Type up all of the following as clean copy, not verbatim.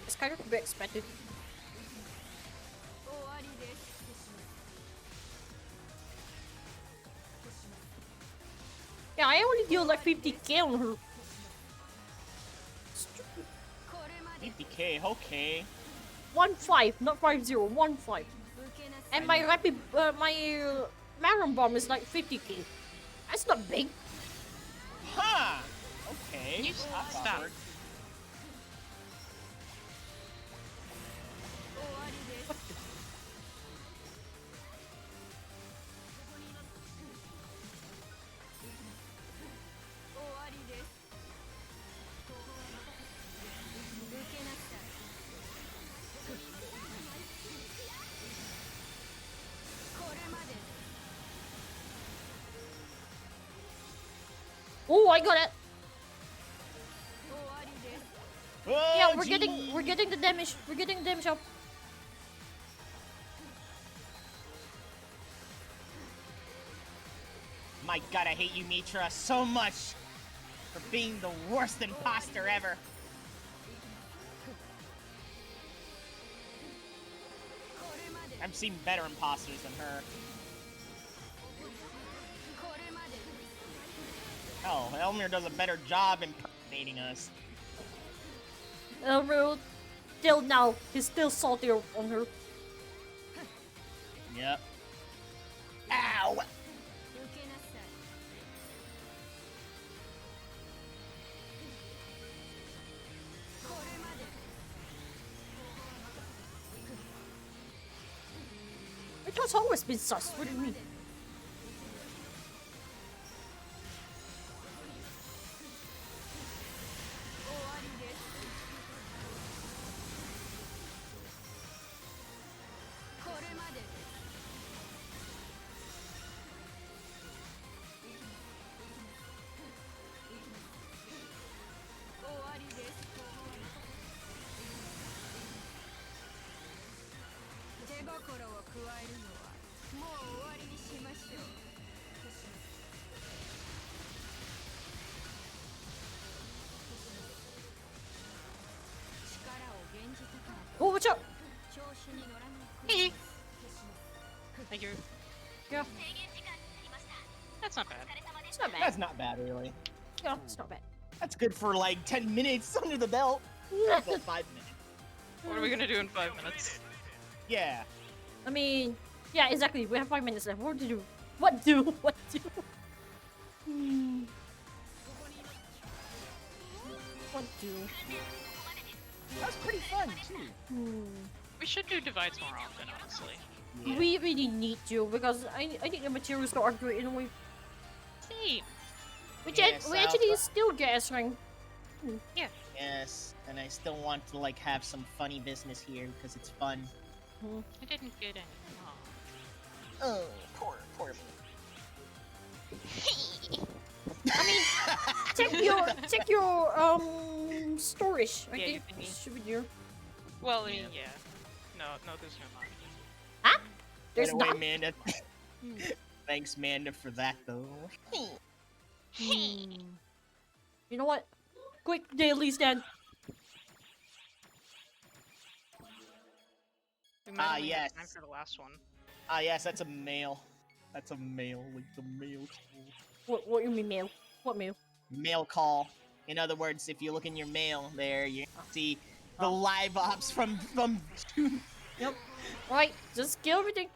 It's kind of to be expected. Yeah, I only deal like 50k on her. 50k, okay. 1-5, not 5-0, 1-5. And my rapid, Maron bomb is like 50k. That's not big. Huh! Okay. You stop. Oh, I got it. Oh, Yeah, gee. we're getting the damage. We're getting the damage up. My god, I hate you, Mitra, so much for being the worst imposter ever. I've seen better imposters than her. Oh, Elmer does a better job impersonating us. Elmer, till now, he's still salty on her. Yep. Ow! It's always been sus. What do you mean? Oh, watch out! Hey. Thank you. Yeah, That's not bad. it's not bad. That's not bad, really. Yeah, it's not bad. That's good for like 10 minutes under the belt. Well, 5 minutes. What are we gonna do in 5 minutes? Yeah. I mean, yeah, exactly. We have 5 minutes left. What to do? What do? What do? Hmm. What do? That was pretty fun, too. Hmm. We should do divides more often, honestly. Yeah. We really need to because I think the materials are great in a way. See. Yes, We actually still guessing. Yes, and I still want to like have some funny business here because it's fun. I didn't get any. Oh, poor me. I mean, check your storage. I Yeah, think you can- should be there. Well, I mean, yeah. No, there's no money. Huh? There's By the way, not. Amanda. Thanks, Amanda, for that though. Hmm. You know what? Quick daily stand. We might only have yes. time for the last one. Ah, yes, that's a male. That's a male, like the male call. What you mean mail? What mail? Mail call. In other words, if you look in your mail there, you see the live ops from June. Yep. Right, just kill everything.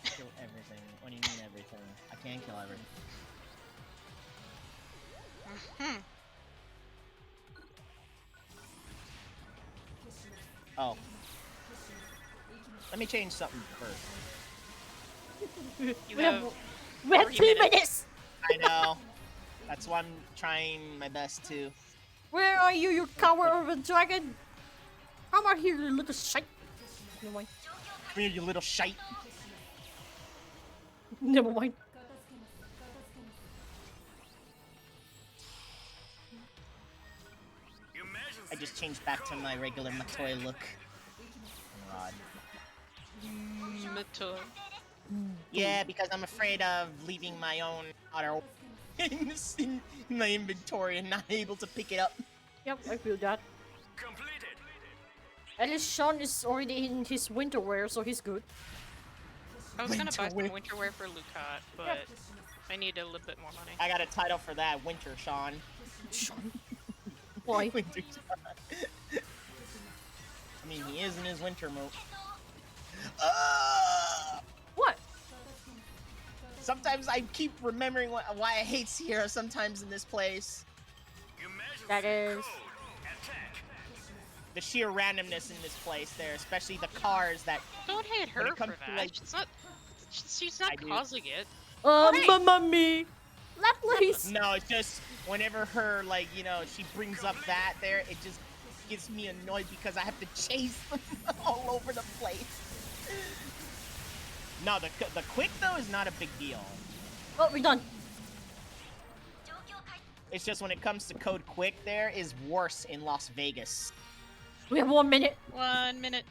Kill everything. What do you mean everything? I can't kill everything. Oh. Let me change something first. You We have have 3 3 minutes. minutes. I know. That's why I'm trying my best to. Where are you, you coward of a dragon? Come out here, you little shite. Never mind. Come here, you little shite. Never mind. I just changed back to my regular Matoy look. Rod. Metal. Yeah, because I'm afraid of leaving my own daughter in my inventory and not able to pick it up. Yep, I feel that. Completed. At least Sean is already in his winter wear, so he's good. I was gonna buy some Winter winter wear for Lucat, but I need a little bit more money. I got a title for that, Winter Sean. Sean. Why? Winter Sean. I mean, he is in his winter mode. What? Sometimes I keep remembering why I hate Sierra sometimes in this place. That is. The sheer randomness in this place there, especially the cars that... Don't hate When her it for comes to, that. like- She's not I do. causing it. Hey. hey. Mommy. That place. No, it's just whenever her, like, you know, she brings up that there, it just gets me annoyed because I have to chase them all over the place. No, the quick, though, is not a big deal. Oh, we're done. It's just when it comes to code quick there is worse in Las Vegas. We have 1 minute. 1 minute.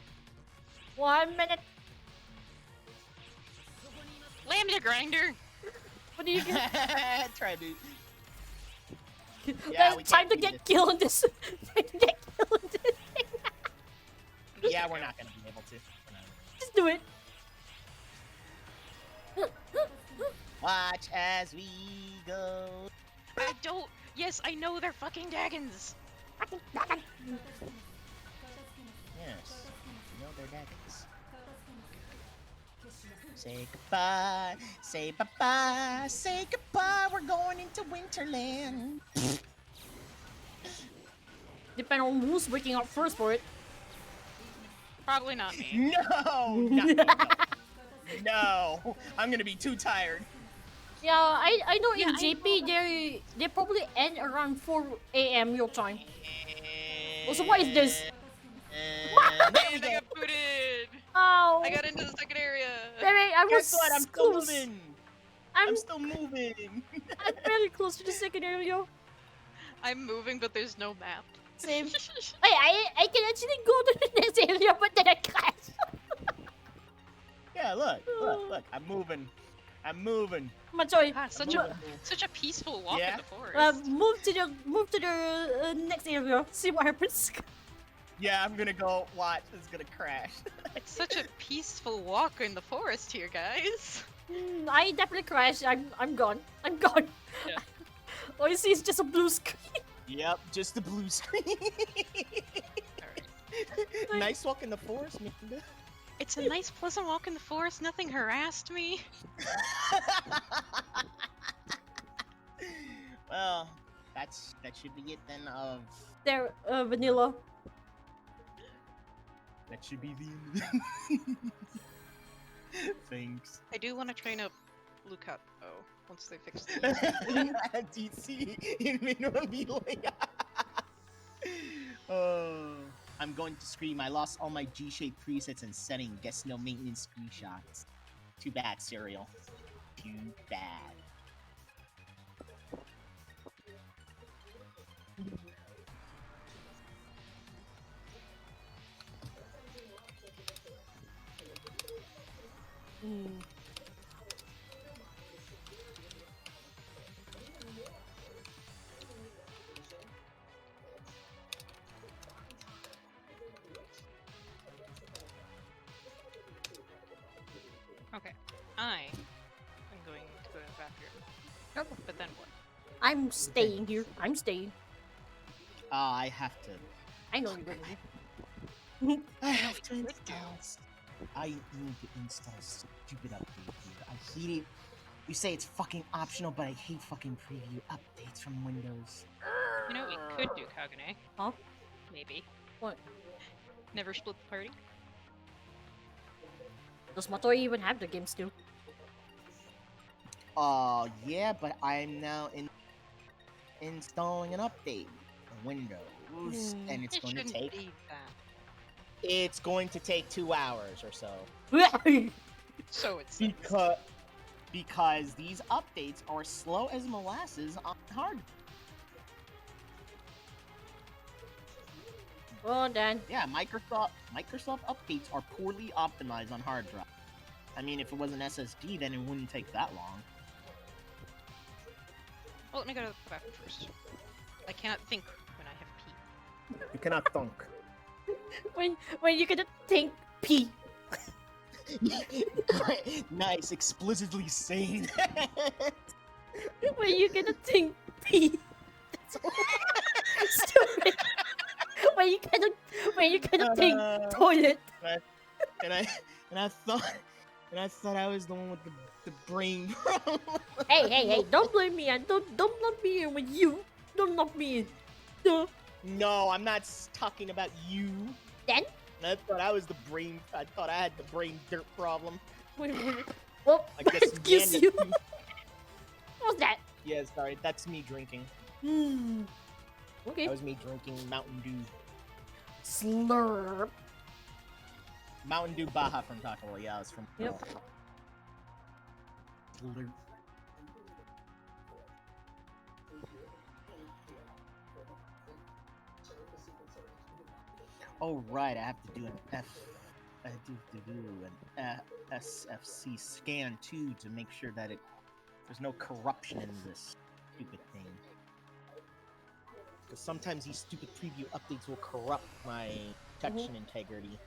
1 minute. Lambda grinder. What do you get? Try to. Yeah, we Time can't to do get this. killed in this. Time to get killed in this thing. Yeah, we're not gonna be able to. Just do it. Watch as we go. I don't. Yes, I know they're fucking dragons. Yes. No, they're daggers. Say goodbye. Say bye-bye. Say goodbye. We're going into Winterland. Depend on who's waking up first for it. Probably not me. No! Not me, no. No! I'm gonna be too tired. Yeah, I know in Yeah, I JP they probably end around 4 a.m. your time. Also, what is this? There we And I go. got booted. Oh. I got into the second area. Baby, I was Guess what? I'm still close. moving. I'm I'm still moving. I'm very close to the second area. I'm moving, but there's no map. Same. I can actually go to the next area, but then I crash. Yeah, look. I'm moving. I'm moving. Machoy, Ah, such a peaceful walk Yeah? in the forest. move to the next area. See what happens. Yeah, I'm gonna go watch. It's gonna crash. It's such a peaceful walk in the forest here, guys. I definitely crashed. I'm gone. I'm gone. Yeah. All you see is just a blue screen. Yep, just the blue screen. Alright. Nice walk in the forest, Minda. It's a nice, pleasant walk in the forest. Nothing harassed me. Well, that should be it then. Of There, vanilla. that should be the end. Thanks. I do want to train up Lucat though, once they fix the DC in minimum. I'm going to scream. I lost all my G-shape presets and setting. Guess no maintenance screenshots. Too bad, Serial. Too bad. Okay, I am going to go to the bathroom. But then what? I'm staying here. I'm staying. I have to. I know you're gonna. I have to would install. I need to install stupid update here. I hate it. You say it's fucking optional, but I hate fucking preview updates from Windows. You know what we could do, Kagane? Huh? Maybe. What? Never split the party? Does Matoy even have the game still? Yeah, but I'm now installing an update for Windows, and it's It going to shouldn't take. be that. It's going to take 2 hours or so. So it's Because these updates are slow as molasses on hard. Well then. Yeah, Microsoft updates are poorly optimized on hard drive. I mean, if it was an SSD, then it wouldn't take that long. Oh, let me go to the bathroom first. I cannot think when I have pee. You cannot thunk. When you gonna think pee? Great. Nice, explicitly saying that. When you gonna think pee? That's all. Stupid. When you gonna think toilet? and I thought I was the one with the brain problem. Hey! Don't blame me. And don't lump me in with you. Don't lump me in. Duh. No, I'm not talking about you. Then? I thought I was the brain. I thought I had the brain dirt problem. Wait. Well, I guess excuse Yanda you. too. What's that? Yeah, sorry, that's me drinking. Okay. That was me drinking Mountain Dew. Slurp. Mountain Dew Baja from Taco Bell. Yeah, it's from. Yep. Slurp. Oh right, I have to do an SFC scan too to make sure that there's no corruption in this stupid thing. Because sometimes these stupid preview updates will corrupt my detection integrity.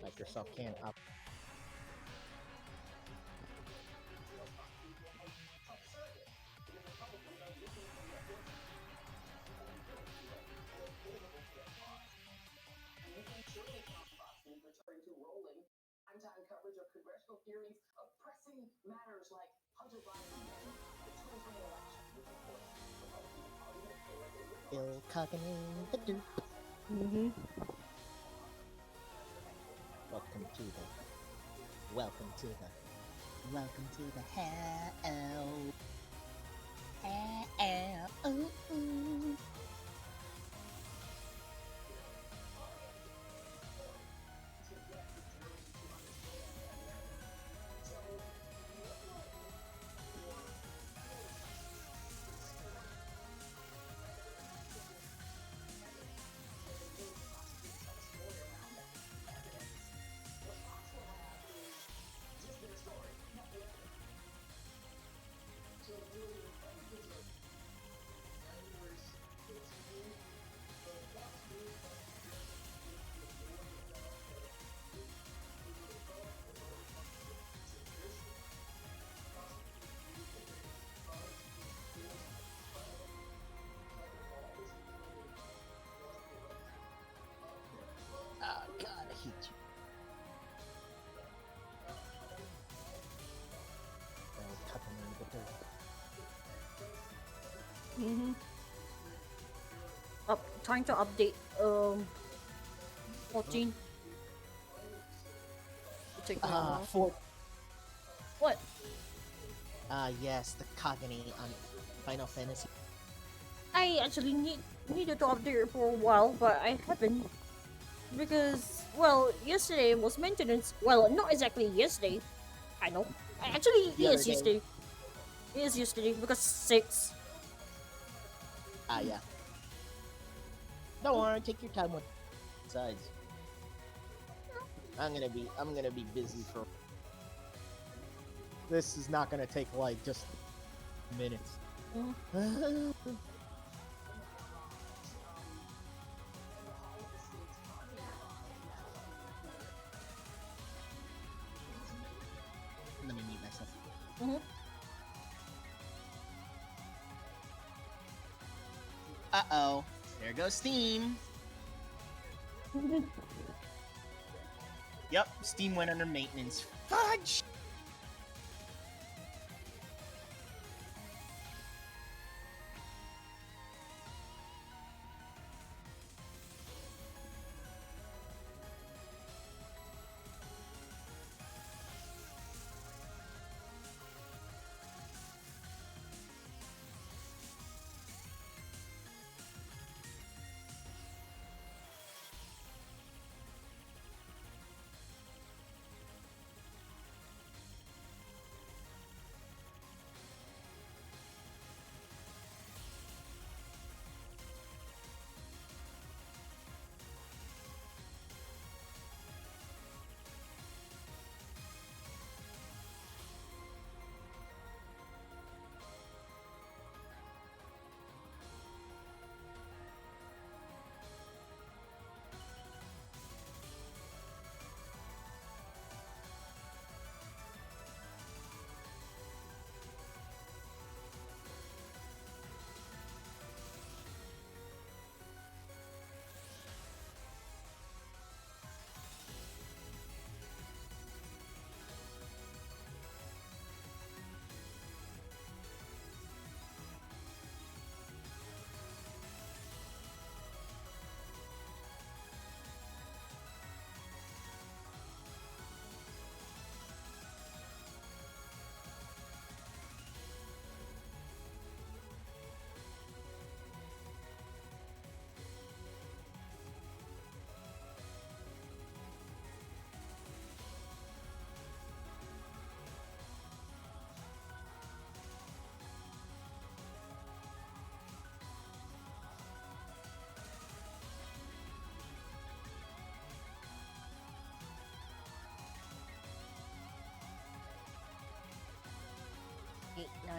Microsoft can't up. Bill Coggan the Duke. Welcome to the hell. Ooh. Oh god, I hate you. Trying to update 14. For What? yes, the Kagani on Final Fantasy. I actually needed to update it for a while, but I haven't. Because, well, yesterday was maintenance. Well, not exactly yesterday. I know. Actually, The it other is day. yesterday. It is yesterday because 6. Yeah. Don't worry, take your time with sides. I'm gonna be busy for. This is not gonna take like just minutes. Let me mute myself. Uh-oh. There goes Steam. Yep, Steam went under maintenance. Fudge!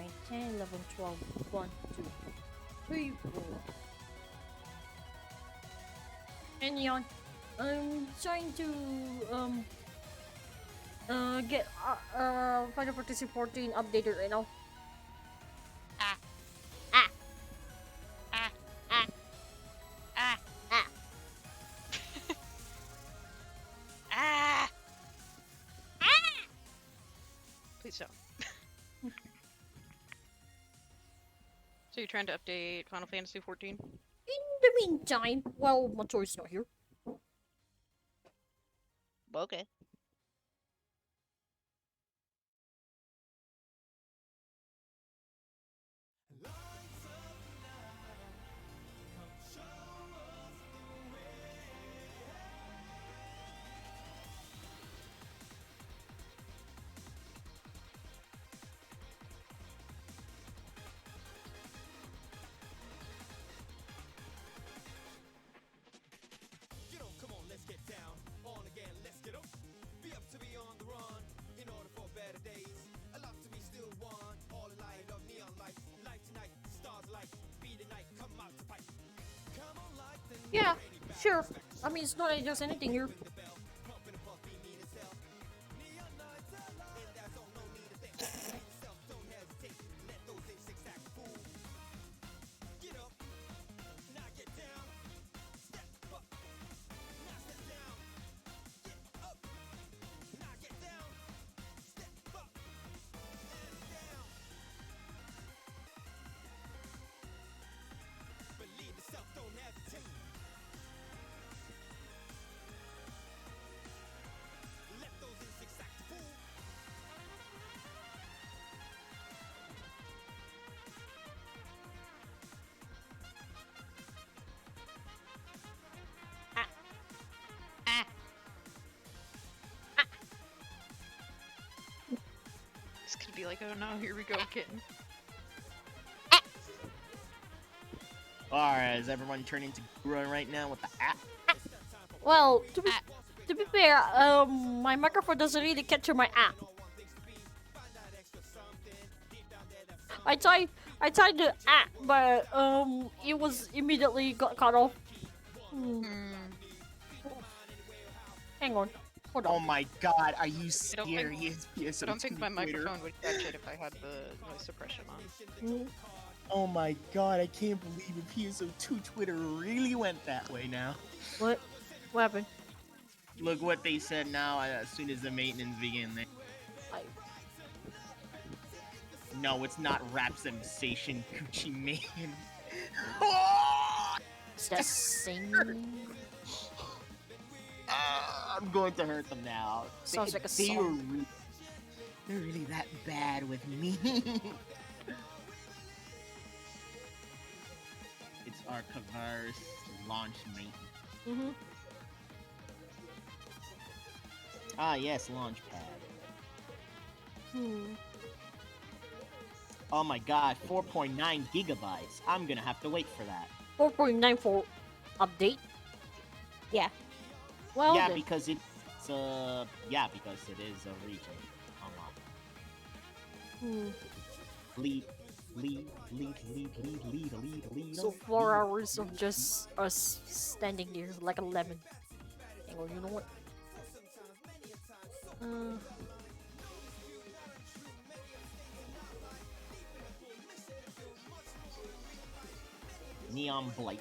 9, 10, 11, 12, 1, 2, 3, 4. And Neon, I'm trying to get Final Fantasy 14 updated right now. Ah. Ah. Ah. Ah. Ah. Ah. Ah. Please don't. So you're trying to update Final Fantasy 14? In the meantime, well, Matori's not here. Okay. Yeah, sure. I mean, it's not just anything here. It's gonna be like, oh no, here we go, kitten. Alright, is everyone turning to Gura right now with the app? Well, to be fair, my microphone doesn't really capture my app. I tried the app, but it was immediately got cut off. Hang on, hold Oh on. my god, are you don't think- serious? PSO2 I don't think my Twitter. microphone would catch it if I had the noise suppression on. Oh my god, I can't believe it. PSO2 Twitter really went that way now. What? What happened? Look what they said now as soon as the maintenance began. I... No, it's not rap sensation Gucci Man. Is that same? I'm going to hurt them now. Sounds like a they song. They're really that bad with me. It's our Kavaris launch mate. Mm-hmm. Ah, yes, Launchpad. Hmm. Oh my god, 4.9 gigabytes. I'm gonna have to wait for that. 4.9 for update? Yeah. Well yeah, then. because it is a region. Hmm. Lead. So 4 hours of just us standing there like a lemon. Hang on, you know what? Neon Blight.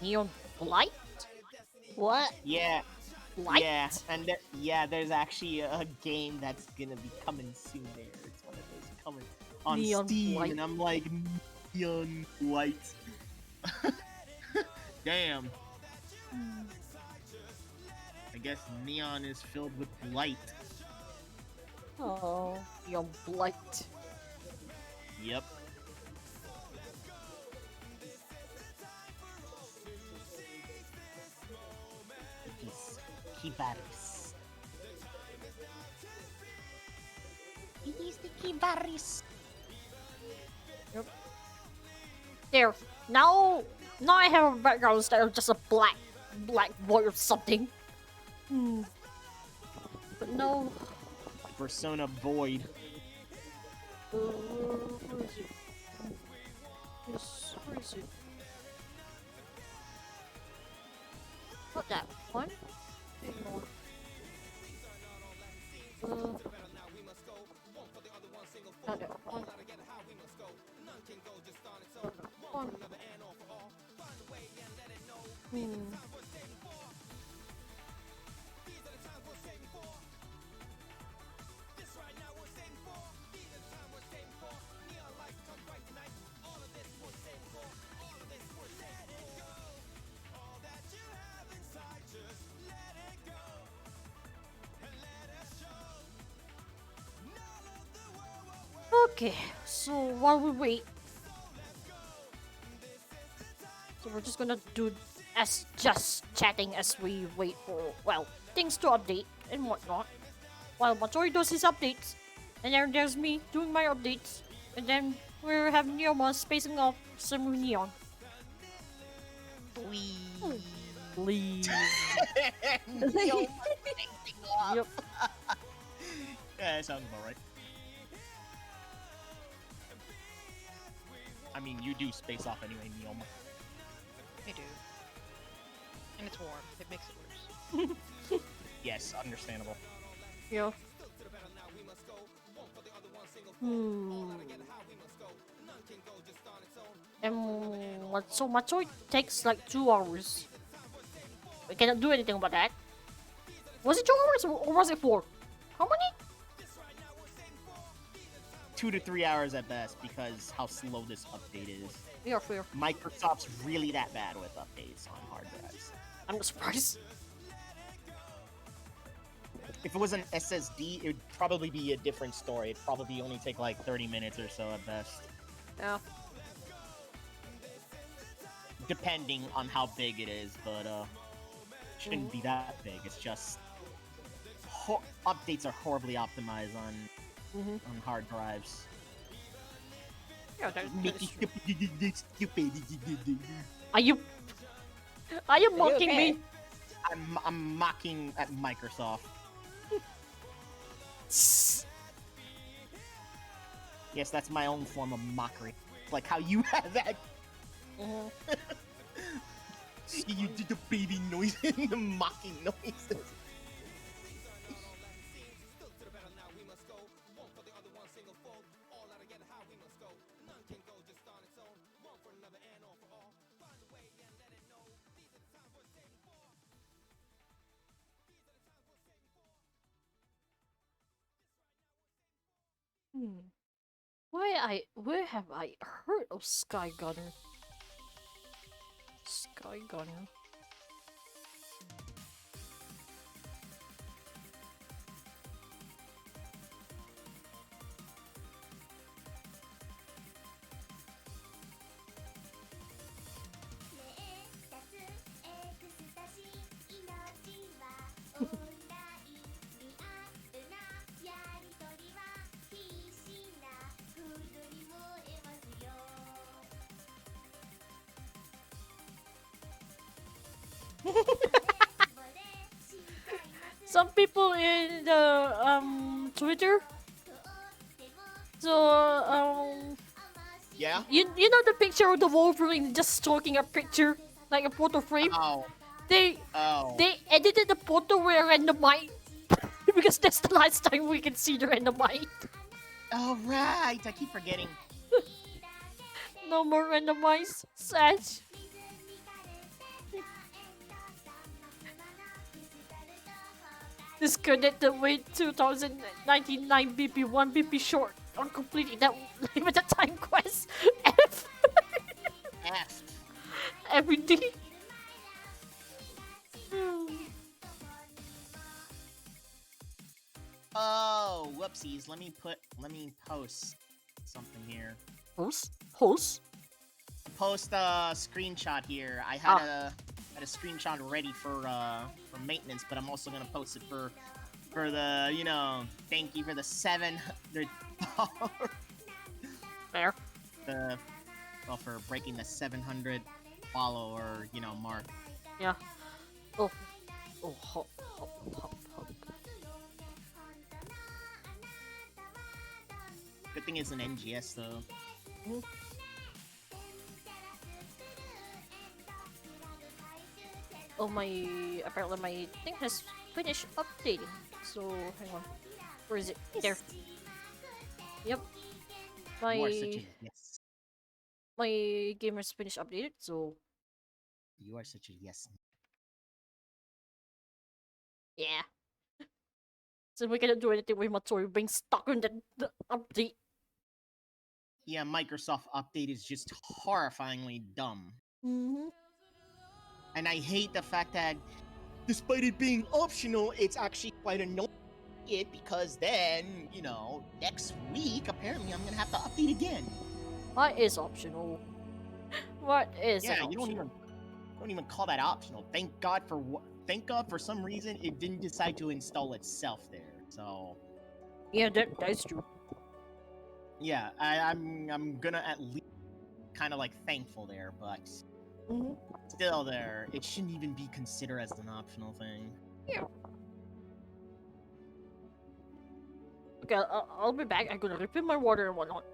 Neon Blight? What? Yeah. Blight? Yeah, there's actually a game that's gonna be coming soon there. It's one of those coming on Neon Steam, Blight. and I'm like, Neon Blight. Damn. I guess Neon is filled with light. Oh, Neon Blight. Yep. Kibaris. He's the Kibaris. Yep. There. Now I have a background instead of just a black void or something. But no. Persona Void. Where is it? Yes, where is it? Not that one. Hang on. Not that one. Not that one. Hmm. Okay, so while we wait, so we're just gonna do as just chatting as we wait for, well, things to update and whatnot. While Matori does his updates, and then there's me doing my updates, and then we're having Neoma spacing off some neon. Please. Please. Yo, spacing off. Yep. Yeah, that sounds about right. I mean, you do space off anyway, Neoma. I do. And it's warm. It makes it worse. Yes, understandable. Yeah. Hmm. And so Matsui takes like 2 hours. We cannot do anything about that. Was it 2 hours or was it 4? How many? 2 to 3 hours at best because how slow this update is. Yeah, fair. Microsoft's really that bad with updates on hard drives. I'm not surprised. If it was an SSD, it would probably be a different story. It'd probably only take like 30 minutes or so at best. Yeah. Depending on how big it is, but shouldn't be that big. It's just updates are horribly optimized on hard drives. Yeah, that Make is it stupid. Are you mocking okay? me? I'm mocking at Microsoft. Yes, that's my own form of mockery. Like how you have that. You did the baby noise and the mocking noises. Where have I heard of Sky Gunner? Sky Gunner. Some people in the Twitter. So Yeah? you know the picture of the Wolverine just stroking a picture like a photo frame. Oh. They Oh. they edited the photo with a randomite because that's the last time we can see the randomite. Oh, right. I keep forgetting. No more randomized. Sad. Disconnected with 2099 BP 1 BP short on completing that limited time quest. F. F. Everything. Oh, whoopsies. Let me post something here. Host? Post a screenshot here. I had a screenshot ready for maintenance, but I'm also gonna post it for the, you know, thank you for the $700 Fair. for breaking the 700 follower, you know, mark. Yeah. Oh, hop. Good thing it's an NGS though. Mhm. Oh, apparently my thing has finished updating. So hang on, where is it? There. Yep, You are such a my yes. my game has finished updated. So You are such a yes. yeah, so we cannot do anything with Matsuri being stuck on the update. Yeah, Microsoft Update is just horrifyingly dumb. Mm-hmm. And I hate the fact that despite it being optional, it's actually quite annoying it because then, you know, next week apparently I'm gonna have to update again. What is optional? What is Yeah, an you optional? don't even call that optional. Thank God for some reason it didn't decide to install itself there. So Yeah, that's true. yeah, I'm gonna at least kind of like thankful there, but Mm-hmm. still there, it shouldn't even be considered as an optional thing. Yeah. Okay, I'll be back. I'm gonna refill my water and whatnot.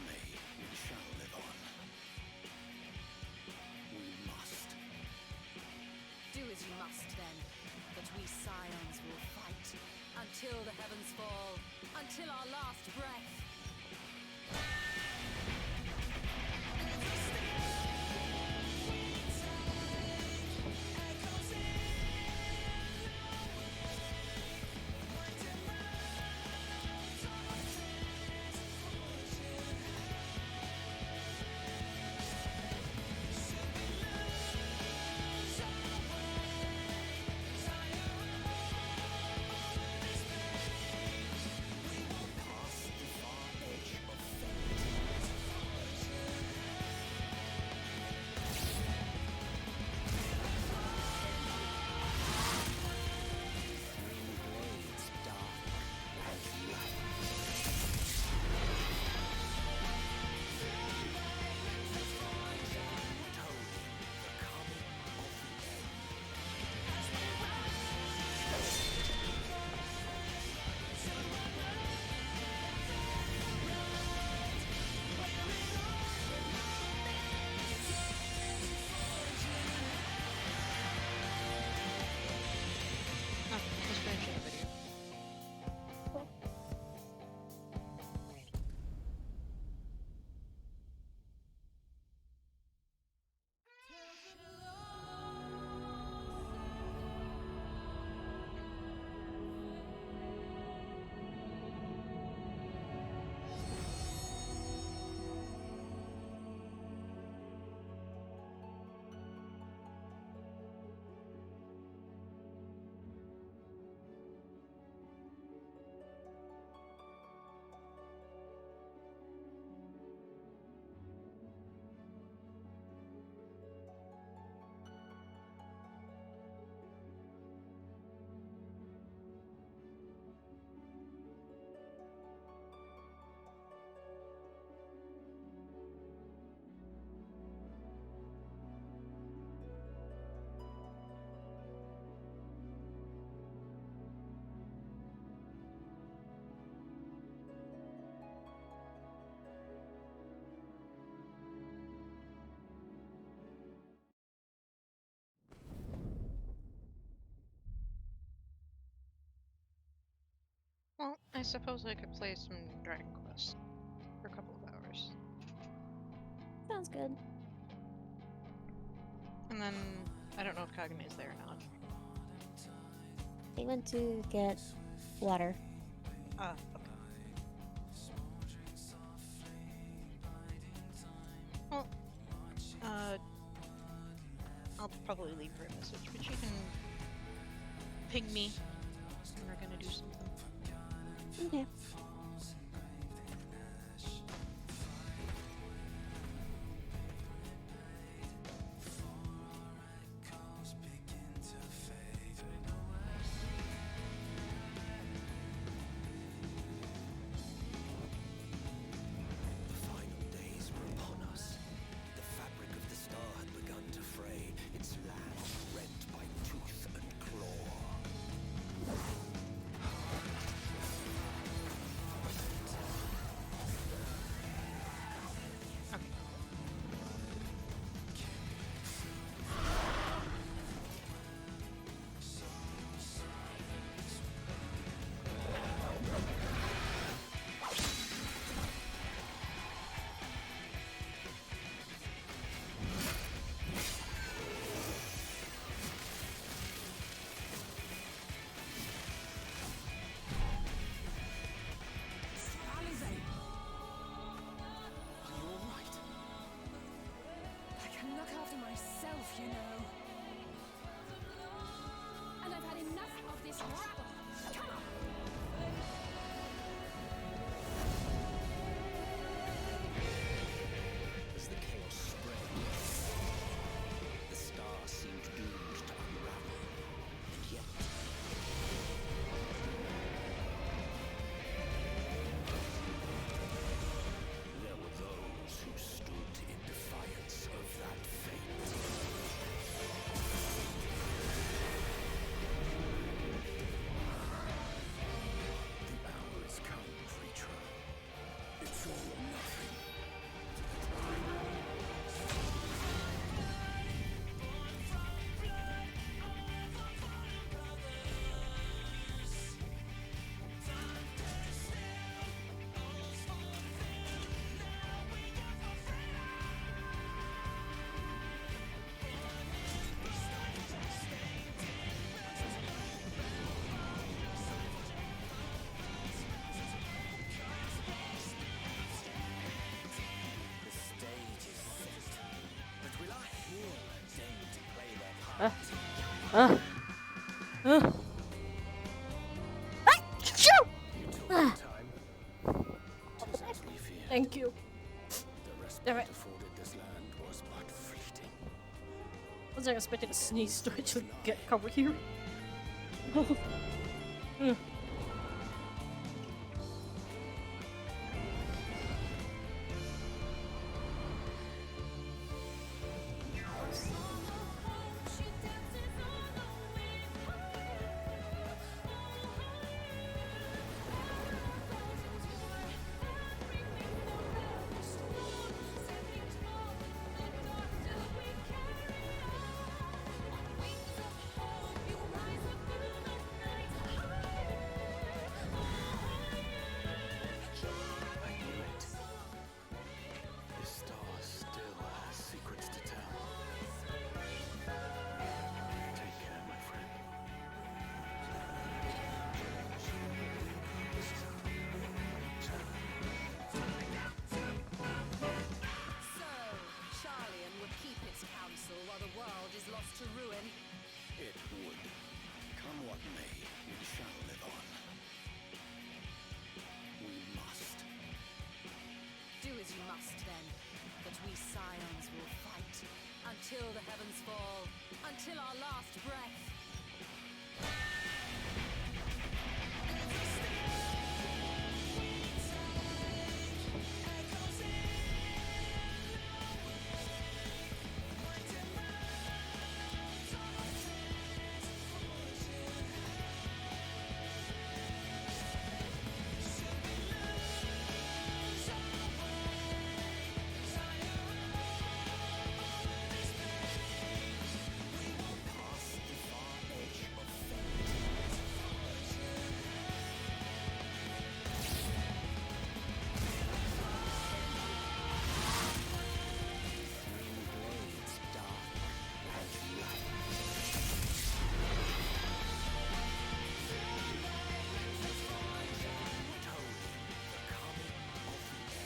May we shall live on. We must. Do as you must then, but we scions will fight until the heavens fall, until our last breath. Oh, just finishing the video. Well, I suppose I could play some Dragon Quest for a couple of hours. Sounds good. And then, I don't know if Kagame's there or not. They went to get water. Okay. Well, I'll probably leave her a message, but you can ping me when we're gonna do something. Okay. The final days were upon us. The fabric of the star had begun to fray, its land rent by tooth and claw. Uh, uh, uh. Achoo! Ah, Tis as we feared. thank you. The Damn respite it. afforded this land was but fleeting. Wasn't expecting a sneeze to actually get covered here. Mm. I knew it. This star still has secrets to tell. Take care, my friend. So, Charlian would keep its counsel while the world is lost to ruin. It would. Come what may, we shall live on. We must. Do as you must then, but we scions will fight until the heavens fall, until our last breath. Blades dark as light. Told the coming of the end.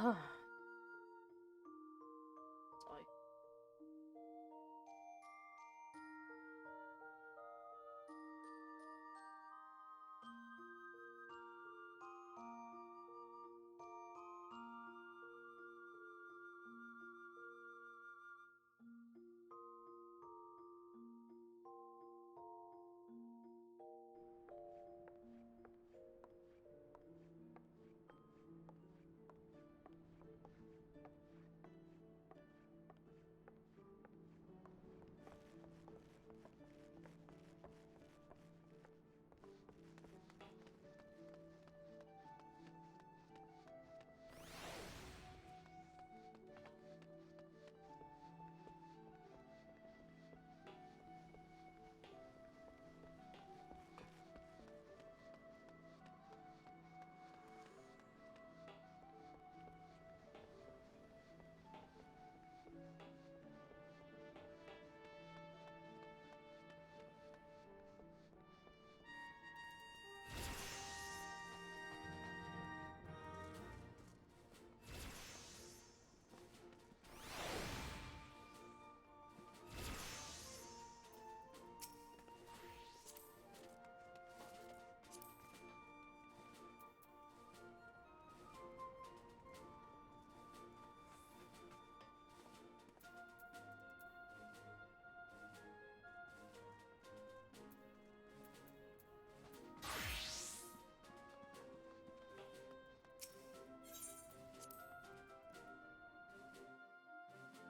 Sigh.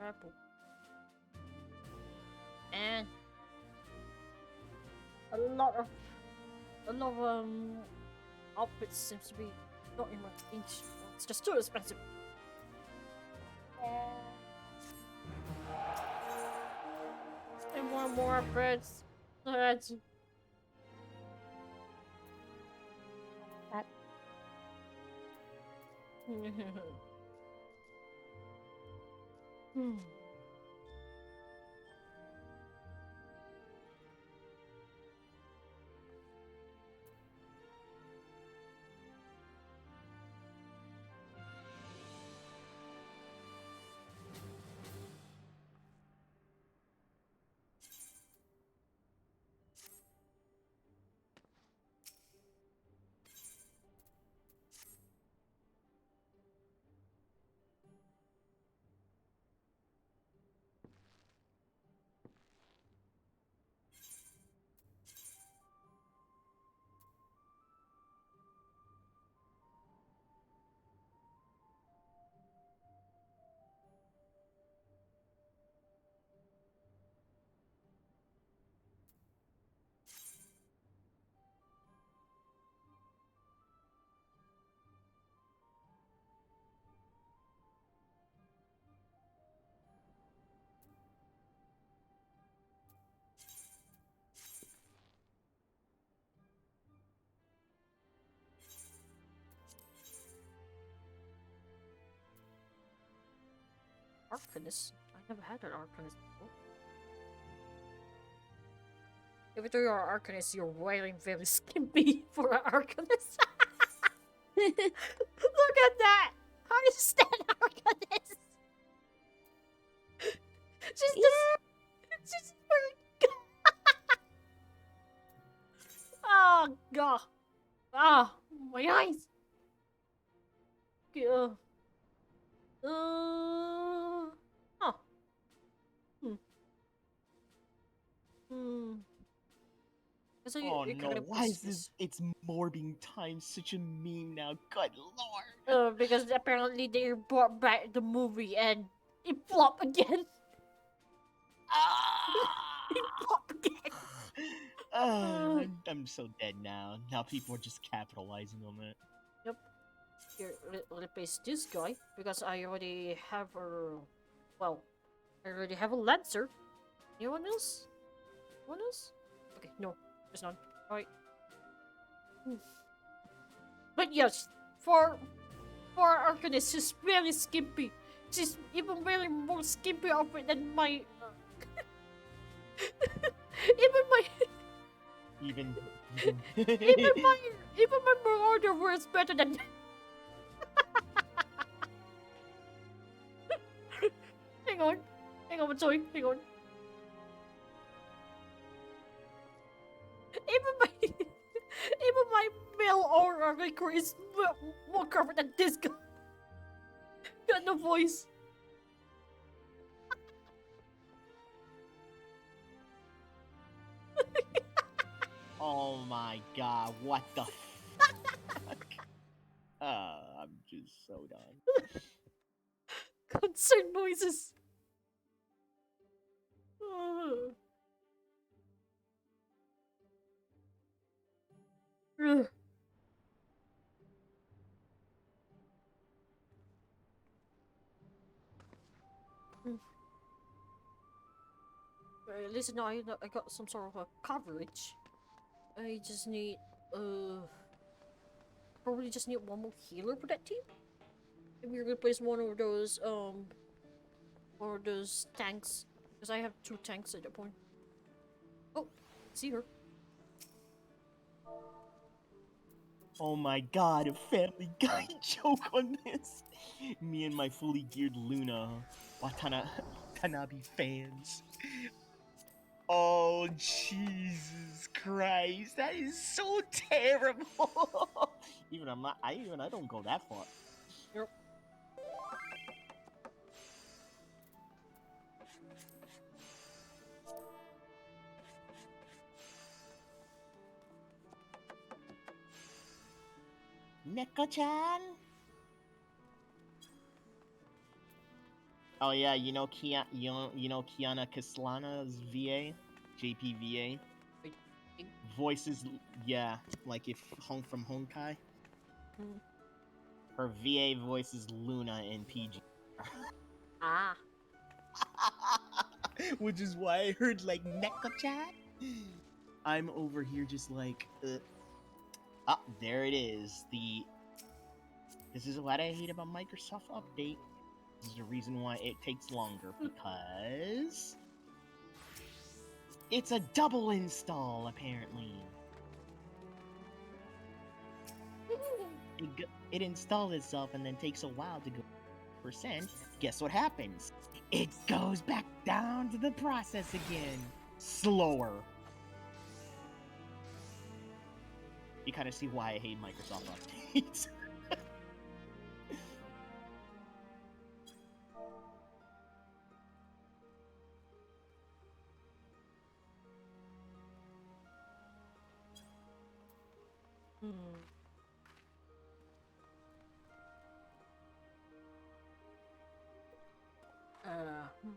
Apple. And a lot of outfits seems to be not in my range. It's just too expensive. And one more breads. That's That- Hmm. Arcanist? I never had an Arcanist before. Even though you're an Arcanist, you're wearing very skimpy for an Arcanist. Look at that! How is that Arcanist? She's wearing... Oh, God. Ah, my eyes. Uh, huh. Hmm. Hmm. So Oh you no, kind of why is this? It's morbing time such a meme now. Good lord. Because apparently they brought back the movie and it flopped again. It Ah! flopped again. I'm so dead now. Now people are just capitalizing on it. Yep. Here, replace this guy because I already have a. Well, I already have a Lancer. Anyone else? Anyone else? Okay, no, there's none. Alright. But yes, for Arcanist, she's very skimpy. She's even wearing more skimpy outfit than my. Even my. Even. Even my Marauder wears better than. Hang on, sorry, hang on. Even my even my male aura record is more covered than this guy. Got no voice. Oh my god, what the fuck? I'm just so done. Concerned noises. Ugh. Ugh. Listen, I got some sort of a coverage. I just need, probably just need one more healer for that team. Maybe we're gonna place one of those tanks, because I have 2 tanks at that point. Oh, see her. Oh my god, a Family Guy joke on this. Me and my fully geared Luna, Watanabe fans. Oh, Jesus Christ, that is so terrible. I don't go that far. Yep. Neko-chan? Oh yeah, you know Kiana Kislana's VA? JPVA? Voices, yeah, like if from Honkai. Hmm. Her VA voice is Luna in PG. Ah. Which is why I heard like Neko-chan. I'm over here just like, ah, there it is. This is what I hate about Microsoft Update. This is the reason why it takes longer, because it's a double install, apparently. It installs itself and then takes a while to go %. Guess what happens? It goes back down to the process again. Slower. You kind of see why I hate Microsoft Updates. Hmm. Hmm.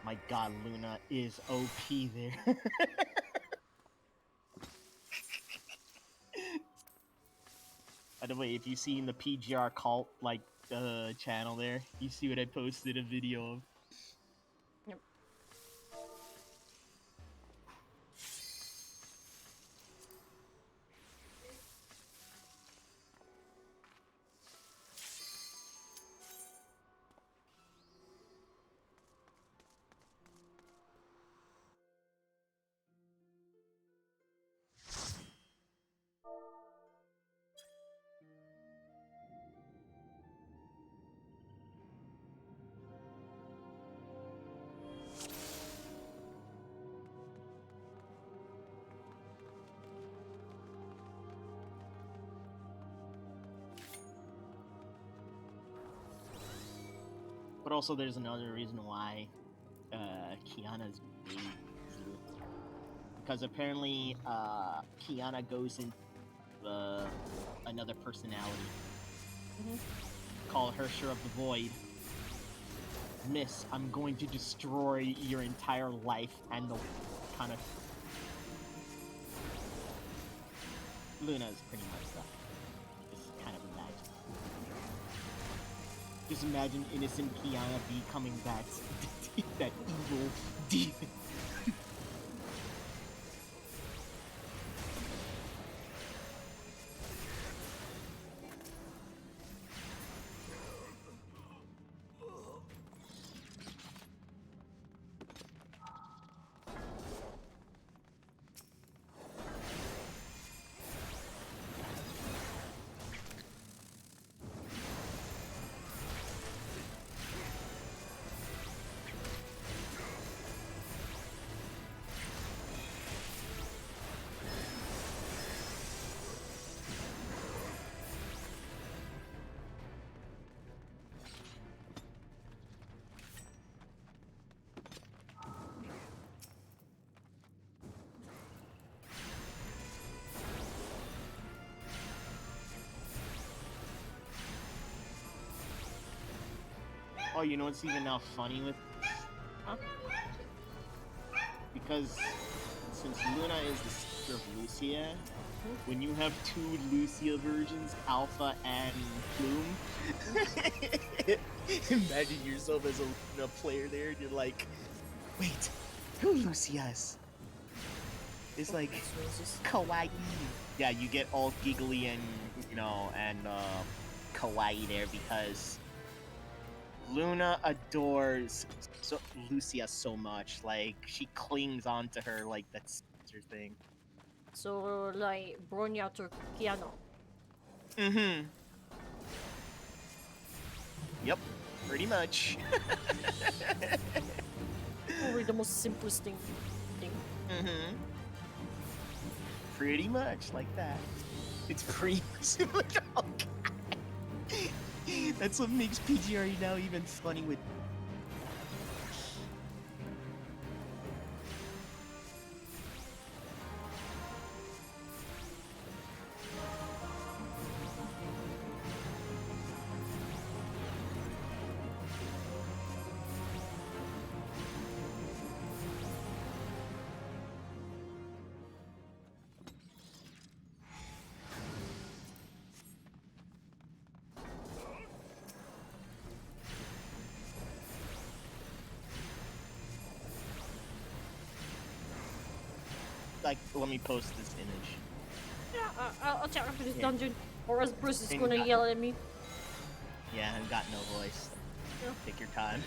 My god, Luna is OP there. By the way, if you see in the PGR cult like channel there, you see what I posted a video of. Yep. But also, there's another reason why Kiana's because apparently Kiana goes into another personality. Call her Sure of the Void. Miss, I'm going to destroy your entire life and the kind of Luna is pretty much that. Just kind of imagine. Just imagine innocent Kiana becoming that that evil demon. Oh, you know what's even now funny with? Huh? Because since Luna is the sister of Lucia, when you have two Lucia versions, Alpha and Plume, imagine yourself as a Luna player there, and you're like, wait, who Lucia's? It's like kawaii. Yeah, you get all giggly and kawaii there because Luna adores Lucia so much. Like she clings onto her like that's her thing. So, like, Bronya to Kiana. Mm-hmm. Yep, pretty much. Probably the most simplest thing. Mm-hmm. Pretty much like that. It's pretty similar. That's what makes PGRE now even funny with. Like, let me post this image. Yeah, I'll check after this Yeah. dungeon. Or else Bruce is And gonna got- yell at me. Yeah, I've got no voice. Yeah. Take your time.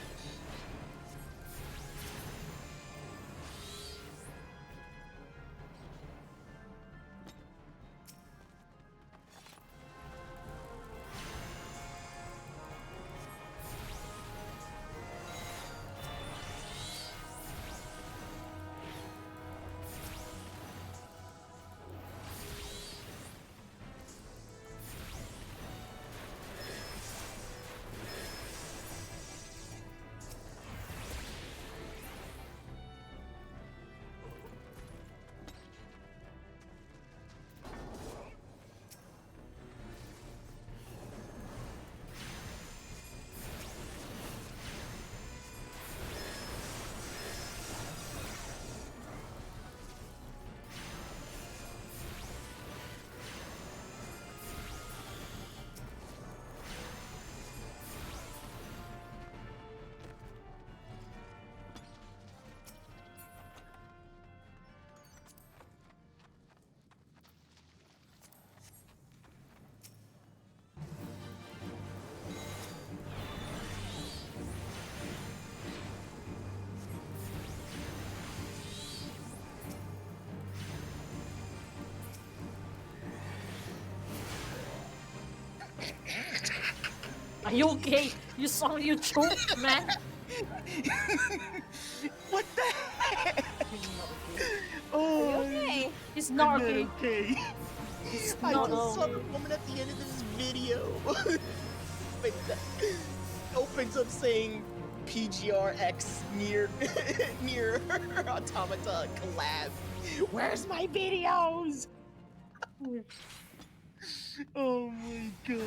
Are you okay? You sound like you choked, man. What the heck? He's not okay. Oh, Okay. He's not I'm okay. not okay. He's I not just saw okay. the woman at the end of this video. Like that opens up saying PGRX near near Automata collab. Where's my videos? Oh my god.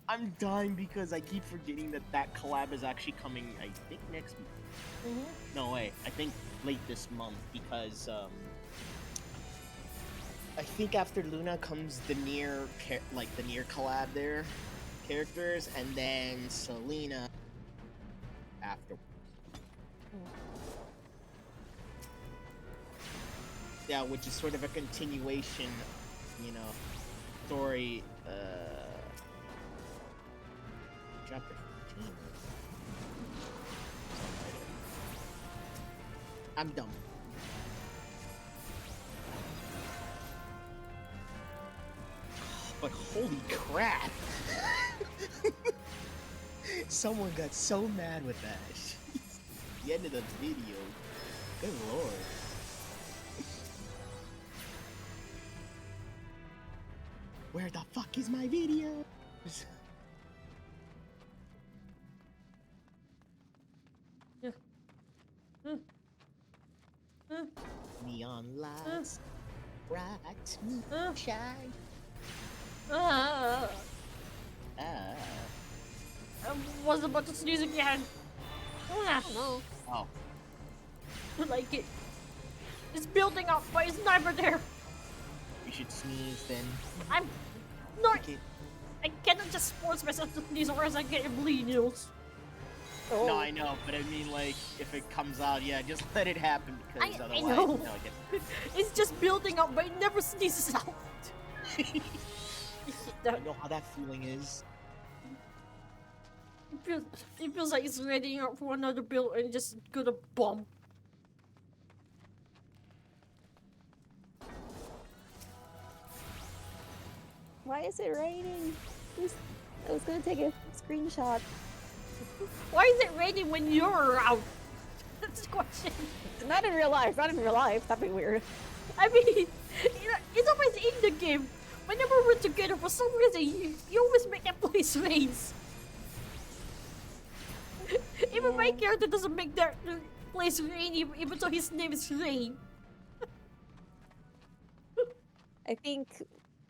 I'm dying because I keep forgetting that that collab is actually coming, I think, next month. Mm-hmm. No, wait, I think late this month because, I think after Luna comes the near, the near collab there, characters, and then Selena after. Yeah, which is sort of a continuation, story, chapter 15. I'm dumb. But holy crap! Someone got so mad with that. The end of the video. Good lord. Where the fuck is my video? Neon lights, bright moonshine. Uh, Ah. was about to sneeze again. Ah, No. Oh. like it. It's building up, but it's never there. You should sneeze then. I'm not. Okay. I cannot just force myself to sneeze, or else I get bleedings. Oh. No, I know, but I mean, like, if it comes out, yeah, just let it happen because I otherwise, know. no, it gets. It's just building up, but it never sneezes out. I know how that feeling is. It feels, it feels like it's readying up for another build and just gonna bomb. Why is it raining? I was gonna take a screenshot. Why is it raining when you're around? That's the question. Not in real life. Not in real life. That'd be weird. I mean, it's always in the game. Whenever we're together, for some reason, you always make that place rain. Even my character doesn't make that place rain, even though his name is Rain. I think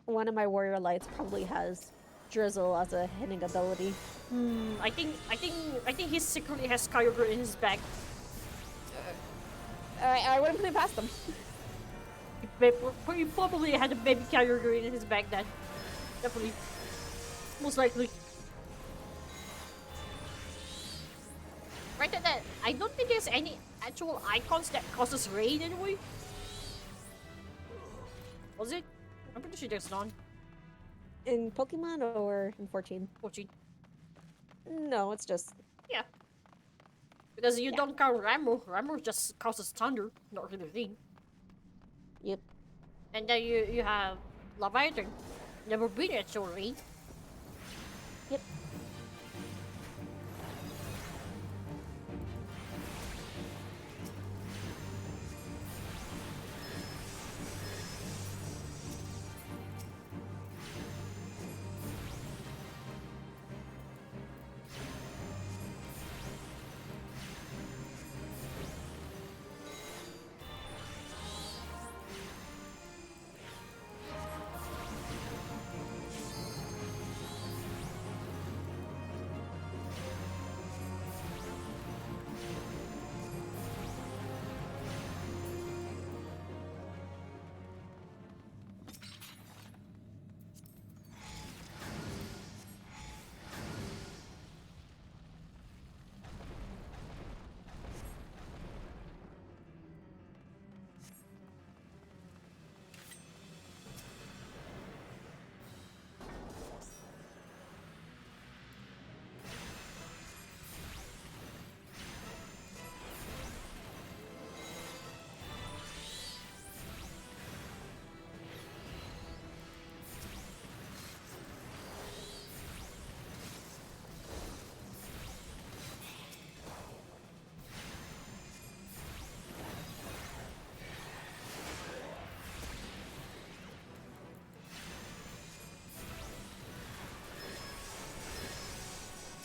one of my warrior lights probably has drizzle as a hitting ability. I think he secretly has Kyogre in his bag. I wouldn't put it past them. He probably had a baby Kyogre in his bag then. Definitely. Most likely. Right at that, I don't think there's any actual icons that causes rain anyway. Was it? I'm pretty sure there's none. In Pokemon or in 14? 14. No, it's just Yeah. Because you don't count Ramu. Ramu just causes thunder, not really rain. yep. And then you have Leviathan. Never been actual rain. Yep.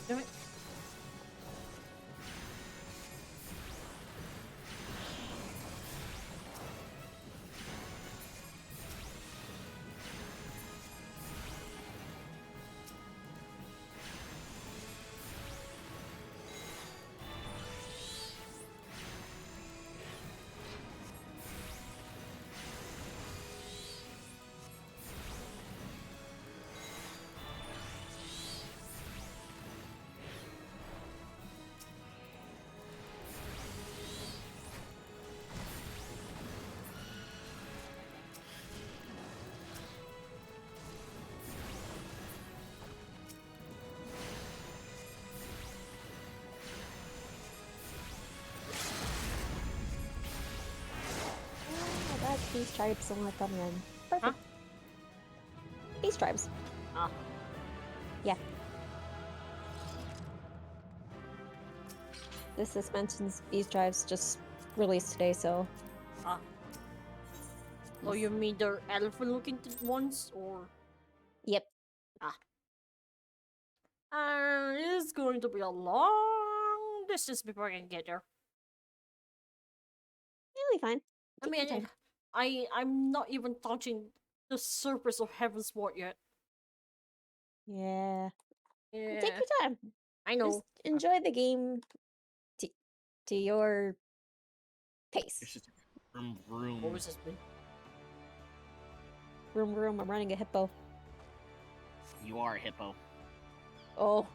Damn it. Oh, that these tribes don't let them in. Perfect. These tribes. Ah. Yeah. This suspension's these tribes just released today, so Ah. Oh, you mean the elephant-looking ones, or? yep. It's going to be a long distance before I can get there. It'll be fine. I Take mean, your time. I'm not even touching the surface of Heaven's Ward yet. Yeah. Yeah. Take your time. I know. Just enjoy the game to your pace. It's just vroom vroom. What was this been? Room, room. I'm running a hippo. You are a hippo. Oh,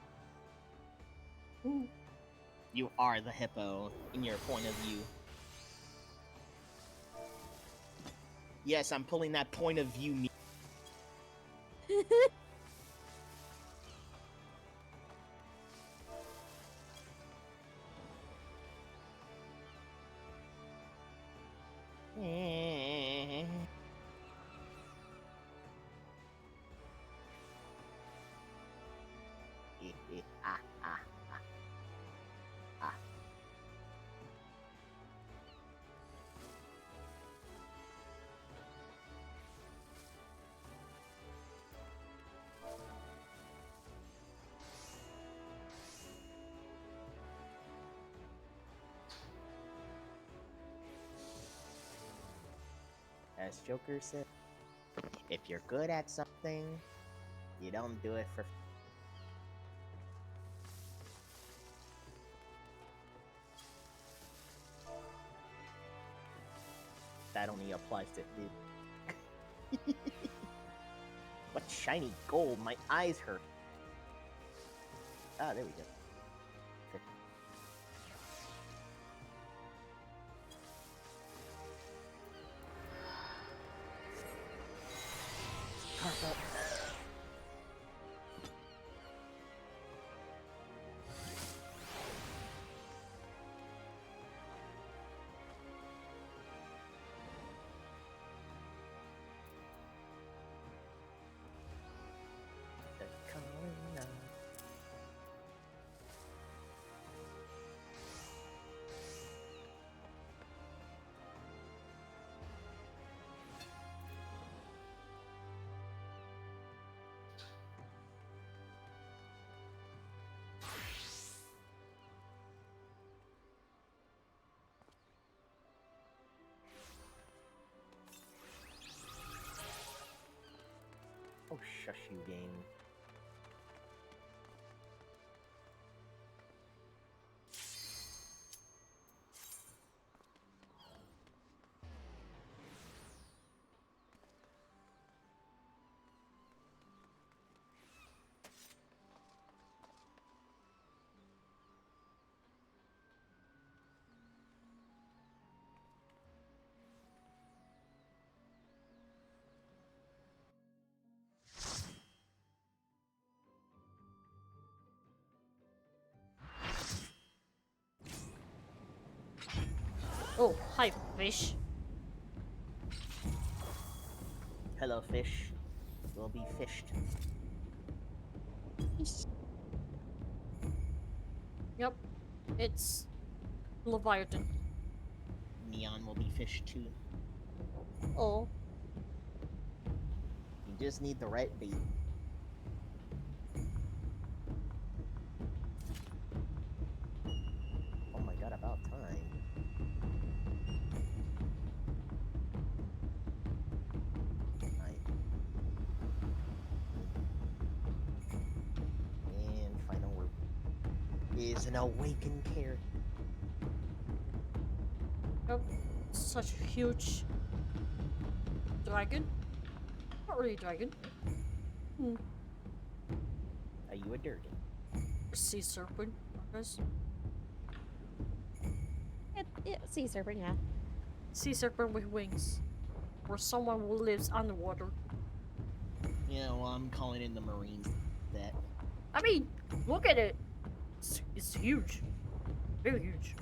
You are the hippo in your point of view. Yes, I'm pulling that point of view. As Joker said, if you're good at something, you don't do it for. That only applies to him. What shiny gold? My eyes hurt. Ah, there we go. Careful. They're coming now. Oh, shush you, game. Oh, hi, fish. Hello, fish. Will be fished. Yep, it's Leviathan. Neon will be fished too. Oh, You just need the right bait. Oh my god, about time. And final word is an awakened character. yep. Such a huge dragon. Not really dragon. Are you a Durgan? Sea serpent, I guess. sea serpent, yeah. Sea serpent with wings. Or someone who lives underwater. Yeah, well, I'm calling in the Marines. That. I mean, look at it. It's huge. Very huge.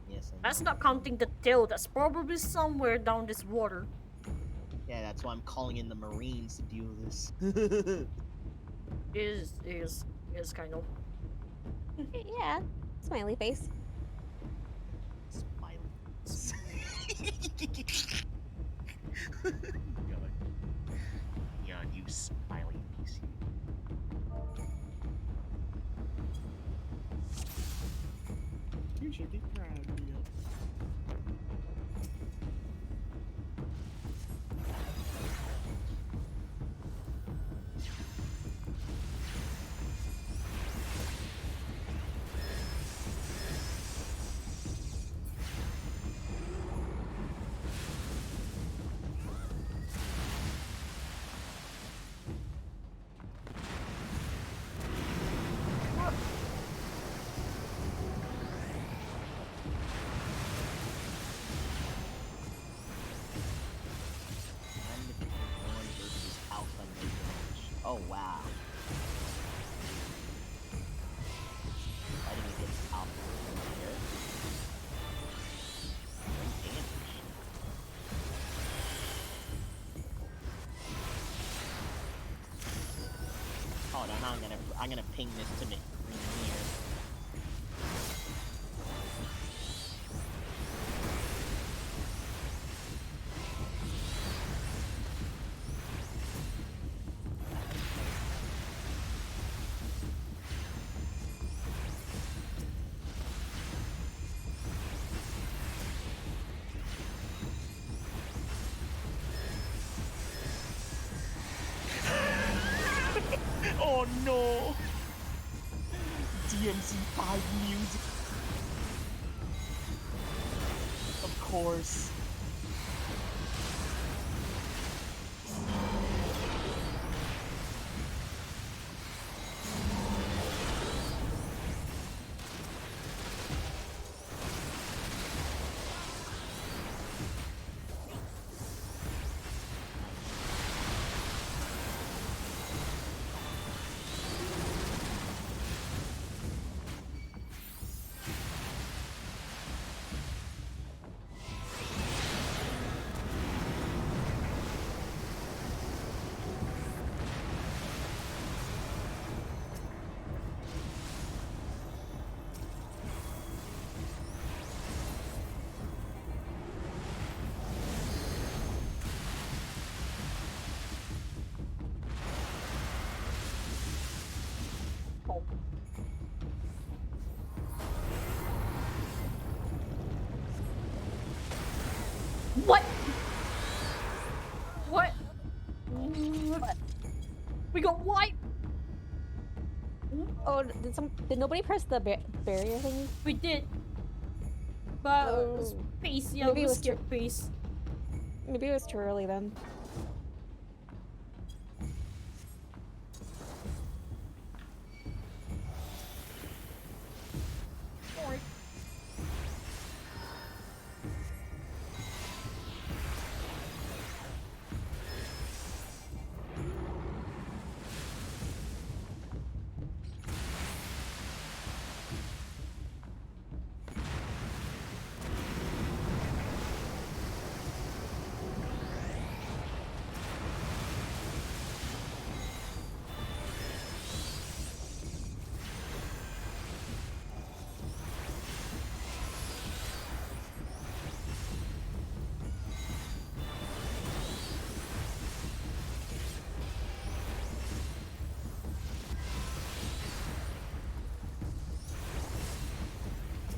Yes, I know. That's not counting the tail that's probably somewhere down this water. Yeah, that's why I'm calling in the Marines to deal with this. Is kind of. Yeah, smiley face. Smiley. Yeah, you smiley face. You should be proud of me. Oh wow. Fighting against optimal here. Damage. Hold on, I'm gonna ping this to me here. Oh no! DMC5 music. Of course. What? What? What? We got wiped. Oh, did nobody press the barrier thingy? We did. But Oh. space, yeah, Maybe we it was skipped space. Maybe it was too early then. Alright.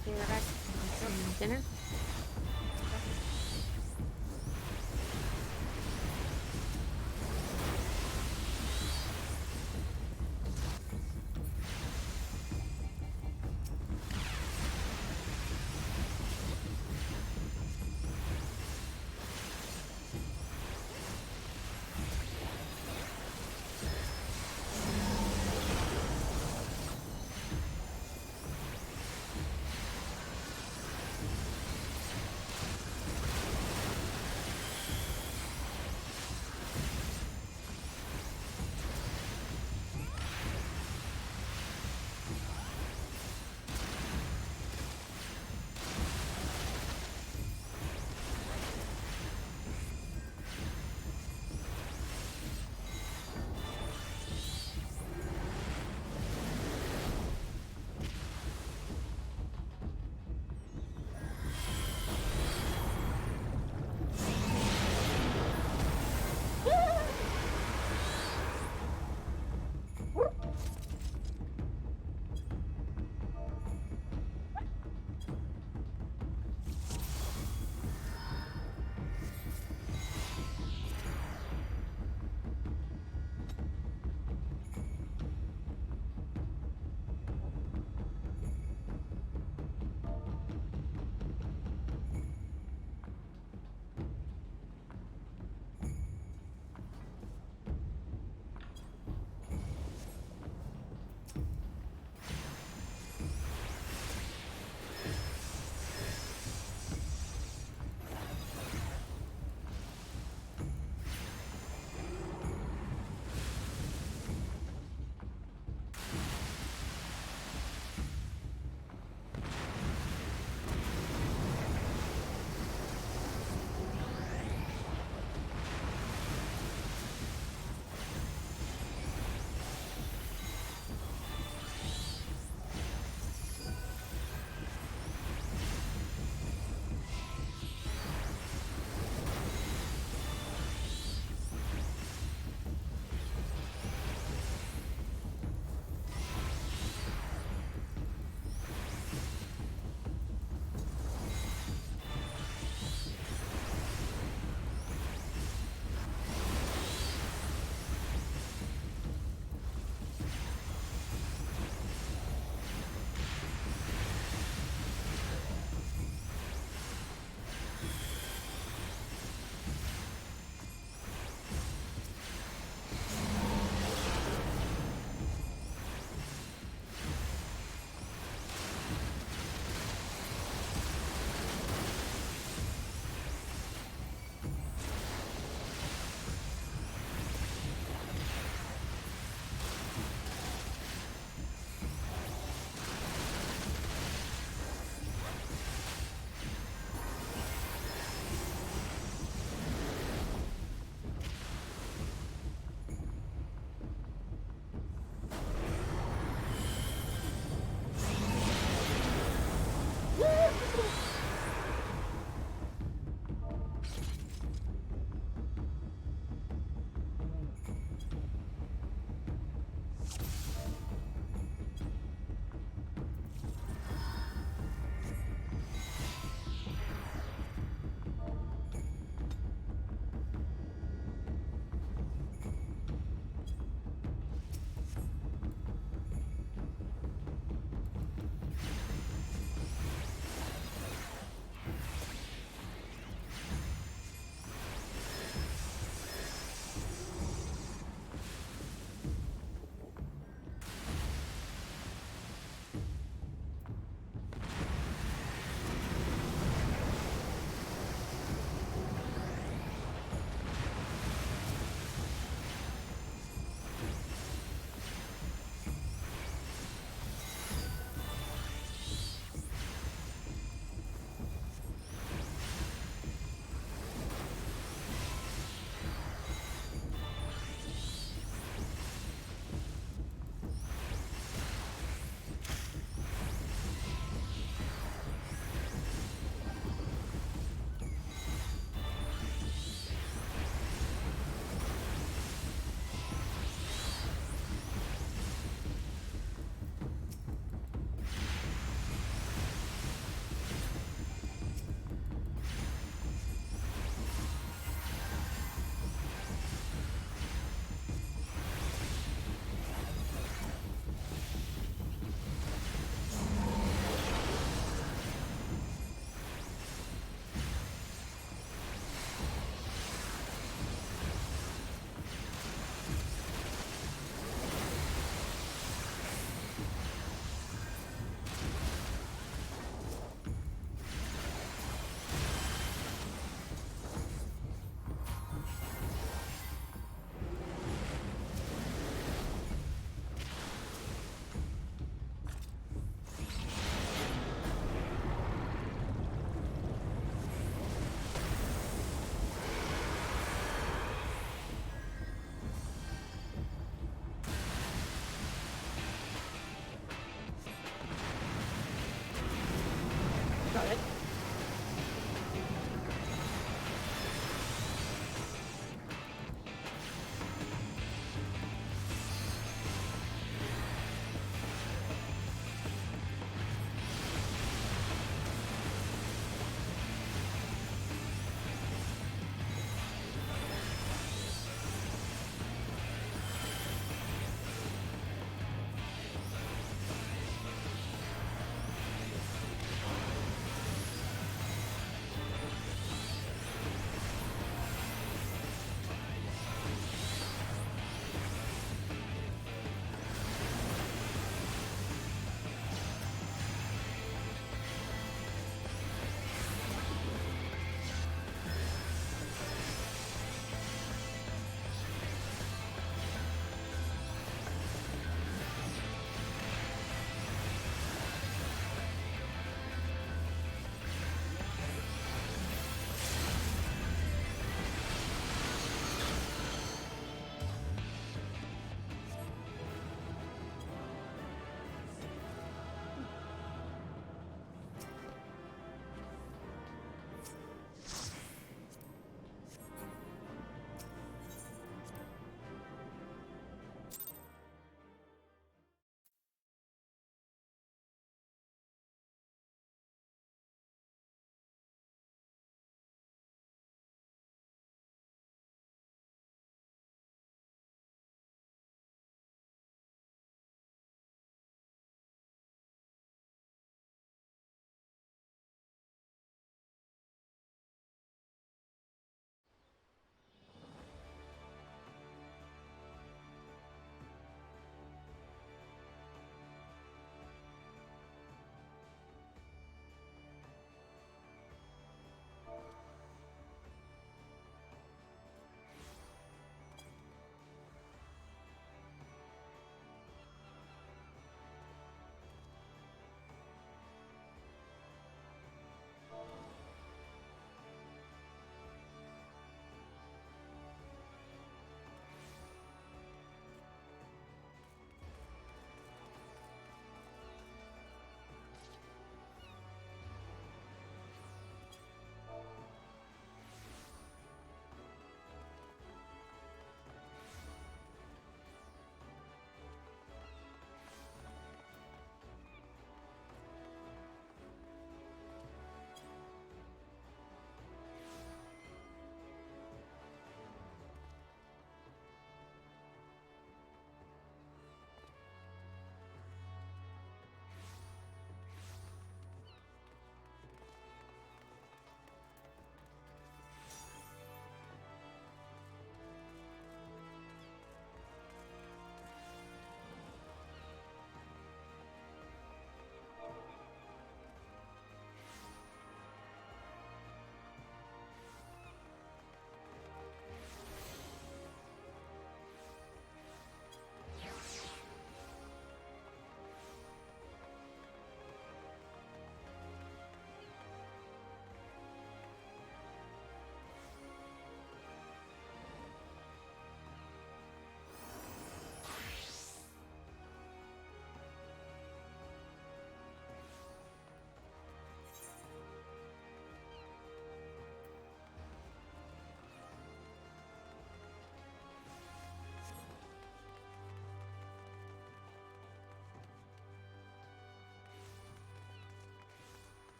Okay, we're back. Dinner?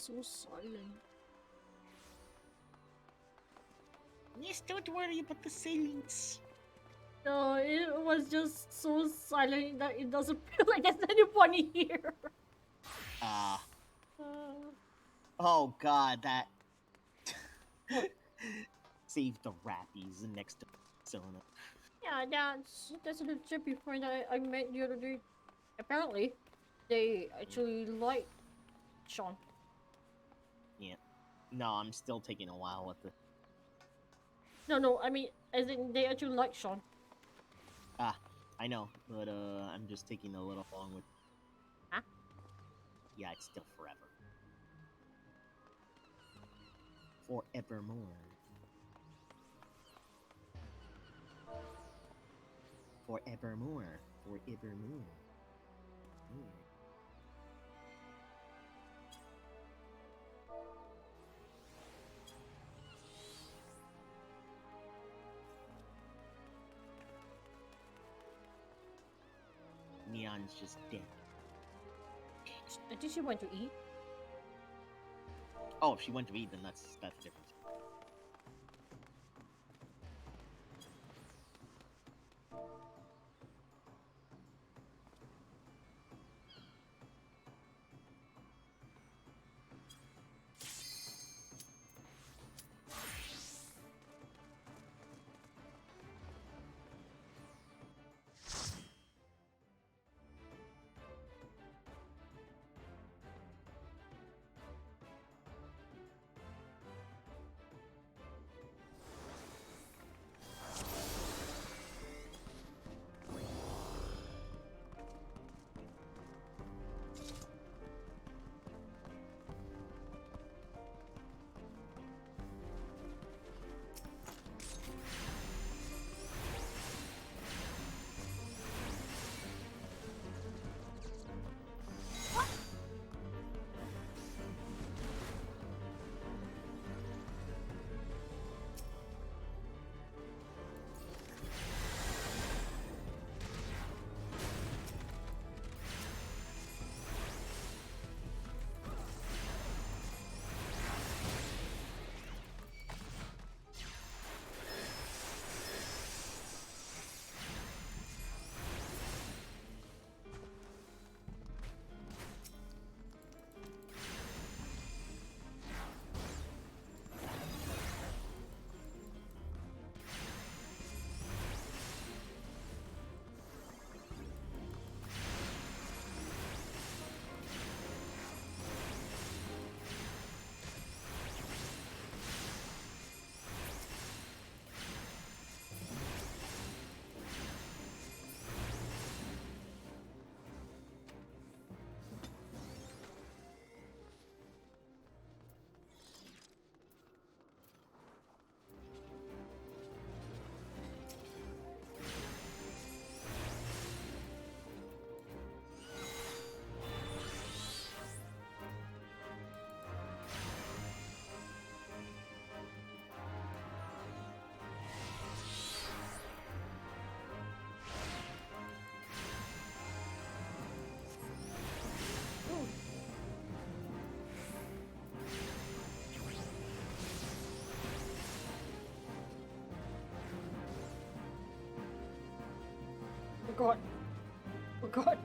so silent. Yes, don't worry about the silence. No, it was just so silent that it doesn't feel like there's anyone here. Ah. Uh, Oh god, that. What? Save the rappies next to Sona. yeah, that's the trippy friend I met the other day. Apparently, they actually like Sean. Yeah. No, I'm still taking a while with the. No, I mean, as in they actually like Sean. Ah, I know, but I'm just taking a little long with. Huh? Yeah, it's still forever. Forevermore. Forevermore. Forevermore. More. Neon's just dead. I think she went to eat. Oh, if she went to eat, then that's different. Oh god. Oh god.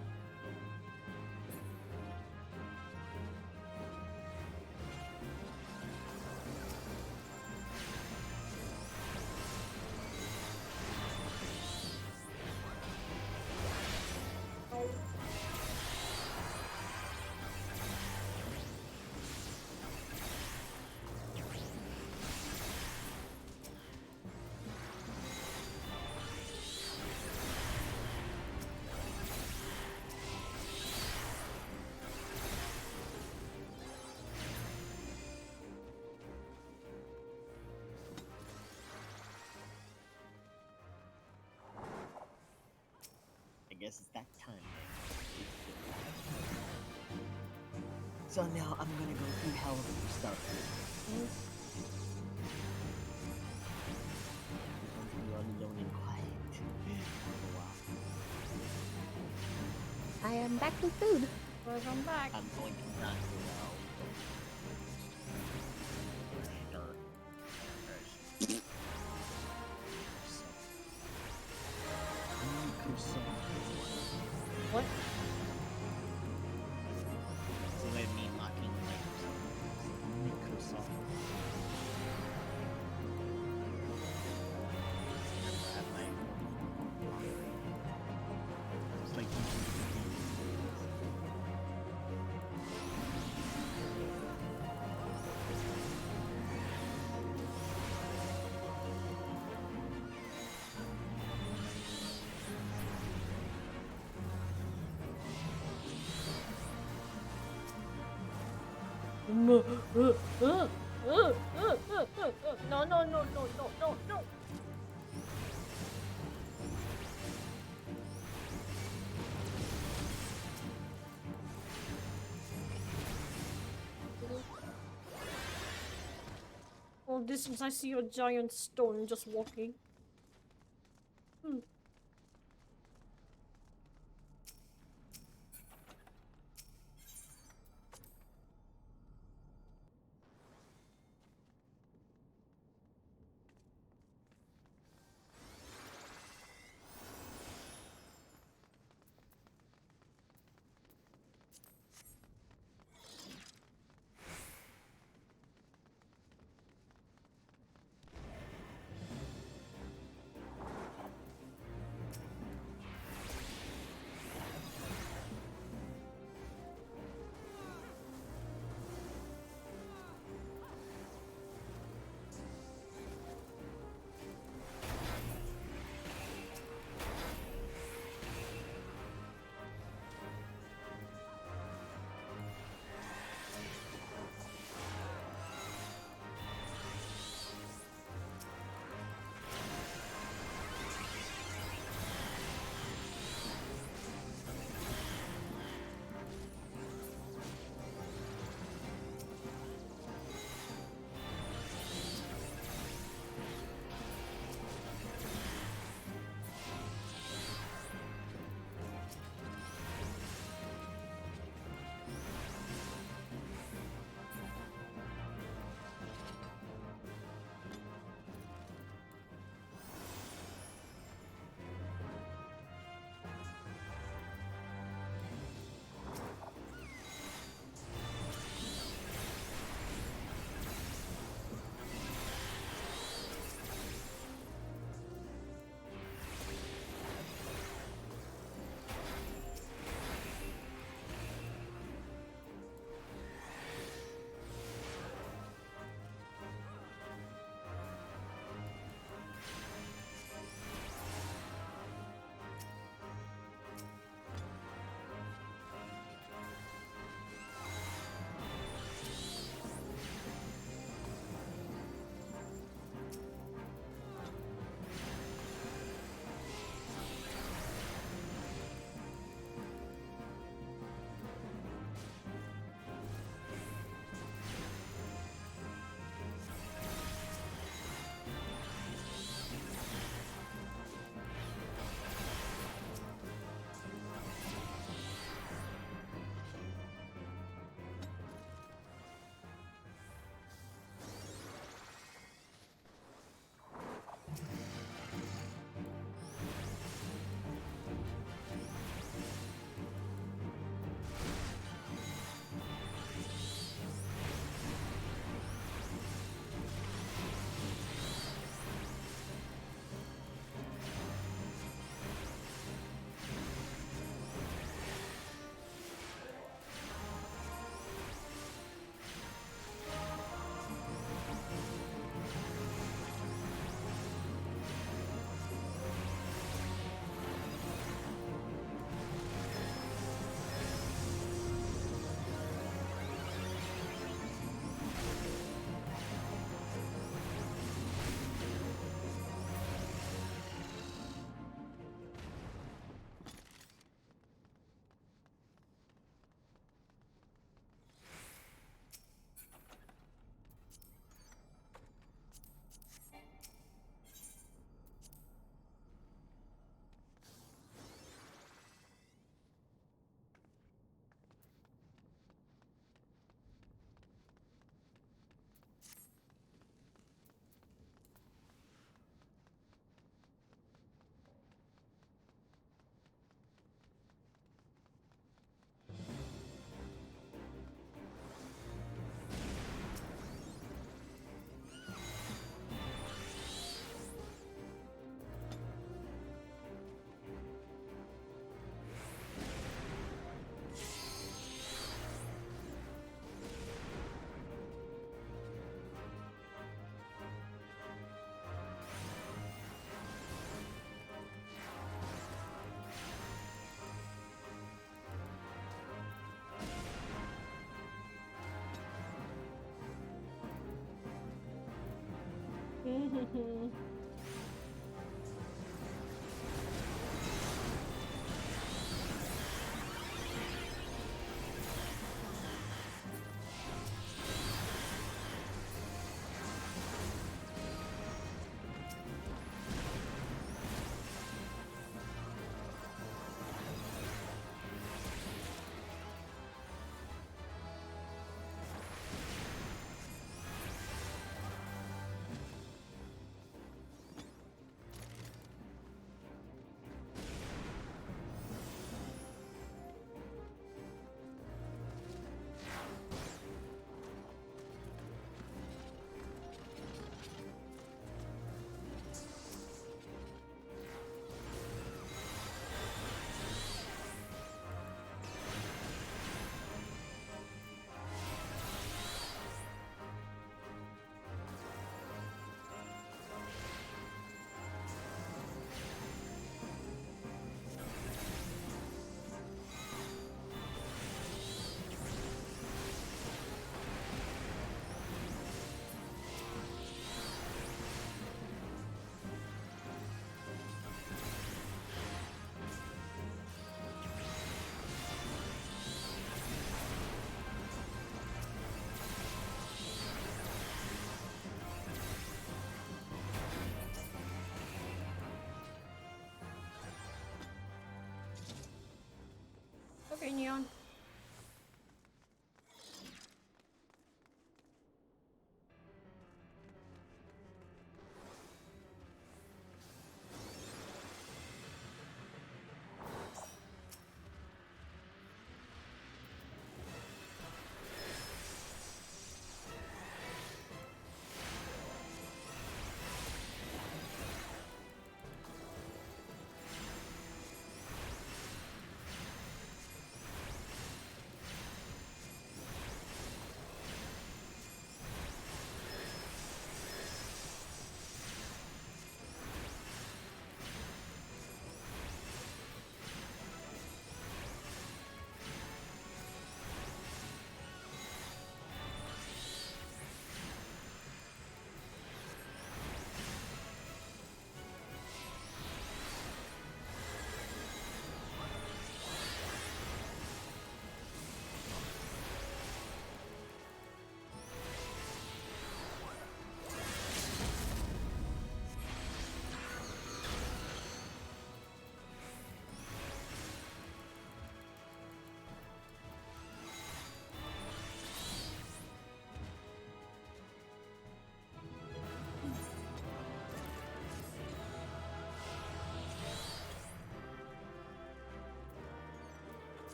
I guess it's that time. So now I'm gonna go through hell of some stuff. I'm gonna be all alone and quiet for a while. I am back with food. Welcome back. I'm going to not go out. What? It's a way of me mocking Microsoft. It's like No, no, no, no, no, no, no. All distance, I see a giant stone just walking. Hmm.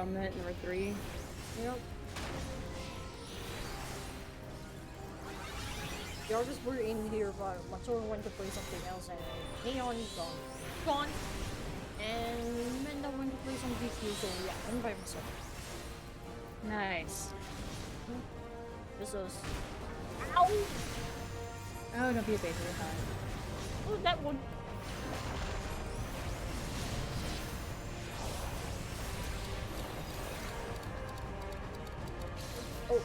from it, number 3. Yep. The artists were in here, but Matsuri went to play something else, and Neon is gone. Gone! And Menda went to play some DQ, so yeah, I'm by myself. Nice. This was... Ow! Oh, don't be a baby. Hi. Oh, that one. Oh.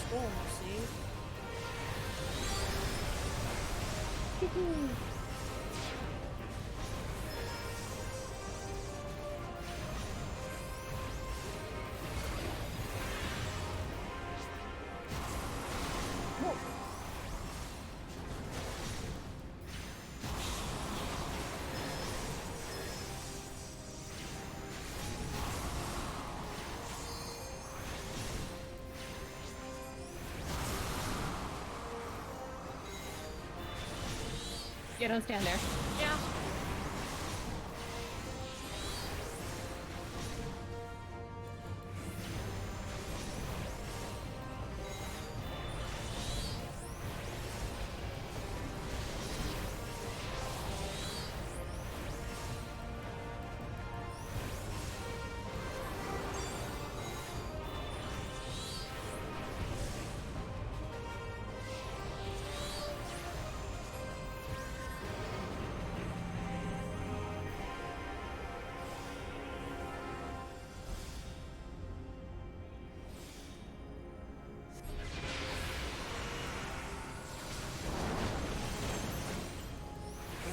Storm, see? Yeah, don't stand there. Yeah.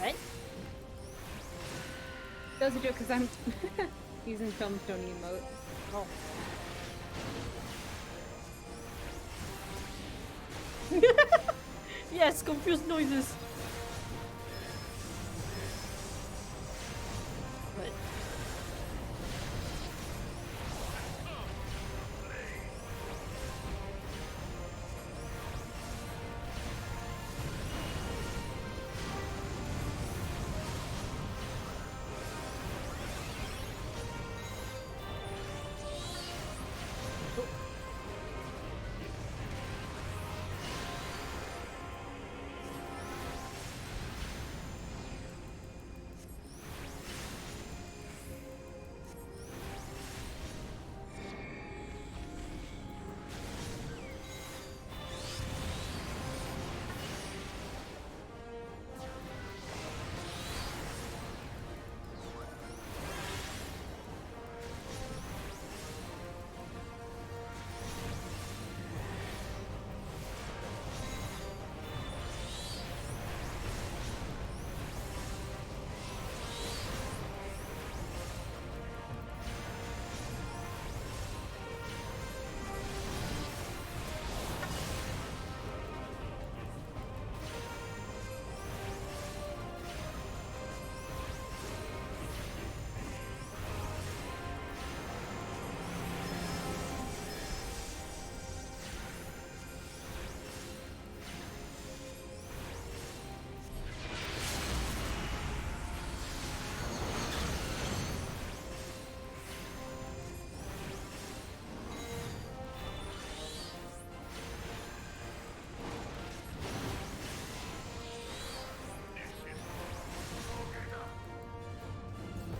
Right? That was a joke because I'm using Tombstone emote. Oh. Yes, confused noises.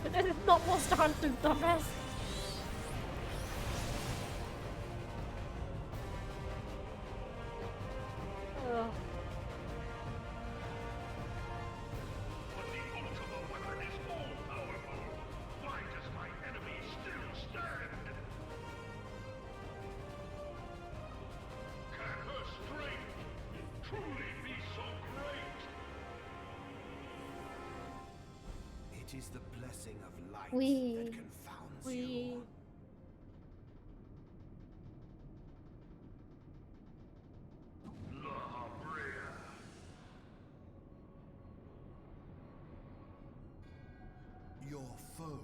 But that is not Monster Hunter, dumbass. Ugh. It is the blessing of light Wee. that confounds Wee. you. Your foe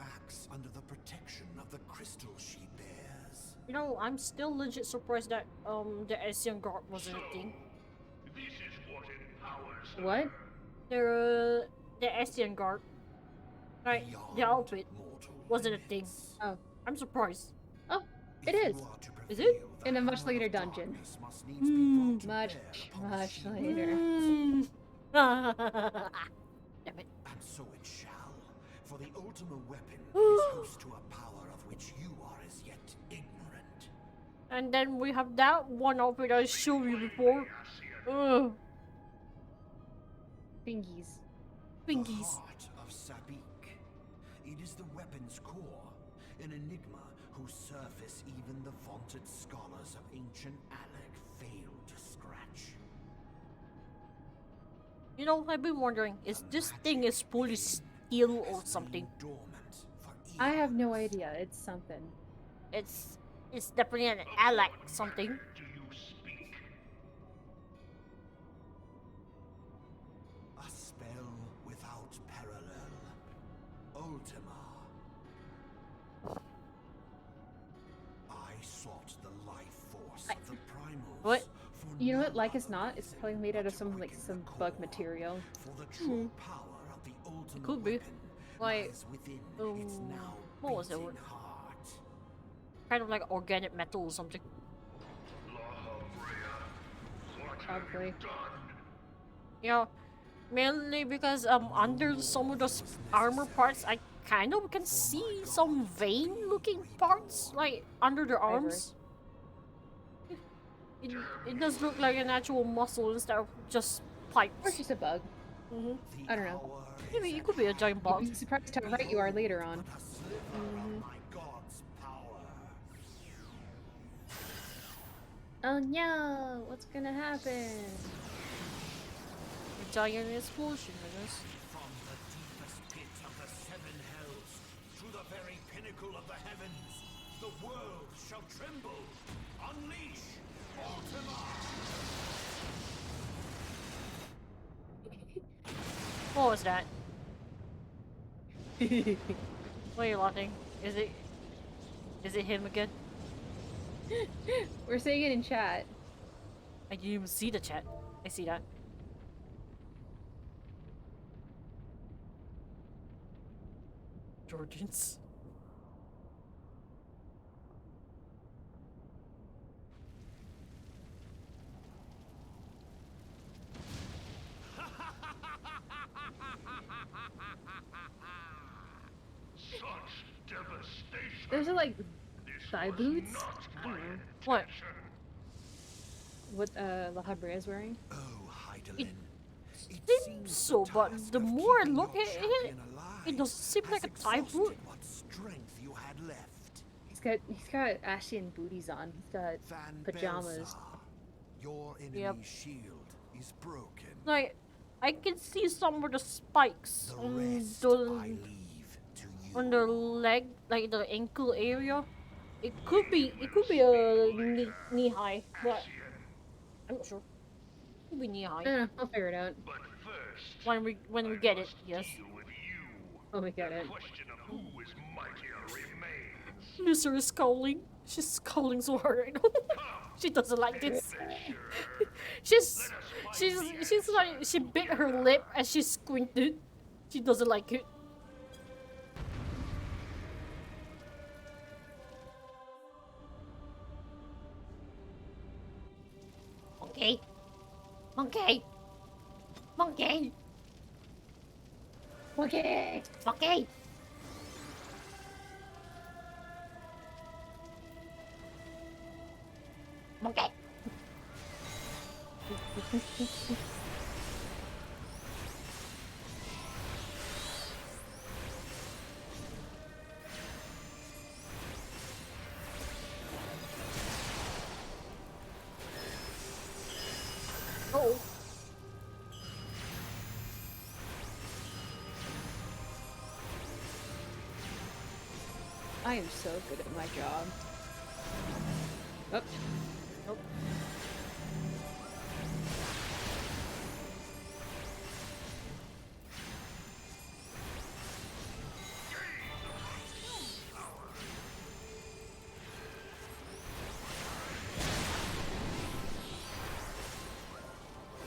acts under the protection of the crystal she bears. You know, I'm still legit surprised that the Asian guard wasn't a thing. This is what empowers her. What? The Asian guard, like the Beyond outfit, mortal wasn't a thing. limits. Oh, I'm surprised. oh, it If is. you are to Is it? prevail, the In a much hammer later of dungeon. darkness must needs be brought to Much, bear upon the much shield. later. Damn it. And so it shall, for the ultimate weapon is host to a power of which you are as yet ignorant. And then we have that one outfit I showed you before. Ugh. Fingies. The Fingies. heart of Sabik. It is the weapon's core, an enigma whose surface even the vaunted scholars of ancient Alec failed to scratch. You know, I've been wondering, is this thing is fully steel or something? Dormant for I have eons. no idea. It's something. It's definitely an Alec something. Do you speak? A spell without parallel. Ultima. I sought the life force of the primals. What? For You know no what? Like it's other not. It's reason probably made out of but to some like quicken some the bug core. material. For the true power of the ultimate could be. weapon Like, lies within its um, now what was it? beating heart. Kind of like organic metal or something. Probably. You know, mainly because under some of those armor parts, I kind of can see some vein-looking parts, like under the arms. It does look like an actual muscle instead of just Or pipes. just a bug. Hmm The I don't know. hour Maybe is it at could be a hand. giant bug. You'd be surprised how right you are later on. But a sliver of my god's power. Oh no! What's gonna happen? A giant explosion, I guess. From the deepest pit of the seven hells to the very pinnacle of the heavens, the world shall tremble. Unleash Ultima! What was that? What are you laughing? Is it him again? We're saying it in chat. I didn't even see the chat. I see that. Jordans. Such devastation. Those are like This thigh was boots? not I my don't know. What? intention. What La Habrea is wearing. Oh, Heidelin. Seems so, but the more I look at it, it doesn't seem like a thigh boot. What strength you had left. He's got Ashen booties on. He's got Van pajamas. Belsar, your enemy's Yep. shield is broken. Like, I can see some of the spikes The on rest I the leave to you. on the leg, like the ankle area. It could be a knee high, but I'm not sure. Could be knee I high don't know. I'll figure it out. But first, when we I get it. must Yes, deal with you. Oh, we got The it. question of who is mightier remains. Lucer is scowling. She's scowling so hard right now. She doesn't like this. she's she's like she bit her lip as she squinted. She doesn't like it. Monkey. Monkey. Monkey. Okay. Monkey. Monkey. Oh. I am so good at my job. Oh. Nope.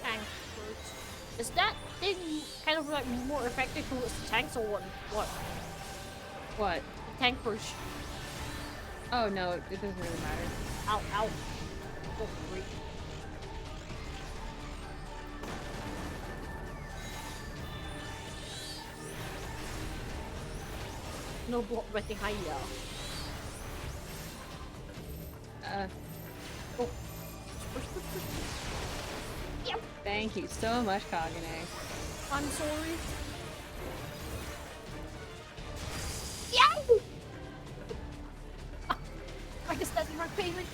Tank first. Is that thing kind of like more effective towards the tanks or what? What? Tank push. Oh no, it doesn't really matter. Ow, ow. Oh, great. No block betting higher. Oh. Push, push, push. Yep. Thank you so much, Kagane. I'm sorry. Yeah! I guess that's my payment.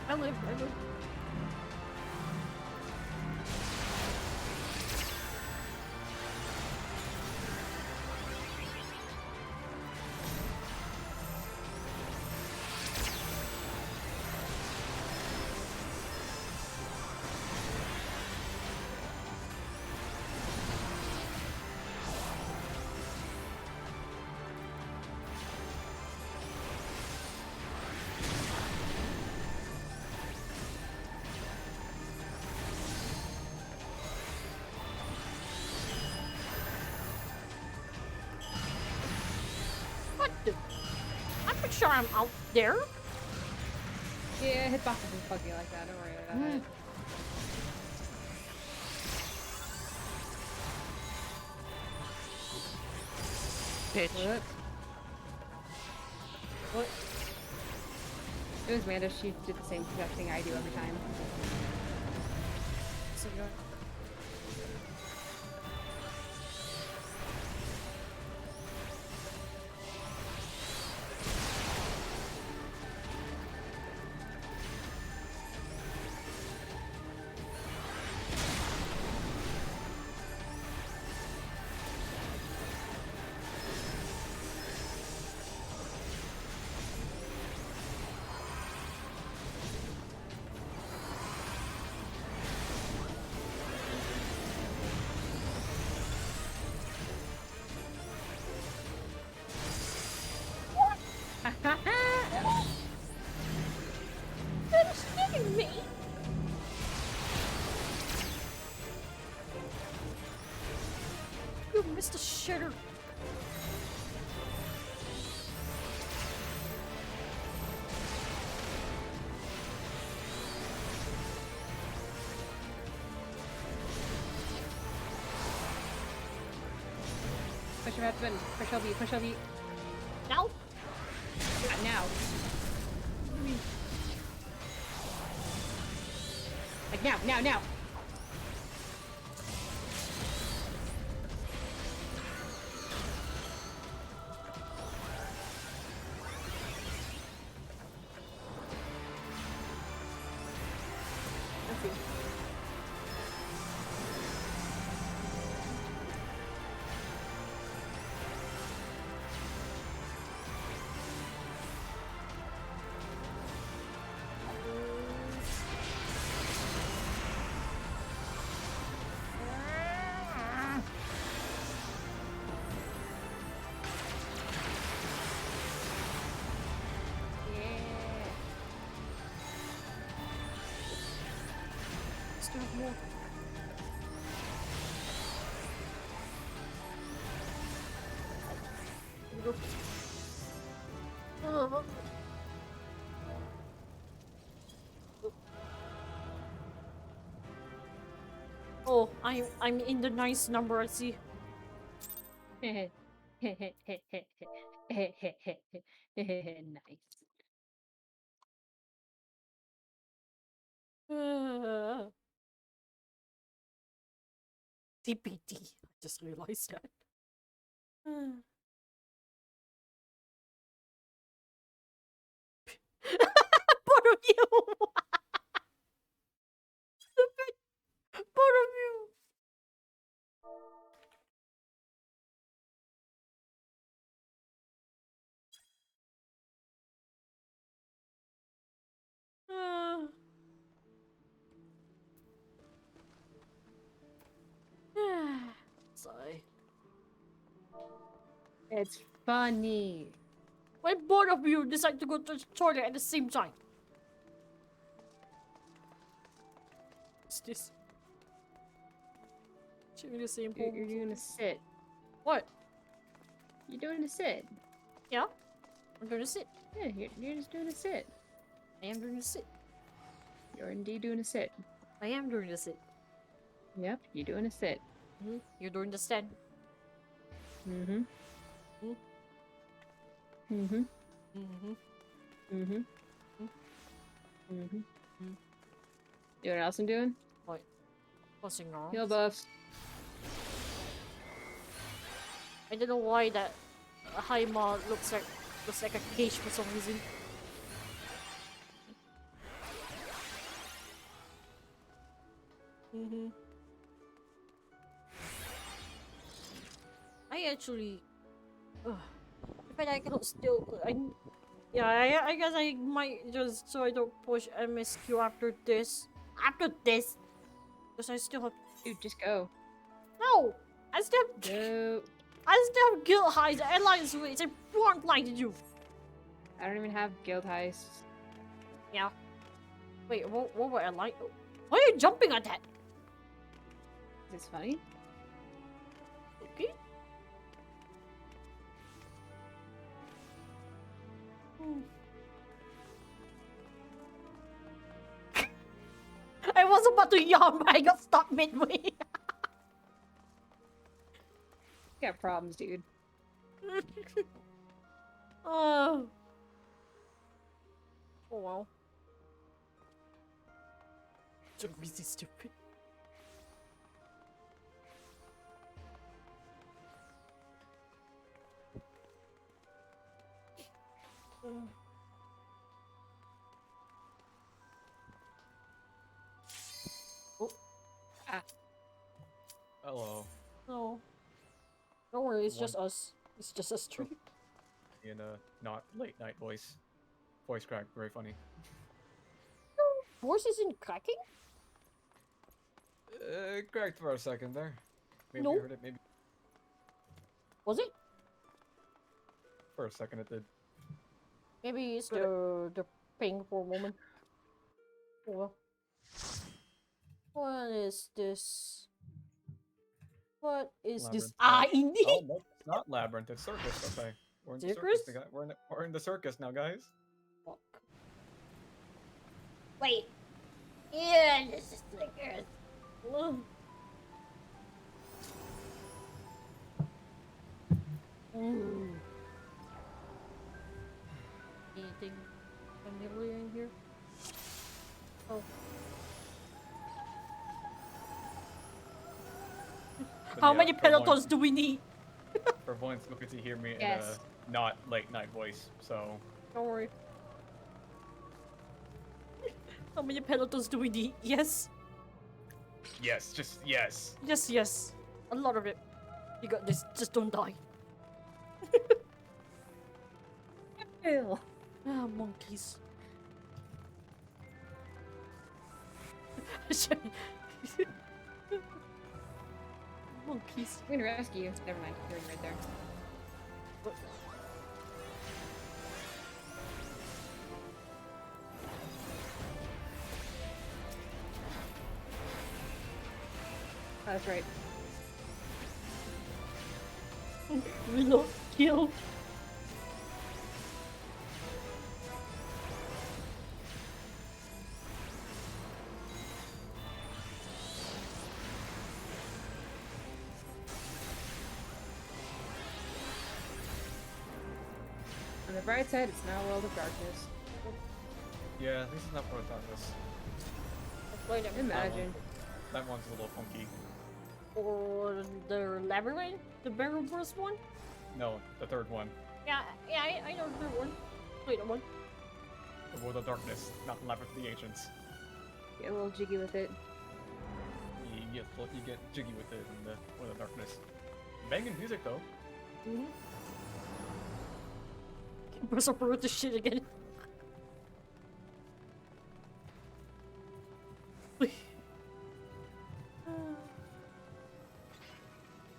I live. What the? I'm not sure I'm out there. Yeah, hitboxes is buggy like that, don't worry about it. Bitch. What? It was Amanda, she did the same exact thing I do every time. So you're... That is hitting me. You missed a shitter. Push your button, push LB, push LB. Now? Not now. Like now. Let's see. Still have more. Here we go. Oh, I'm in the nice number. I see. Nice. TPT. I just realized that. Both of you. Both of you. Sorry. It's funny. When both of you decide to go to the toilet at the same time. What's this? Chewing the same You're, hole. you're doing a sit. What? You're doing a sit. Yeah? I'm doing a sit. Yeah, you're just doing a sit. I am doing a sit. You're indeed doing a sit. I am doing a sit. Yep, you're doing a sit. You're doing the stand. Mm-hmm. Mm. Mm-hmm. Mm-hmm. Mm-hmm. Mm. Mm-hmm. Mm. You know what else I'm doing? What? Crossing arms. Heal buffs. I don't know why that Haima looks like a cage for some reason. Mm-hmm. I actually, but I cannot still. I guess I might just so I don't push MSQ after this. After this, because I still have. Dude, just go. No, I still have. Go. I still have guild highs, alliance rates. I want like to do. I don't even have guild heists. Yeah. Wait, what were alliance? Why are you jumping at that? Is this funny? Okay. I was about to yawn, but I got stopped midway. Got problems, dude. Oh. Oh well. Don't be so stupid. Oh. Ah. Hello. No. Don't worry, it's One. just us. It's just us three. In a not late night voice. Voice crack, very funny. Voice isn't cracking? Cracked for a second there. Maybe No. you heard it, maybe Was it? for a second it did. Maybe it's the ping for a moment. Oh well. What is this? What is this? Labyrinth. Ah, indeed! Oh, nope, it's not Labyrinth, it's Circus, okay. We're in the Circus? circus, we're in the circus now, guys. Fuck. Wait. Yeah, this is like Earth. Anything familiar in here? Oh. But How yeah, many for pelotons once- do we need? For once, look at to hear me Yes. in a not late night voice, so... Don't worry. How many pelotons do we need? Yes. Yes, just yes. Yes, yes. A lot of it. You got this. Just don't die. Ew. Ah, monkeys. Monkeys. I'm gonna rescue you. Never mind. You're right there. Oh, that's right. Reload. Kill. bright side, it's not a world of darkness. Yeah, this is not World of Darkness. Wait a minute. Imagine. That one's a little funky. Or the labyrinth, the very first one. No, the third one. Yeah, I know the third one. Wait, one. The World of Darkness, not the Labyrinth of the Ancients. Get a little jiggy with it. You get jiggy with it in the World of Darkness. Banging music though. Mm-hmm. Press up with the shit again.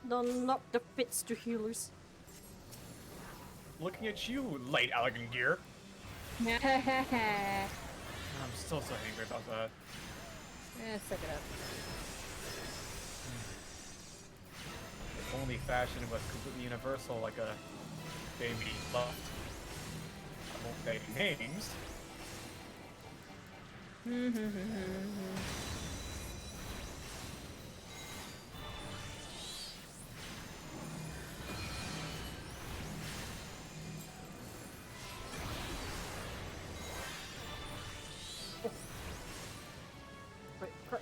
Don't knock the fits to healers. Looking at you, late elegant gear. I'm still so angry about that. Suck it up. If only fashion was completely universal like a baby left. I won't say names. Wait, crap.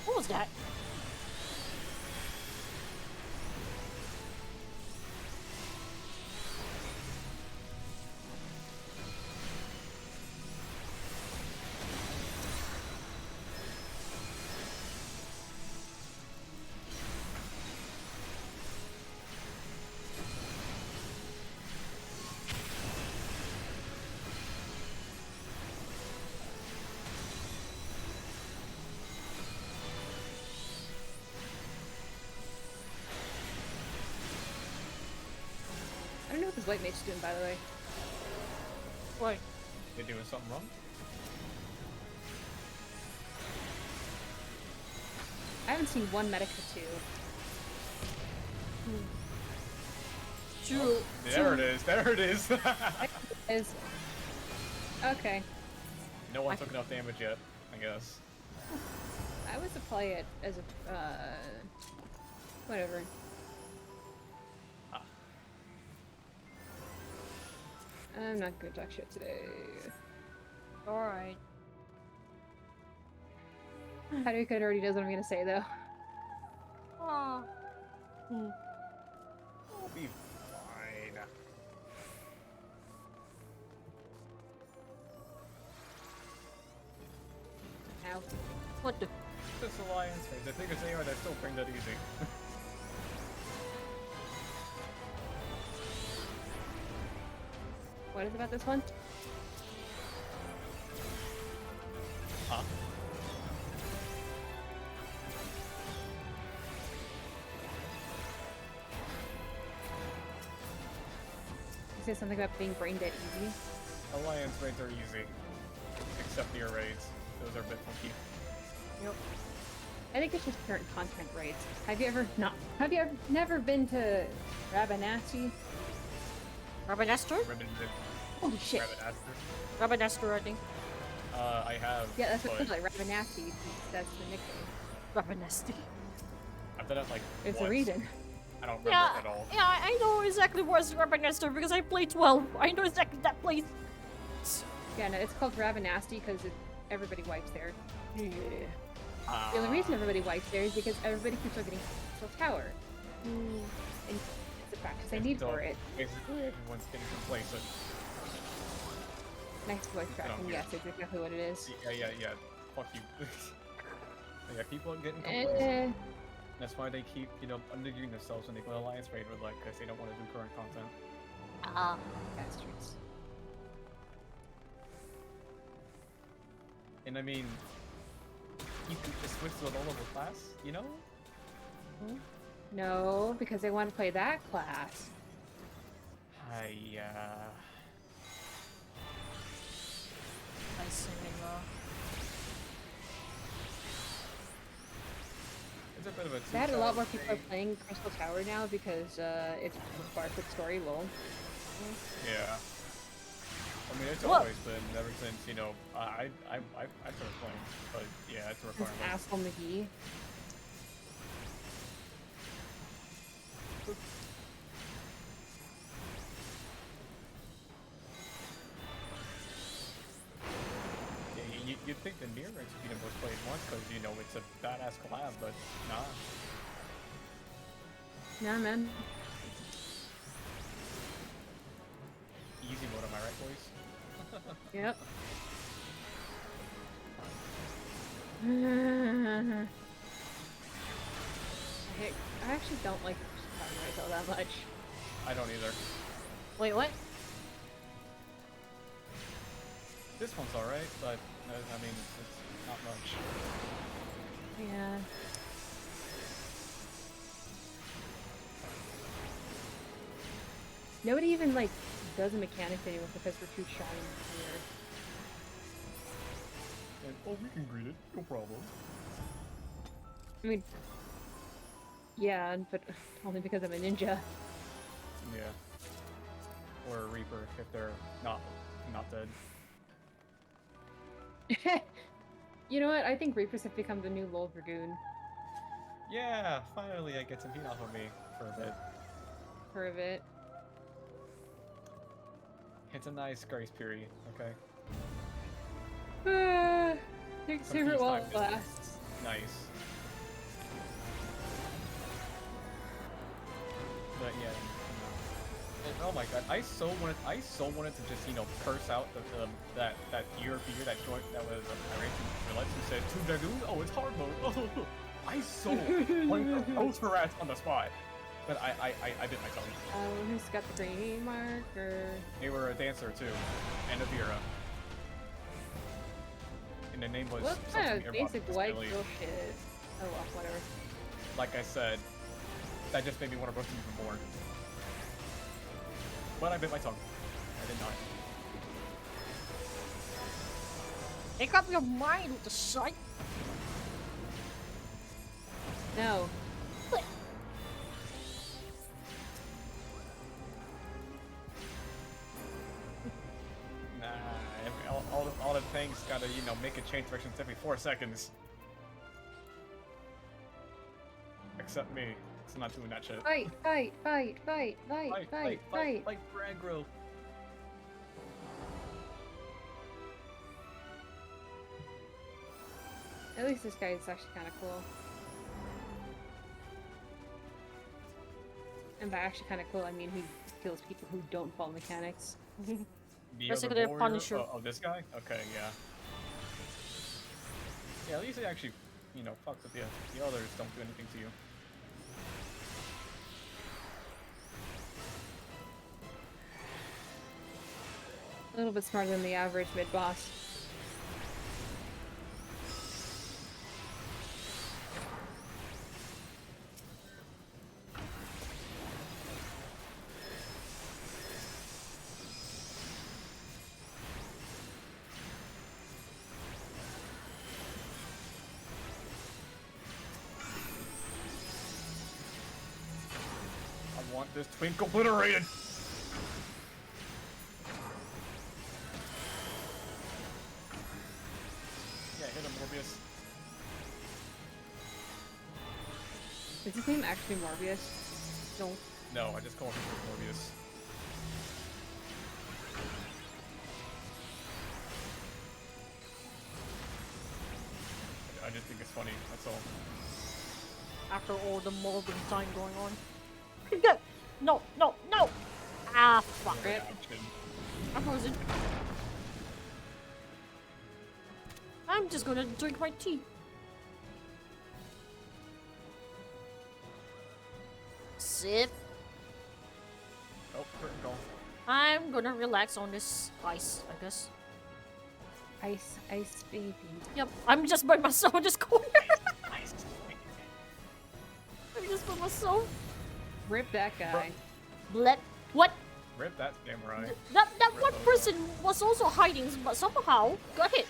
What was that? I don't know what this white mage's doing, by the way. What? They doing something wrong? I haven't seen one Medica 2. True. There it is. There it is. Is okay. No one took enough damage yet, I guess. I was to play it as a whatever. Ah. I'm not gonna talk shit today. Alright. Haruka already knows what I'm gonna say though. Ah. We'll be fine. Ow. What the? This alliance, the thing is they are, they're still bring that easy. What is about this one? Huh? You said something about being brain dead easy. Alliance raids are easy. Except near raids. Those are a bit funky. Yep. I think it's just current content raids. Have you ever never been to Rabanassi? Rabanastor? Holy shit. Rabanastor, I think. I have. Yeah, that's what but it's like, Rabanassi. That's the nickname. Rabanasty. I've done it like There's once. a reason. I don't remember Yeah, it at all. yeah, I know exactly where's Rabanastor because I played 12. I know exactly that place. Yeah, no, it's called Rabanassi because everybody wipes there. Yeah. The only reason everybody wipes there is because everybody keeps on getting Crystal Tower. And it's the practice I need for it. Basically, everyone's getting complacent. Nice voice cracking, don't yes, that's exactly what it is. Yeah. Fuck you. Yeah, people are getting complacent. That's why they keep, underdoing themselves when they go Alliance raid with because they don't want to do current content. Bastards. And I mean, you could just switch to a low-level class, you know? No, because they want to play that class. I see, It's a bit of a They had a lot more people playing Crystal Tower now because it's required for the story role. Yeah. I mean, it's What? always been ever since, you know, I started playing, but yeah, it's a This requirement. asshole McGee. Yeah, you'd think the Nier ranks would be the most played one, because, you know, it's a badass collab, but nah. Nah, man. Easy mode, am I right, boys? Yep. I actually don't like Rydell that much. I don't either. Wait, what? This one's alright, but, I mean, it's not much. Yeah. Nobody even, like, does a mechanic anymore because we're too shy and weird. And, oh, we can greet it, no problem. I mean, yeah, but only because I'm a ninja. Yeah. Or a Reaper, if they're not dead. You know what? I think Reapers have become the new LoL Dragoon. Yeah, finally I get some heat off of me for a bit. For a bit. It's a nice grace period, okay? Take Some favorite while peacetime it lasts. Nice. But yeah, and, oh my god, I so wanted to just, you know, curse out that European that joined that was Iranian who said two dragoons. Oh, it's hard mode. Oh, I so wanted to post her ass on the spot, but I bit my tongue. Oh, who's got the green marker? They were a dancer too, and a Vera. And the name was What something kind of basic white Billy. girl shit is? Oh well, whatever. Like I said, that just made me want to roast him even more. But I bit my tongue. I did not. Make up your mind with the sight. No. Nah, all the things gotta, you know, make a change directions every 4 seconds. Except me, it's not doing that shit. Fight, fight, fight, fight, fight, fight, fight. Fight for aggro. At least this guy is actually kind of cool. And by actually kind of cool, I mean he kills people who don't follow mechanics. The Basically, other the warrior Punisher. of this guy? Okay, yeah. Yeah, at least he actually, you know, fucks with you. The others don't do anything to you. A little bit smarter than the average mid-boss. I want this twink obliterated! Yeah, hit him, Morbius. Is his name actually Morbius? No. No, I just call him Morbius. I just think it's funny, that's all. After all the Morgan time going on. No, no, no! Ah, fuck it. I'm frozen. I'm just gonna drink my tea. Sip. Oh, curtain call. I'm gonna relax on this ice, I guess. Ice, ice baby. Yep, I'm just by myself in this corner. I'm just by myself. Rip that guy. Let what? Rip that samurai. That one person was also hiding, but somehow got hit.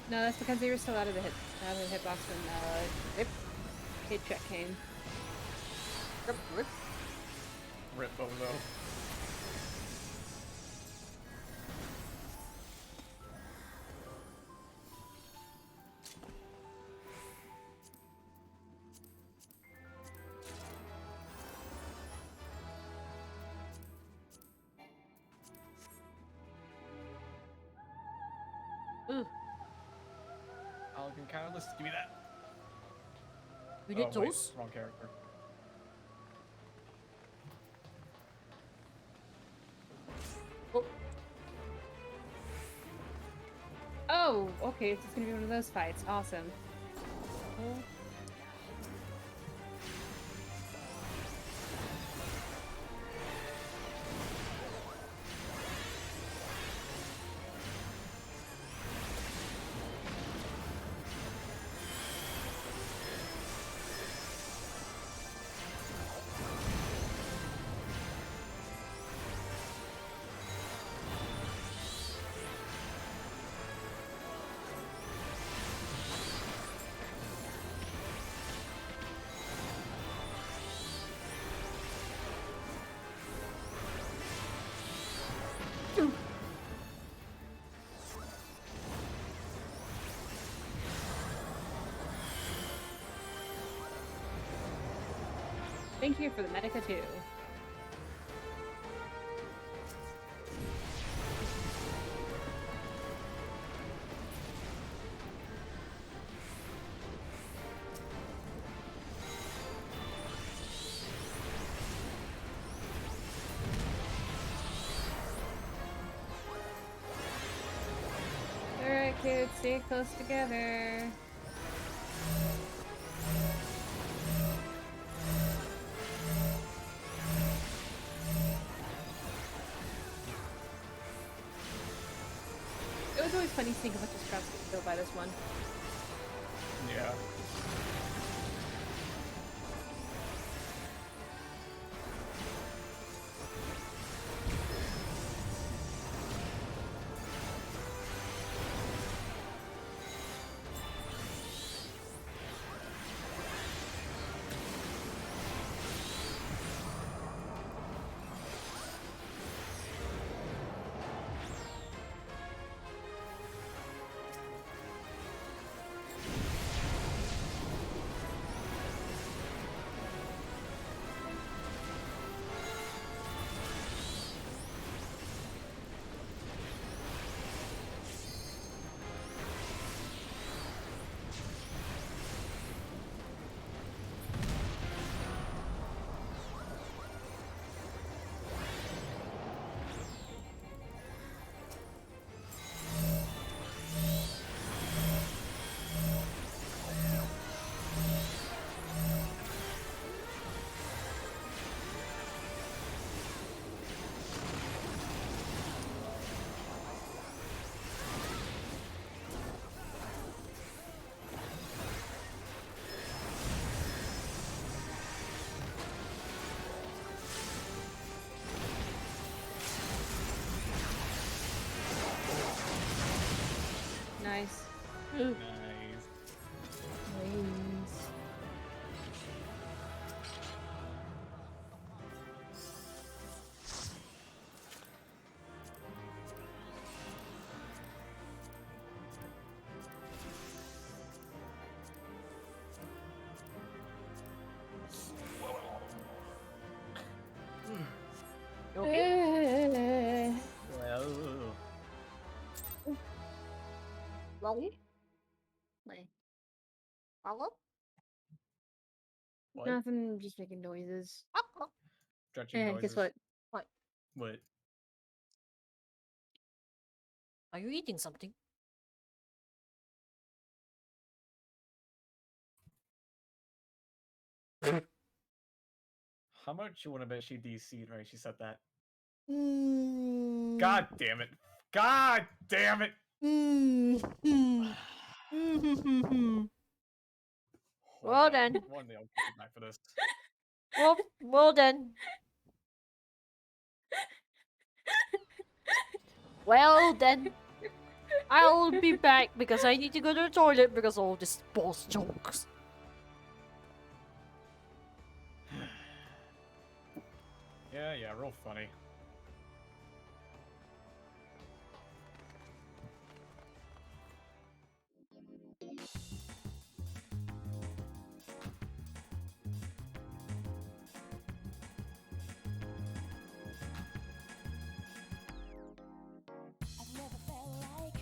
No, that's because they were still out of the hitbox when hit check came. Rip. Rip Bozo. Ugh. Paladin Catalyst, give me that. You need wait, those? wrong character. Oh, Oh, okay, it's just gonna be one of those fights. Awesome. oh. Thank you for the Medica too. Alright, kids, stay close together. It was always funny seeing a bunch of scraps get killed by this one. Yeah. Nice. Nice. Nice. You okay? Well, Well, follow? what? Nothing, just making noises. Stretching noises. Guess what? What? What? Are you eating something? How much you want to bet she DC'd, right? She said that. Mm. God damn it. God damn it. Well then. One day I'll get you back for this. Well then. Well then. I'll be back because I need to go to the toilet because of all these boss jokes. Yeah, real funny. I've never felt like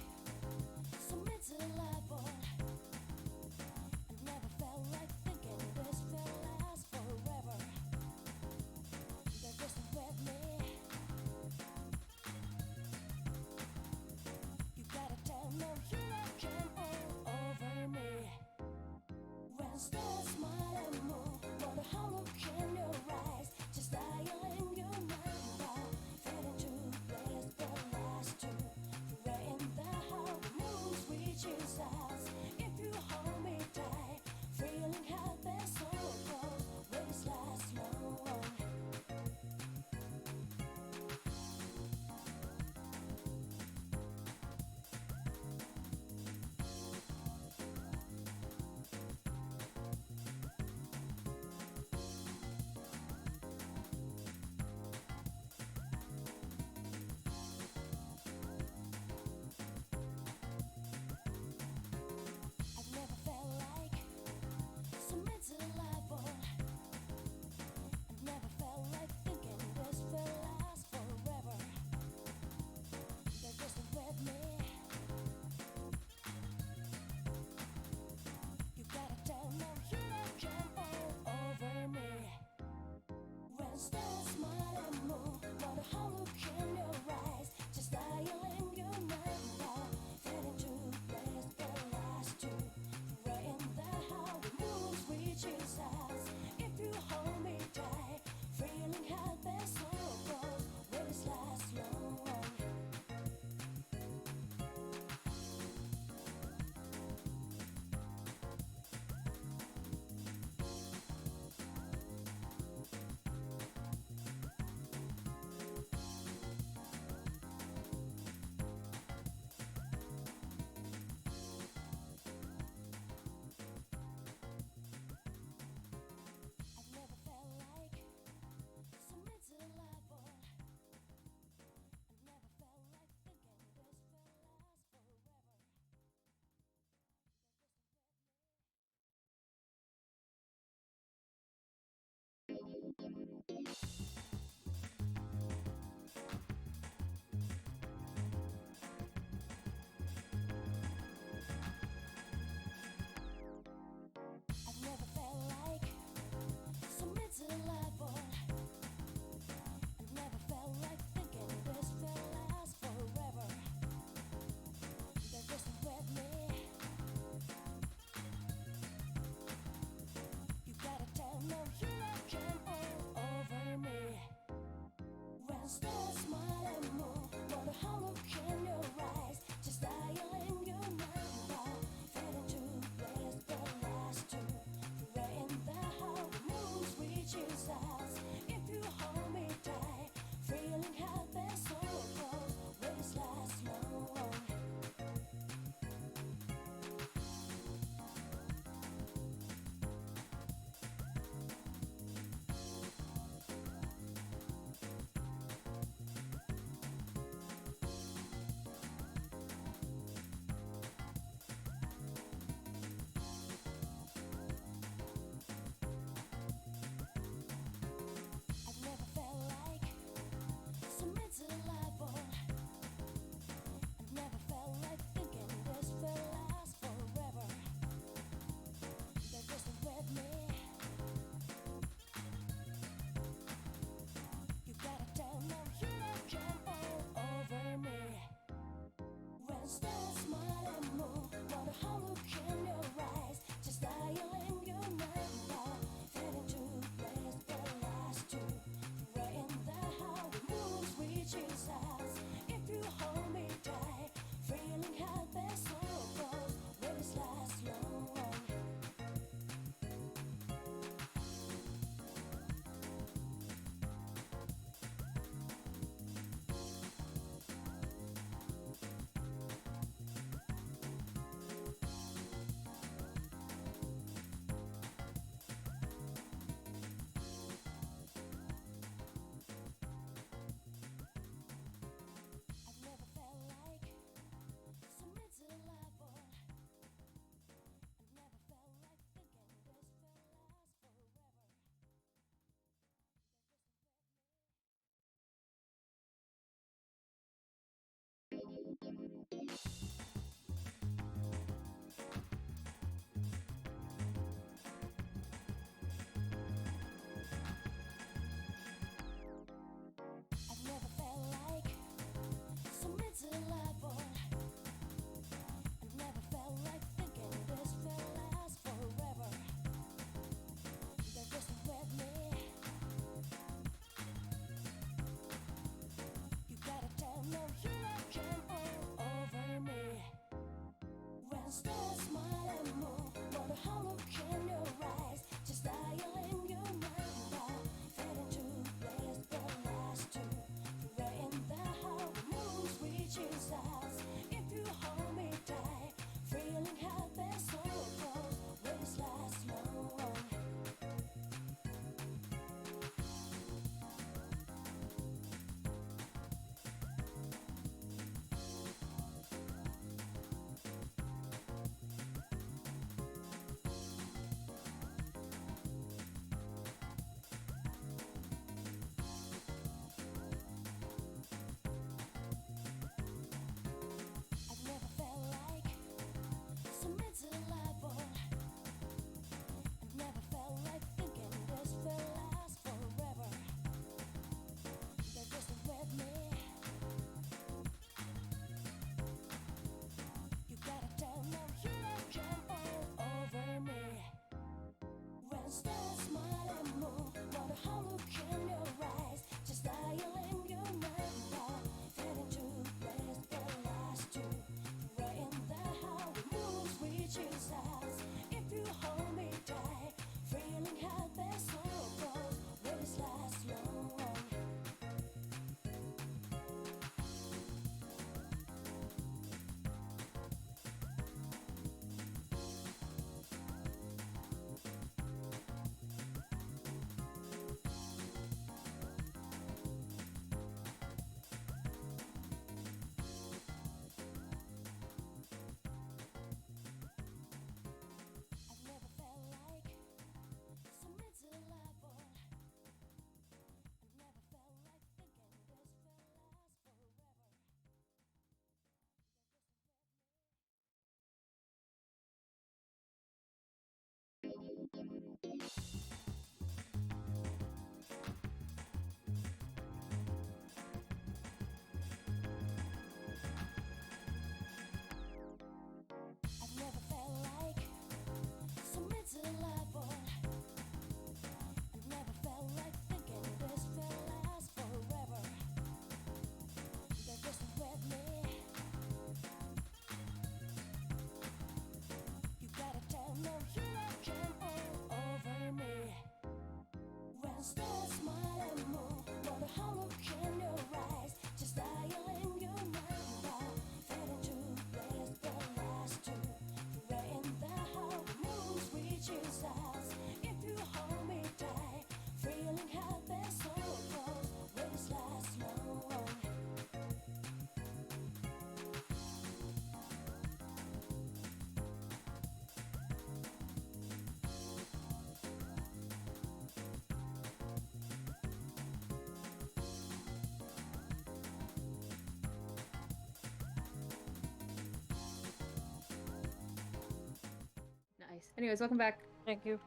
Nice. Anyways, welcome back. Thank you.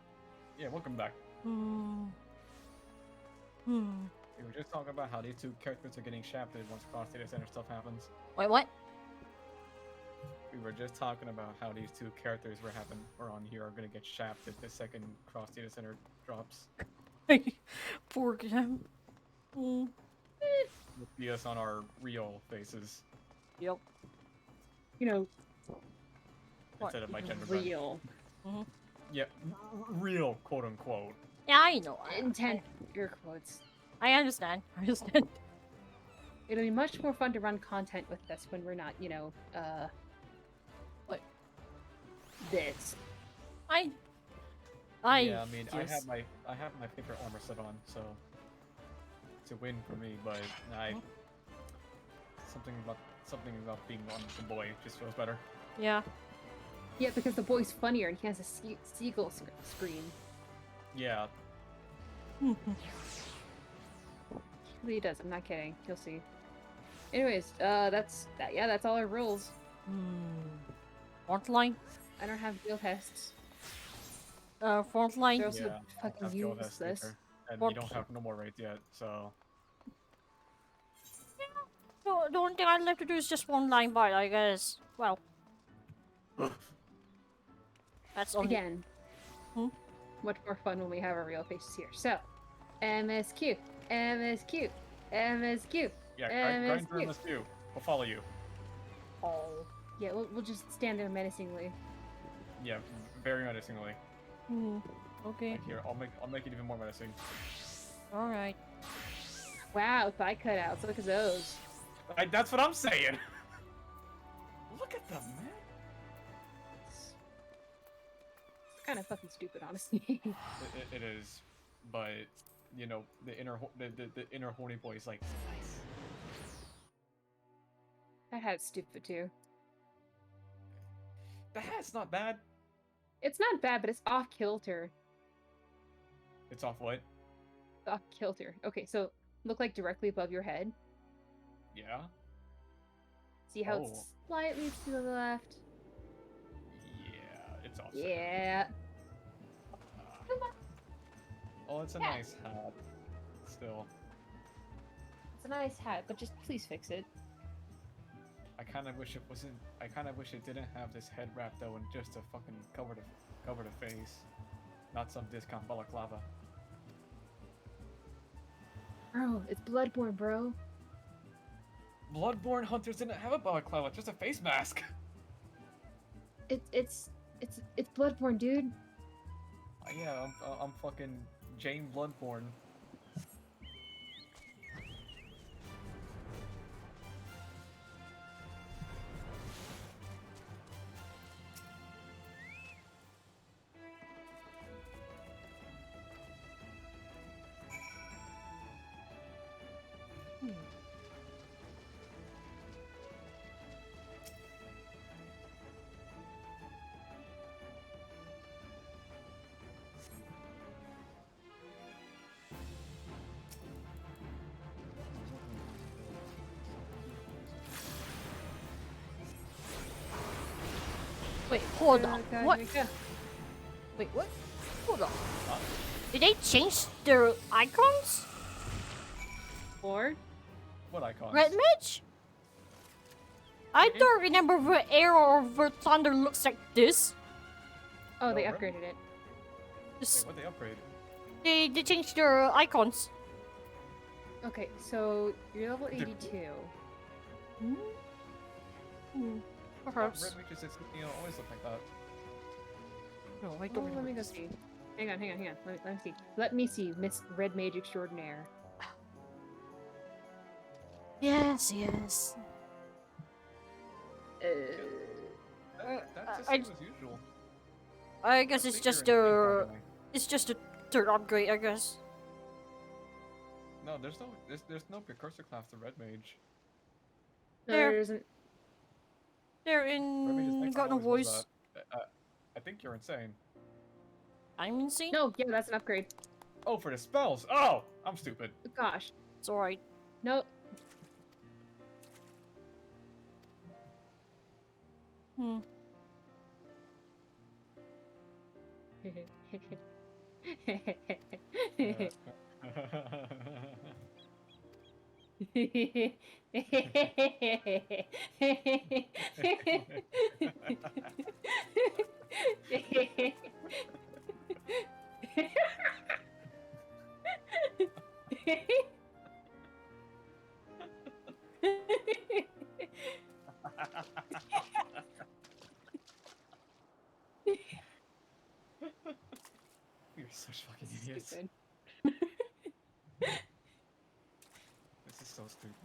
Yeah, welcome back. Hmm. We were just talking about how these two characters are getting shafted once cross data center stuff happens. Wait, what? We were just talking about how these two characters were on here are gonna get shafted the second Cross Data Center drops. Poor him. Mm. You'll see us on our real faces Yep. You know, instead of my gender bend. real. Yeah, real, quote unquote. Yeah, I know. Intent air quotes. I understand. I understand. It'll be much more fun to run content with this when we're not, you know, what? This. Yeah, Yeah, I mean, yes. I have my favorite armor set on, so it's a win for me. But something about being on the boy just feels better. Yeah. Yeah, because the boy's funnier and he has a seagull scream. Yeah. He does. I'm not kidding. You'll see. Anyways, that's all our rules. Front line. I don't have guild tests. Front line. They're also Yeah, I don't fucking have Guild Test useless. either. And What? you don't have no more raids yet, so No, the only thing I'd like to do is just one line by, I guess. Well. That's only. Again, much more fun when we have our real faces here. So, MSQ, MSQ, MSQ. yeah, grind through MSQ. We'll follow you. Oh. Yeah, we'll just stand there menacingly. Yeah, very menacingly. Okay. Like here, I'll make it even more menacing. Alright. Wow, thigh cutouts. Look at those. That's what I'm saying. Look at them, man. It's kind of fucking stupid, honestly. It is, but you know the inner horny boy is like nice. That hat's stupid too. The hat's not bad. It's not bad, but it's off kilter. It's off what? Off kilter. Okay, so look like directly above your head. Yeah. See how Oh. it's slightly to the left? Yeah, it's off. Yeah. Oh, it's a nice hat. Still, It's a nice hat, but just please fix it. I kind of wish it wasn't. I kind of wish it didn't have this head wrap though, and just to fucking cover the face, not some discount balaclava. Bro, it's Bloodborne, bro. Bloodborne hunters didn't have a balaclava, just a face mask. It's Bloodborne, dude. Yeah, I'm fucking Jane Bloodborne. Wait, hold on. God, What? here we go. Wait, what? Hold on. Huh? Did they change their icons? Or What icons? Red Mage? I don't remember where Arrow or where Thunder looks like this. oh, they No, upgraded it. Just, Wait, what they upgraded? they changed their icons. Okay, so you're level 82. Perhaps. Red witches, always look like that. No, I Oh, don't let remember me go this. see. Hang on. Let me see. Let me see, Miss Red Mage Extraordinaire. Yes, yes. That's the I- same as usual. I guess it's just a, it's just a third upgrade, I guess. No, there's no precursor class to Red Mage. There. There isn't. They're Red Mage is in next, Got No always was Voice. that. I think you're insane. I'm insane? No, yeah, that's an upgrade. Oh, for the spells. Oh, I'm stupid. Gosh. It's alright. No.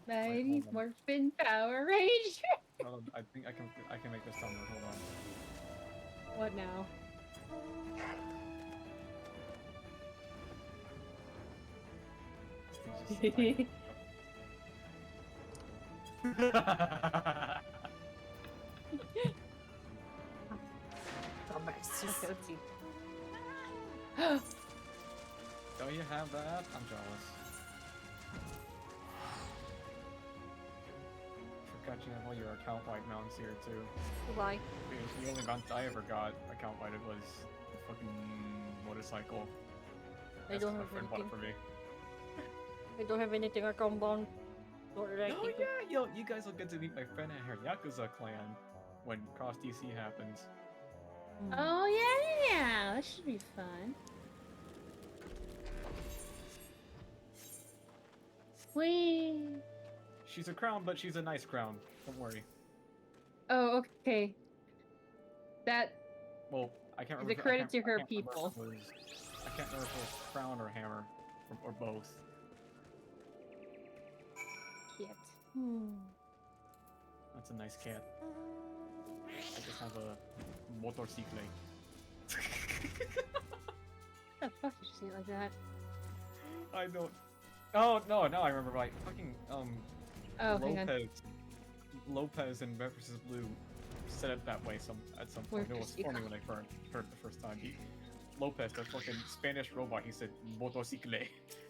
Mighty hold on. Morphin Power Ranger. Hold on, I think I can make this download. Hold on. What now? This thing's just Okay, let's see. Don't you have that? I'm jealous. Forgot you have all your account-wide mounts here too. Why? Because the only mount I ever got account-wide was the fucking motorcycle. I That's don't my have friend bought it anything. for me. I don't have anything I can bond. Nor did I Oh keep it. yeah, yo, you guys will get to meet my friend and her Yakuza clan when Cross DC happens. Oh yeah, that should be fun. Whee! She's a crown, but she's a nice crown. Don't worry. Oh, okay. That Well, I can't is remember. a credit to her I can't remember people. if it was- I can't remember if it was crown or hammer, or both. Shit. That's a nice cat. I just have a motorcycle. What the fuck did you say it like that? I don't. Oh no! Now I remember. Right, fucking Oh, hang on. Lopez and Red vs. Blue said it that way at some point. It was funny when I heard it the first time. Lopez, the fucking Spanish robot, he said motorcycle.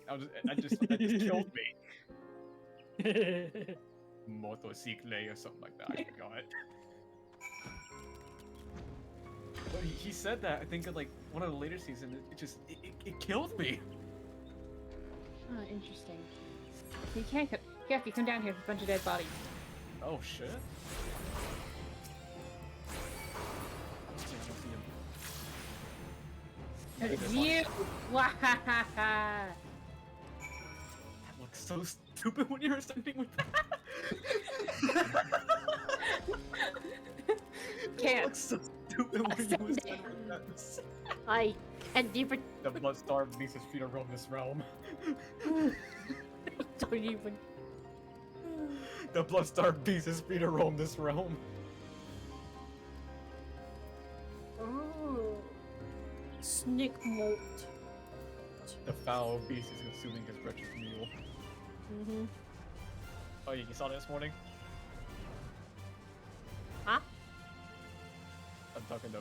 That just killed me. Motorcycle or something like that. I forgot. But he said that, I think in like one of the later seasons, it killed me. Oh, interesting. You can't come. Kathy, come down here. There's a bunch of dead bodies. Oh shit. Yeah, I don't see him. It's you! Wahahaha! That looks so stupid when you're ascending with that. It Can't. looks so stupid when you ascend with that. I can't even. The Bloodstar needs his feet to roam this realm. Don't even. The Bloodstar beats his feet to roam this realm. Oh. Sneak mode. The foul beast is consuming his wretched meal. Oh, you saw that this morning? Huh? I'm talking to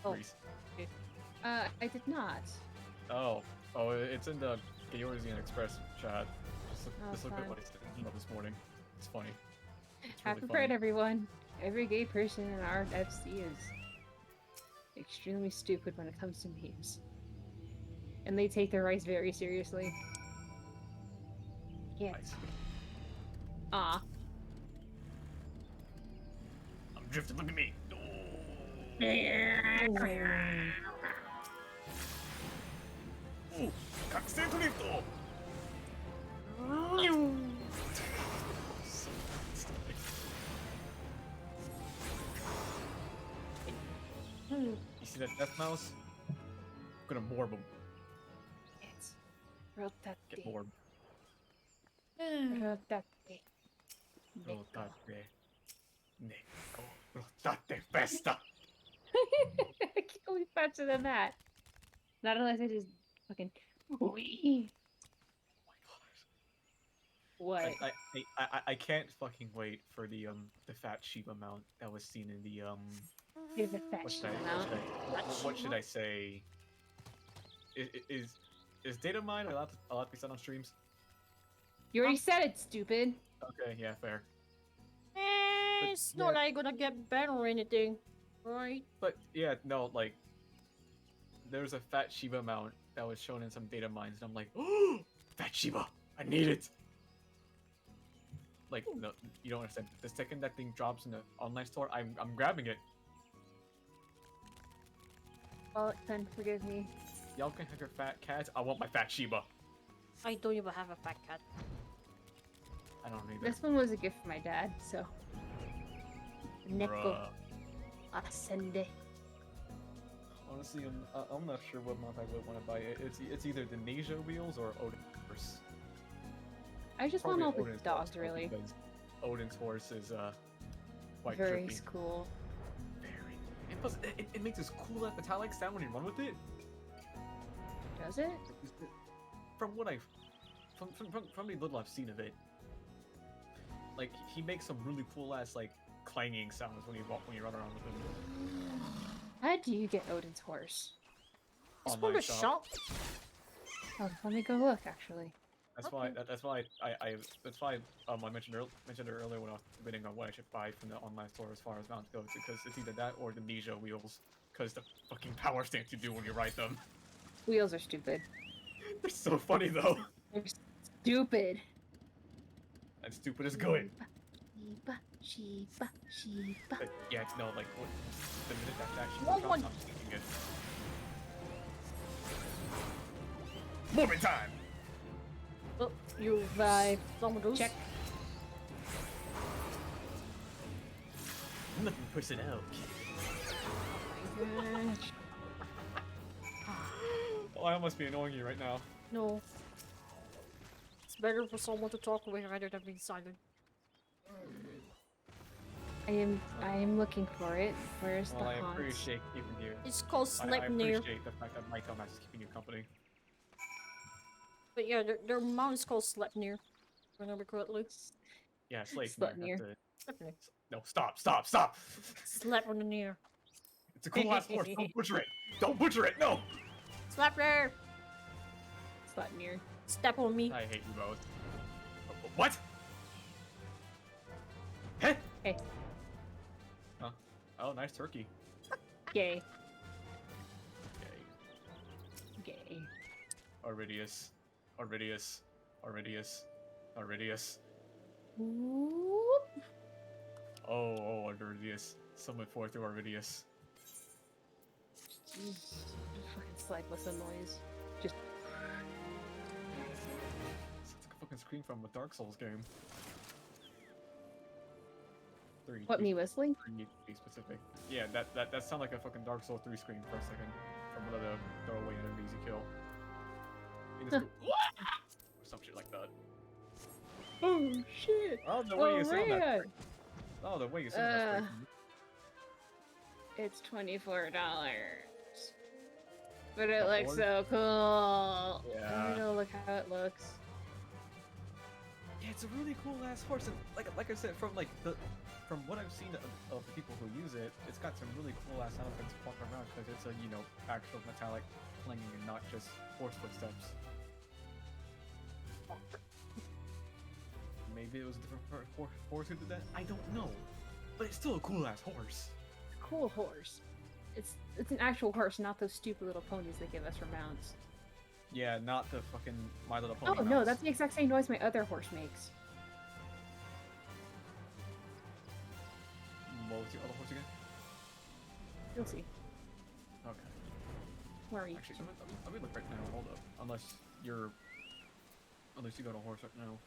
Oh. Reese. I did not. Oh, it's in the Georgian Express chat. Just look at fun. what he said this morning. It's funny. It's Happy really Pride, funny. everyone. Every gay person in our FC is extremely stupid when it comes to memes. And they take their rights very seriously. Yeah. Nice. Aw. I'm drifting, look at me! Oh, Kaksen Drift! You see that death mouse? I'm gonna morb him. It's rotate. Get morbed. Rotate. Rotate. Neko. Rotate festa! I can't be faster than that. Not unless I just fucking. Wee. What? I can't fucking wait for the fat sheep amount that was seen in the Here's the fat shit amount. what should I say? Is data mine allowed to be said on streams? You already said it, stupid. Okay, yeah, fair. It's not like gonna get banned or anything, right? But yeah, no, like there's a fat Shiba mount that was shown in some data mines, and I'm like, oh, fat Shiba, I need it. Like, no, you don't understand. The second that thing drops in the online store, I'm grabbing it. Well, then forgive me. Y'all can have your fat cats. I want my fat Shiba. I don't even have a fat cat. I don't need This one was a gift from my dad, so. Neko Bruh. Ascende. Honestly, I'm not sure what mount I would want to buy. It's either the Nasia wheels or Odin's. I just want Probably all the Odin's dogs, horse, though, really. because Odin's horse is quite Very trippy. cool. Very. And plus, it makes this cool metallic sound when you run with it. Does it? From what I've, from the little I've seen of it, like he makes some really cool ass like clanging sounds when you run around with him. How do you get Odin's horse? It's Online from the shop. shop. Oh, let me go look, actually. That's Okay. why. That's why I mentioned it earlier when I was debating on what I should buy from the online store as far as mounts goes, because it's either that or the Ninja wheels, because the fucking power stance you do when you ride them. Wheels are stupid. They're so funny though. They're stupid. And stupid is good. Sheba, Sheba, Sheba. But yeah, it's no like what, the minute that actually One, drops, one. I'm just thinking it. Moment time. Oh, you Bye. some of those. Check. Nothing personnel. Oh my gosh. Oh, I must be annoying you right now. No. It's better for someone to talk with rather than being silent. I am looking for it. Where's Well, the I haunts? appreciate keeping you. It's called I Sleipnir. appreciate the fact that my dumbass is keeping you company. But yeah, their mount is called Sleipnir. If I remember correctly. Yeah, slave Sleipnir. Sleipnir. No, stop, stop, stop! Sleipnir. It's a cool ass horse. Don't butcher it. Don't butcher it. No. Sleipnir! Sleipnir. Step on me. I hate you both. What? Hey. Hey. Huh? Oh, nice turkey. Gay. Okay. Gay. Aridius. Aridius. Aridius. Aridius. Whoop. Oh, Aridius. Summon forth to Aridius. Fucking Slikeless noise. Just. It's like a fucking scream from a Dark Souls game. What, me whistling? 3 to be specific. Yeah, that sounded like a fucking Dark Souls 3 scream for a second. From one of the throwaway enemies you kill. You just go, or some shit like that. Oh shit! Oh, the way you sound that. man! Oh, the way you sound that. It's $24. But it The looks horse? so cool. Yeah. I don't look how it looks. Yeah, it's a really cool ass horse, and like I said, from what I've seen of the people who use it, it's got some really cool ass sound effects walking around because it's a actual metallic clanging and not just horse footsteps. Maybe it was a different horse who did that. I don't know, but it's still a cool ass horse. Cool horse. It's an actual horse, not those stupid little ponies they give us for mounts. Yeah, not the fucking My Little Pony. Oh no, mounts. that's the exact same noise my other horse makes. What was the other horse again? You'll see. Okay. Where are you? Actually, let me look right now. Hold up. Unless you got a horse right now.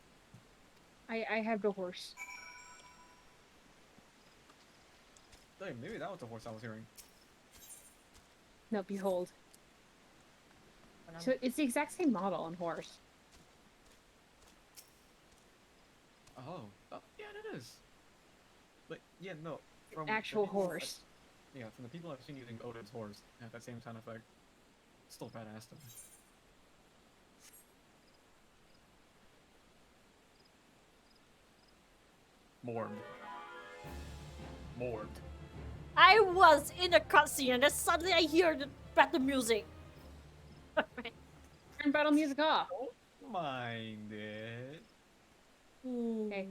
I have the horse. Dang, maybe that was the horse I was hearing. No, behold. So it's the exact same model on horse. Oh, yeah, it is. But yeah, no. From Actual the people horse. Yeah, from the people I've seen using Odin's horse, have that same sound effect. Still badass though. Morbed. Morbed. I was in a cutscene and then suddenly I hear the battle music. Turn battle music off. Don't mind it. Okay.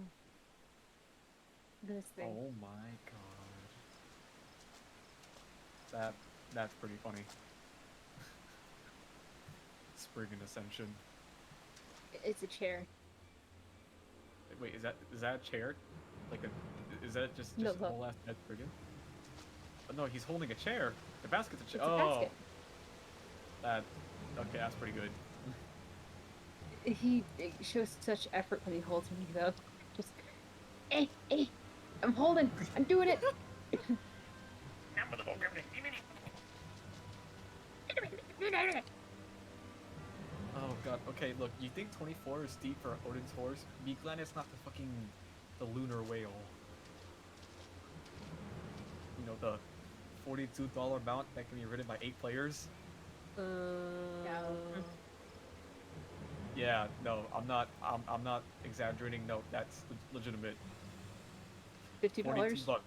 This thing. Oh my god. That's pretty funny. Spriggan Ascension. It's a chair. Wait, is that a chair? Like is that just No, a look. whole ass dead Spriggan? Oh, no, he's holding a chair. The basket's a chair. It's a Oh, basket. okay, that's pretty good. He shows such effort when he holds me though. Just, hey, I'm holding. I'm doing it. Oh god. Okay, look, you think 24 is steep for Odin's horse? Be glad it's not the lunar whale. You know, the $42 mount that can be ridden by 8 players? Yeah, no, I'm not exaggerating. No, that's legitimate. $50? 42 bucks.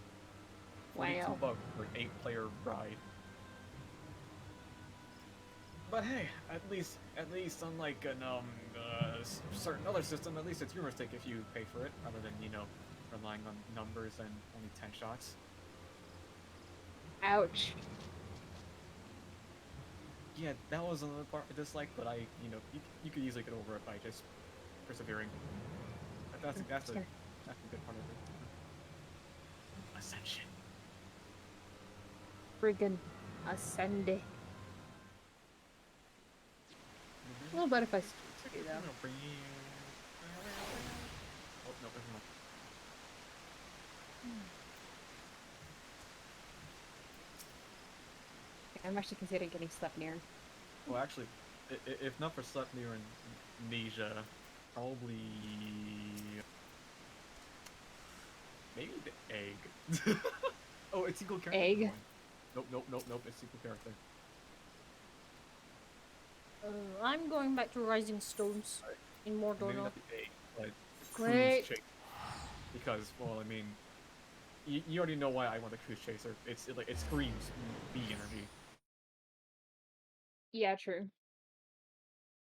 42 Wow. bucks for an 8-player ride. But hey, at least unlike an certain other system, at least it's your mistake if you pay for it, rather than, you know, relying on numbers and only 10 shots. Ouch. Yeah, that was another part I disliked, but you know, you could easily get over it by just persevering. That's the good part of it. Ascension. Friggin' Ascende. A little better if I do though. Oh, no, there's not. I'm actually considering getting Sleipnir. Well, actually, if not for Sleipnir and Neja, probably maybe the egg. Oh, it's equal character. Egg? Nope. It's equal character. I'm going back to Rising Stones in Mordor Maybe now. not the egg, but the Wait. cruise chase. Because, well, I mean, you already know why I want the cruise chaser. It screams bee energy. Yeah, true.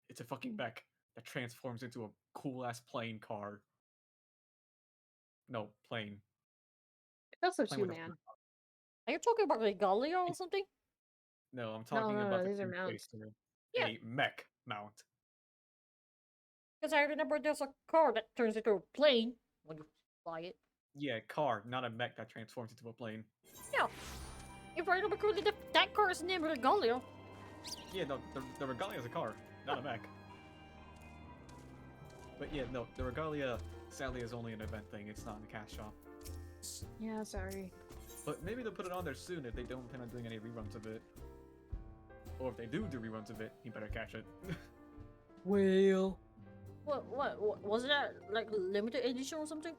It's a fucking mech that transforms into a cool ass plane car. No, plane. It's also Plane with a two-man. Are you talking about Regalia or something? No, I'm talking no, about the these are cruise mounts. chaser. Yeah. A mech mount. Because I remember there's a car that turns into a plane when you fly it. Yeah, car, not a mech that transforms into a plane. Yeah. If I remember correctly, that car is named Regalia. Yeah, no, the Regalia is a car, not a mech. But yeah, no, the Regalia sadly is only an event thing. It's not in the cash shop. Yeah, sorry. But maybe they'll put it on there soon if they don't plan on doing any reruns of it. Or if they do reruns of it, you better catch it. Whale. What was that like limited edition or something?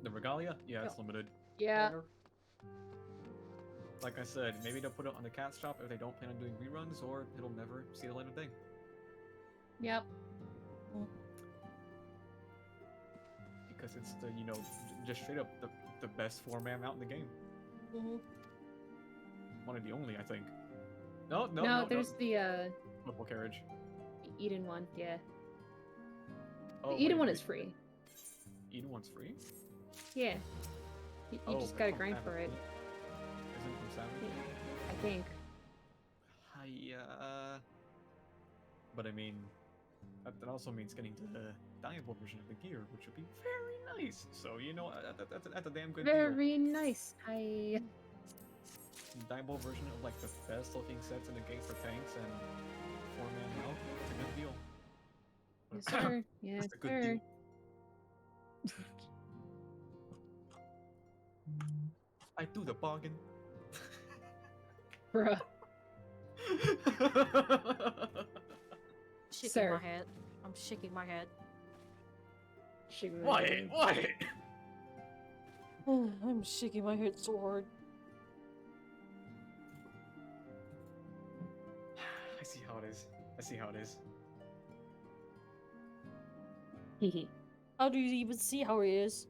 The Regalia? Yeah, it's limited. Yeah. Like I said, maybe they'll put it on the cat shop if they don't plan on doing reruns, or it'll never see the light of day. Yep. Because it's the, you know, just straight up the best 4-man mount in the game. Mm-hmm. One of the only, I think. No, there's the Purple carriage. Eden one, yeah. Oh, The Eden wait, one wait. is free. Eden one's free? Yeah. You just gotta grind for it. Isn't it from Savage? Yeah, I think. But I mean, that also means getting to the Diable version of the gear, which would be very nice. So, you know, that's a damn good deal. Very nice. Diable version of like the best looking sets in the game for tanks and 4-man mount. It's a good deal. Yes, sir. Yes, That's a good sir. deal. I do the bargain. Bruh. Shaking Sir. my head. I'm shaking my head. What? I'm shaking my head so hard. I see how it is. How do you even see how it is?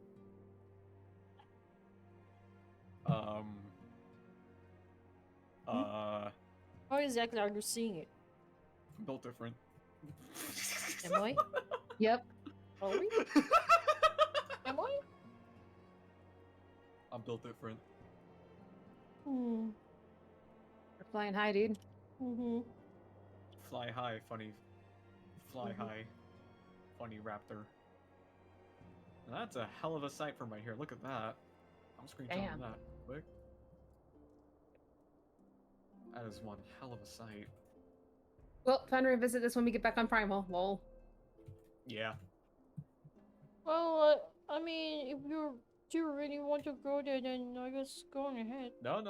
How exactly are you seeing it? Built different. Am I? Yep. Are we? Am I? I'm built different. Hmm. We're flying high, dude. Mm-hmm. Fly high, funny. Fly high, funny raptor. Now that's a hell of a sight from right here. Look at that. I'm screenshotting Damn. that quick. That is one hell of a sight. Well, time to revisit this when we get back on Primal. Lol. Yeah. Well, I mean, if you really want to go there, then I guess go on ahead. No.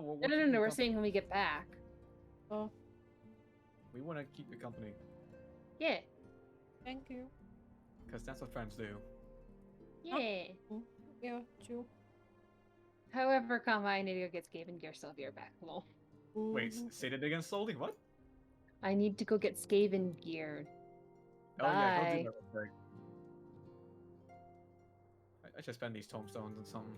We'll No, keep you we're company. saying when we get back. Oh. We want to keep you company. Yeah. Thank you. Because that's what friends do. Yeah. Yeah, true. However, comma, I need to go get Skaven gear, so I'll be right back. Lol. Wait, Mhm. say that again slowly. What? I need to go get Skaven gear. Oh yeah, go do Bye. that real quick. I should spend these tomestones on something.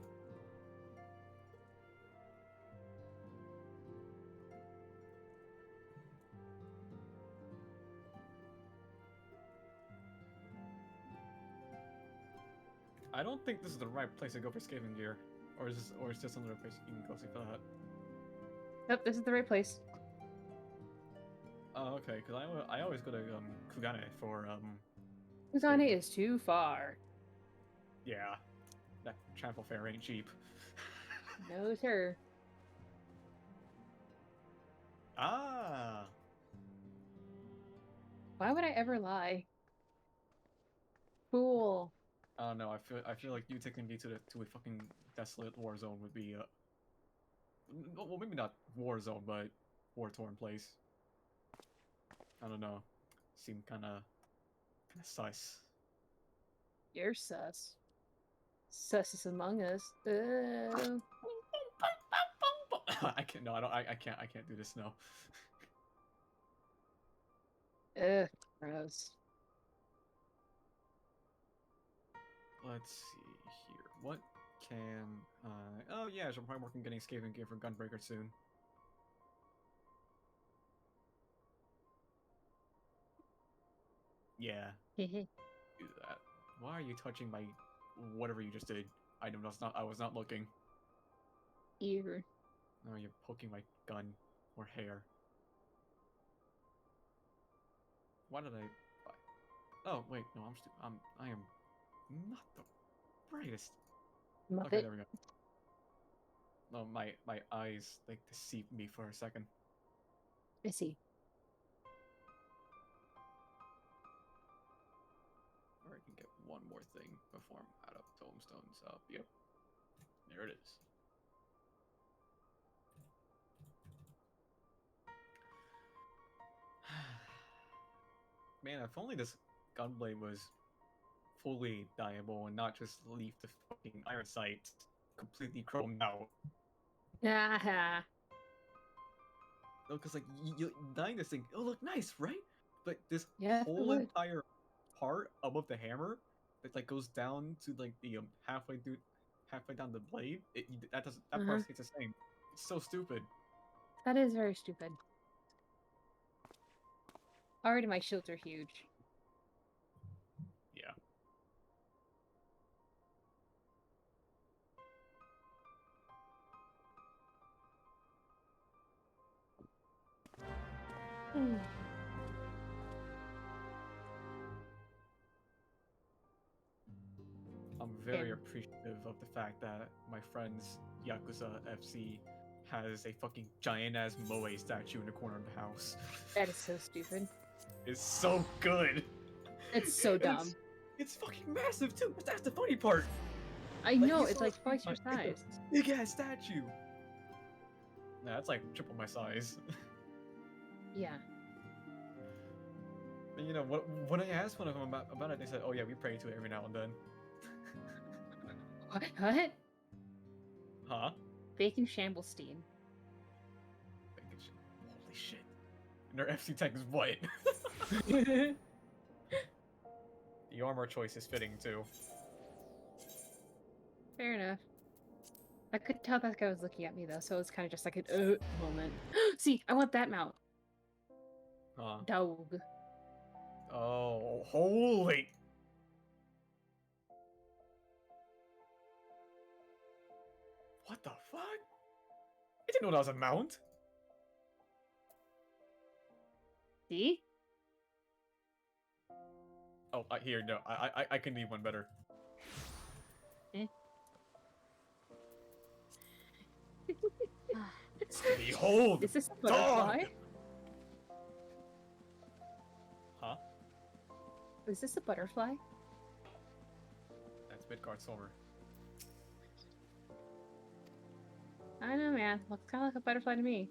I don't think this is the right place to go for Skaven gear. Or is this another place you can go see for that? Nope, this is the right place. Oh, okay, because I always go to Kugane for Kuzane is too far. yeah, that travel fare ain't cheap. No, sir. Ah, Why would I ever lie? Cool. I don't know. I feel like you taking me to a fucking desolate war zone would be well, maybe not war zone, but war torn place. I don't know. Seem kind of sus. You're sus. Sus is among us. Oh. I can't. No, I don't. I can't do this. No. Ugh, gross. Let's see here. What can I... Oh yeah, I should probably work on getting Skaven gear for Gunbreaker soon. Yeah, do that. Why are you touching my... whatever you just did? I was not looking. Ear. No, you're poking my gun or hair. Why did I... Oh, wait, no, I am not the brightest. Muppet. Okay, there we go. No, my eyes, like, deceived me for a second. I see. Or I can get one more thing before I'm out of tomestones. Yep. There it is. Man, if only this gunblade was fully dyeable and not just leave the fucking iron sight completely chromed out. Ah. No, because like you dyeing this thing, it'll look nice, right? But this Yeah, it whole would. entire part above the hammer that like goes down to like the halfway down the blade, that part stays the same. It's so stupid. That is very stupid. Already my shields are huge. Yeah. I'm very appreciative of the fact that my friend's Yakuza FC has a fucking giant ass Moe statue in the corner of the house. That is so stupid. It's so good. It's so dumb. It's fucking massive too. That's the funny part. I know, it's like twice your it's a size. Big ass statue. Nah, that's like triple my size. Yeah. And you know what? When I asked one of them about it, they said, "Oh yeah, we pray to it every now and then." What? Huh? Bacon Shamblestein. Holy shit! And their FC tank is what? The armor choice is fitting too. Fair enough. I could tell that guy was looking at me though, so it's kind of just like an moment. See, I want that mount. Huh? Dog. Oh, holy! What the fuck? I didn't know that was a mount. See? Oh, here, no, I can leave one better. Eh. Behold! Is this a butterfly? Dog! Huh? Is this a butterfly? That's Midgard Silver. I don't know, man. Looks kind of like a butterfly to me.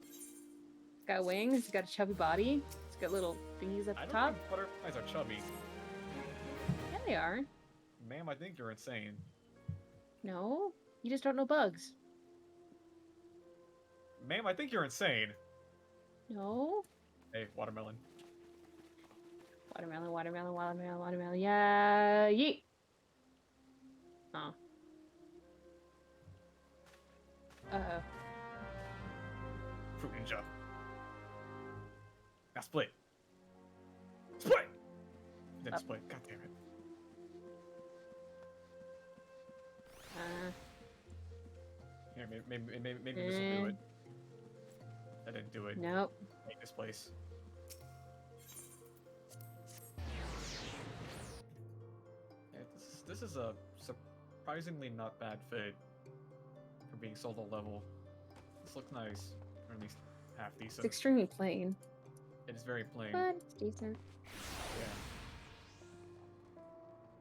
It's got wings. It's got a chubby body. It's It's got little thingies at I the don't top. think butterflies are chubby. Yeah, they are. Ma'am, I think you're insane. No, you just don't know bugs. Ma'am, I think you're insane. No. Hey, watermelon. Watermelon, watermelon, watermelon, watermelon. Yeah, yeet. Oh. Uh-oh. Fruit ninja. Now split. Split! Then split. God damn it. Here, maybe this will do it. That didn't do it. Nope. Make this place. Yeah, this is a surprisingly not bad fit for being solo level. This looks nice, or at least half It's decent. extremely plain, It is very plain. but it's decent. Yeah.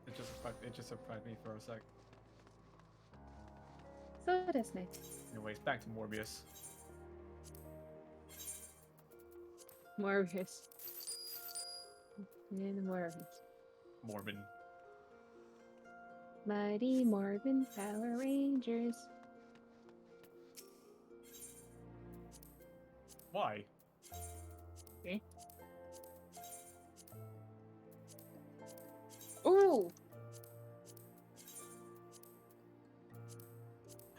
It just surprised me for a sec. So that's nice. Anyways, back to Morbius. Morbius. And Morbius. Morbin. Mighty Morbin Power Rangers. Why? Okay. Ooh!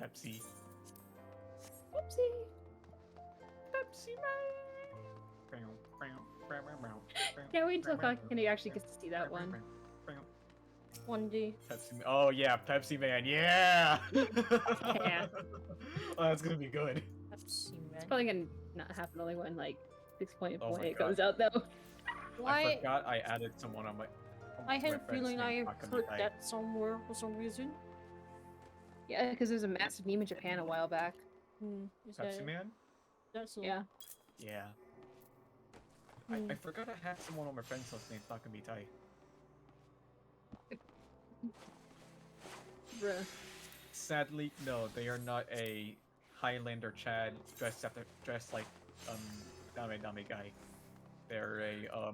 Pepsi. Whoopsie! Pepsi Can't wait until Kenny actually gets to see that one. One day. Pepsi. Oh yeah, Pepsi Man. Yeah. Yeah. Oh, that's gonna be good. Pepsi It's Man. probably gonna not happen only when like 6.0 Oh my it God. comes out though. I Why? forgot I added someone on my. I had a my friend's feeling I name, heard Takamitai. that somewhere for some reason. Yeah, because there's a massive meme in Japan a while back. Is Pepsi that, Man. that's all. Yeah. Yeah. I forgot I had someone on my friend's house named Takamitai. Bruh. Sadly, no, they are not a Highlander Chad dressed like Dame Dame guy. They're a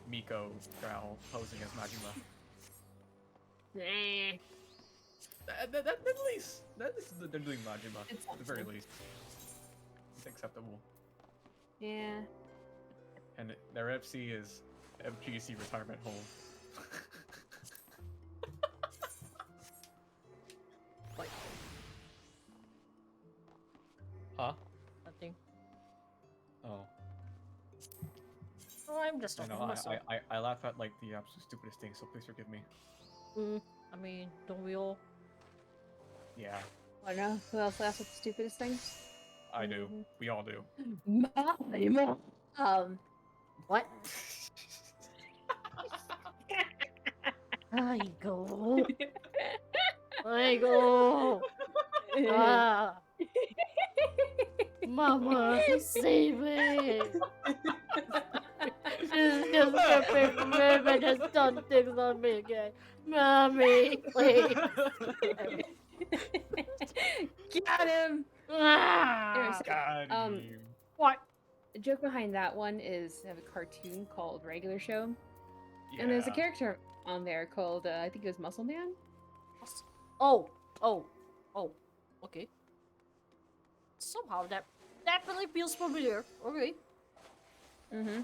Miko Drow posing as Majima. Nah. At least they're doing Majima It's at the very awesome. least. It's acceptable. Yeah. And their FC is FGC Retirement Home. Like. Huh? Nothing. Oh. Oh, I'm just I talking know. to myself. I laugh at like the absolute stupidest things, so please forgive me. I mean, don't we all? Yeah, I don't know. Who else laughs at the stupidest things? I do. We all do. What? I go. I go. Ah. Mama, save me. This just stupid women has done things on me again. Mommy, please. Got him! Ah. Anyways, God. What? the joke behind that one is they have a cartoon called Regular Show, and there's a character on there called, I think it was Muscle Man? Oh. Okay. Somehow that definitely feels familiar. Okay. Mm-hmm.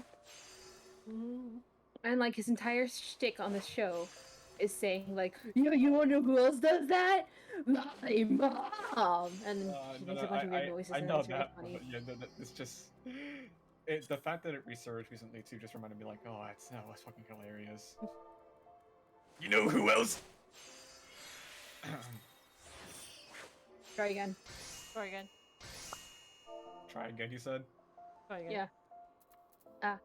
And like his entire shtick on the show is saying like, "Yo, you wanna know who else does that? My mom!" And then he makes a bunch of weird noises, I and know it's really that, funny. but yeah, it's just the fact that it resurged recently too just reminded me like, oh, that was fucking hilarious. You know who else? Try again. Try again. Try again, he said. Try again. Yeah.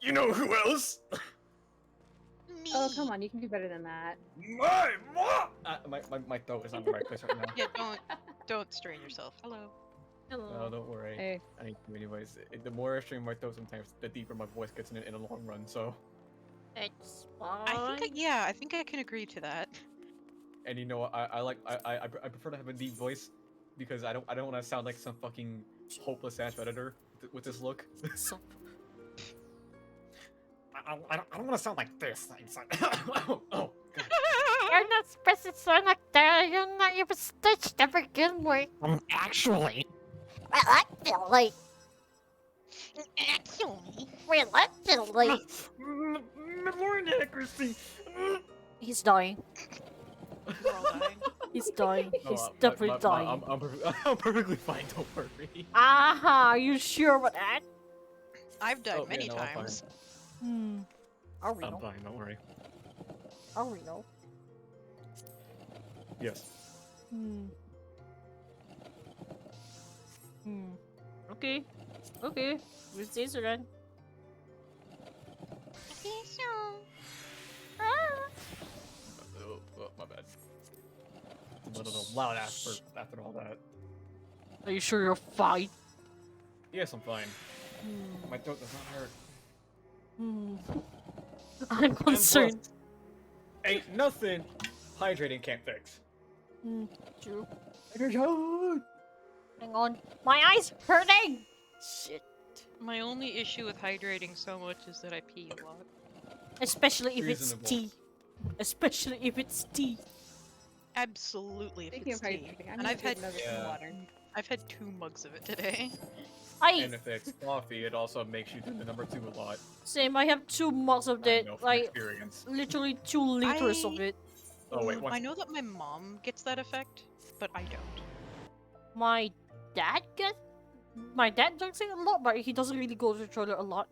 You know who else? Me. Oh, come on, you can do better than that. My mom! My throat is on the right place right now. Yeah, don't strain yourself. Hello. Hello. No, don't worry. Hey. I need to anyways. The more I strain my throat sometimes, the deeper my voice gets in the long run, so... It's I think I think I can agree to that. And you know what, I prefer to have a deep voice, because I don't want to sound like some fucking hopeless ass redditor with this look. So, I don't want to sound like this. Oh, God. you're not supposed to sound like that. You're not even stitched to begin with. Actually. Reluctantly. Actually. Reluctantly. More inaccuracy. He's dying. We're all dying. He's dying. No, He's definitely dying. I'm perfectly fine. Don't worry. Aha, are you sure about that? I've died Oh, yeah, many no, I'm fine. times. Are we I'm know? fine. Don't worry. Are we know? Yes. Okay. Okay. We'll see you then. Oh, my bad. A little loud after all that. Are you sure you're fine? Yes, I'm fine. My throat does not hurt. I'm concerned. Ain't nothing hydrating can't fix. True. Hydration! Hang on. My eyes hurting! Shit. My only issue with hydrating so much is that I pee a lot. Especially if it's Reasonable. tea. Especially if it's tea. Absolutely, if Speaking it's of tea. hydrating, I And need I've to get had another Yeah. water. I've had 2 mugs of it today. And if it's coffee, it also makes you do the number 2 a lot. Same, I have 2 mugs of I that. know from Like, experience. literally 2 liters of it. Oh wait, I know that my mom gets that effect, but I don't. My dad gets. My dad drinks it a lot, but he doesn't really go to the toilet a lot.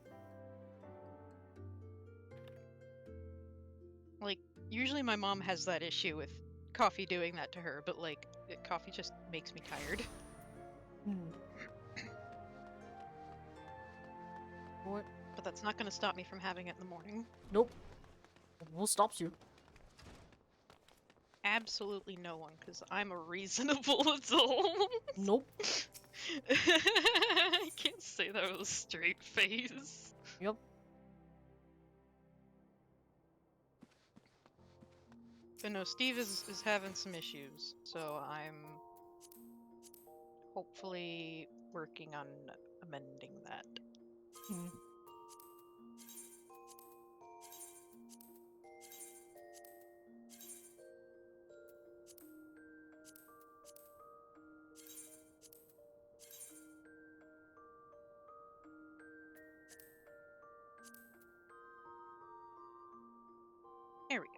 Like, usually my mom has that issue with coffee doing that to her, but like, coffee just makes me tired. What? But that's not gonna stop me from having it in the morning. Nope. What stops you? Absolutely no one, because I'm a reasonable adult. Nope. I can't say that with a straight face. Yep. But no, Steve is having some issues, so I'm hopefully working on amending that. There we go.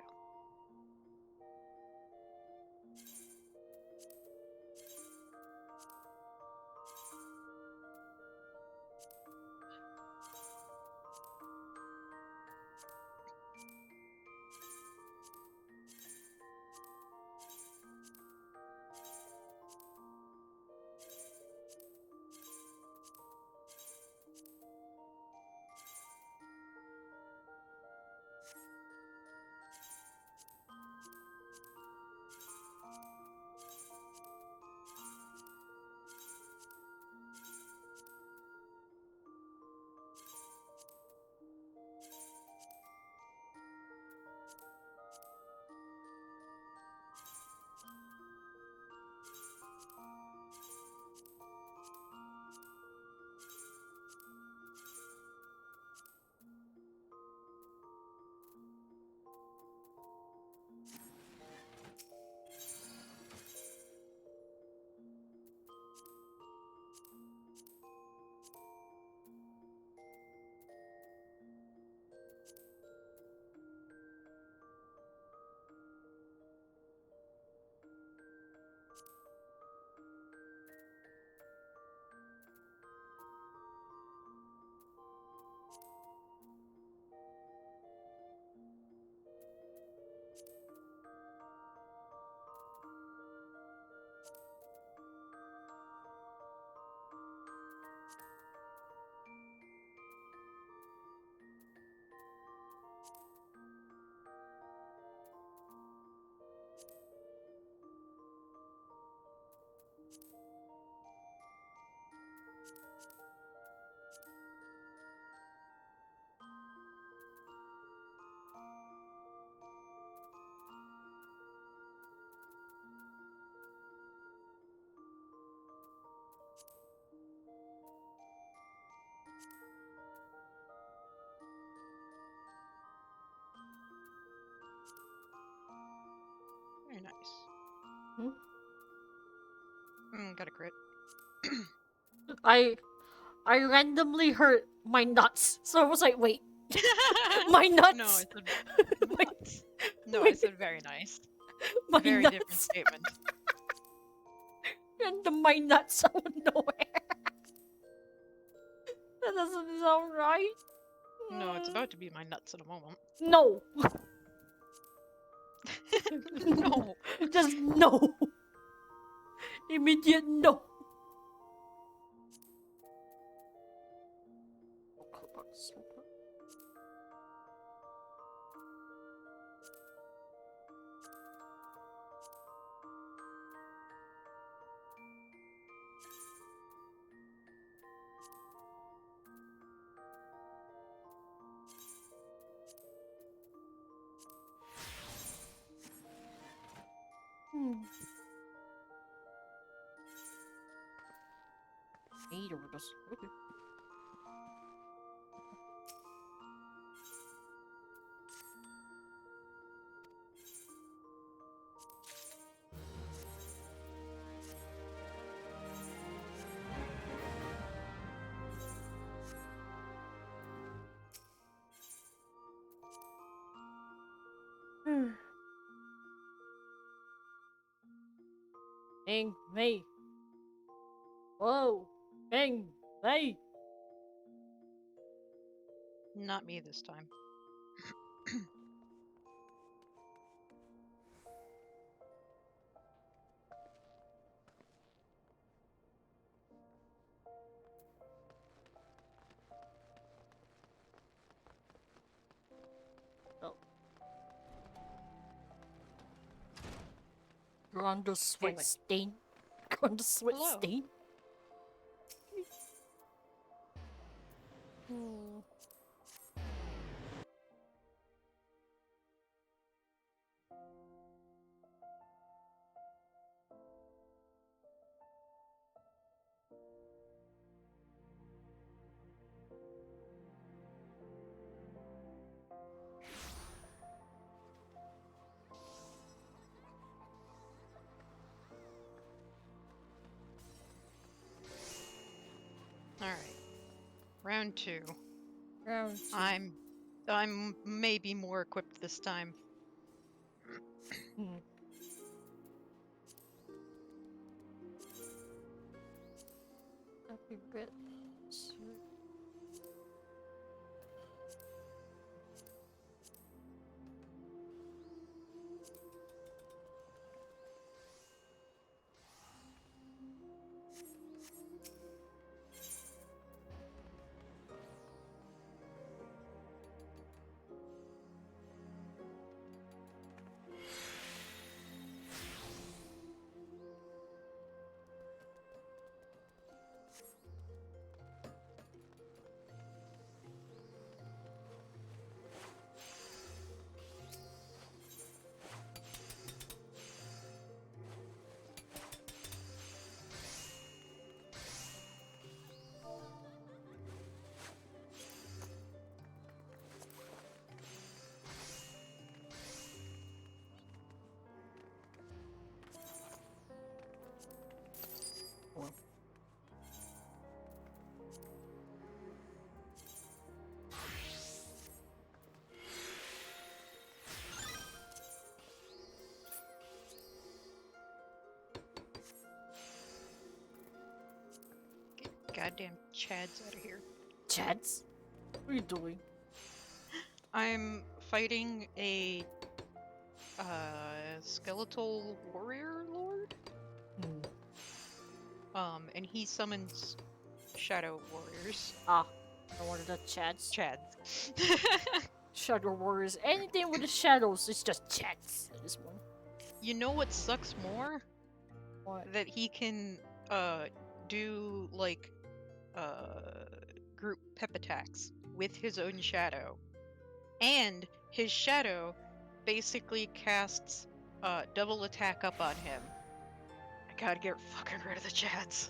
nice. Got a crit. I randomly hurt my nuts, so I was like, wait, my nuts. No, I said my, nuts. No, my- I said very nice. my Very nuts. different statement. Random my nuts out of nowhere. That doesn't sound right. No, it's about to be my nuts in a moment. No. No. Just no. Immediate no. Either of us. Okay. Bang me. Whoa. Bang me. Not me this time. You're on the sweat stain. You're on the sweat Hello. stain. Hmm. Alright. Round 2. Round two. I'm maybe more equipped this time. Hmm. Happy bit. Get goddamn Chads out of here. Chads? What are you doing? I'm fighting a skeletal warrior lord. And he summons shadow warriors. Ah, I wanted the Chads. Chads. Shadow warriors. Anything with the shadows is just Chads at this one. You know what sucks more? What? That he can do like group pep attacks with his own shadow. And his shadow basically casts double attack up on him. I gotta get fucking rid of the Chads.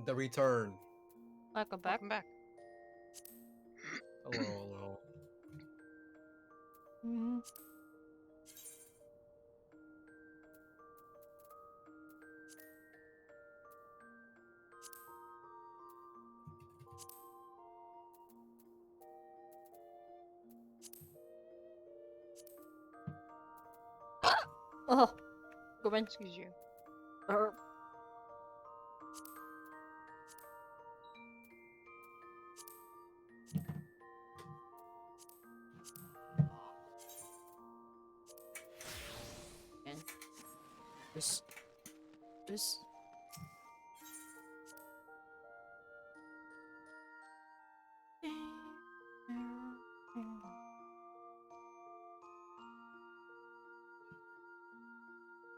The return. Welcome back. Welcome back. Hello, hello. Mhm. Oh, Goblin. Excuse you. Er, and this.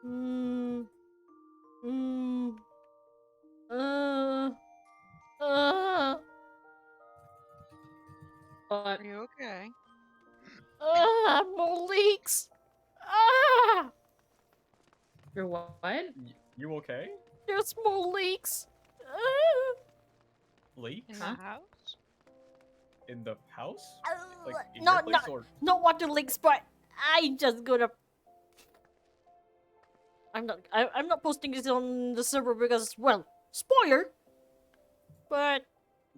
Mm, mm, uh, But Are you okay? more leaks. Ah, you're what? You okay? there's more leaks. Ah. Leaks? In the Huh? house? In the house? Like in No, your place no, or not water leaks, but I just gonna. I'm not posting this on the server because, well, spoiler. But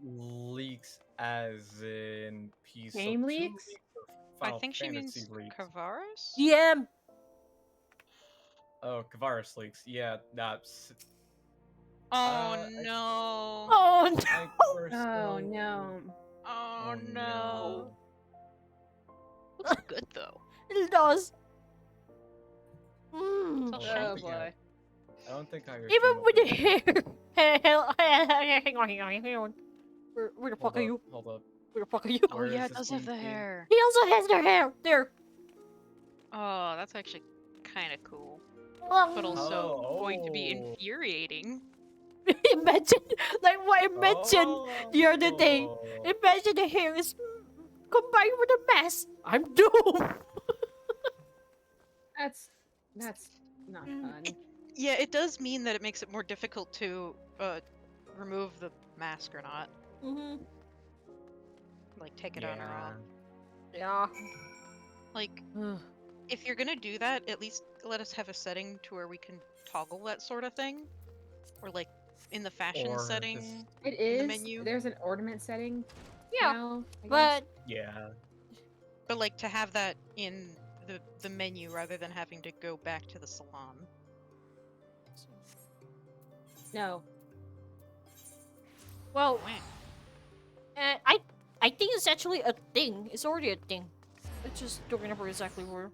leaks as in PSO2 Game leaks? or I Final think she Fantasy means leaks? Kavaris? DM. Oh, Kavaris leaks. Yeah, that's. Oh I- no. Oh no. I first Oh know- no. Oh, Oh no. Looks good though. It does. It's Mm. all Oh, Oh shiny. boy. I don't think I Even actually with the know. hair. Hang on. Where the fuck are you? Hold up. Where the fuck are you? Oh Where yeah, is it this does have the being seen? hair. He also has their hair. There. Oh, that's actually kind of cool. Um, But also Oh, going to be oh. infuriating. imagine, like what I mentioned the other day. Oh. Imagine the hair is combined with a mess. I'm doomed. That's not fun. Yeah, it does mean that it makes it more difficult to remove the mask or not. Mm-hmm. Like take it on or off. Yeah. Like if you're gonna do that, at least let us have a setting to where we can toggle that sort of thing. Or like in the fashion Or setting. just- It in the is. menu. There's an ornament setting. Yeah, Now, I guess. but Yeah. But like to have that in the menu rather than having to go back to the salon. No. well, Wah. I think it's actually a thing. It's already a thing. I just don't remember exactly where.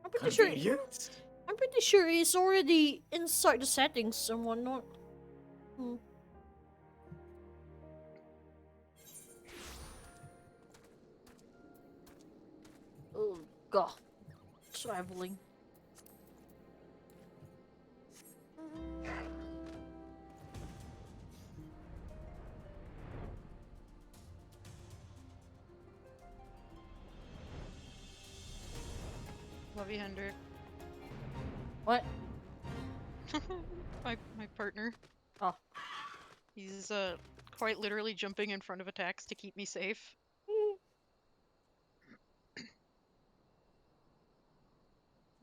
I'm pretty sure. Convenience? I'm pretty sure it's already inside the settings and whatnot. Hmm. Oh god, traveling. Love you, Hendrik. What? My partner. Oh. He's quite literally jumping in front of attacks to keep me safe.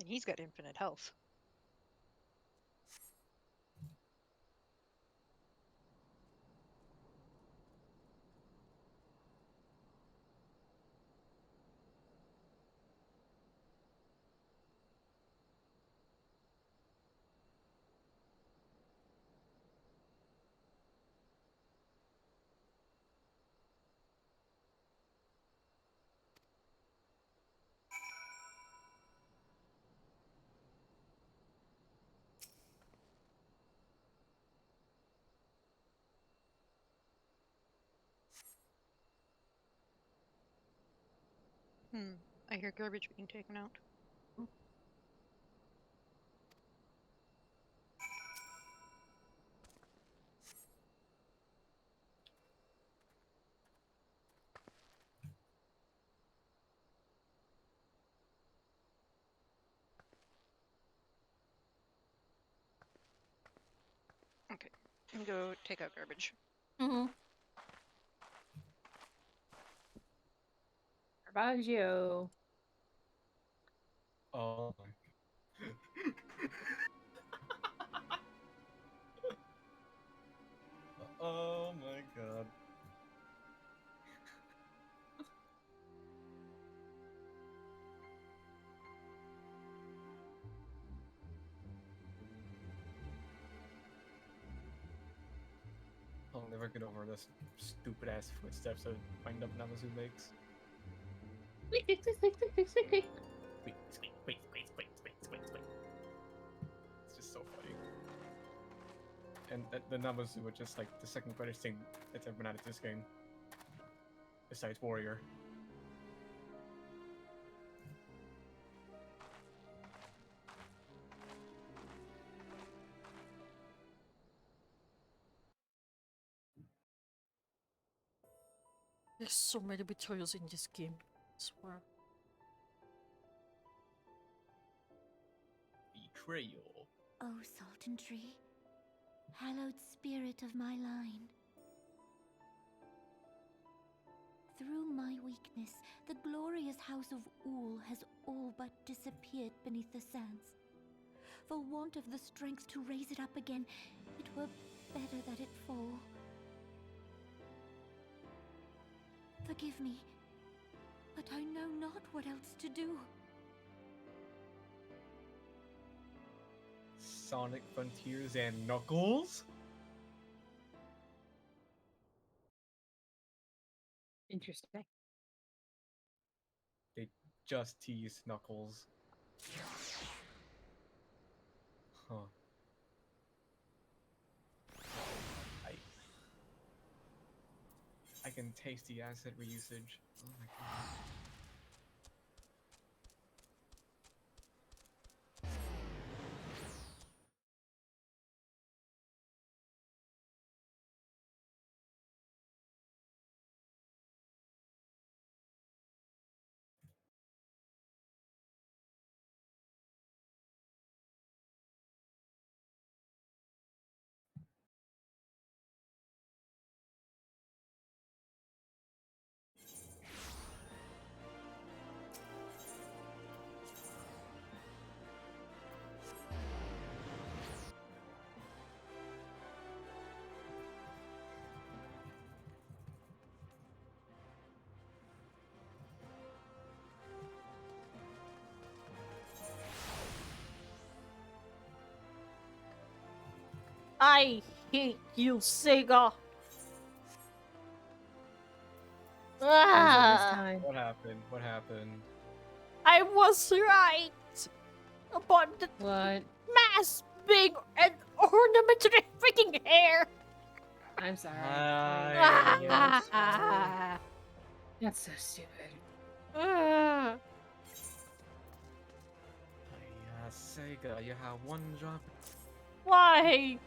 And he's got infinite health. I hear garbage being taken out. Okay. can go take out garbage. Mm-hmm. Caravaggio. Oh my. Oh my god. I'll never get over this stupid ass footsteps that Wind Up Namazu makes. Squeak, squeak, squeak, squeak, squeak, squeak. Squeak, squeak, squeak, squeak, squeak, squeak, squeak, squeak. It's just so funny. And the Namazu are just like the second greatest thing that's ever been added to this game. Besides Warrior. There's so many betrayals in this game. I swear. Betrayal. O Sultan Tree, hallowed spirit of my line. Through my weakness, the glorious house of Ul has all but disappeared beneath the sands. For want of the strength to raise it up again, it were better that it fall. Forgive me, but I know not what else to do. Sonic Frontiers and Knuckles? Interesting. They just teased Knuckles. Huh. I can taste the asset reusage. Oh my god. I hate you, Sega. This Ah, time. What happened? What happened? I was right about the What? mass big and ornament to the freaking hair. I'm sorry. Hi. I'm sorry. Ah, That's so stupid. ah. Yeah, Sega, you have one job. Why?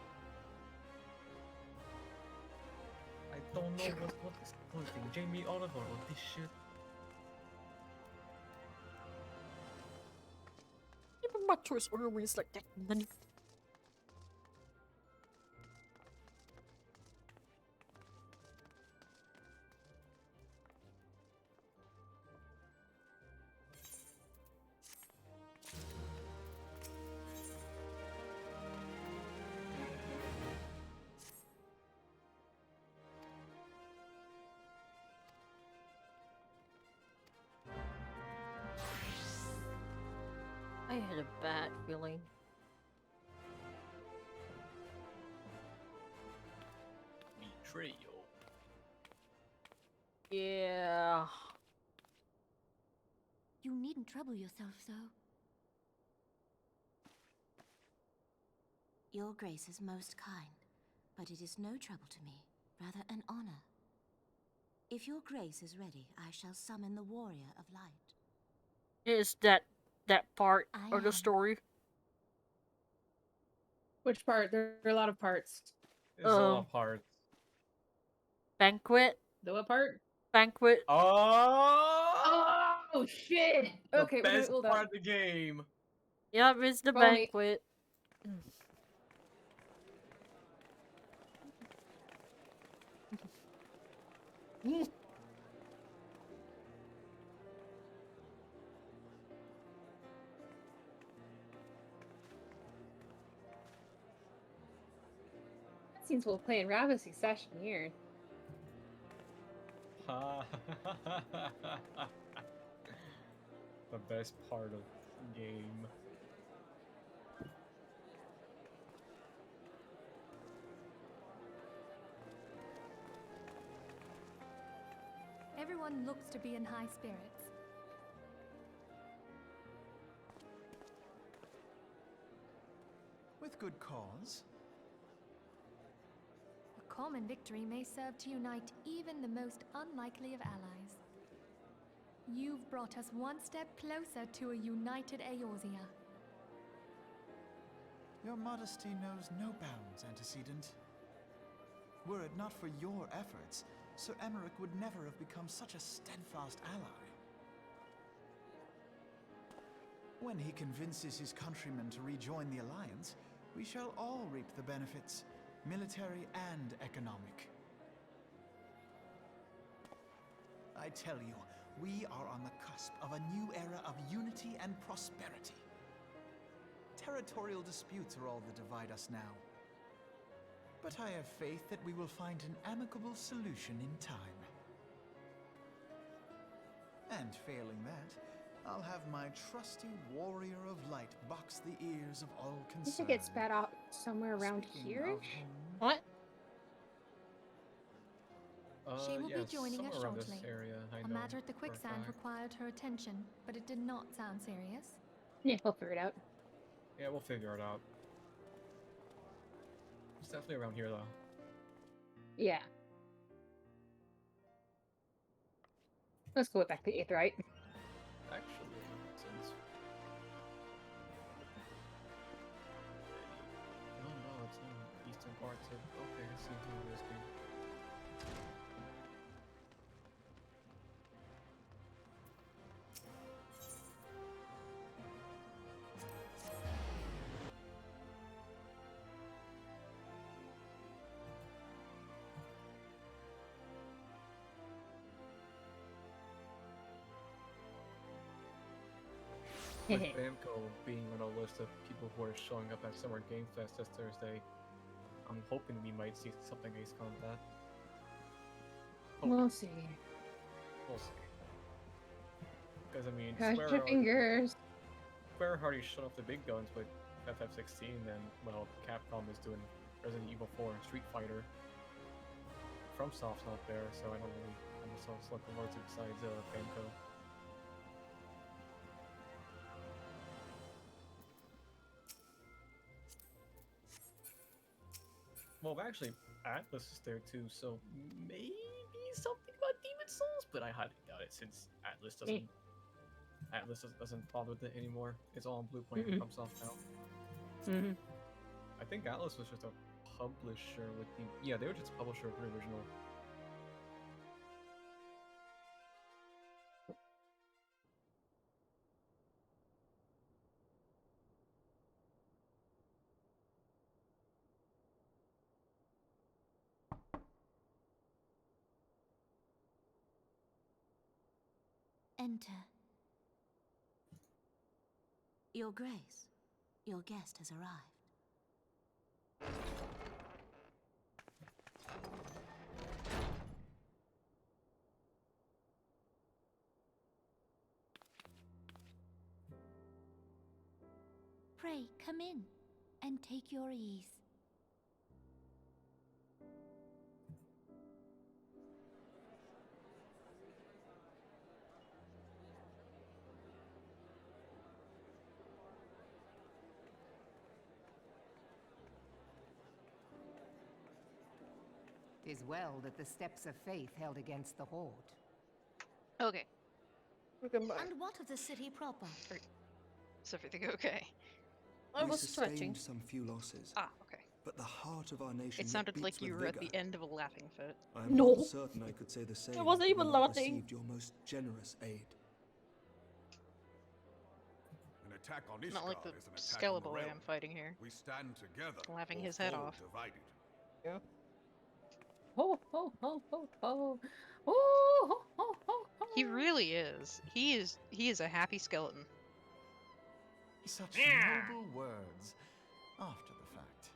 I don't know what is pointing. Jamie Oliver on this shit. Even my choice always like that. Nani? I had a bad feeling. Betrayal. Yeah. You needn't trouble yourself so. Your Grace is most kind, but it is no trouble to me, rather an honor. If your Grace is ready, I shall summon the Warrior of Light. Is that part I of the am. story? Which part? There are a lot of parts. There's a lot of parts. Banquet? The what part? Banquet? Oh! Oh shit! The Okay, best hold part up. of the game. Yep, it's the Follow me. banquet. Seems we'll play in rapid succession here. The best part of the game. Everyone looks to be in high spirits. With good cause. A common victory may serve to unite even the most unlikely of allies. You've brought us one step closer to a united Eorzea. Your modesty knows no bounds, Antecedent. Were it not for your efforts, Sir Emmerich would never have become such a steadfast ally. When he convinces his countrymen to rejoin the Alliance, we shall all reap the benefits, military and economic. I tell you, we are on the cusp of a new era of unity and prosperity. Territorial disputes are all that divide us now. But I have faith that we will find an amicable solution in time. And failing that, I'll have my trusty warrior of light box the ears of all concerned. This should get spat out somewhere around here. What? She will Yeah, be joining us somewhere around shortly. this area, I A know matter at the for a quicksand fact. required her attention, but it did not sound serious. Yeah, we'll figure it out. Yeah, we'll figure it out. It's definitely around here, though. Yeah. Let's go back to 8th, right? Actually, since... Oh no, it's in the eastern parts of... Okay, I see who it is, dude. With Bamco being on a list of people who are showing up at Summer Game Fest this Thursday, I'm hoping we might see something Ace Combat. We'll see. We'll see. Because, I mean, Cross your fingers. Square already showed off the big guns with FF16, and, well, Capcom is doing Resident Evil 4 and Street Fighter. FromSoft's not there, so I don't really have myself looking forward to besides Bamco. Well, actually, Atlas is there too, so maybe something about Demon Souls, but I highly doubt it since Atlas doesn't bother with it anymore. It's all on Blue Point and FromSoft now. I think Atlas was just a publisher with the they were just a publisher of the original. Enter. Your Grace, your guest has arrived. Pray, come in and take your ease. Tis well that the steps of faith held against the Horde. Okay. And what of the city proper? Is everything okay? I We was sustained stretching. some few losses. Ah, okay. But the heart of our nation It sounded yet like beats you with were at vigor. the end of a laughing fit. I am No. not certain I could say the same. I wasn't had we even not laughing. received your most generous aid. An attack on Ishgard Not like the is an attack on the Skeletal realm. I'm fighting here. We stand together, Laughing or his head fall off. divided. Yeah. ho ho ho ho ho. Oh, ho ho ho ho. He really is. He is a happy skeleton. Such Yeah. noble words. After the fact.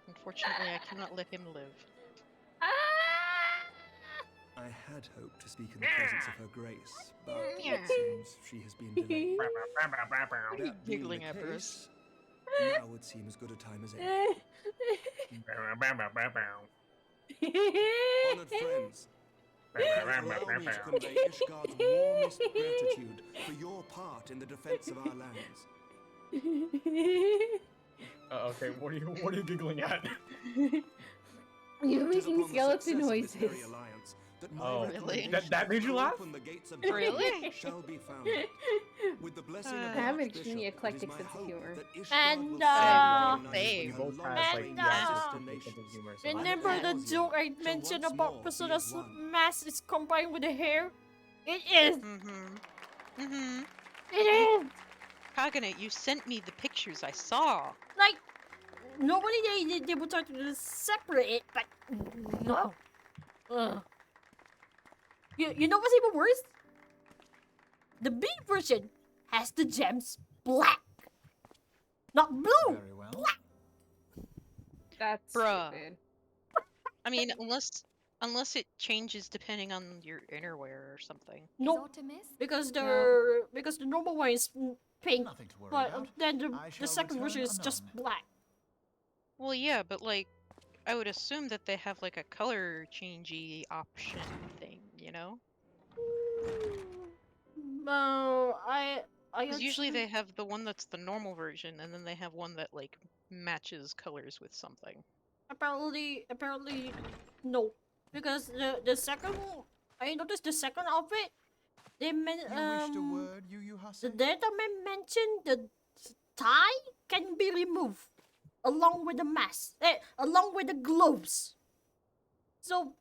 Unfortunately, I cannot let him live. I had hoped to speak in the presence of her grace, but Yeah. it seems she has been delayed. What are you That being giggling the at, Bruce? case, now would seem as good a time as any. Honored friends, please allow me to convey Ishgard's warmest gratitude for your part in the defense of our lands. Okay, what are you giggling at? You're It is making upon the skeleton success of this very noises. alliance that my Oh, recommendation that made you laugh? open the gates of Really? Goblin shall be founded. With the blessing of I the have an Archbishop, extremely it is eclectic my sense of hope humor. that Ishgard And, will uh, soon be Same. reunited We with both her have And, like long-suffering uh, sister nation. humor. remember And the Eorzea joke I shall mentioned once about more be Persona's as one. mask is combined with the hair? It is! Mm-hmm. Mm-hmm. It is! Kagane, you sent me the pictures I saw. Like, normally they would try to separate it, but no. Ugh. You know what's even worse? The B version has the gems black. Not blue! Very well. Black! That's Bruh. stupid. I mean, unless it changes depending on your innerwear or something. No, Optimus? because No. the normal one is pink, Nothing to worry but about. then I the shall second version return is just anon. black. Well, yeah, but like, I would assume that they have like a color changey option thing, you know? No, I Because usually actually they have the one that's the normal version, and then they have one that like matches colors with something. apparently no, because the second I noticed the second outfit they You wished a word, Yu the Hase? data man mentioned the tie can be removed along with the mask, along with the gloves. So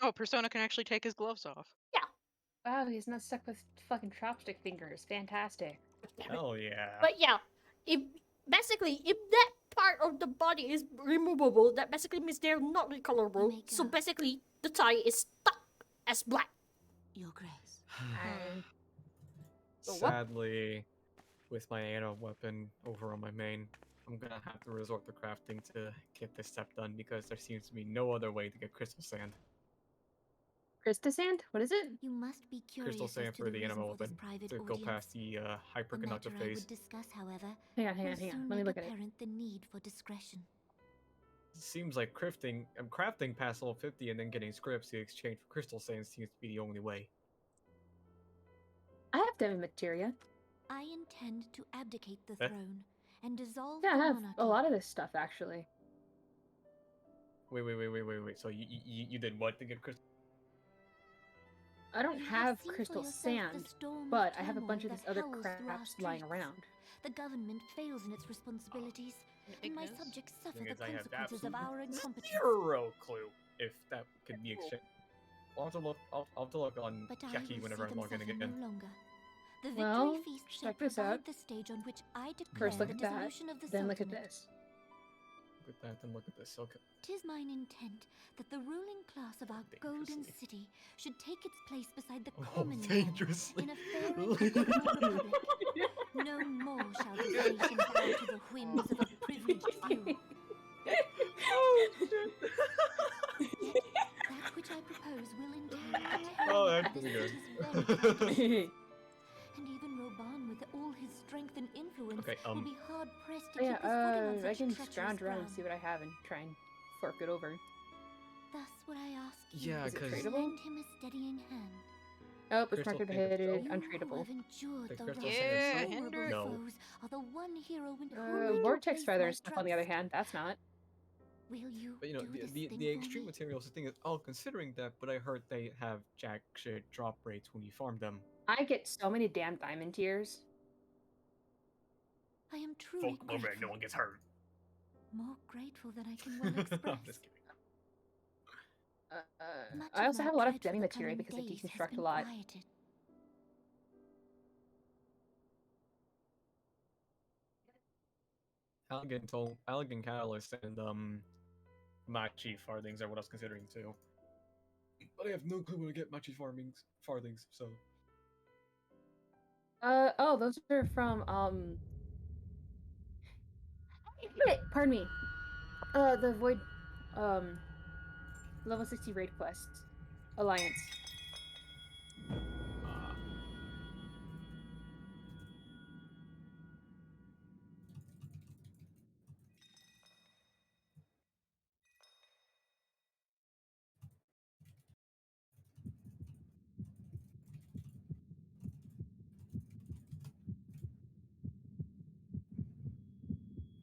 Oh, Persona can actually take his gloves off. yeah, Wow, he's not stuck with fucking chopstick fingers. Fantastic. Hell yeah. but yeah, if basically if that part of the body is removable, that basically means they're not recolorable. So basically, the tie is stuck as black. Your Grace. So what? Sadly, with my anno weapon over on my main, I'm gonna have to resort to crafting to get this step done because there seems to be no other way to get crystal sand. Krista Sand? What is it? You must be curious Crystal as sand to for the the reason animo for this weapon private to go audience. past the The hyperconductor matter I phase. would discuss, however, Hang on, will hang on. soon Let me make look at it. apparent the need for discretion. Seems like crafting past level 50 and then getting scripts in exchange for crystal sand seems to be the only way. I have demi materia. I intend to abdicate the Eh? throne and dissolve Yeah, I the have monarchy. a lot of this stuff actually. Wait. So you did what to get crystal? I don't You have seen for crystal yourself the sand, storm of but I have a turmoil bunch of that this other howls through our crap lying streets. around. The government fails in its responsibilities, and my Ignis? subjects suffer Thing the is, I have consequences of our absolutely incompetence. zero clue if that could be exchanged. I'll have to look. I'll have to look on But I Jackie will whenever see I'm them logging suffer again. no longer. The victory Well, feast shall check this provide out. the stage on which I declare First look the at that, dissolution of the then look at Sultanate. this. Look at that, then look at this. Okay. 'Tis mine intent that the ruling class of our golden city should take its place beside the common man dangerously. in a fair and equitable republic. No more shall this nation bow to the whims of a privileged few. Oh shit! Yet that which I propose will entail a Oh, terror that's of the pretty good. city's very foundations. And even Roban, with all his strength and influence, Okay, will be hard pressed to Oh, yeah, keep his footing on I such can treacherous scrounge around and ground. see what I have and try and fork it over. Thus would I ask you Yeah, Is it because tradable? lend him a steadying hand. Oh, it's Crystal marked thing is prohibited, You untradeable. who have endured The the crystal wrath thing is Yeah, of Hendrik. innumerable No. foes are the one hero in whom I can Vortex place feather my stuff on the other trust. hand, that's not. Will you But you know, do this the thing the for extreme me? materials thing is considering that, but I heard they have jack shit drop rates when you farm them. I get so many damn diamond tiers. I am truly grateful. No one gets hurt. More grateful than I can well I'm express. just kidding. Much I of also my have a lot of dread for demi the materia coming because I days has deconstruct been a lot. quieted. Allegan Catalyst and matchy farthings are what I was considering too. But I have no clue where to get matchy farthings, so... Oh, those are from, pardon me. The Void, level 60 raid quest. Alliance.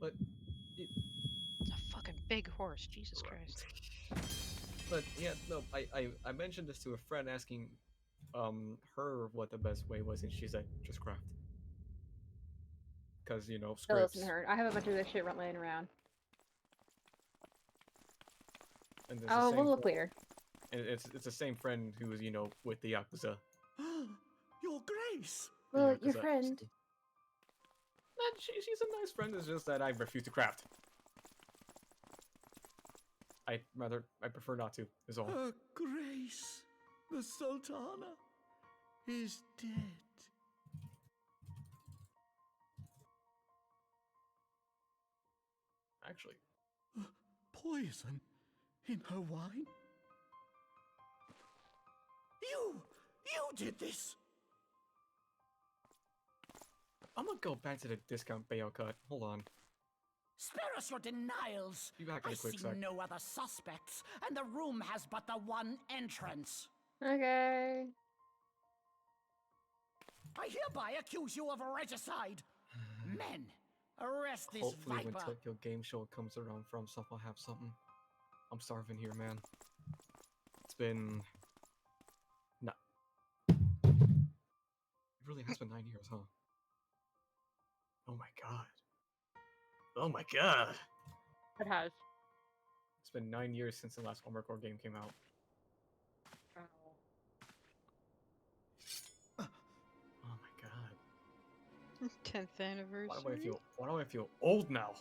But... It's a fucking big horse, Jesus Christ. But yeah, no, I mentioned this to a friend asking her what the best way was, and she said, just craft. Because, you know, Don't listen scripts. to her. I have a bunch of this shit laying around. And there's Oh, we'll look later. And it's the same friend who was, you know, with the Yakuza. Your Grace! Well, your friend. She's a nice friend, it's just that I refuse to craft. I prefer not to, is all. Her Grace, the Sultana, is dead. Actually. Poison in her wine? You did this! I'm gonna go back to the discount bail cut. Hold on. Spare us your denials. Be back in I a quick see sec. no other suspects, and the room has but the one entrance. Okay. I hereby accuse you of regicide. Men, arrest this Hopefully when viper. Tokyo Game Show comes around from stuff, I'll have something. I'm starving here, man. It's been... No. It really has been 9 years, huh? Oh my god. Oh my god! It has. It's been 9 years since the last Armored Core game came out. Oh my god. 10th anniversary. Why do I feel old now?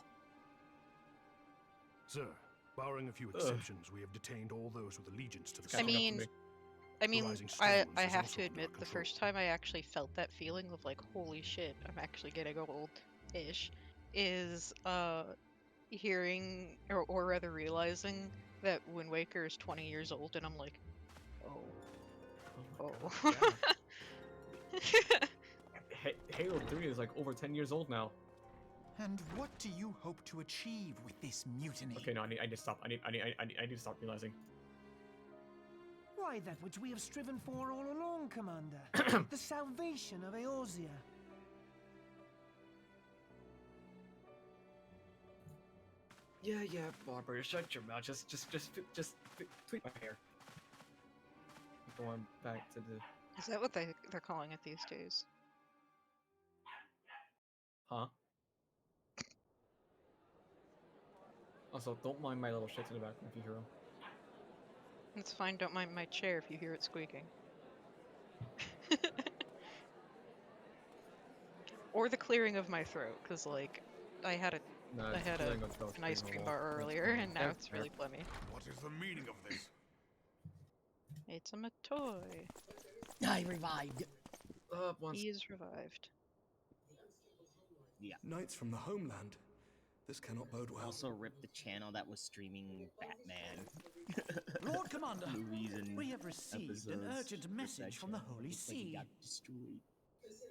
Sir, barring a few exceptions, we have detained all those with allegiance to the I mean, I Stones have is to also under admit, our the control. first time I actually felt that feeling of like, holy shit, I'm actually getting old-ish, is hearing or rather realizing that Wind Waker is 20 years old, and I'm like, oh. Halo 3 is like over 10 years old now. And what do you hope to achieve with this mutiny? Okay, no, I need to stop. I need to stop realizing. Why, that which we have striven for all along, Commander. The salvation of Eorzea. Yeah, Barbara, shut your mouth. Just tweet my hair. Going back to the... Is that what they're calling it these days? Huh? Also, don't mind my little shits in the background if you hear them. It's fine, don't mind my chair if you hear it squeaking. Or the clearing of my throat, because, like, I had a an ice cream bar earlier, and now it's really plummy. What is the meaning of this? It's a toy. I revived. He is revived. Yeah. Knights from the homeland. This cannot bode well. Also ripped the channel that was streaming Batman. Lord Commander, Movies and we have received an episodes urgent with message that from the channel. Holy Looks like it See. got destroyed.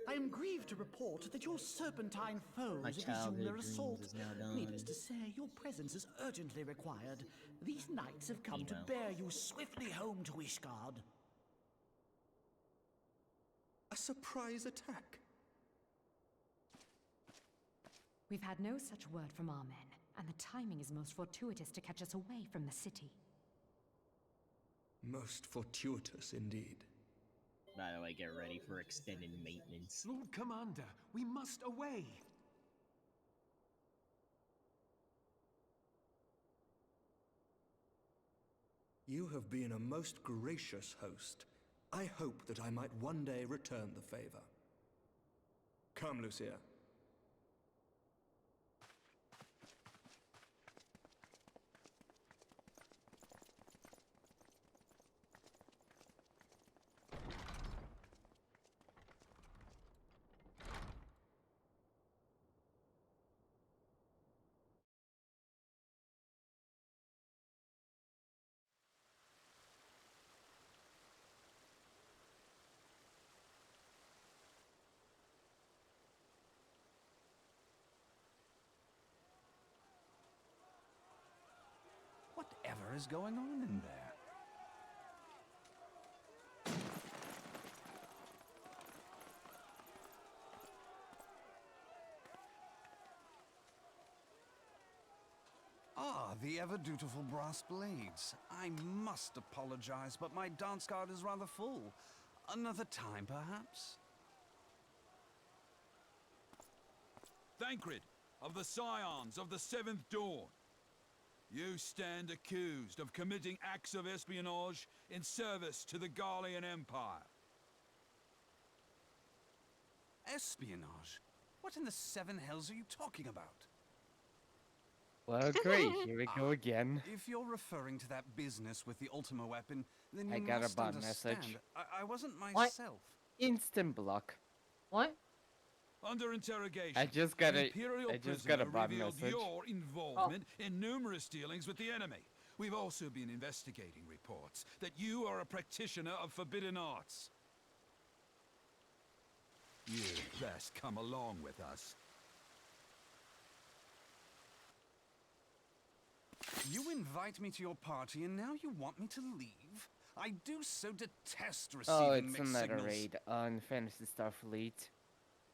I am grieved to report that your serpentine foes My have resumed childhood their dreams assault. is now done. Needless to say, your presence is urgently required. These knights have come to bear you swiftly home to Ishgard. A surprise attack. We've had no such word from our men, and the timing is most fortuitous to catch us away from the city. Most fortuitous indeed. By the way, get ready for extended maintenance. Lord Commander, we must away. You have been a most gracious host. I hope that I might one day return the favor. Come, Lucia. is going on in there? Ah, the ever-dutiful brass blades. I must apologize, but my dance card is rather full. Another time, perhaps? Thancred, of the Scions of the Seventh Dawn. You stand accused of committing acts of espionage in service to the Garlean Empire. Espionage? What in the seven hells are you talking about? Well, great. Here we go again. If you're referring to that business with the Ultima weapon, then you I got a must bot understand. message. I wasn't What? myself. Instant block. What? Under interrogation, I just got an a- Imperial I just got a prisoner bot revealed message. your involvement in numerous dealings with the enemy. We've also been investigating reports that you are a practitioner of forbidden arts. You'd best come along with us. You invite me to your party and now you want me to leave? I do so detest receiving Oh, it's mixed another signals. raid on Fantasy Star Fleet.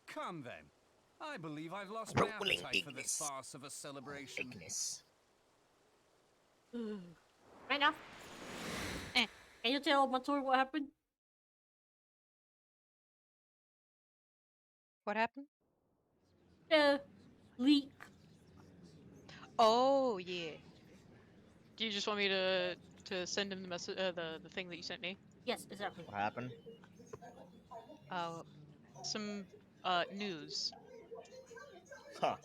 Come then. I believe I've lost my Rolling appetite for this Ignis. farce of a celebration. Right now. Can you tell Matur what happened? What happened? The leak. Oh yeah. Do you just want me to send him the message, the thing that you sent me? Yes, exactly. What happened? Some news, Huh.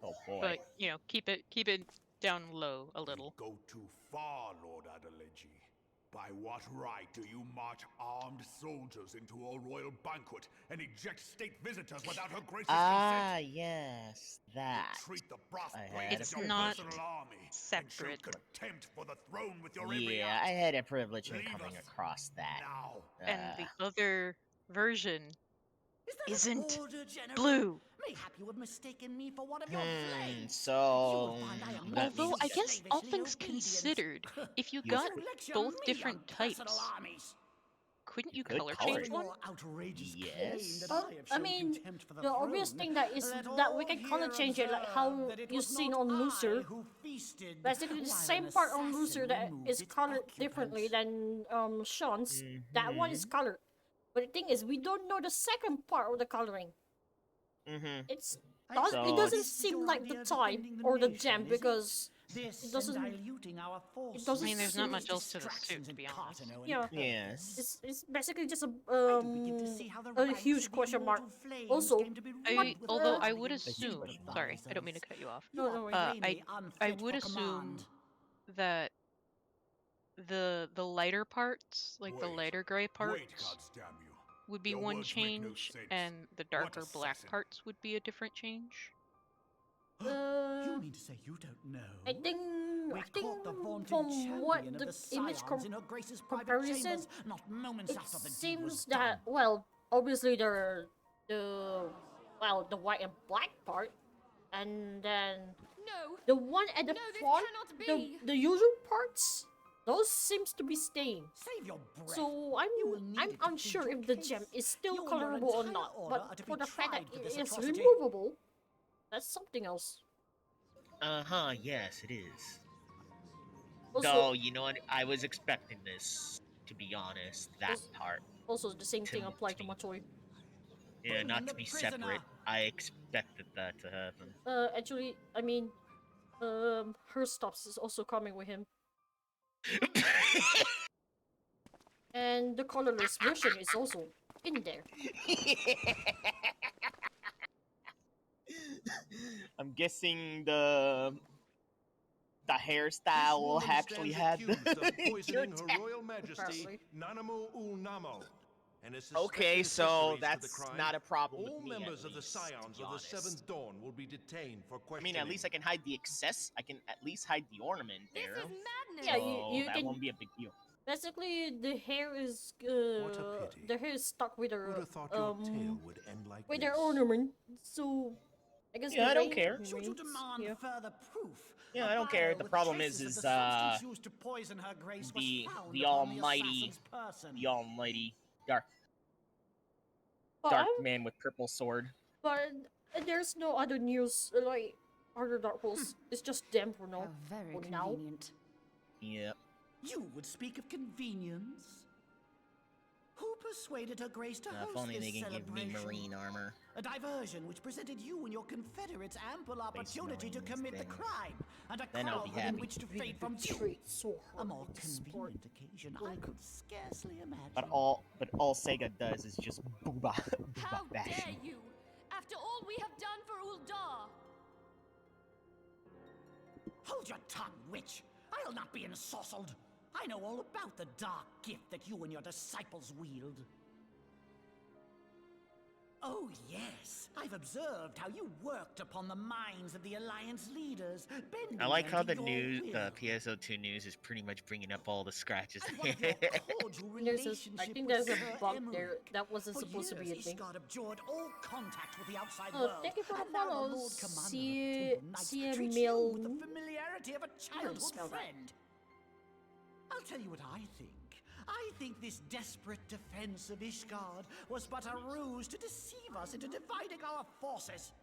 Oh boy. but you know, keep it down low a little. Go too far, Lord Adeleji. By what right do you march armed soldiers into a royal banquet and eject state visitors without her grace's Ah, consent? yes, that. You treat the brass I blades had as a your not personal army separate. and show contempt for the throne with your every Yeah, act. I had a privilege of Leave coming us across that. now. And the other version Is that isn't an order, General? blue. Mayhap you have mistaken me for one of your flames. So You will find I am that Although means I guess all slavishly things obedient. considered, if you You got could- lecture both me different on personal types, armies. couldn't you could color color change it. one? Your outrageous claim Yes. that Oh, I have I shown mean, contempt for the the obvious throne, thing that is let that we all can color here change it, like observe how that it you've was seen not on I Lucer. who feasted Basically, the while same an part on Lucer assassin that removed is its colored occupant. differently than Sean's. That one is colored. But the thing is, we don't know the second part of the coloring. It's So it doesn't it's- seem like the time or the gem because it doesn't. Diluting our It I doesn't. mean, there's not seem- much else to this suit, to be honest. Yeah. Yes. It's basically just a a huge question mark. Also, Although I would assume, sorry, I don't mean to cut you off. No, no, I would assume that the lighter parts, like the lighter gray parts, would be Your one words make no change, sense. and the darker black assassin? parts would be a different change. You mean to say you don't know? I think caught the vaunted from what champion of the the image Scions in her grace's private comparison, chambers, not moments it after the deed seems was that well, obviously the white and black part, and then the one at the front, the usual parts, those seems to be staying. Save your breath. So I'm unsure if the gem is still colorable or not. But for the fact that it is removable, that's something else. Yes, it is. Also- Though, you know what? I was expecting this, to be honest, that part. Also, the same thing applied to Matsui. Yeah, Put him not in to the be prisoner. separate. I expected that to happen. Actually, I mean, her stops is also coming with him. And the colorless version is also in there. I'm guessing the hairstyle will Woman actually stands have accused of your poisoning Her tag. Royal Majesty Apparently. Nanamu Ulnamo. And is Okay, suspected so accessories to the that's crime. not a problem All with me, members at of the least, Scions to be of the honest. Seventh Dawn will be detained for I questioning. mean, at least I can hide the excess. I can at least hide the ornament there. Yeah, So you that can. won't be a big deal. Basically, the hair is the hair is stuck with Who'd her have thought your tale would end like with this? her ornament. So I guess Yeah, the I don't rain. care. Should you Rains, demand yeah. further proof? Yeah, a I don't care. vial The with problem traces is of the substance used to poison her grace was found the upon the almighty, assassin's person. the almighty dark But dark man with purple sword. But there's no other news like other Dark Pulse. It's just them for now. How very For now. convenient. Yep. You would speak of convenience? Who persuaded her grace to If host only this they can give me celebration? marine armor. A diversion which presented you and your confederates ample opportunity to commit the crime, and a Then I'll crowd be within happy. which to fade from view. A more convenient occasion I could scarcely imagine. But all Sega does is just booba How dare bashing. you! After all we have done for Uldar! Hold your tongue, witch! I'll not be ensorcelled! I know all about the dark gift that you and your disciples wield. Oh, yes. I've observed how you worked upon the minds of the Alliance leaders, bending I like them how to the your news, will. the PSO2 news is pretty much bringing up all the scratches. I think there's a bug there that wasn't supposed to be a thing. Abjured all contact with the outside Oh, world. thank you for the And now follows. Lord Commander of See Temple Knights treats you with the familiarity of a childhood spell that. friend. I'll tell you what I think. I think this desperate defense of Ishgard was but a ruse to deceive us into dividing our forces.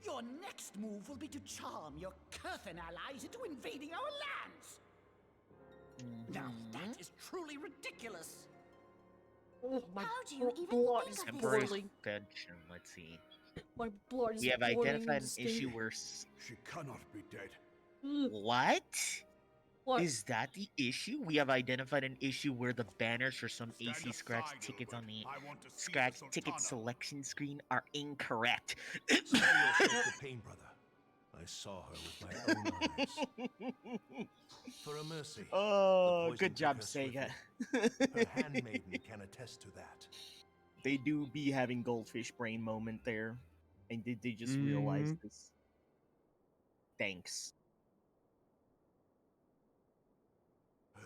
Your next move will be to charm your Kurthan allies into invading our lands. Now that is truly ridiculous. Oh, my How do you even blood think is of this? Temporary boiling. suspension. Let's see. My blood is We have boiling identified an stain. issue where. She cannot be dead. What? What? Is that the issue? We have identified an issue where the banners for some AC Scratch tickets on the Scratch ticket selection screen are incorrect. Spare yourself the pain, brother. I saw her with my own eyes. For a mercy. Oh, the poison good job, took her Sega. swiftly. Her handmaiden can attest to that. They do be having goldfish brain moment there. And did they just realize this? Thanks.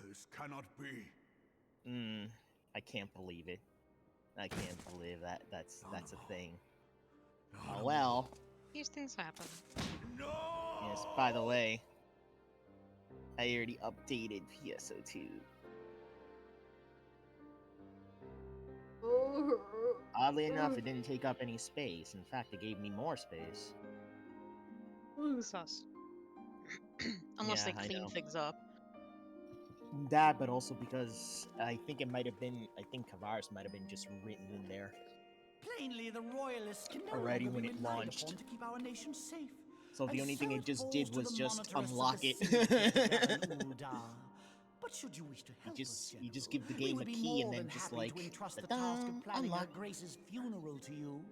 This cannot be. I can't believe it. I can't believe that that's a thing. Oh well. These things happen. Yes, by the way, I already updated PSO2. Oddly enough, it didn't take up any space. In fact, it gave me more space. Sus. Unless Yeah, they I clean know. things up. That, but also because I think Kavaris might have been just written in there. Plainly, the royalists can no Already longer when be it relied launched. upon to keep our nation safe. So the And only thing so it just falls did to was the just monitress of unlock the it. Syndicate, Uldar. But should you wish to help us, You just give the we game a would be key and more then than just happy like to entrust the ta-da, task of planning her unlock. grace's funeral to you.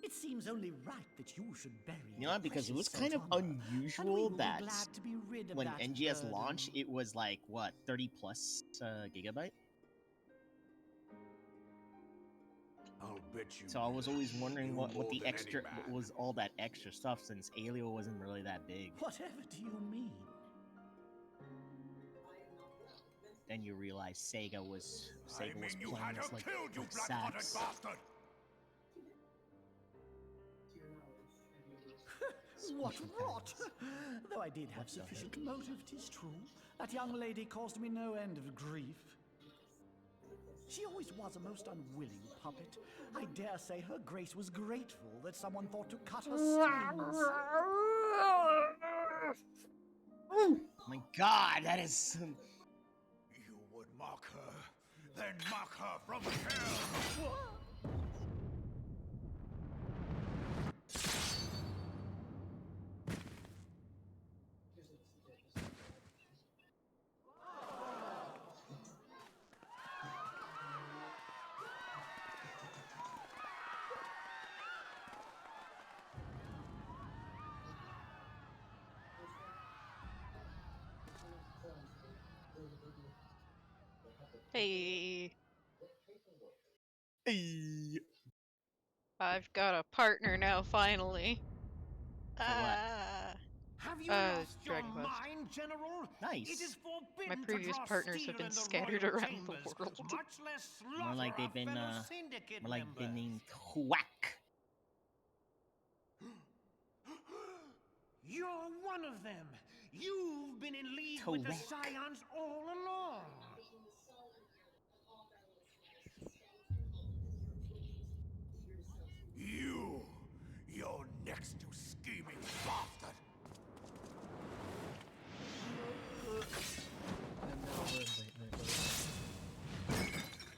It seems only right that you should bury You know, because it was kind of unusual that when NGS launched, it was like, what, 30 plus gigabyte? I'll bet you. So I was always wondering what more the than any extra, man. what was all that extra stuff since Alio wasn't really that big. Whatever do you mean? Then you realize Sega was I mean, you playing had us her like killed, you black-hearted saps. bastard! What rot! Though I did have sufficient motive, 'tis true. That young lady caused me no end of grief. She always was a most unwilling puppet. I dare say her grace was grateful that someone thought to cut her strings. Oh my god, that is... You would mock her, then mock her from hell! Hey. Hey. I've got a partner now, finally. Have you Uh, lost your Dragon Quest. mind, General? Nice. It is forbidden My previous to draw partners steel have been in the scattered royal around the chambers, world. much less More slaughter like they've our been, fellow syndicate more like members. been named whack. You're one of them. You've been in league with the Correct. Scions all along. You're next, you scheming bastard.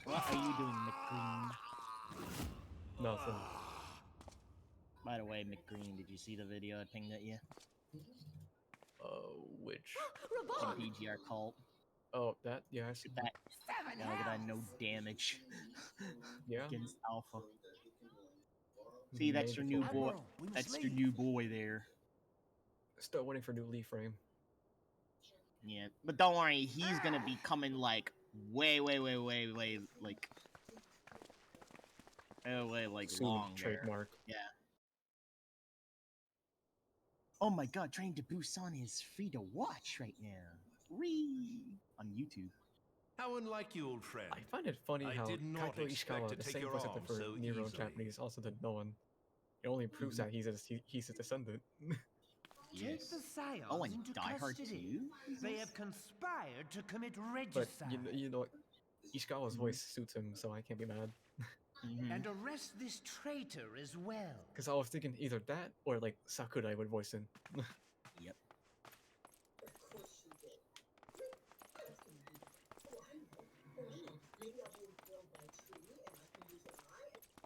What are you doing, McGreen? Nothing. By the way, McGreen, did you see the video I pinged at you? Which? The BGR cult. Oh, that? Yeah, I see Look at that. Look at that no damage. Yeah. Against Alpha. See, that's your new boy. That's your new boy there. Still waiting for new Leaf Frame. Yeah, but don't worry, he's gonna be coming like way, like Soon long there. trademark. Yeah. Oh my god, Train to Busan is free to watch right now. Free on YouTube. How unlike you, old friend. I find it funny I how did not Kaito expect Ishikawa, to the take same your voice actor arm for so Nero in easily. Japanese, also did no one. It only proves that he's a descendant. Take the Scions Oh, and into Die Hard custody. 2? They have conspired to commit But regicide. you know, Ishikawa's voice suits him, so I can't be mad. And arrest this traitor as well. Because I was thinking either that or like Sakurai would voice him. Yep.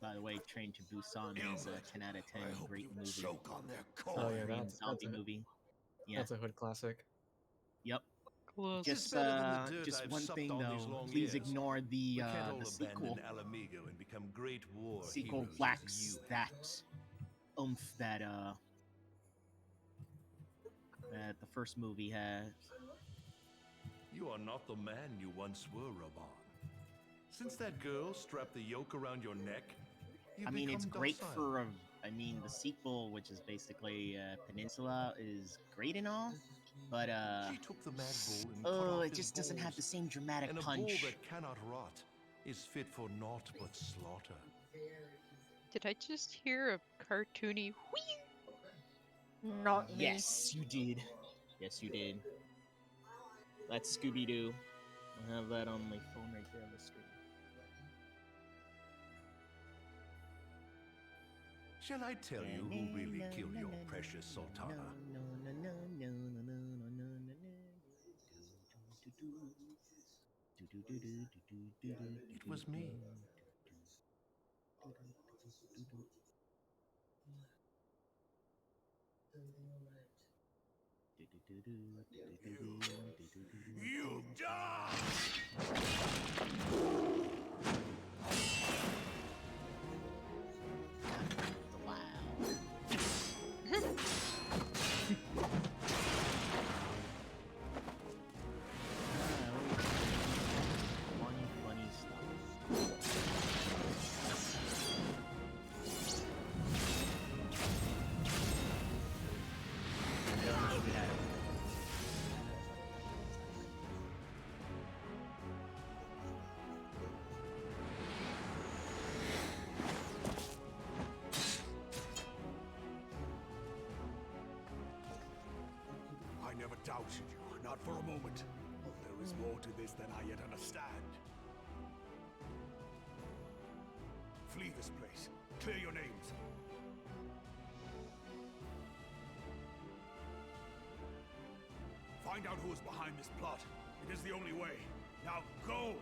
By the way, Train to Busan is a 10 out of 10 great movie. Oh yeah, Korean that's zombie a movie. Yeah. That's a hood classic. Yep. Close. Just better than the dirt just I've one supped thing on these though. long Please years. ignore We can't the all sequel. abandon Alamigo and become great war Sequel heroes lacks as you that oomph that that the first movie has. You are not the man you once were, Raban. Since that girl strapped the yoke around your neck, I mean, it's become great docile. for the sequel, which is basically Peninsula, is great and all, but She took the mad bull and cut off it his just doesn't have balls. the same dramatic And a punch. bull that cannot rot is fit for naught but slaughter. Did I just hear a cartoony whee? Not me. Yes, you did. Yes, you did. That's Scooby-Doo. I have that on my phone right there on the screen. Shall I tell you who really killed your precious Sultana? It was me. You die! Funny stuff. I never doubted you, not for a moment. There is more to this than I yet understand. Flee this place. Clear your names. Find out who is behind this plot. It is the only way. Now go!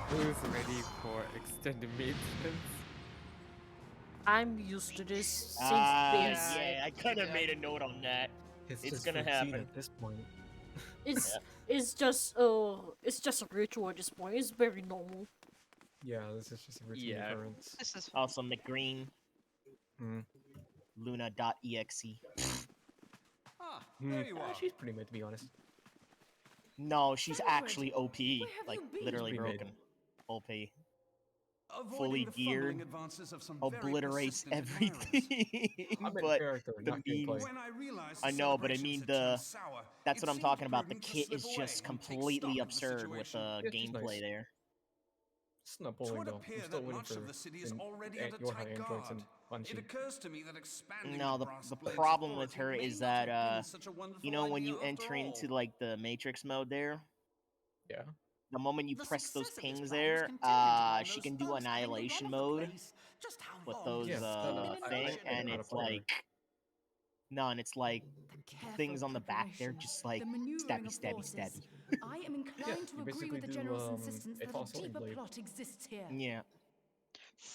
Who's ready for extended maintenance? I'm used to this since Yeah, I could have made a note on that. It's It's just gonna routine happen. at this point. it's just a ritual at this point. It's very normal. Yeah, this is just a routine Yeah. occurrence. This is Also, McGreen. Hmm. Luna.exe. There you are. She's pretty mid, to be honest. No, she's actually OP. Like, been? literally Pretty mid. broken. OP. fully the geared fumbling advances of some very obliterates persistent admirers. everything. I'm in But character, the not gameplay. memes, When I realized I the know, but I celebrations mean had turned the. sour, That's it what I'm seemed talking about. The prudent to kit slip is away just and take completely stock of the absurd with situation. the Yeah, she's gameplay nice. there. It's not bowling Twould though. appear I'm still that waiting much for of the city is already under your high tight androids guard. and Bungie. It occurs to me that expanding No, the the brass the blade's problem with authority her may is not that have been such a wonderful you know, when idea you after enter into all. like the Matrix mode there, Yeah. the moment you The press those success of this pings plan was there, contingent upon she those can do thugs having to run annihilation off the mode place. Just how with long those did this scheme in thing, motion? and know how to it's play her. like no, and it's like Careful things on the back there, preparation, just like the maneuvering stabby, of stabby, forces. stabby. I am inclined to you agree basically with the do, General's insistence a that a toss sword deeper blade. plot exists here. Yeah.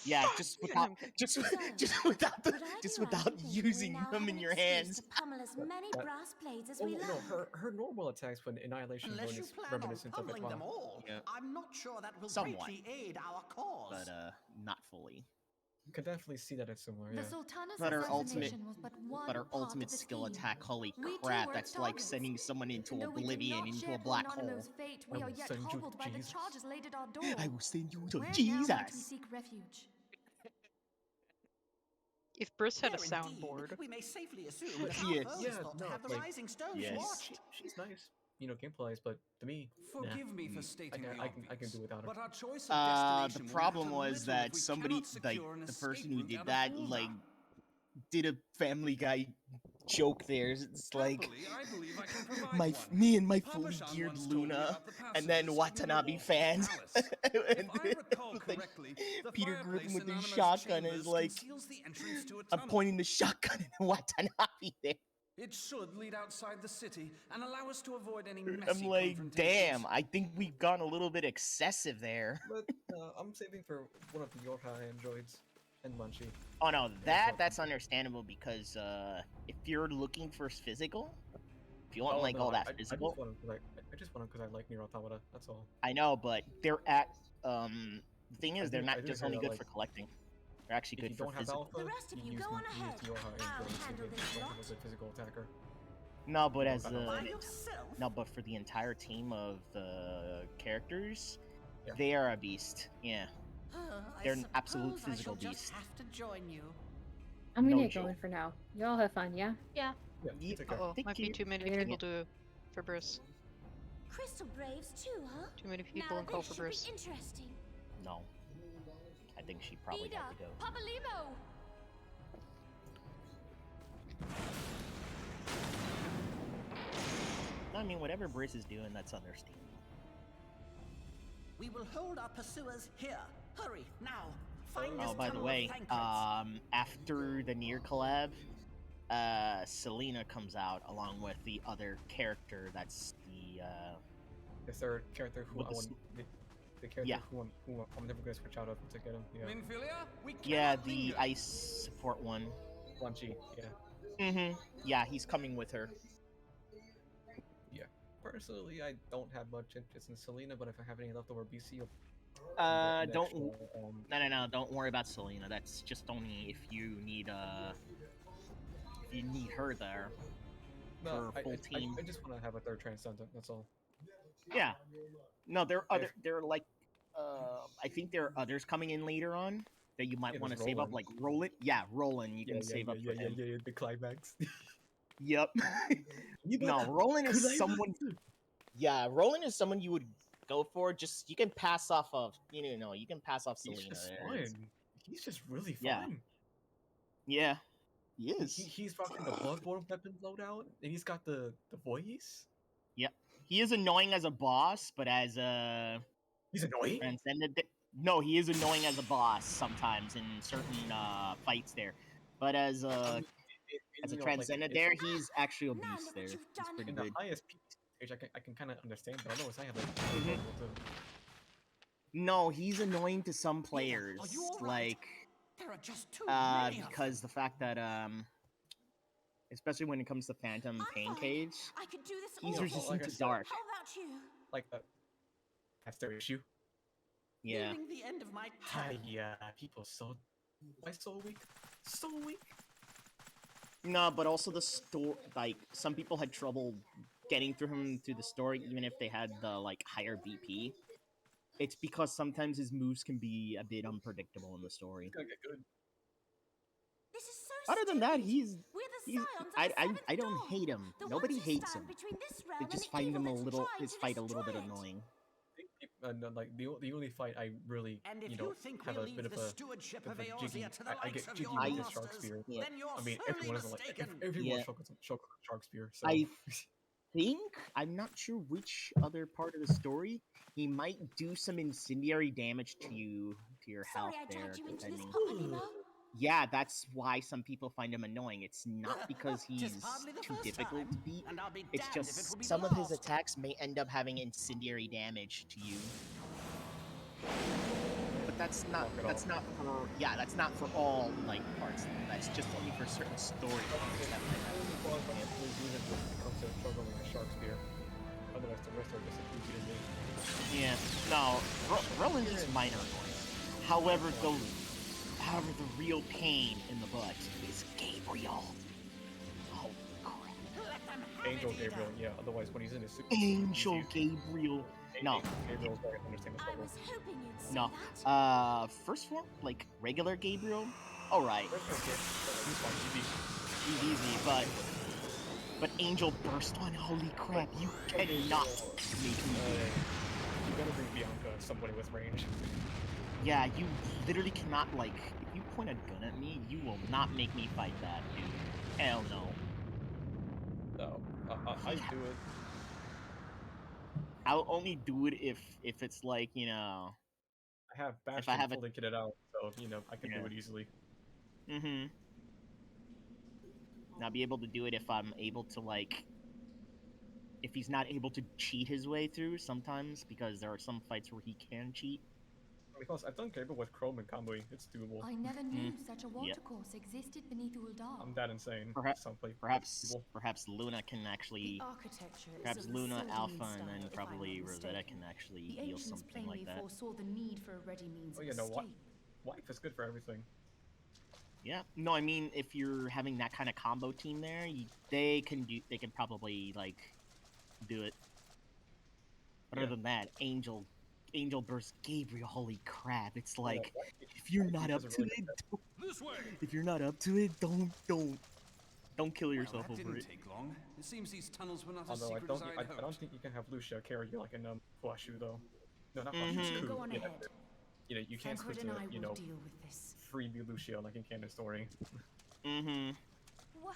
Yeah, just without, just, So, just without, the, would I just be right without in thinking we using now them have in an your excuse hands. to pummel as many That- brass blades as Oh we no, like? her normal attacks when annihilation Unless mode you is plan on reminiscent of it. pummeling them all, Yeah. I'm not sure that will Somewhat. greatly aid our cause. But not fully. Could definitely see that it's similar. The Yeah. Sultana's But her assassination ultimate, was but one but her part ultimate of the skill scheme. attack, holy We two crap, were that's its like targets. sending someone into And though we did oblivion, not into share a black Polynonimo's hole. fate, I we are will yet send you to hobbled by the Jesus. charges laid at our door. I will send you to Where now Jesus. might we seek refuge? If Briss had a There indeed, soundboard, we may safely assume that Yes. our foe is thought to have the rising stones yes. watched. She's nice, you know, gameplays, but to me, Forgive me for I stating can, the I can, I can obvious, do without her. but our choice of The destination will problem matter was little if that we somebody, cannot secure an the escape person who route did out of that, Ulva. like, did a Family Guy joke there. It's like, Happily, I believe I can provide my, one. me and my Papa fully Shan geared once told me Luna, about the and then passages hidden in the Watanabe walls of the fans. palace. And If I recall correctly, the Peter fireplace Griffin with in his Anima's shotgun is chambers like, conceals the entrance to a I'm tunnel. pointing the shotgun at Watanabe there. It should lead outside the city and allow us to avoid any I'm messy like, confrontations. damn, I think we've gone a little bit excessive there. But I'm saving for one of the Yorha androids and Munchie. Oh no, that's understandable because if you're looking for physical, if you want like all that physical, I just want them because I like Nier Automata. That's all. I know, but they're at the thing is they're I not do just hear only that, good like, for collecting. They're actually if good you for don't have physical. alpha, The rest of you, use go on use ahead. the Yorha I'll androids to handle get this like lot. a good physical attacker. No, but You as don't got alpha. By yourself? no, but for the entire team of characters, Yeah. they are a beast. Yeah, they're an absolute suppose I physical shall just beast. have to join you. I'm gonna No get joke. going for now. Y'all have fun, yeah? Yeah. Yeah, take care. uh-oh, might be too many Later. people to for Briss. Crystal Braves too, huh? Too many people Now on call this for should be Briss. interesting. No, I think she probably Ida, got to go. Papa Limo! I mean, whatever Briss is doing, that's understandable. We will hold our pursuers here. Hurry, now. Find this Oh, by the tunnel way, of Thancreds. after the Nier collab, Selena comes out along with the other character. That's The third character who with I the want, the character yeah. who I'm never gonna switch out of to get him. Yeah. Minfilia, we yeah, cannot the linger. ice support one. Munchie, yeah. Mm-hmm. Yeah, he's coming with her. Yeah. Personally, I don't have much interest in Selena, but if I have any leftover BC, Don't no, don't worry about Selena. That's just only if you need her there No, for full team. I just want to have a third transcendent. That's all. Yeah. No, there are like I think there are others coming in later on that you might Yeah, want to there's save up, Roland. like Roland. Yeah, Roland. You can save up for him. Yeah, the climax. Yep. No, Roland is someone. Yeah, Roland is someone you would go for. Just you can pass off of you can pass off He's Selena. just there. fun. He's just really fun. Yeah. Yeah. He is. He's rocking the Bloodborne weapon loadout, and he's got the voice. Yep. He is annoying as a boss, but as a he's annoying. Transcendent. No, he is annoying as a boss sometimes in certain fights there, but as a transcendent there, he's actually a beast there. He's pretty In good. the highest peak stage, I can kind of understand, but I know I have like No, he's annoying to some players, Are you all right? like There are just too many of because the fact that especially when it comes to Phantom Pain Cage, I could do this he's all resistant day. to dark. How about you? like that's their issue. Yeah. Nearing the end of my Yeah, people why so weak? So weak. No, but also the story. Like some people had trouble getting through him through the story, even if they had the like higher BP. It's because sometimes his moves can be a bit unpredictable in the story. He's gonna get good. This is so Other than that, he's We're the he's scions of the seventh I don't dawn. hate him. The Nobody ones who hates stand him. between this realm They and just the find evil him a that's little trying his to fight a little destroy bit it. annoying. Like the only fight I really And if you you know think have we'll a leave bit of the a stewardship bit of of a jiggy. Eorzea to the I likes get of jiggy your with the masters, shark spear. then you're I mean, sorely everyone has mistaken. everyone Yeah. shark spear. So I think I'm not sure which other part of the story he might do some incendiary damage to your health Sorry I there, dragged you into this depending. hot, Nemo. Yeah, that's why some people find him annoying. It's not because Tis he's hardly the too first difficult time, to beat. and I'll be It's damned if it just will be the some of his last. attacks may end up having incendiary damage to you. But that's not that's not for all like parts. That's just only for certain story parts that might have. comes to struggling with a shark spear. Otherwise, the rest are just a goofy to me. Yeah, no, Roland is minor annoyance. However, the real pain in the butt is Gabriel. Oh crap! Angel Gabriel, yeah. Otherwise, when he's in his suit, Angel Gabriel. No. Gabriel's very understandable. I was hoping you'd say No. that. First form, like regular Gabriel. All right. He's easy, but Angel Burst One. Holy crap! You cannot make me. You gotta bring Bianca, somebody with range. Yeah, you literally cannot, like, if you point a gun at me, you will not make me fight that, dude. Hell no. No, I do it. I'll only do it if it's like, you know... I have Bastion if I have fully kitted out, so, you know, I can do Yeah. it easily. Mm-hmm. And I'll be able to do it if I'm able to, like... If he's not able to cheat his way through sometimes, because there are some fights where he can cheat. Because I've done Gabriel with Chrome and Kamui, it's doable. I never knew such a watercourse existed beneath Uldar. I'm that insane. Perhaps Luna can actually... The architecture is Perhaps of Luna, Sylvan Alpha, style, and then if I'm not probably Rosetta mistaken. can actually The deal ancients something like plainly that. foresaw the need for a ready means Oh of yeah, no, escape. wife is good for everything. Yeah, no, I mean, if you're having that kind of combo team there, they can probably, like, do it. But other than that, Angel Burst Gabriel, holy crap, it's like, if you're not up to it, if you're not up to it, don't kill yourself that over didn't it. take long. It seems these tunnels were not as Although secret as I had hoped. I don't think you can have Lucia carry you like in Huashu though. No, not Mm-hmm. Huashu. Go on ahead. You know, you can't switch Thancred to, and I you will know, deal with this. freebie Lucia like in Canon Story. Mm-hmm.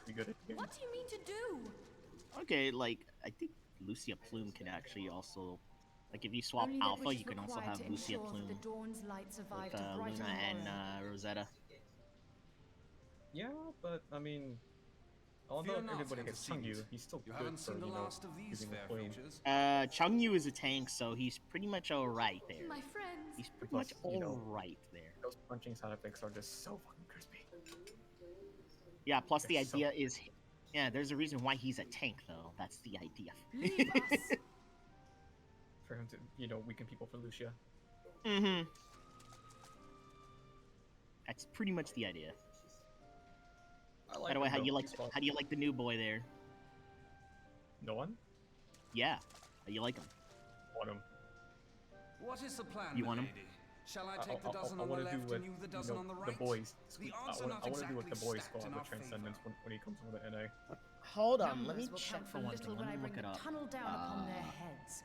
Be good at the game. What do you mean to do? Okay, like, I think Lucia Plume can actually also... Like, if you swap Only that Alpha, which you is can also required have to Lucia ensure that Plume the dawn's light survived with to brighten Luna the and morrow. Rosetta. Yeah, but I mean, although Fear not, everybody gets Changyu, antecedent. he's still You good haven't for, seen the you know, last of these using the fair plume. features. Changyu is a tank, so he's pretty much alright there. My friends. He's pretty Plus, much you know, alright there. Those punching sound effects are just so fucking crispy. Yeah, plus the They're so- idea is... Yeah, there's a reason why he's a tank, though. That's the idea. Leave us. For him to, you know, weaken people for Lucia. Mm-hmm. That's pretty much the idea. By the way, how do you like the new boy there? No one? Yeah. How you like him? Want him. What is the plan, You want him? milady? Shall I take the dozen on the left and you the dozen on the right? The boys. The I odds are want not to do what the exactly boys stacked squad in with our Transcendence when he comes with the NA. Hold on, let me Numbers will check count for one little thing. when Let I me bring look it the up. tunnel down upon their heads.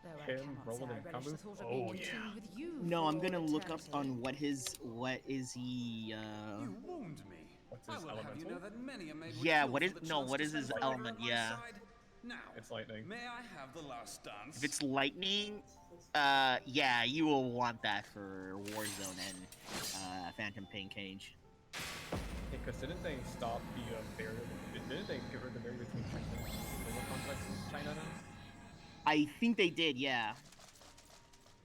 Though I Him, cannot Roland, say and I relish the Kambu? thought of Oh, being in yeah. tune with you. No, for I'm all gonna look up eternity. on what is he, You wound me. What's I his will have you elemental? know that many a maid would Yeah, kill what for is... the No, chance what to is his spend forever element? at my Yeah. side. Now, It's lightning. may I have the last dance? If it's lightning, yeah, you will want that for Warzone and, Phantom Pain Cage. Because didn't they stop the barrier? Didn't they get rid of the barrier between China and the complex in China now? I think they did, yeah.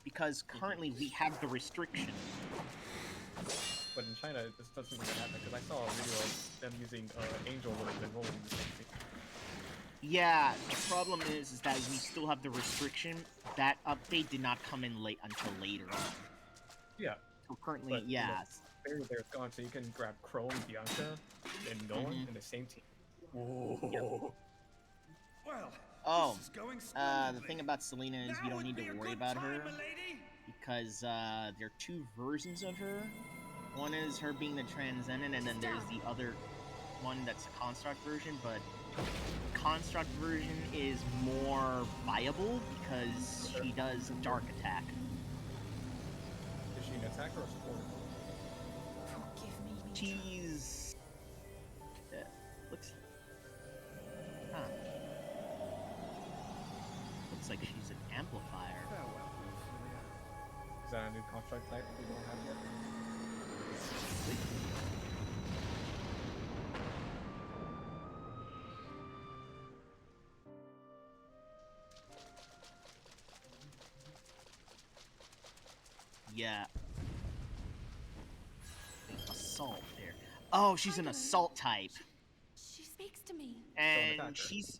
Because currently we have the restriction. But in China, this doesn't really happen because I saw a video of them using Angel Wings and Rolling in the same thing. Yeah, the problem is that we still have the restriction. That update did not come in late until later on. Yeah. So currently, But, yeah. You know, barrier there is gone, so you can grab Chrome, Bianca, and Nolan in the same team. Whoa. Well, Oh, this is going the splendidly. thing about Selena is you don't need to worry about her. because there are two versions of her. One is her being the transcendent, and then there's the other one that's the construct version, but the construct version is more viable because she does dark attack. Is she an attacker or supporter? She's looks looks like she's an amplifier. Is that a new construct type we don't have yet? Yeah. Assault there. Oh, she's an assault type. She speaks to me. And she's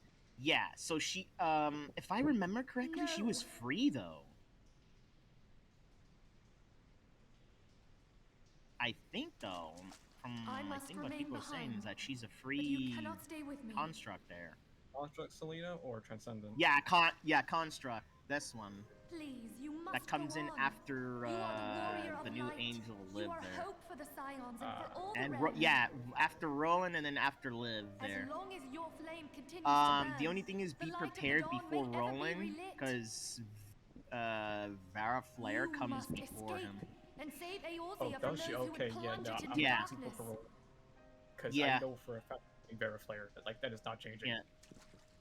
so she if I remember correctly, she was free though. I think though, from I think what people are saying is that she's a free construct there. Construct Selena or Transcendent? Yeah, construct. This one. Please, you must that comes in after the new angel live there. Hope for the Scions and for all and the after Roland and then after live there. As long as your flame continues to burn, the only thing is be prepared before Roland because Vara Flare comes before him. And save Eorzea oh, from does she? those Okay, who yeah, would no, plunge I'm it into not darkness. for Roland. Because I know for a fact Vara Flare, like that is not changing. Yeah.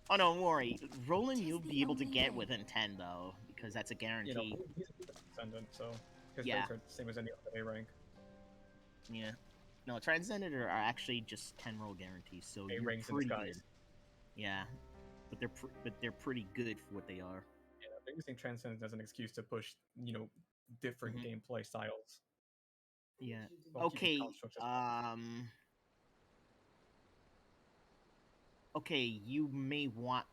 Oh no, don't worry. Roland you'll be able to get within 10 though, because that's a guarantee. You know, he's a Transcendent, so his ranks are the same as any other A rank. Yeah. No, Transcendent are actually just 10 roll guarantees, so A you're ranks in pretty disguise. good. Yeah. But they're pretty good for what they are. Yeah, they're using Transcendent as an excuse to push, you know, different gameplay styles. Yeah. While Okay. keeping Okay, you may want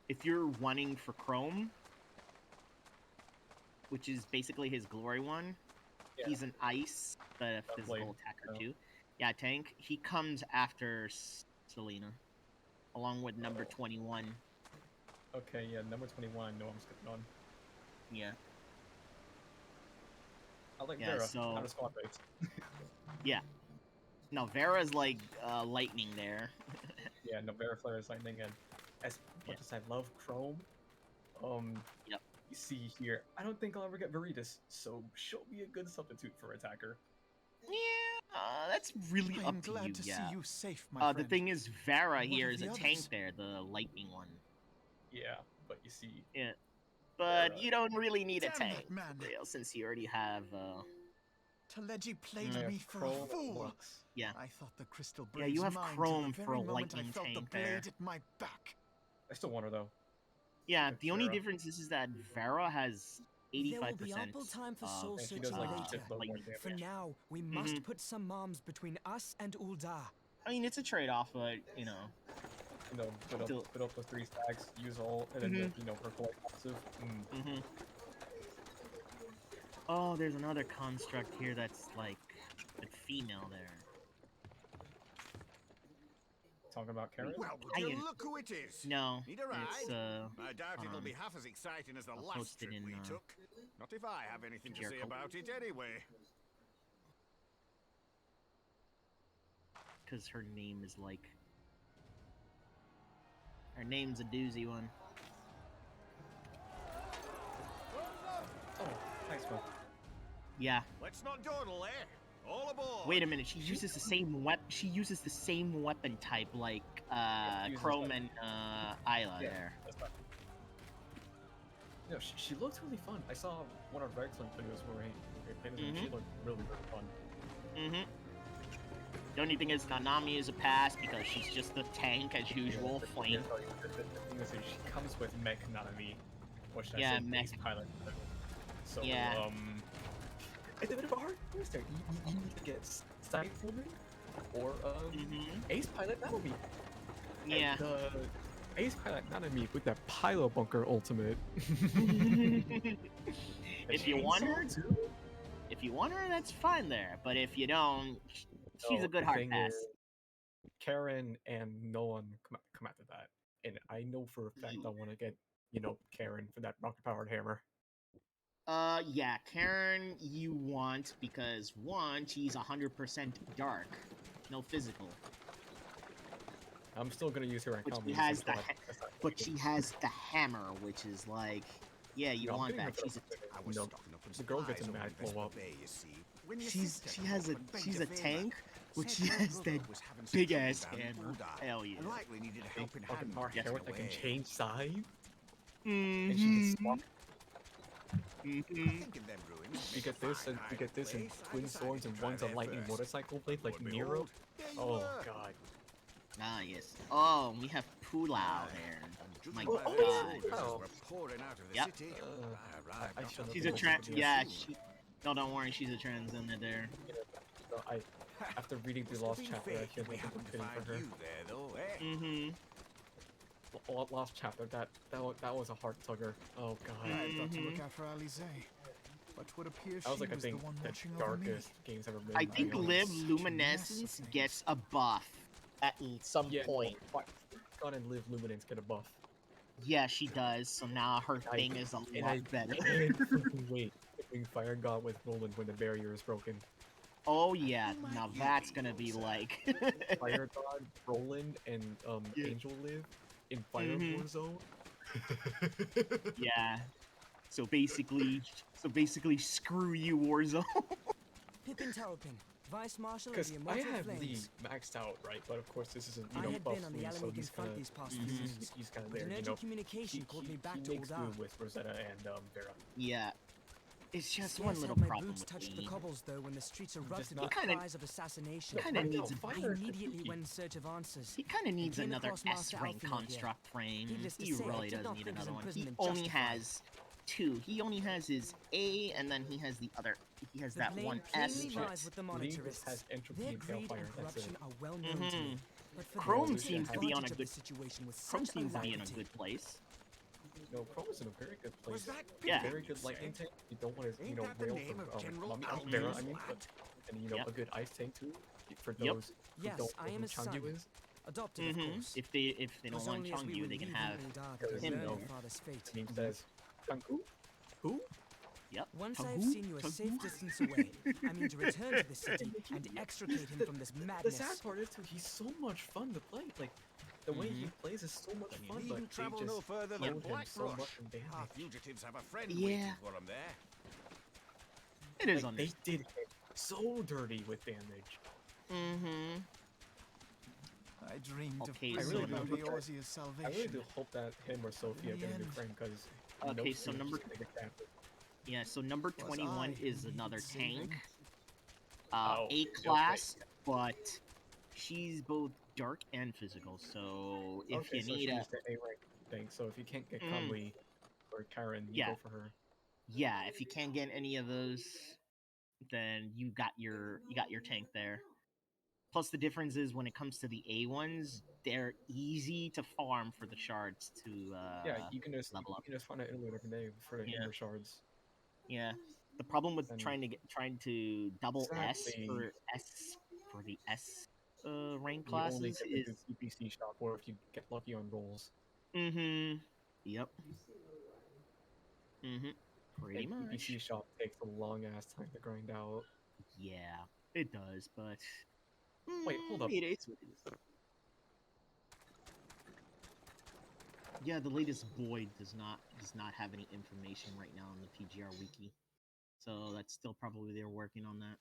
if you're running for Chrome, which is basically his glory one. Yeah. He's an ice, the physical attacker too. Yeah, tank. He comes after Selena, along with number 21. Okay, yeah, number 21. I know I'm skipping on. Yeah. I like Vera. So not a squad base. yeah. No, Vera's like lightning there. Yeah, no, Vara Flare is lightning, and as much as I love Chrome, you see here, I don't think I'll ever get Veritas, so she'll be a good substitute for attacker. Yeah, that's really up to you. See you safe, my the friend. thing is, Vara here is the a others? tank there, the lightning one. Yeah, but you see. Yeah, but you don't really need a Damn tank, that man. for real, since you already have. Teleji played me for a fool. Yeah. I thought the crystal Yeah, you have mine Chrome the for a very moment lightning I felt tank the blade there. at my back. I still want her though. Yeah, the only difference is that Vara has 85%. There will be ample time for soul searching later. For now, we must put some moms between us and Ul'dah. I mean, it's a trade-off, but you know. You know, put up those 3 stacks, use all, and then you know, her collect passive. Oh, there's another construct here that's like a female there. Talking about Karen? Well, would you look who it is? No, Need a ride? it's I doubt it'll be half as exciting as the last trip we took. Not if I have anything to say about it anyway. Because her name is like... Her name's a doozy one. Oh, nice one. Yeah. Let's not dawdle, eh? All aboard. Wait a minute, she uses the same weapon type like Chrome and Isla there. You know, she looks really fun. I saw one of our excellent videos where he played with her. She looked really, really fun. The only thing is Nanami is a pass because she's just the tank as usual. Flame. She comes with Mech Nanami, which I said Mech Ace Pilot. So yeah. It's a bit of a hard choice there. You need to get Side Woman or Ace Pilot Nanami. Yeah. And, Ace Pilot Nanami with that Pylo Bunker ultimate. If you want her, that's fine there. But if you don't, she's a good hard pass. Karen and Nolan come after that, and I know for a fact I want to get Karen for that rocket powered hammer. Yeah, Karen, you want because one, she's 100% dark, no physical. I'm still gonna use her in But comedy. she has the hammer, which is like, yeah, you want that. She's the girl gets a mad blow up. She's a tank, but she has that big ass hammer. Hell yeah. Fucking Margaret that can change sides. Mm-hmm. And she can swap. Mm-hmm. You get this and twin swords and one's a lightning motorcycle blade like Nero. Oh god. Ah yes. Oh, we have Pulao there. My god. Oh. Yep. She's a trans. Yeah. No, don't worry. She's a transgender there. So after reading the Lost chapter, I feel like I'm pity for her. Mm-hmm. Lost chapter. That was a heart tugger. Oh god. I thought to look out for Alize, but would appear That was like she I was think the one the watching over me. darkest games ever made. I think Liv Luminescence gets a buff at some point. God and Liv Luminance get a buff. Yeah, she does. So now her thing is a lot better. Wait, between Fire God with Roland when the barrier is broken. Oh yeah, now that's gonna be like Fire God, Roland, and Angel Liv in Fire War Zone. Yeah. So basically, screw you, Warzone. Pippin Terrapin, Vice Marshal of Because the I Immortal have Flames. Lee maxed out, right? But of course, this isn't I had buff been on the Lee, so Alamegan front these past few seasons, he's kind of but there. an You urgent know, communication called me back to he makes do Uldar. with Rosetta and Vera. Yeah. It's just Scarce one had little my problem boots with touched the Lee. cobbles though when the streets erupted He with kinda- cries of assassination. Kinda needs I immediately went in search of answers. He kind of needs Came another across Master S-rank Alfred construct frame. Needless to He say, I really did does not need think his another one. He imprisonment only justified. has two. He only has his A, and then he has the other. He has The that blame one S. plainly lies with the monetarists. has entropy Their and greed Tailfire, and that's it. corruption are well known to me. But for Chrome them to take seems to be on a advantage of good. the situation with Chrome such seems to be in a alacrity. good place. No, Chrome is in a very good place. Yeah. Very good lightning tank. You don't want to, Ain't that the rail name for of General Vera, Alvin's but and a good ice tank too. For Yep. those who Yes, don't I know am who his son. Chanyu is. Adopted, of course. If they don't Was want only as we Changyu, were they can leaving have Uldar that I him learned though. my father's fate. And he says, Changu? Who? Yep. Once I have seen you a safe distance away, I mean to return to the city and extricate him from this The madness. sad part is too, he's so much fun to play. Like the way he plays is so much fun, but needn't they travel just no further load than him so Blackbrush. much in damage. Our fugitives have a friend Yeah. waiting for them there. It is Like, they did him so dirty with damage. Mm-hmm. I dreamed Okay, of so bringing number- about Eorzea's salvation. I really do hope that him or Sophia In get the a new end- frame because Okay, so number number Was 21 I is who another needed saving? tank. Oh, A class, but she's both dark and physical. So if okay, you so need a she's the A rank thing. So if you can't get Mm. Conley or Karen, you Yeah. go for her. yeah, if you can't get any of those, then you got your tank there. Plus, the difference is when it comes to the A ones, they're easy to farm for the shards to Yeah, you can just level up. you can just find an interlude every day for the Yeah. Hammer shards. Yeah. The problem with And trying to double sadly- S for the S rank You only classes get to do is PPC shop, or if you get lucky on rolls. mm-hmm. Yep. Mm-hmm. Pretty And much. PPC shop takes a long ass time to grind out. Yeah, it does, but Wait, hold up. It is what it is. Yeah, the latest Void does not have any information right now on the PGR wiki, so that's still probably they're working on that.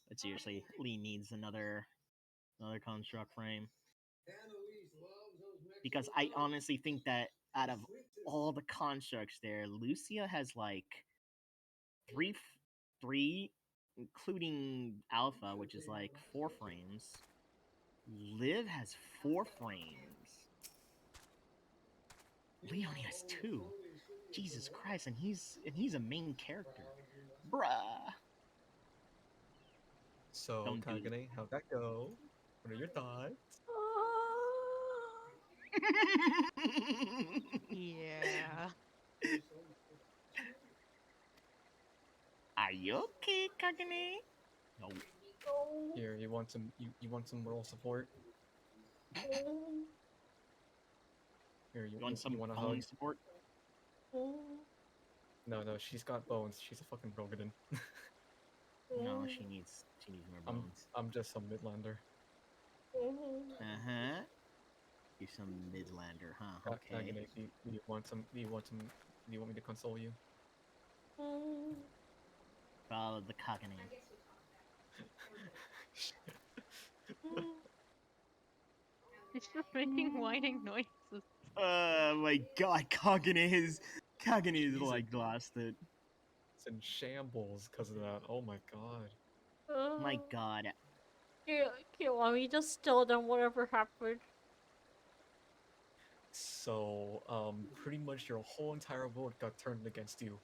But seriously, Lee needs another construct frame because I honestly think that out of all the constructs there, Lucia has like three, including Alpha, which is like 4 frames. Liv has 4 frames. Lee only has 2. Jesus Christ, and he's a main character. Bruh. So, Don't do Kagane, how'd that go? What are your thoughts? Yeah. Are you okay, Kagane? No. Here, you want some moral support? Here, You want some you want a phone hug? support? No, she's got bones. She's a fucking Rogadin. No, she needs more bones. I'm just some Midlander. Uh-huh. You're some Midlander, huh? Okay. Kagane, do you want some? Do you want me to console you? Follow the Kagane. He's just making whining noises. Oh my god, Kagane is like lost it. It's in shambles because of that. Oh my god. My god. Kiwami, just tell them whatever happened. So, pretty much your whole entire world got turned against you.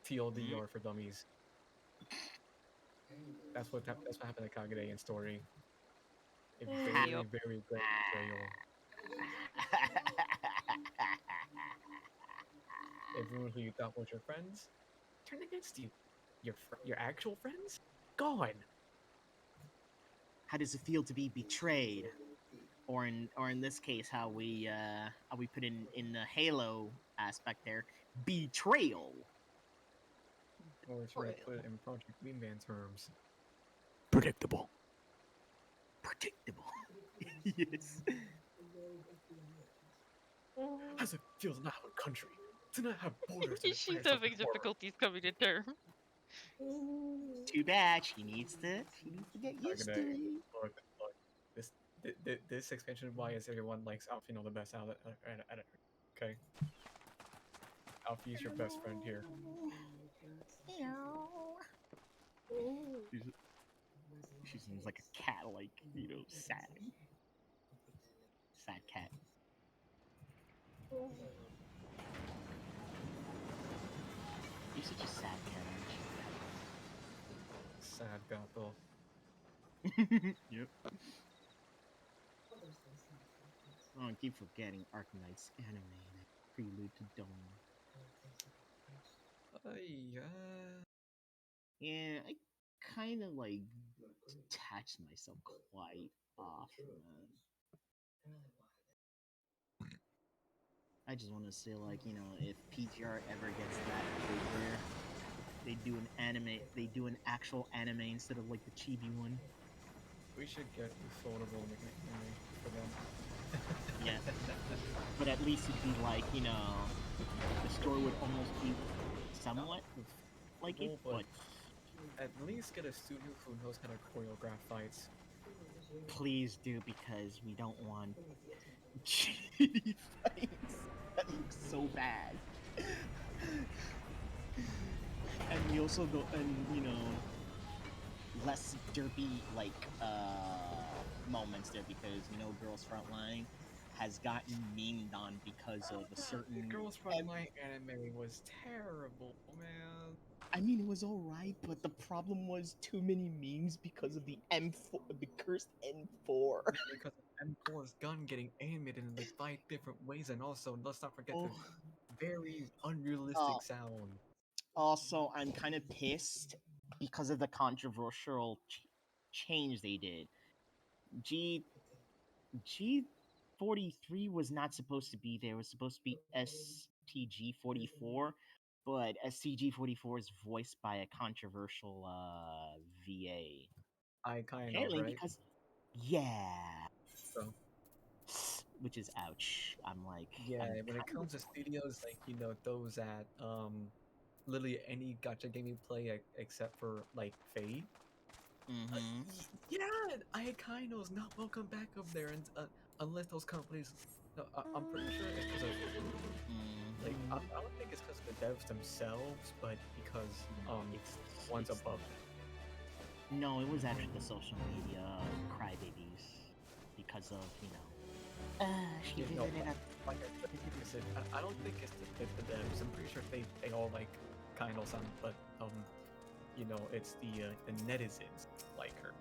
TLDR for dummies. That's what happened to Kagane in story. A very, very great betrayal. Everyone who you thought was your friends turned against you. Your actual friends? Gone. How does it feel to be betrayed? Or in this case, how we put in the Halo aspect there, betrayal. Or to put it in Project Wingman terms, predictable. Predictable. Yes. How's it feel to not have a country? To not have borders? She's having difficulties coming to terms. Too bad. She needs to get used to it. Look. This expansion, why is everyone likes Alfino the best out of it? Okay. Alfie's your best friend here. She seems like a cat, like, sad. Sad cat. You're such a sad cat, aren't you? Sad gato. Yep. Oh, I keep forgetting Arknight's anime, Prelude to Dawn. Yeah, I kind of like detached myself quite often. I just want to say, like, if PTR ever gets that big where they do an actual anime instead of like the chibi one. We should get affordable anime for them. Yeah. But at least it'd be like, the story would almost be somewhat like it, but at least get a studio who knows how to choreograph fights. Please do, because we don't want shitty fights that look so bad. And we also go, less derpy, like, moments there, because, Girls Frontline has gotten memed on because of a certain... Girls Frontline anime was terrible, man. I mean, it was alright, but the problem was too many memes because of the M4, the cursed M4. Because of M4's gun getting animated in like 5 different ways, and also, let's not forget the very unrealistic sound. Also, I'm kind of pissed because of the controversial change they did. G43 was not supposed to be there. It was supposed to be STG44, but STG44 is voiced by a controversial VA. Apparently, right? Because which is ouch. I'm like, yeah, when it comes to studios, like, those at literally any gacha game you play except for like Fate. Yeah, Aikaido's not welcome back up there, and unless those companies, no, I'm pretty sure it's because of like I don't think it's because of the devs themselves, but because it's one's above them. No, it was actually the social media crybabies because of she visited I don't think it's the devs. I'm pretty sure they all like Kaido-san, but it's the netizens like her.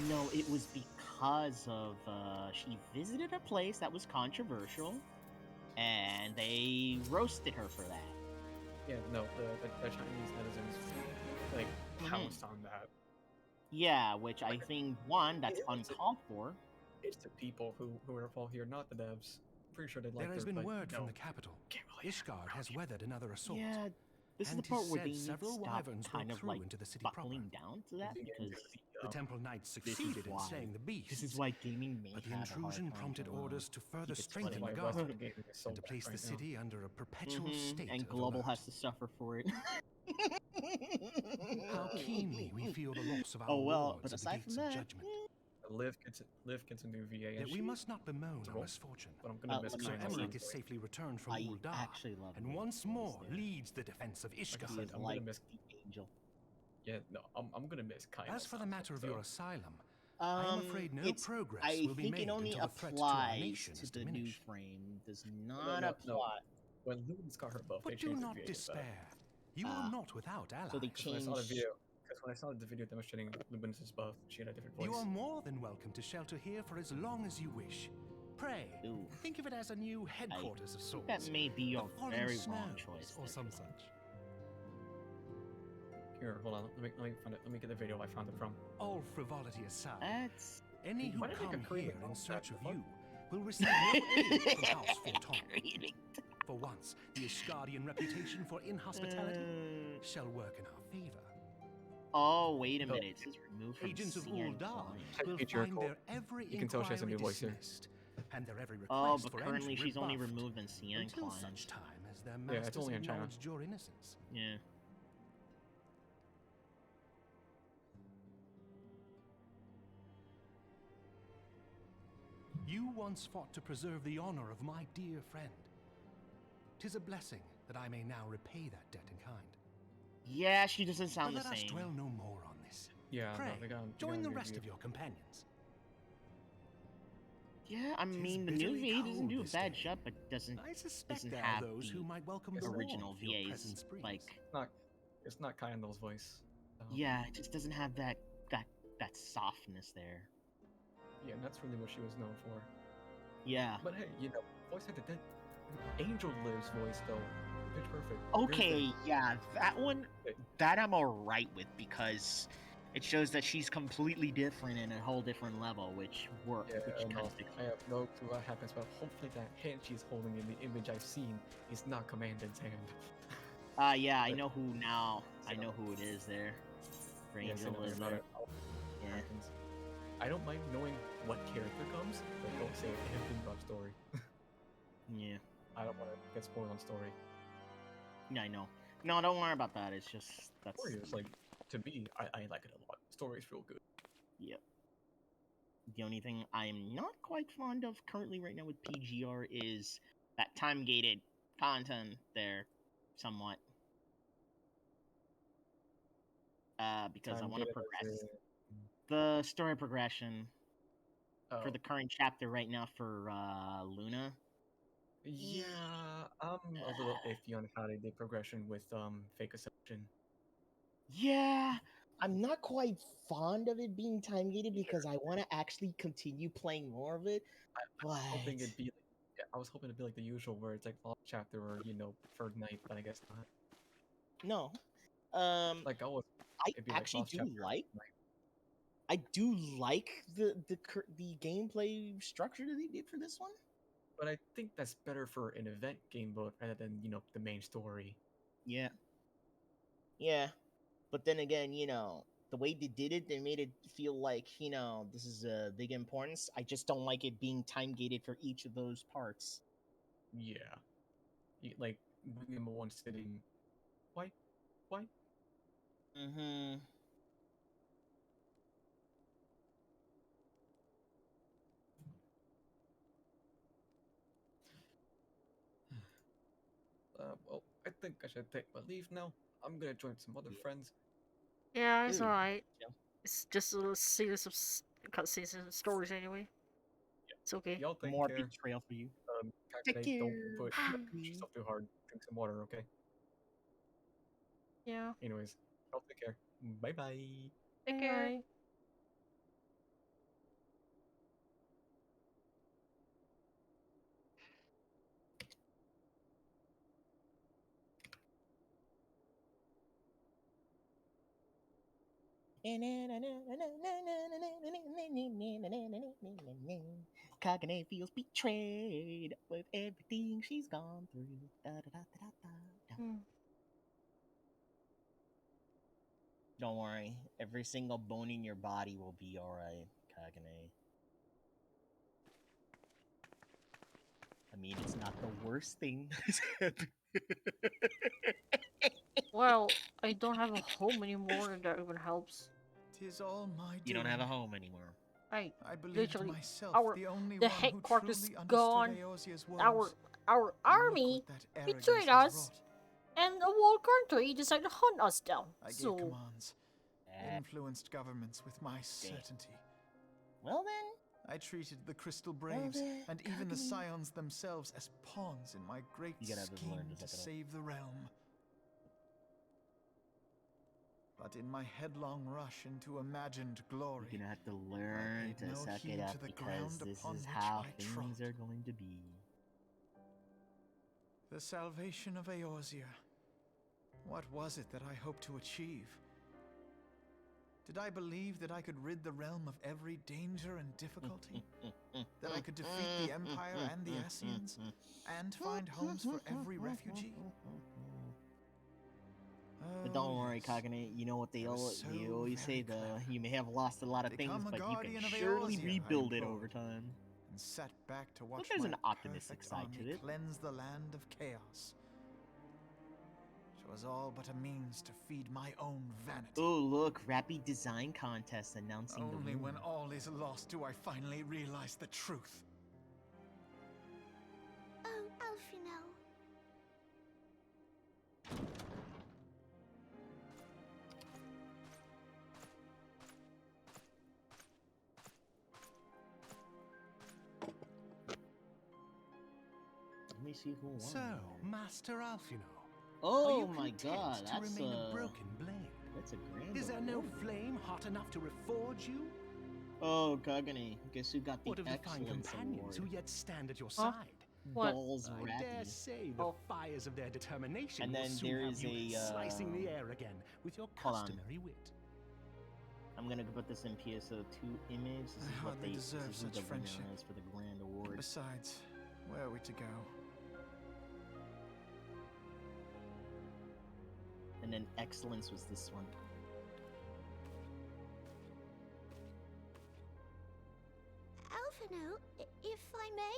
No, it was because of she visited a place that was controversial, and they roasted her for that. Yeah, no, the Chinese netizens like pounced on that. Yeah, which I think that's uncalled for. It's the people who are at fault here, not the devs. pretty sure they'd like There has her, been but word no. from the capital. Ishgard has weathered another assault. Yeah, this is and the part 'tis where said they need to several stop wyverns kind broke of through like into the city proper. buckling down to that because The Temple Knights this is succeeded in why. slaying the beasts. This is why gaming may But the have a hard intrusion time prompted to, orders to further keep its strengthen footing. the guard and to place the city under a perpetual state and of Global alert. has to suffer for it. How keenly we feel the loss of our Oh well, lords but at the aside gates from of that, judgment. Liv gets a new VA. And Yet we she- must not bemoan it's a our roll, misfortune. But I'm gonna miss Sir Kyle Emmerich Sands' is voice. safely returned from I Ul'dah, actually love and Global once voice more there. leads the defense of Like I Ishgard. said, I'm gonna miss the angel. Yeah, no, I'm gonna miss Kyle. As for the matter of so. your asylum, I am afraid no progress I will be think made it only until the threat to our applies nation to is the new diminished. frame. Does No, not no, apply. no. When Lumen's got her buff, they But do changed the not VA despair. You are not without allies. So they When I saw the changed. video, because when I saw the video demonstrating Lumen's buff, she had a different voice. You are more than welcome to shelter here for as long as you wish. Pray, think of it as a new headquarters of sorts. That may be a The fallen very snows wrong choice. or some such. Here, hold on. Let me find it. Let me get the video I found it from. All frivolity aside, That's any who Why did I come make a Korean here in account? search of What? you will receive no aid from House Forton. For once, the Ishgardian reputation for inhospitality shall work in our favor. Oh, wait a minute. It says remove from Agents of CN Ul'dah client. will find their every You can tell she has a inquiry new voice here. dismissed, and their every Oh, request but for currently entry she's only rebuffed removed in CN until client. such time as their Yeah, it's masters only in China. acknowledged your innocence. Yeah. You once fought to preserve the honor of my dear friend. 'Tis a blessing that I may now repay that debt in kind. Yeah, she doesn't sound But the let us same. dwell no more on this. Yeah, Pray, no, they got join the a new rest VA. of your companions. Yeah, I mean the new bitterly VA doesn't cold do a this bad day. job, but doesn't I suspect doesn't there are have those the who might welcome the original warmth your VA's presence brings. like. It's not Kyandal's voice. Yeah, it just doesn't have that softness there. Yeah, and that's really what she was known for. Yeah. But hey, you know, voice actor that Angel Liv's voice though, pitch perfect. Very Okay, good. yeah, that one, that I'm alright with because it shows that she's completely different in a whole different level, which worked. Yeah, which kind no, of sticks. I have no clue what happens, but hopefully that hand she's holding in the image I've seen is not Commandant's hand. Yeah, I know who now. I know who it is there. For Yeah, Angel so is about there. it. Yeah. I don't mind knowing what character comes, but don't say anything about story. Yeah. I don't want to get spoiled on story. Yeah, I know. No, don't worry about that. It's just that's. Story is like, to me, I like it a lot. Story's real good. Yep. The only thing I am not quite fond of currently right now with PGR is that time-gated content there, somewhat. Because I want to Time-gated as progress. in- The story progression for Oh. the current chapter right now for Luna. Yeah, I'm a little iffy on how they did progression with fake assumption. Yeah, I'm not quite fond of it being time gated because I want to actually continue playing more of it. I was hoping it'd be like, yeah, I was hoping it'd be like the usual where it's like last chapter or third night, but I guess not. No, Like I was, I it'd be like actually last do chapter, like. night. I do like the gameplay structure that they did for this one. But I think that's better for an event game mode rather than the main story. Yeah. Yeah, but then again, the way they did it, they made it feel like this is a big importance. I just don't like it being time gated for each of those parts. Yeah, like doing them in one sitting. Why? Mm-hmm. Well, I think I should take my leave now. I'm gonna join some other friends. Yeah, it's Dude, alright. yeah. It's just a series of cutscenes and stories anyway. It's okay. Y'all take More care. betrayal for you. Take Take don't care. push yourself too hard. Drink some water, okay? Yeah. Anyways, y'all take care. Bye bye. Take care. Bye. Kagane feels betrayed with everything she's gone through. Da, da, da, da, da, da. Don't worry, every single bone in your body will be alright, Kagane. I mean, it's not the worst thing that's happened. Well, I don't have a home anymore, and that even helps. 'Tis all my You don't have a doing. home anymore. I believed Literally, myself the only the one who headquarters truly understood gone. Eosia's woes. Our army betrayed us, and a whole country decided to hunt us down. I gave So commands, influenced governments with my certainty. Well then, I treated the Crystal Braves and even the Scions themselves as pawns in my great scheme to save the realm. But in my headlong rush into imagined glory, you're gonna have to learn to suck it up because this is how things are going to be. The salvation of Eorzea. What was it that I hoped to achieve? Did I believe that I could rid the realm of every danger and difficulty? That I could defeat the Empire and the Ascians? And find homes for every refugee? But don't worry, Kagane, you know what they always say, you may have lost a lot of things, but you can surely rebuild it over time. And sat back to watch But there's my an optimistic perfect side army to it. cleanse the land of chaos. It was all but a means to feed my own vanity. Oh, look, Rappy Design Contest announcing the Only when winner. all is lost do I finally realize the truth. Oh, Alfino. Let me see who won. So, Master Alfino. Oh my god, to that's remain a broken blade? That's a grand. Is there no award. flame hot enough to reforge you? Oh, Kagane, guess who got the What of the fine excellence companions award? who yet stand at your side? Dolls I dare Rappy. say the fires of their determination And will then soon there have is you a, slicing the air again with your hold on. customary wit. I'm gonna put this in PSO2 image. This is I what hardly they deserve this is who such the winner friendship. is for the grand award. Besides, where are we to go? And then excellence was this one. Alfino, if I may?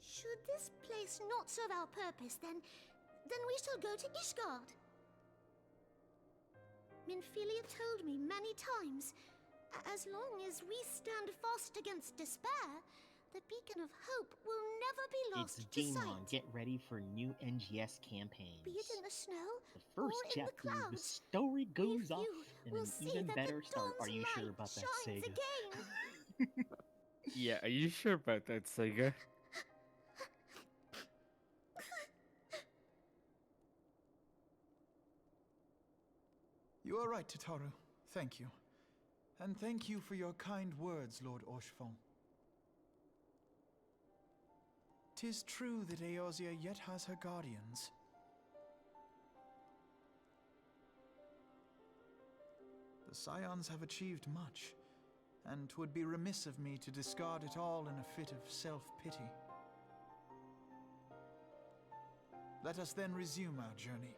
Should this place not serve our purpose, then we shall go to Ishgard. Minfilia told me many times, as long as we stand fast against despair, the beacon of hope will never be lost It's to Demon. sight. Get ready for new NGS campaigns. Be it in the snow The first or in the chapter of the clouds, story goes off in will an see even that better the start. Are dawn's you sure light about that, shines Sega? again. Yeah, are you sure about that, Sega? You are right, Tataru. Thank you. And thank you for your kind words, Lord Orchefon. 'Tis true that Eorzea yet has her guardians. The Scions have achieved much, and 'twould be remiss of me to discard it all in a fit of self-pity. Let us then resume our journey.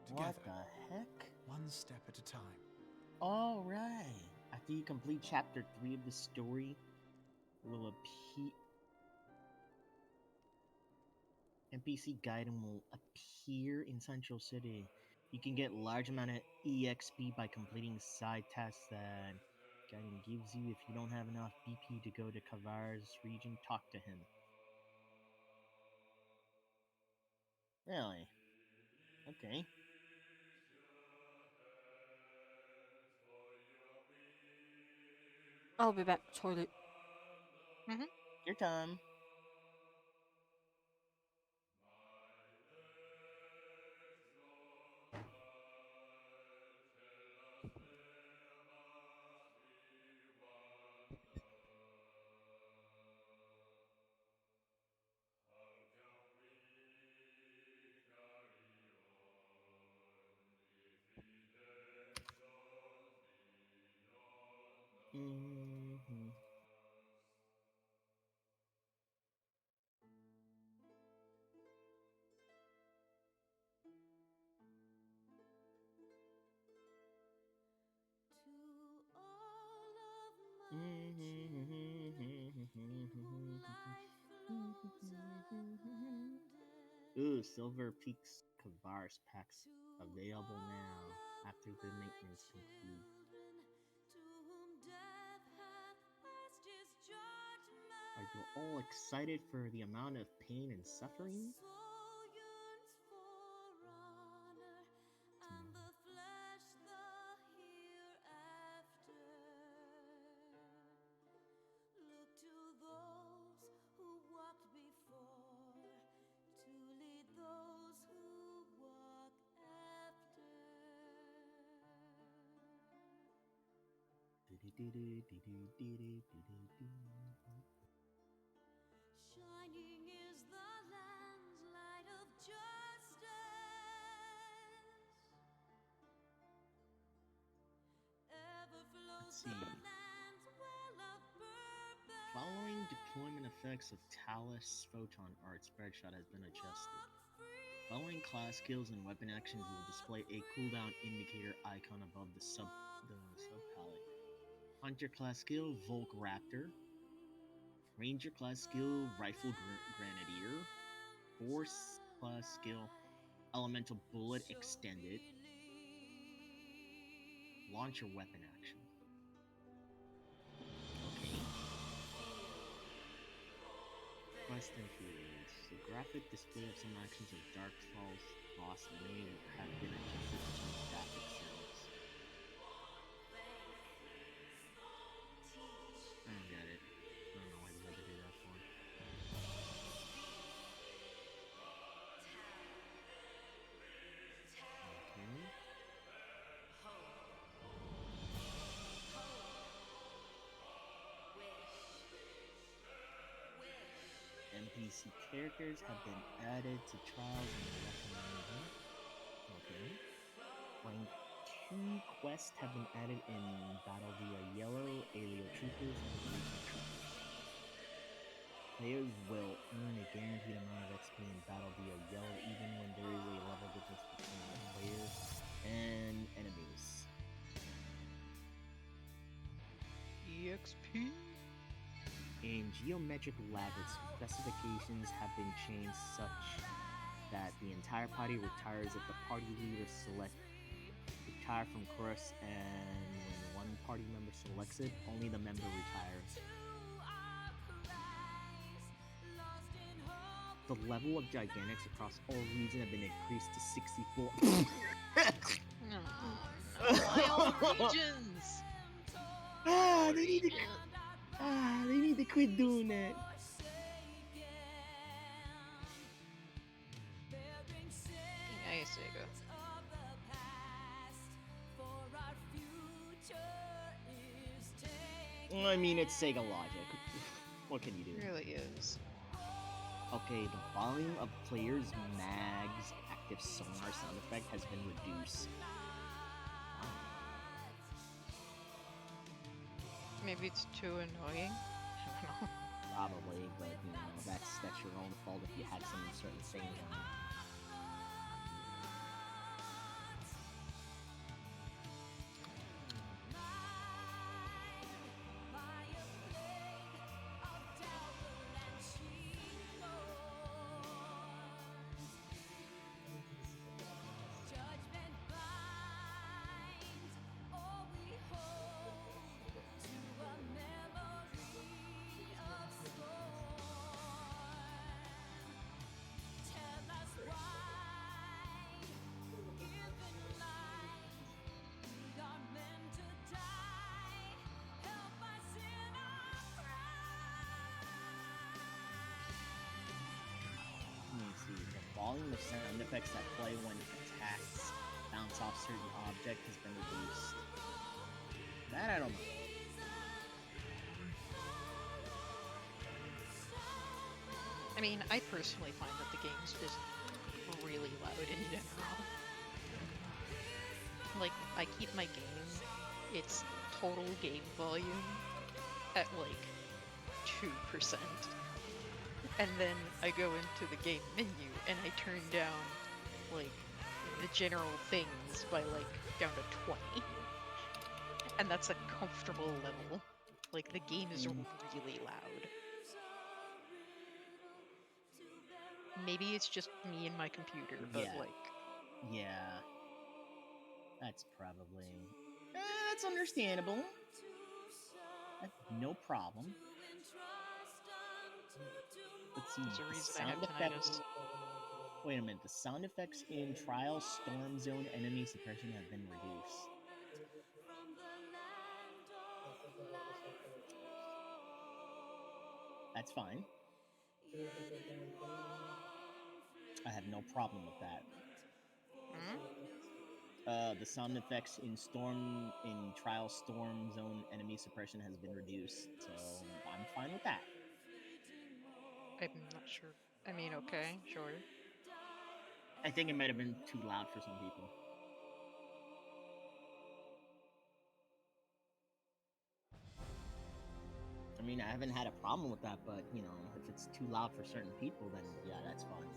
Together. What the heck? One step at a time. All right. After you complete chapter 3 of the story, it will appear. NPC Gaiden will appear in Central City. You can get large amount of EXP by completing side tasks that Gaiden gives you. If you don't have enough BP to go to Kavar's region, talk to him. Really? Okay. I'll be back. Toilet. Your time. Ooh, Silver Peaks Kavars packs available now after the maintenance complete. Are you all excited for the amount of pain and suffering? Shining is the land's light of justice. Ever flows Let's the see. land's well of purpose. Following deployment effects of Talus Photon Art, Spreadshot has been adjusted. Following class skills and weapon actions will display a cooldown indicator icon above the sub palette. Hunter class skill Volk Raptor. Ranger class skill Rifle Grenadier. Force class skill Elemental Bullet Extended. Launcher weapon action. Okay. Quest and fields. The graphic display of some actions of Dark Falls boss may have been adjusted to change graphic settings. I don't get it. I don't know why they had to do that for. Okay. NPC characters have been added to trials and recommended. Okay. Rank 2 quests have been added in Battle via Yellow, Alio Troopers, and Regional Troopers. Players will earn a guaranteed amount of XP in Battle via Yellow even when there is a level difference between the player and enemies. EXP? In Geometric Labyrinth, specifications have been changed such that the entire party retires if the party leader retire from chorus, and when one party member selects it, only the member retires. The level of Gigantics across all regions have been increased to 64. Why all regions? They need to quit doing that. Hey, Sega. I mean, it's Sega logic. What can you do? It really is. Okay, the volume of players' mags active sonar sound effect has been reduced. Maybe it's too annoying. I don't know. Probably, but you know, that's your own fault if you had some certain things on it. Volume of sound effects that play when attacks bounce off certain object has been reduced. That I don't know. I mean, I personally find that the game's just really loud in general. Like, I keep my game, its total game volume at like 2%. And then I go into the game menu and I turn down, like, the general things by, like, down to 20. And that's a comfortable level. Like, the game is really loud. Maybe it's just me and my computer, but Yeah. like... Yeah. That's probably... that's understandable. That's no problem. Let's see. There's a The reason I have sound effects... tinnitus. Wait a minute. The sound effects in Trial Storm Zone enemy suppression have been reduced. That's fine. I have no problem with that. The sound effects in Trial Storm Zone enemy suppression has been reduced, so I'm fine with that. I'm not sure. I mean, okay, sure. I think it might have been too loud for some people. I mean, I haven't had a problem with that, but, you know, if it's too loud for certain people, then yeah, that's fine.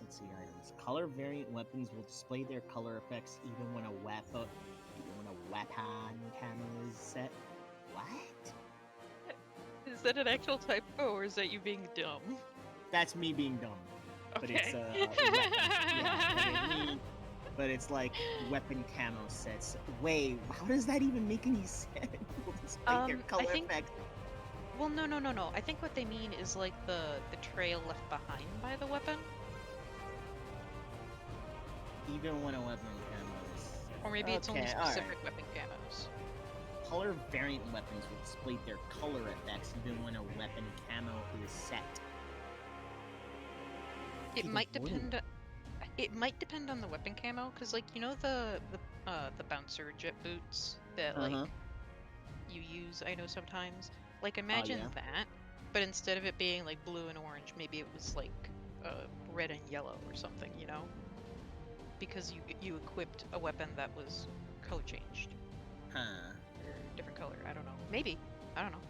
Let's see items. Color variant weapons will display their color effects even when a weapon camo is set. What? Is that an actual typo, or is that you being dumb? That's me being dumb. But Okay. it's yeah, but it's like weapon camo sets. Wait, how does that even make any sense? Will display their color effects. Well, no. I think what they mean is like the trail left behind by the weapon. Even when a weapon camo is... Or maybe it's only specific weapon camos. Color variant weapons will display their color effects even when a weapon camo is set. It might depend. It might depend on the weapon camo, because like you know the bouncer jet boots that like you use. I know sometimes. Like imagine that, but instead of it being like blue and orange, maybe it was like red and yellow or something. You know, because you equipped a weapon that was color changed. Huh. Or different color. I don't know. Maybe. I don't know.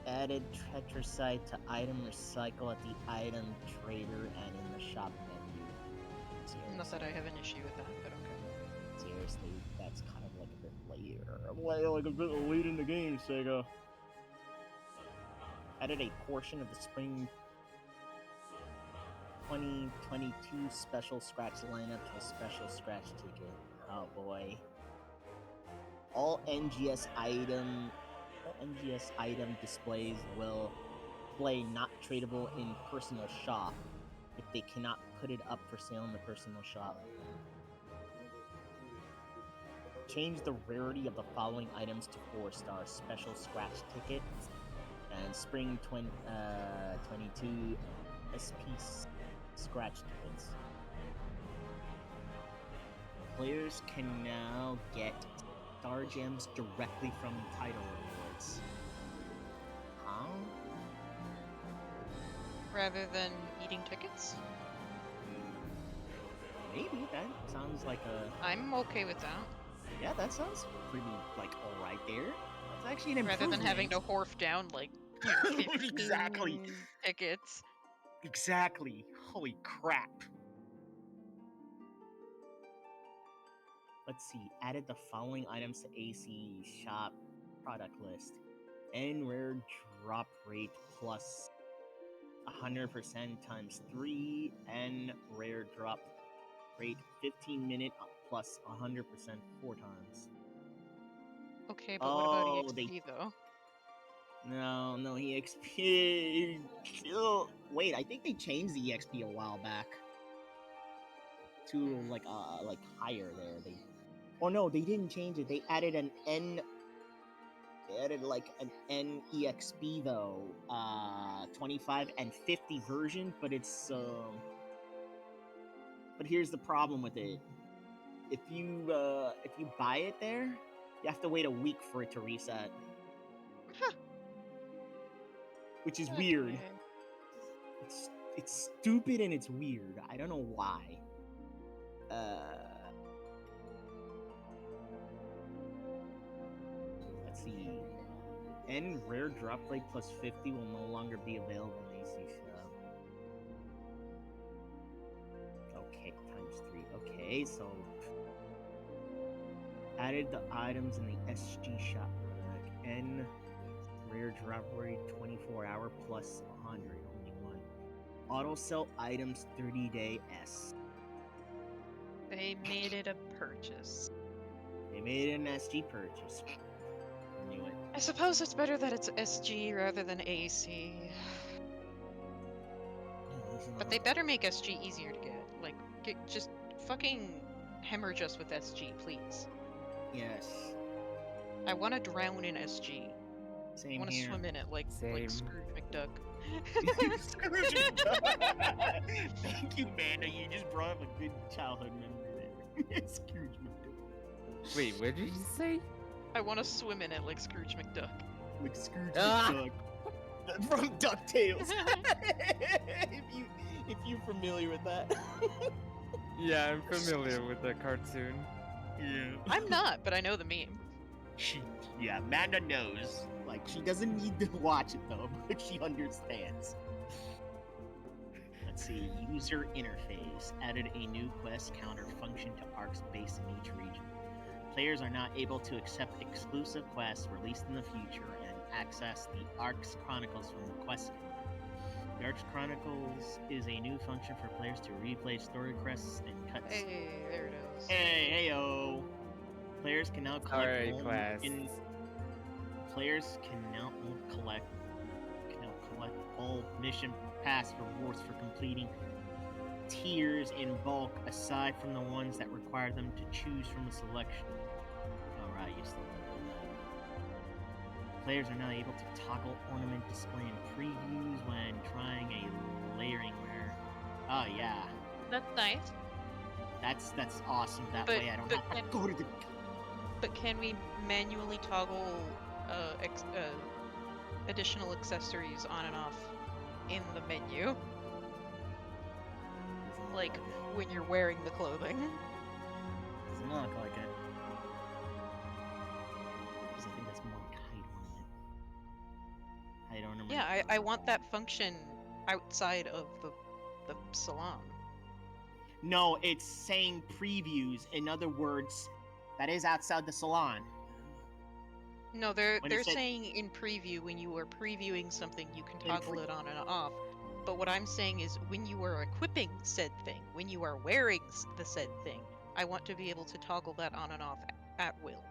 Added tetrasite to item recycle at the item trader and in the shop menu. Seriously. Not that I have an issue with that, but okay. Seriously, that's kind of like a bit later. Like a bit late in the game, Sega. Added a portion of the spring 2022 special scratch lineup to a special scratch ticket. Oh boy. All NGS item displays will display not tradable in personal shop if they cannot put it up for sale in the personal shop. Change the rarity of the following items to 4-star special scratch ticket and spring 22 SP scratch tickets. Players can now get star gems directly from title rewards. Huh? Rather than eating tickets? Maybe. That sounds like a... I'm okay with that. Yeah, that sounds pretty, like, alright there. That's actually an improvement. Rather than having to whorf down, like, 15 exactly. tickets. Exactly. Holy crap. Let's see. Added the following items to AC shop product list. N rare drop rate plus 100% times 3. N rare drop rate 15 minute plus 100% 4 times. Okay, but what about EXP though? No, EXP. Wait, I think they changed the EXP a while back to like higher there. Oh no, they didn't change it. They added an N. They added like an N EXP though, 25 and 50 version, but it's But here's the problem with it. If you buy it there, you have to wait a week for it to reset. Which is weird. It's stupid and it's weird. I don't know why. Let's see. N rare drop rate plus 50 will no longer be available in AC shop. Okay, times 3. Okay, so added the items in the SG shop. N rare drop rate 24-hour plus 100% Auto sell items 30-day S. They made it a purchase. They made it an SG purchase. I knew it. I suppose it's better that it's SG rather than AC. But they better make SG easier to get. Like, just fucking hemorrhage us with SG, please. Yes. I want to drown in SG. Same I want to here. swim in it like Scrooge McDuck. Scrooge McDuck. Thank you, Manda. You just brought up a good childhood memory there. Scrooge McDuck. Wait, what did you say? I want to swim in it like Scrooge McDuck. Like Scrooge McDuck. From DuckTales. if you're familiar with that. Yeah, I'm familiar with the cartoon. Yeah. I'm not, but I know the meme. Yeah, Amanda knows. Like, she doesn't need to watch it though, but she understands. Let's see. User interface. Added a new quest counter function to Ark's base in each region. Players are now able to accept exclusive quests released in the future and access the Ark's Chronicles from the quest counter. The Ark's Chronicles is a new function for players to replay story quests and cuts. Hey, there it is. Hey-o! Players can now collect quests. Players can now collect all mission pass rewards for completing tiers in bulk, aside from the ones that require them to choose from a selection. Alright, you still don't do that. Players are now able to toggle ornament display in previews when trying a layering wear. Oh yeah. That's nice. That's awesome. That way I don't have to go to the... But can we manually toggle additional accessories on and off in the menu? Like, when you're wearing the clothing. Doesn't look like it. Because I think that's more like hide ornament. Yeah, I want that function outside of the salon. No, it's saying previews. In other words, that is outside the salon. No, they're When it said- saying in preview, when you are previewing something, you can toggle it on and off. But what I'm saying is, when you are equipping said thing, when you are wearing the said thing, I want to be able to toggle that on and off at will.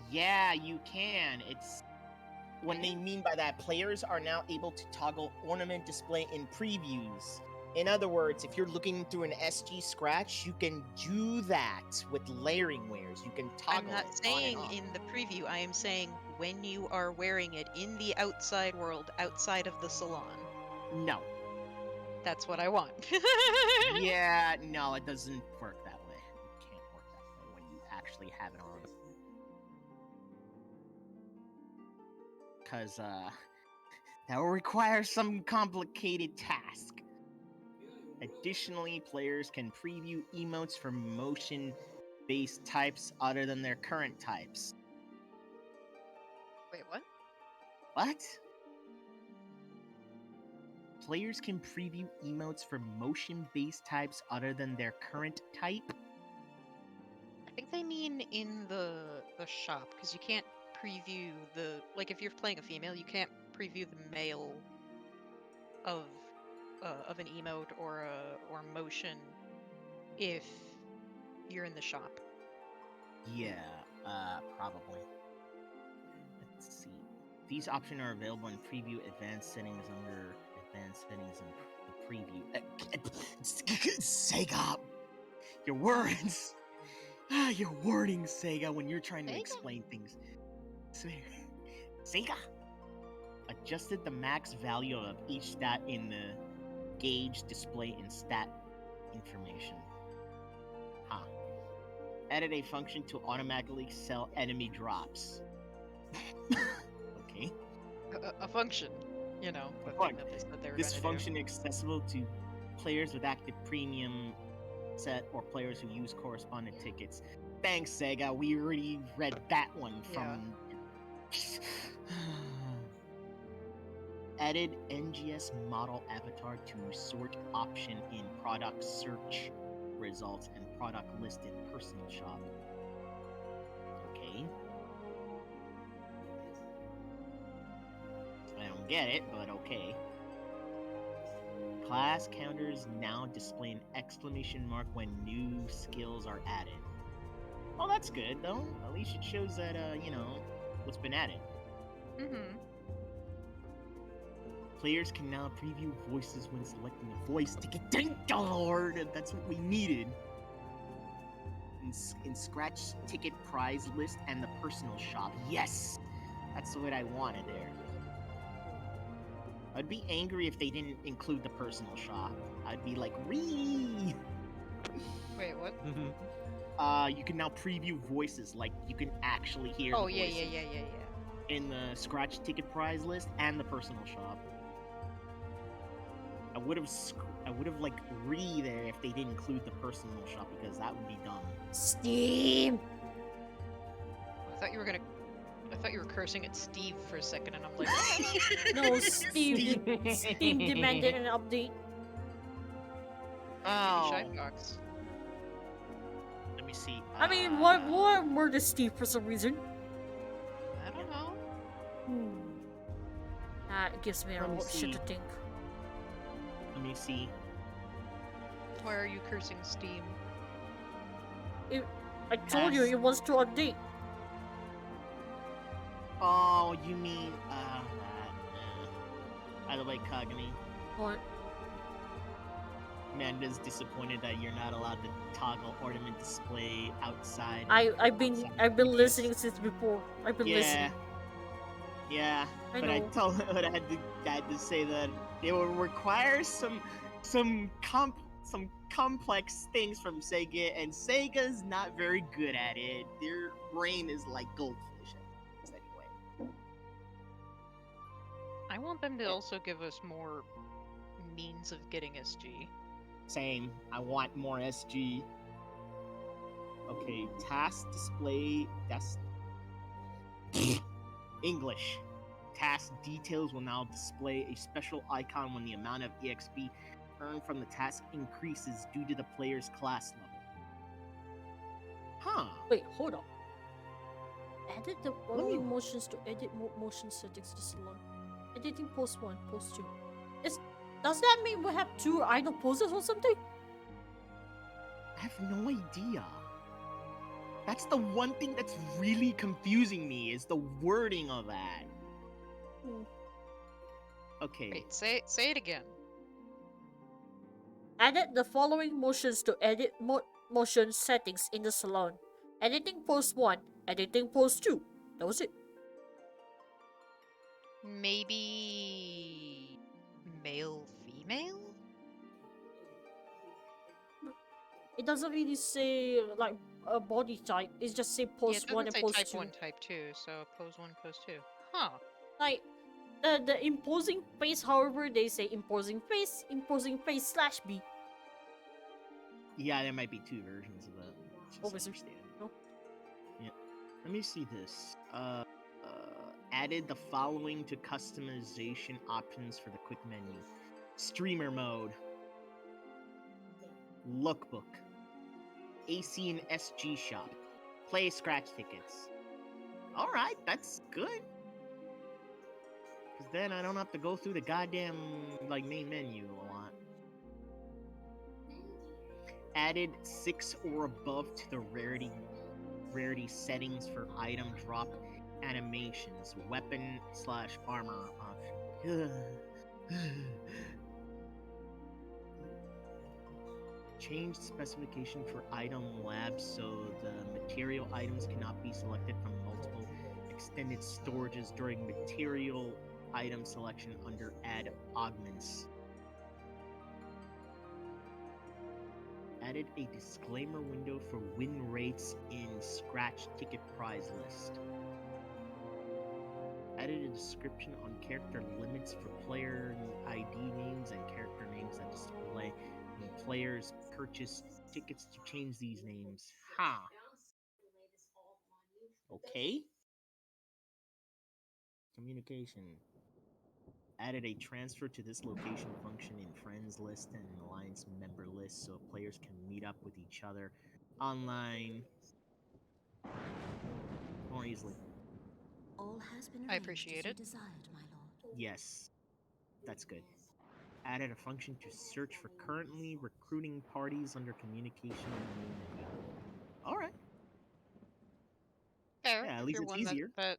Yeah, you can. It's... What they mean by that, players are now able to toggle ornament display in previews. In other words, if you're looking through an SG scratch, you can do that with layering wares. You can toggle it. I'm not saying in the preview, I am saying when you are wearing it in the outside world, outside of the salon. No. That's what I want. Yeah, no, it doesn't work that way. It can't work that way when you actually have it on. Because, that will require some complicated task. Additionally, players can preview emotes for motion-based types other than their current types. Wait, what? What? Players can preview emotes for motion-based types other than their current type? I think they mean in the shop, because you can't preview the... Like, if you're playing a female, you can't preview the male of an emote or motion if you're in the shop. Yeah, probably. Let's see. These options are available in preview advanced settings under advanced settings in the preview. Sega! Your words! Your wording, Sega, when you're trying to explain things. Sega! Adjusted the max value of each stat in the gauge display in stat information. Huh. Added a function to automatically sell enemy drops. Okay. A function, you know. That they said they were This gonna function accessible to players with active premium set or players who use correspondent tickets. Thanks, Sega. We already read that one from... Added NGS model avatar to sort option in product search results and product list in personal shop. Okay. I don't get it, but okay. Class counters now display an exclamation mark when new skills are added. Oh, that's good, though. At least it shows that, what's been added. Mm-hmm. Players can now preview voices when selecting a voice ticket. Thank the Lord! That's what we needed. In Scratch ticket prize list and the personal shop. Yes! That's what I wanted there. I'd be angry if they didn't include the personal shop. I'd be like, "Ree!" Wait, what? You can now preview voices, like you can actually hear Oh, the yeah, voices. yeah. In the Scratch ticket prize list and the personal shop. I would have like Ree there if they didn't include the personal shop, because that would be dumb. Steam. I thought you were cursing at Steve for a second, and I'm like, no, Steam demanded an update. Oh. Shy Fox. Let me see. I mean, why murder Steve for some reason? I don't know. It gives me a lot of shit to think. Let me see. Why are you cursing Steam? I told you it wants to update. Oh, you mean, by the way, Kagami. What? Amanda's disappointed that you're not allowed to toggle ornament display outside. I've been listening since before. I've been listening. Yeah, but I told her that I had to say that it would require some complex things from Sega, and Sega's not very good at it. Their brain is like goldfish. Anyway. I want them to also give us more means of getting SG. Same. I want more SG. Okay, task display. That's English. Task details will now display a special icon when the amount of EXP earned from the task increases due to the player's class level. Huh. Wait, hold up. Edit the following motions to edit motion settings to salon. Editing post 1, post 2. Does that mean we have 2 idle poses or something? I have no idea. That's the one thing that's really confusing me, is the wording of that. Okay. Wait, say it again. Edit the following motions to edit motion settings in the salon. Editing post 1, editing post 2. That was it. Maybe male, female? It doesn't really say like a body type. It just say post 1 and post 2. Type 1, type 2, so pose 1, pose 2. Huh. Like the imposing face, however, they say imposing face /B. Yeah, there might be 2 versions of that. Obviously. No. Yeah. Let me see this. Added the following to customization options for the quick menu. Streamer mode. Lookbook. AC and SG shop. Play scratch tickets. Alright, that's good. Because then I don't have to go through the goddamn main menu a lot. Added 6 or above to the rarity settings for item drop animations, weapon/armor option. Changed specification for item labs so the material items cannot be selected from multiple extended storages during material item selection under add augments. Added a disclaimer window for win rates in Scratch ticket prize list. Added a description on character limits for player ID names and character names that display when players purchase tickets to change these names. Ha! Okay. Communication. Added a transfer to this location function in friends list and alliance member list so players can meet up with each other online more easily. All has been I arranged appreciate as you it. desired, my lord. Yes. That's good. Added a function to search for currently recruiting parties under communication menu. Alright. Fair. Yeah, at If least you're it's one easier. that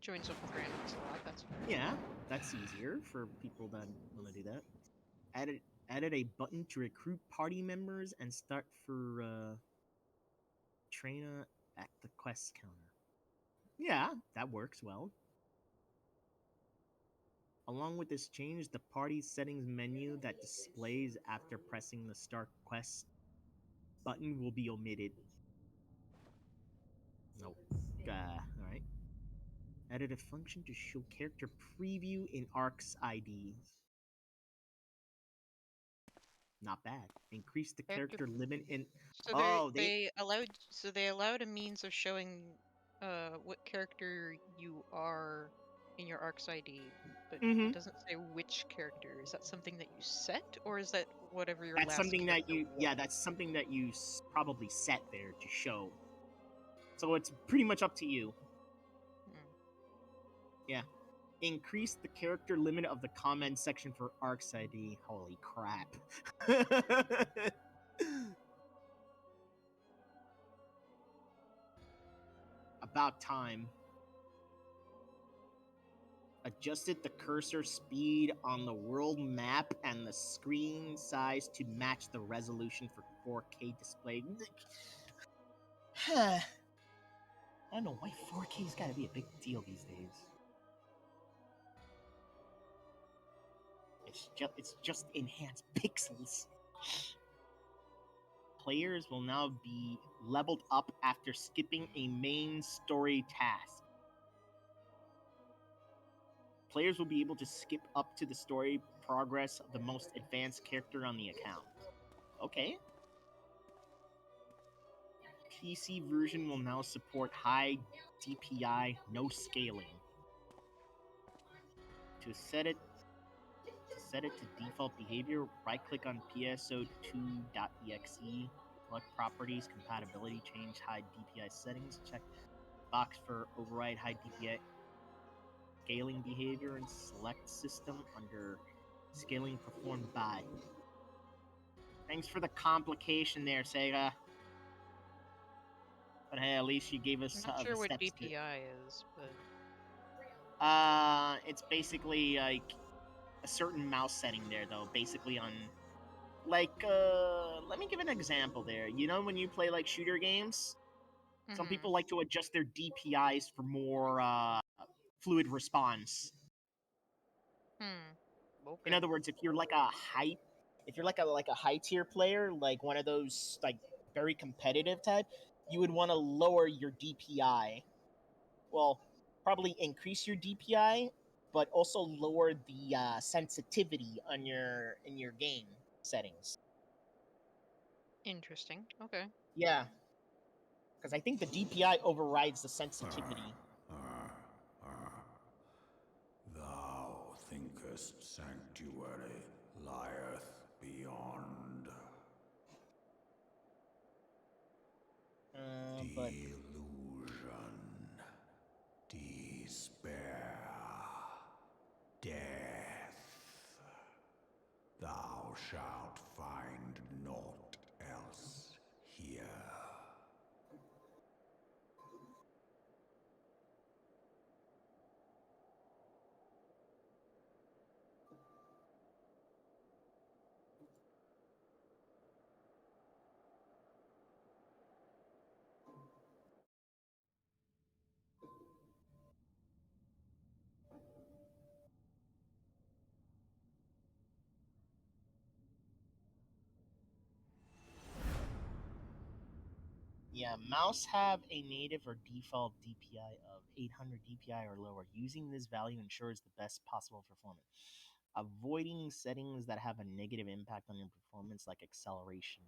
joins up with randoms a lot, that's fair. Yeah, that's easier for people that want to do that. Added a button to recruit party members and start for Traina at the quest counter. Yeah, that works well. Along with this change, the party settings menu that displays after pressing the start quest button will be omitted. Nope. Alright. Added a function to show character preview in Arc's IDs. Not bad. Increase the character limit in. So they allowed a means of showing what character you are in your ARC's ID, but it doesn't say which character. Is that something that you set, or is that whatever your That's last something that character you. was? Yeah, that's something that you probably set there to show. So it's pretty much up to you. Yeah. Increase the character limit of the comment section for Arc's ID. Holy crap. About time. Adjusted the cursor speed on the world map and the screen size to match the resolution for 4K display. I don't know why 4K's gotta be a big deal these days. It's just enhanced pixels. Players will now be leveled up after skipping a main story task. Players will be able to skip up to the story progress of the most advanced character on the account. Okay. PC version will now support high DPI, no scaling. To set it to default behavior, right-click on PSO2.exe, select Properties, Compatibility, change high DPI settings, check box for override high DPI scaling behavior, and select System under Scaling Performed by. Thanks for the complication there, Sega. But hey, at least you gave us I'm not sure the what steps to... DPI is, but It's basically like a certain mouse setting there, though. Basically on, like, let me give an example there. You know, when you play like shooter games, some people like to adjust their DPIs for more fluid response. Okay. In other words, if you're like a high tier player, like one of those like very competitive type, you would want to lower your DPI. Well, probably increase your DPI, but also lower the sensitivity on in your game settings. Interesting. Okay. Yeah, because I think the DPI overrides the sensitivity. Thou thinkest sanctuary lieth beyond. Delusion, despair, death. Thou shalt find naught else here. Yeah, mouse have a native or default DPI of 800 DPI or lower. Using this value ensures the best possible performance. Avoiding settings that have a negative impact on your performance, like acceleration.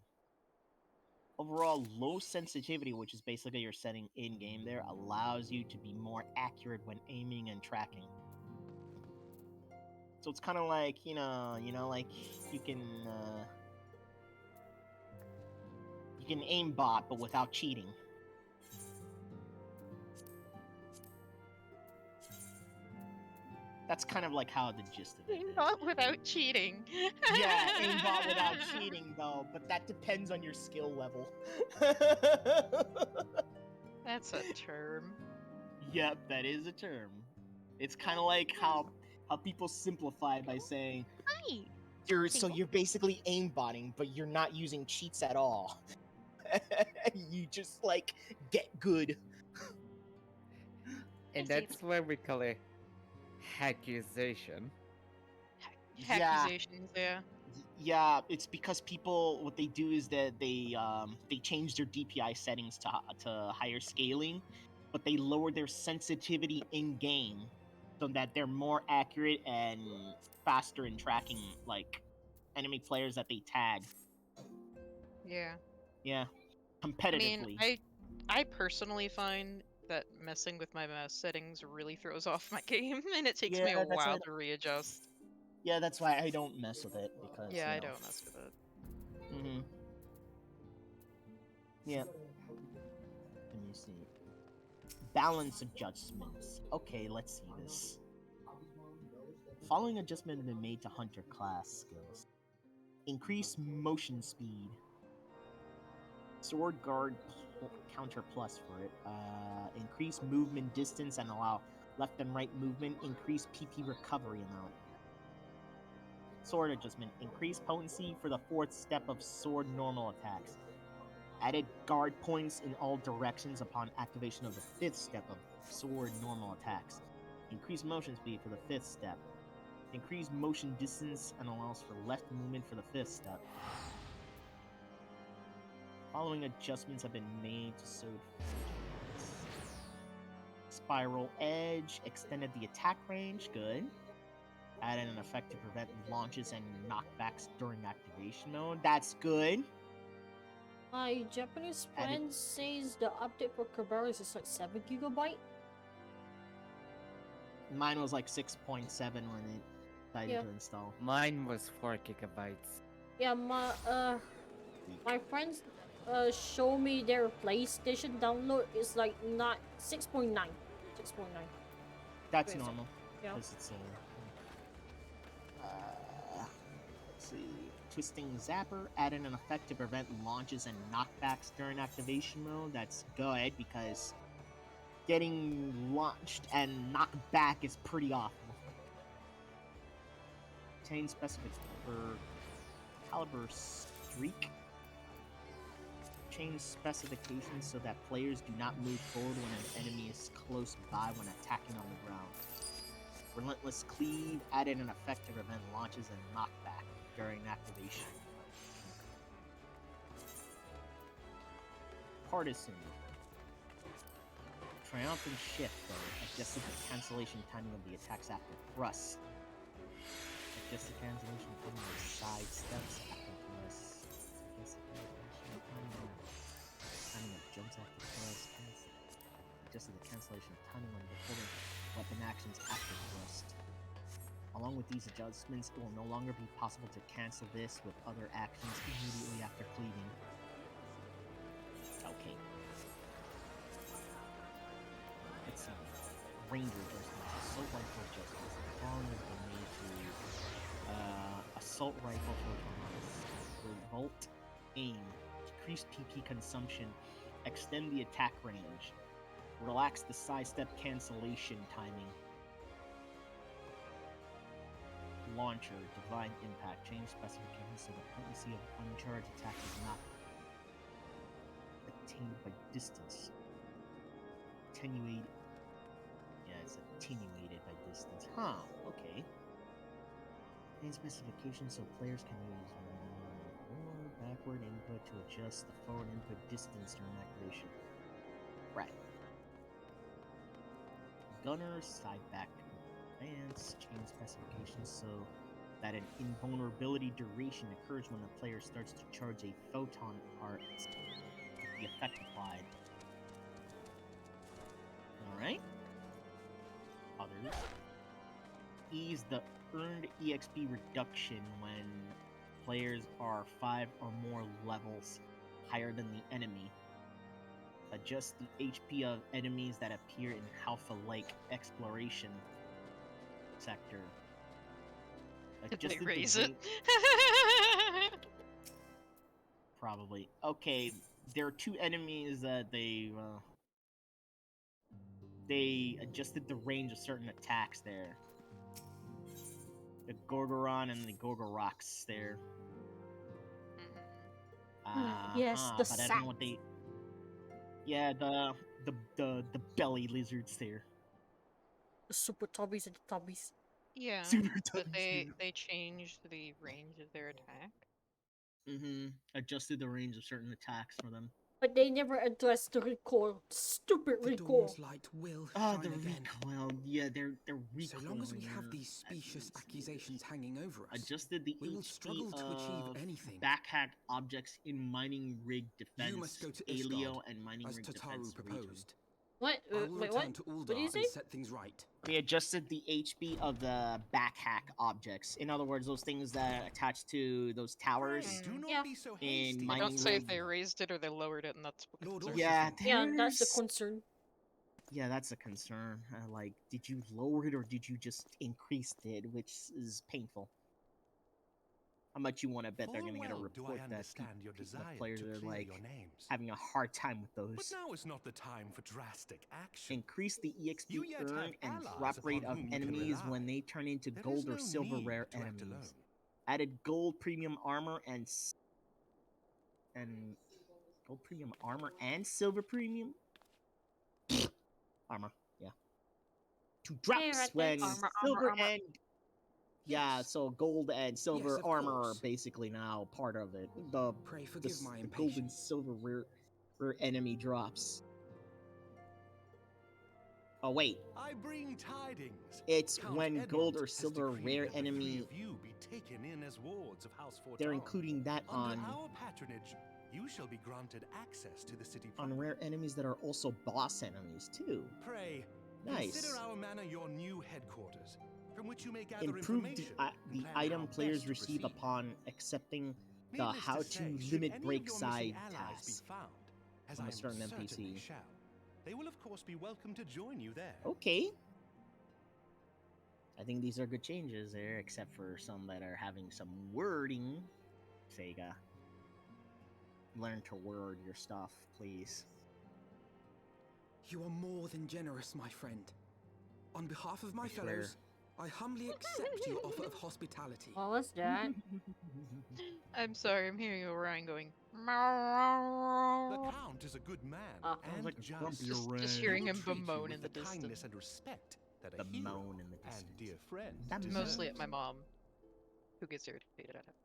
Overall, low sensitivity, which is basically your setting in-game there, allows you to be more accurate when aiming and tracking. So it's kind of like, you know, like you can aim bot, but without cheating. That's kind of like how the gist of it is. Not without cheating. Yeah, aimbot without cheating though, but that depends on your skill level. That's a term. Yep, that is a term. It's kind of like how people simplify by saying you're basically aimbotting, but you're not using cheats at all. You just like get good. And that's why we call it accusation. Accusations, yeah. Yeah, it's because people, what they do is that they change their DPI settings to higher scaling, but they lower their sensitivity in game so that they're more accurate and faster in tracking like enemy players that they tag. Yeah. Yeah, competitively. I mean, I personally find that messing with my mouse settings really throws off my game, and it takes me a that's while why to readjust. Yeah, that's why I don't mess with it because Yeah, I don't mess with it. Mm-hmm. Yeah. Let me see. Balance adjustments. Okay, let's see this. Following adjustment have been made to hunter class skills. Increase motion speed. Sword guard counter plus for it. Increase movement distance and allow left and right movement. Increase PP recovery amount. Sword adjustment. Increase potency for the 4th step of sword normal attacks. Added guard points in all directions upon activation of the 5th step of sword normal attacks. Increase motion speed for the 5th step. Increase motion distance and allows for left movement for the 5th step. Following adjustments have been made to sword. Spiral edge extended the attack range. Good. Added an effect to prevent launches and knockbacks during activation mode. That's good. My Japanese friend says the update for Kerberos is like 7 GB. Mine was like 6.7 when it decided to install. Mine was 4 gigabytes. Yeah, my friends show me their PlayStation download is like not 6.9. 6.9. That's normal. Yeah. Because it's let's see. Twisting Zapper added an effect to prevent launches and knockbacks during activation mode. That's good because getting launched and knocked back is pretty awful. Change specifics for Caliber Streak. Change specifications so that players do not move forward when an enemy is close by when attacking on the ground. Relentless Cleave added an effect to prevent launches and knockback during activation. Partisan. Triumphant Shift, though, adjusted the cancellation timing of the attacks after thrust. Adjusted cancellation timing of side steps after thrust. Timing of jumps after thrust. Adjusted the cancellation timing when performing weapon actions after thrust. Along with these adjustments, it will no longer be possible to cancel this with other actions immediately after cleaving. Okay. Let's see. Ranger adjustments, assault rifle adjustments. The following has been made to assault rifle for revolt, aim, decrease PP consumption, extend the attack range, relax the sidestep cancellation timing. Launcher, Divine Impact, change specifications so the potency of uncharged attacks is not attained by distance. Attenuated. Yeah, it's attenuated by distance. Huh, okay. Change specifications so players can use forward, backward input to adjust the forward input distance during activation. Right. Gunner, side back advance, change specifications so that an invulnerability duration occurs when the player starts to charge a photon art with the effect applied. Alright. Others. Ease the earned EXP reduction when players are 5 or more levels higher than the enemy. Adjust the HP of enemies that appear in Halpha-like exploration. sector. Did they Adjusted the raise it? Probably. Okay, there are two enemies that they adjusted the range of certain attacks there. The Gorgoron and the Gorgoroks there. Yes, the but I don't know what they. Yeah, the belly lizards there. The super tubbies and the tubbies. Yeah, Super but tubbies, they changed the range of their attack. Adjusted the range of certain attacks for them. But they never addressed the recoil. Stupid recoil. Dawn's light will Oh, shine the again. recoil. Yeah, they're recoiling. So long as we have these specious accusations hanging over us, adjusted the we will HP struggle to achieve of anything. backhack objects in mining rig defense. You must go to Alio Ishgard, and mining as rig Tataru defense proposed. What? I will Wait, return what? to What do you Uldar say? and set things right. They adjusted the HP of the backhack objects. In other words, those things that attach to those towers. Do not Yeah. be so In hasty. They mining don't say rig. if they raised it or they lowered it, and that's what Lord concerns Yeah, me. Yeah, that's the there's- concern. Yeah, that's a concern. Like, did you lower it or did you just increase it, which is painful. How much you want to bet they're Full going to get a well do I report that understand your desire players to are clear like your names. having a hard time with But those. now is not the time for drastic action. Increase the EXP You yet earn have and allies drop rate upon of whom you can enemies rely. when they turn into There gold is or no silver need rare to act enemies. alone. Added gold premium armor and gold premium armor and silver premium armor. Yeah, 2 drops right when there. silver Armor. and yeah, so gold and silver Yes, of armor are course. basically now part of it. The Pray forgive my the gold and impatience. silver rare enemy drops. Oh wait, I bring tidings. it's Count when Edmund gold or has silver decreed rare that the three enemy. of you be taken in as wards of House They're Fortal. including that Under on our patronage, you shall be granted access to the city on proper. rare enemies that are also boss enemies too. Pray, Nice. consider our manor your new headquarters, from which you may gather Improve the, information. the and plan item how players best to receive proceed. upon accepting the Needless how say, to should limit any break of your side missing allies task be found, as from I a certain am certain NPC. they shall, they will of course be welcome to join you there. Okay. I think these are good changes there, except for some that are having some wording. Sega, learn to word your stuff, please. You are more than generous, my friend. On behalf of my I swear. fellows, I humbly accept your offer of hospitality. What was that? I'm sorry, I'm hearing Orion going. The Count is a good man and like a just. grumpy Just Orion. hearing He will him treat you bemoan with in the distance. kindness and respect that a The hero moan in the and distance. dear friend That deserve. Mostly at my mom, who gets irritated at it.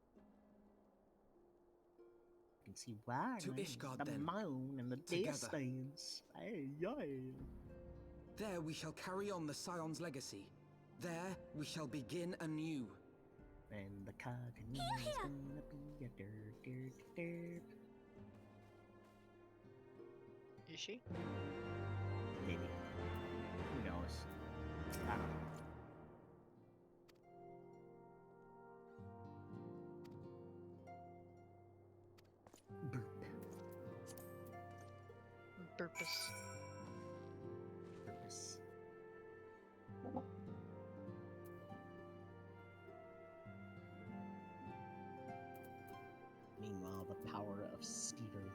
You can see why. To man. Ishgard, the then. moan and the Together. distance. Hey, yay. There we shall carry on the Scion's legacy. There we shall begin anew. And the cognition is gonna be a derp. Is she? Maybe. Who knows? I don't know. Burp. Purpose. Purpose. Meanwhile, the power of Steverina.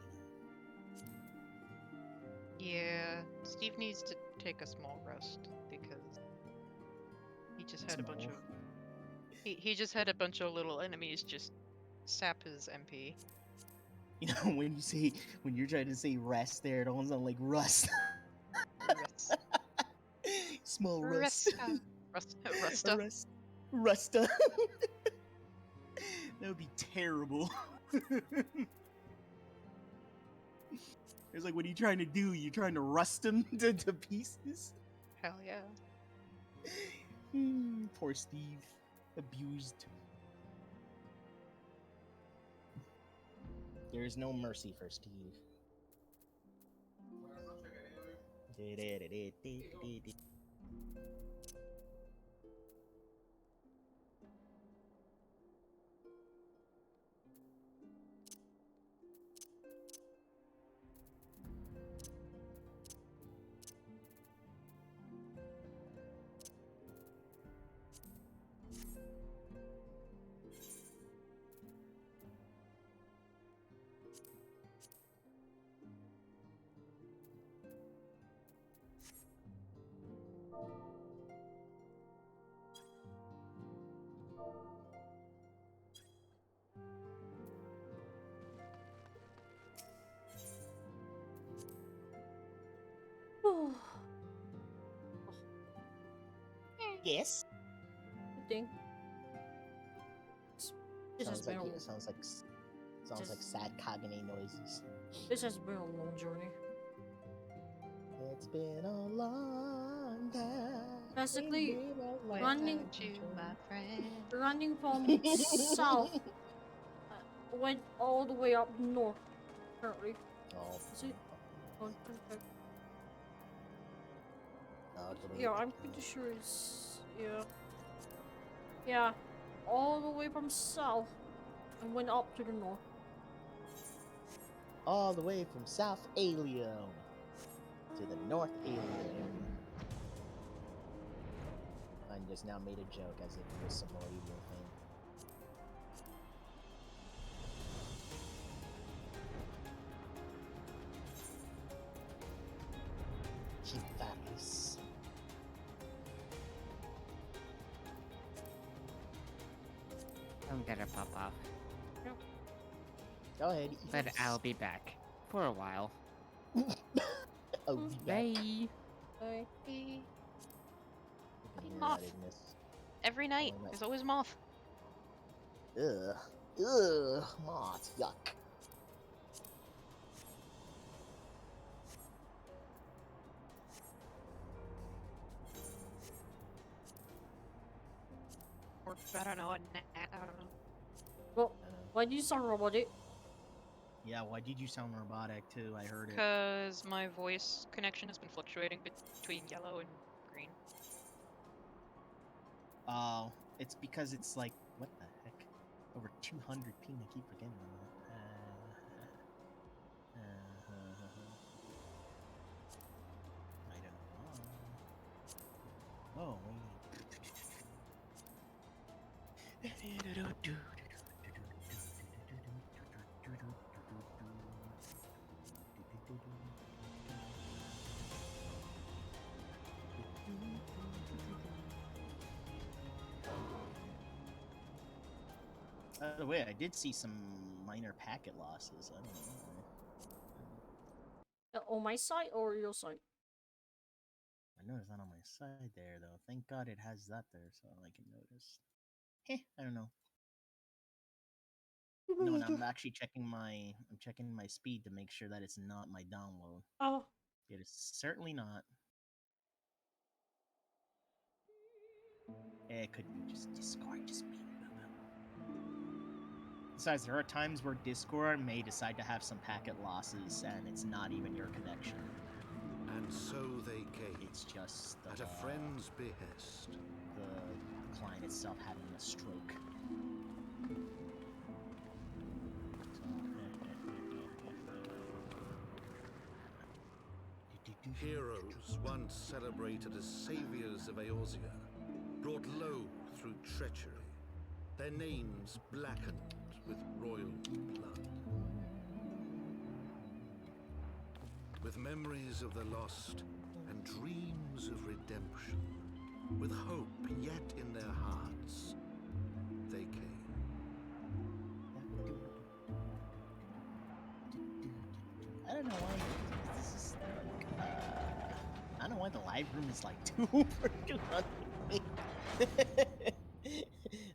Yeah, Steve needs to take a small rest because he just had a bunch of he just had a bunch of little enemies just sap his MP. You know, when you're trying to say rest there, it almost sounds like rust. Rest. Small rust. Rusta. Rusta. That would be terrible. It's like, what are you trying to do? You trying to rust him to pieces? Hell yeah. Poor Steve. Abused. There is no mercy for Steve. Yes. Good thing. This has Sounds been like a, sounds like sad Kagane noises. this has been a long journey. It's been a long time. Basically, Where running, aren't you, my friend? running from south went all the way up north. Currently. Oh. See? Oh, perfect. The way Yeah, I'm pretty sure it's yeah, all the way from south and went up to the north. all the way from South Alien to the North Alien. I just now made a joke as if it was some more evil thing. Chifaris. I'm gonna pop off. Go ahead. But I'll be back. For a while. Oh, Bye. Bye. Moth. Every night. There's always moth. Ugh. Ugh. Moth. Yuck. Or, I don't know, a gnat. I don't know. Well, why do you sound robotic? Yeah, why did you sound robotic too? I heard it. Because my voice connection has been fluctuating between yellow and green. Oh, it's because it's like, what the heck? Over 200 ping, I keep forgetting that. I don't know. Oh, wait. By the way, I did see some minor packet losses. I don't know. On my side or your side? I noticed that on my side there, though. Thank God it has that there, so I can notice. Heh, I don't know. No, and I'm actually checking my speed to make sure that it's not my download. Oh. It is certainly not. It could be just Discord just being boo-boo. Besides, there are times where Discord may decide to have some packet losses, and it's not even your connection. And so they came. It's just at a friend's behest. The client itself having a stroke. Heroes once celebrated as saviors of Eorzea, brought low through treachery, their names blackened with royal blood. With memories of the lost and dreams of redemption, with hope yet in their hearts, they came. I don't know why this is I don't know why the live room is like 2 for 200.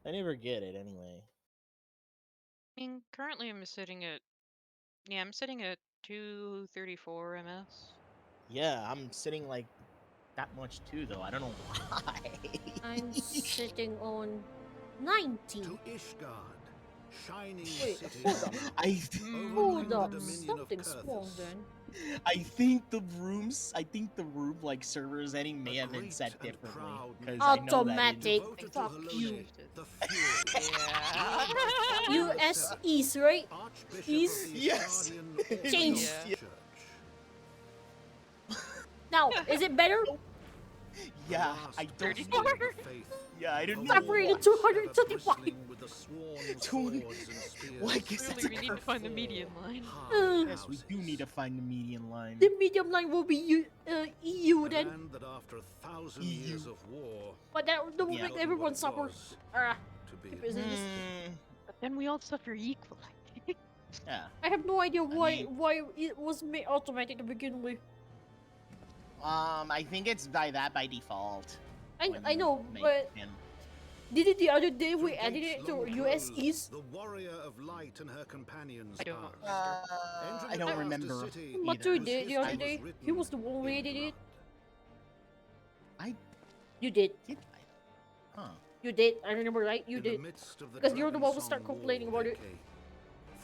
I never get it anyway. I mean, currently I'm sitting at 234 ms. Yeah, I'm sitting like that much too, though. I don't know why. I'm sitting on 90. To Ishgard, shining Wait, city. hold up. Something's wrong then. I think the room like server setting may have been set differently. Automatic. Fuck you. US East, right? East? Yes. Change. Yeah. Now, is it better? Yeah, I don't. Yeah, I didn't know. Separated 225. Well, I guess that's Clearly, we need to find the median line. Yes, we do need to find the median line. The medium line will be EU then. That after 1,000 years of war, But that will make everyone suffer. But then we all suffer equally. Yeah. I have no idea why it was made automatic to begin with. I think it's by default. I know, make but him. did it the other day we Through added gates it to long US closed, East? The warrior of light and her companions I don't passed. Entering I a don't master remember city, But either. you did the other day. He was the one who in did it. I You did. Huh. You did. I remember, right? You In did. the midst of the Because you're the one who Dragonsong start War complaining about it. decade,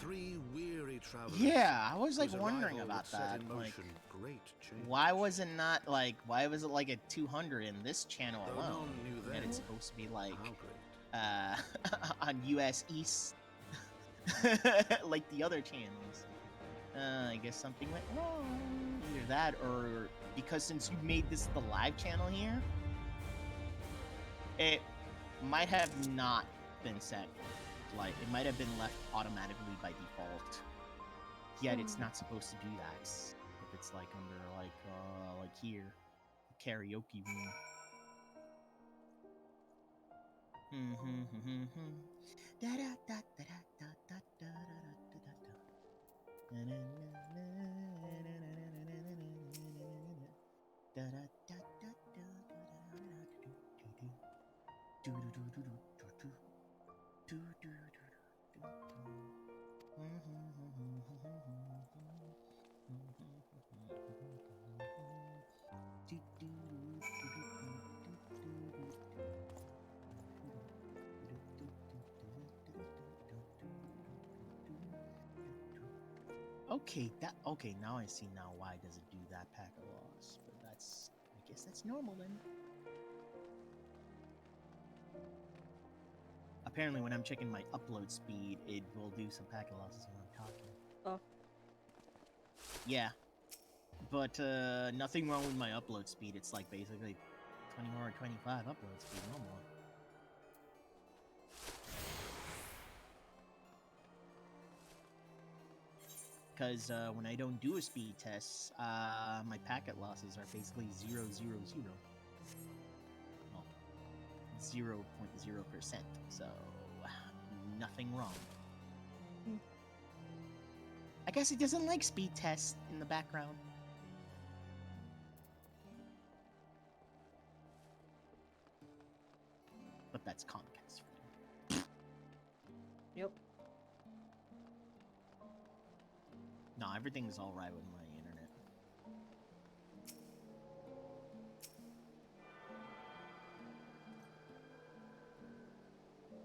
3 weary travelers. Yeah, I was like whose wondering arrival about would set that. in Like, motion great change. why was it not like? Why was it like at 200 in this channel Though alone? none knew And then it's supposed to be like how on US East, like the other channels. I guess something went wrong. Either that, or because since you made this the live channel here, it might have not been set. Like, it might have been left automatically by default. Yet it's not supposed to do that. If it's like under like here, karaoke room. Okay, now I see now why does it do that pack of laws. But that's, I guess that's normal then. Apparently when I'm checking my upload speed, it will do some packet losses when I'm talking. Oh. Yeah. But nothing wrong with my upload speed. It's like basically 24 or 25 upload speed, no more. Because when I don't do a speed test, my packet losses are basically 0.00. Well, 0.0%. So, nothing wrong. I guess it doesn't like speed tests in the background. But that's Comcast for you. Yep. No, everything's alright with my internet.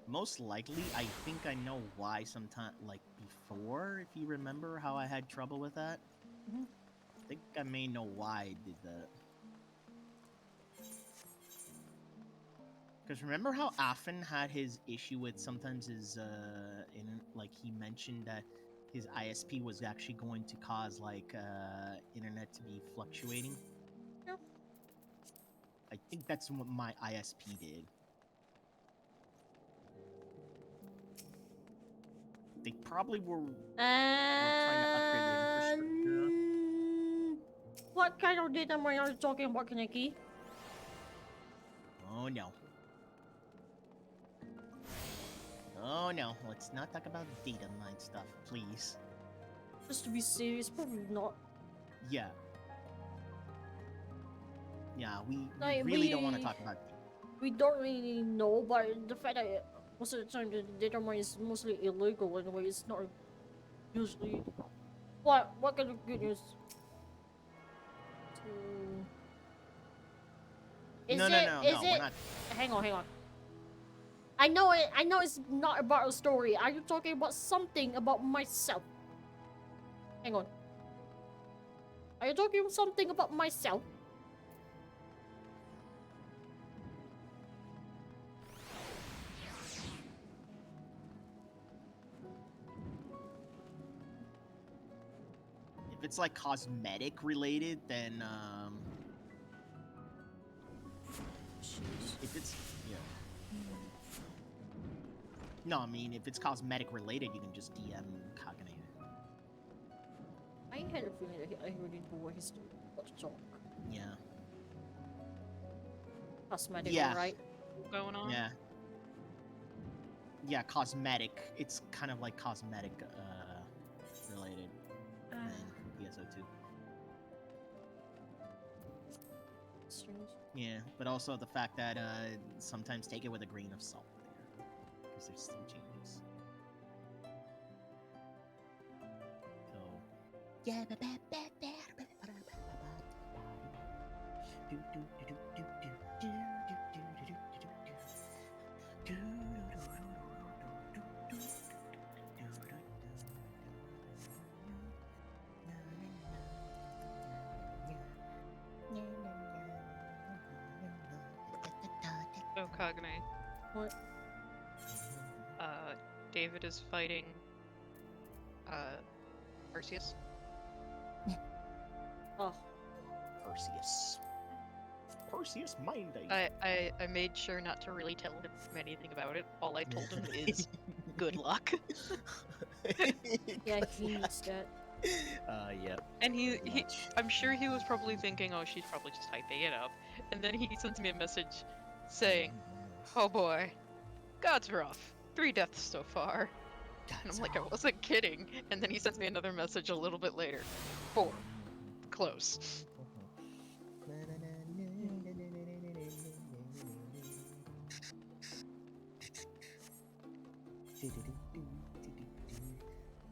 Most likely, I think I know why sometime, like before, if you remember how I had trouble with that. Mm-hmm. I think I may know why I did that. Because remember how Affen had his issue with sometimes his, like he mentioned that his ISP was actually going to cause, like, internet to be fluctuating? Yep. I think that's what my ISP did. They probably were trying to upgrade the infrastructure. What kind of data are you talking about, Kaneki? Oh no. Oh no, let's not talk about data mine stuff, please. Just to be serious, probably not. Yeah. Yeah, we Like, really don't want to talk about data. We don't really know, but the fact that most of the time the data mine is mostly illegal anyway, it's not usually... What kind of good news? No, we're not. Hang on. I know it's not about a story. Are you talking about something about myself? Hang on. Are you talking something about myself? If it's like cosmetic related, then if it's no, I mean if it's cosmetic related, you can just DM Kagane. I had a feeling that I already knew what he's about to talk. Yeah. Cosmetic, Yeah. right? Going on? Yeah. Yeah, cosmetic. It's kind of like cosmetic related than PSO2. That's strange. Yeah, but also the fact that sometimes take it with a grain of salt there, because there's still changes. So yeah. Oh, Cognate. What? David is fighting, Perseus. Oh. Perseus mind day. I made sure not to really tell him anything about it. All I told him is, good luck. Yeah, he needs that. Yep. And I'm sure he was probably thinking, oh, she's probably just hyping it up. And then he sends me a message saying, oh boy, God's rough. 3 deaths so far. And I'm like, I wasn't kidding. And then he sends me another message a little bit later. 4. Close.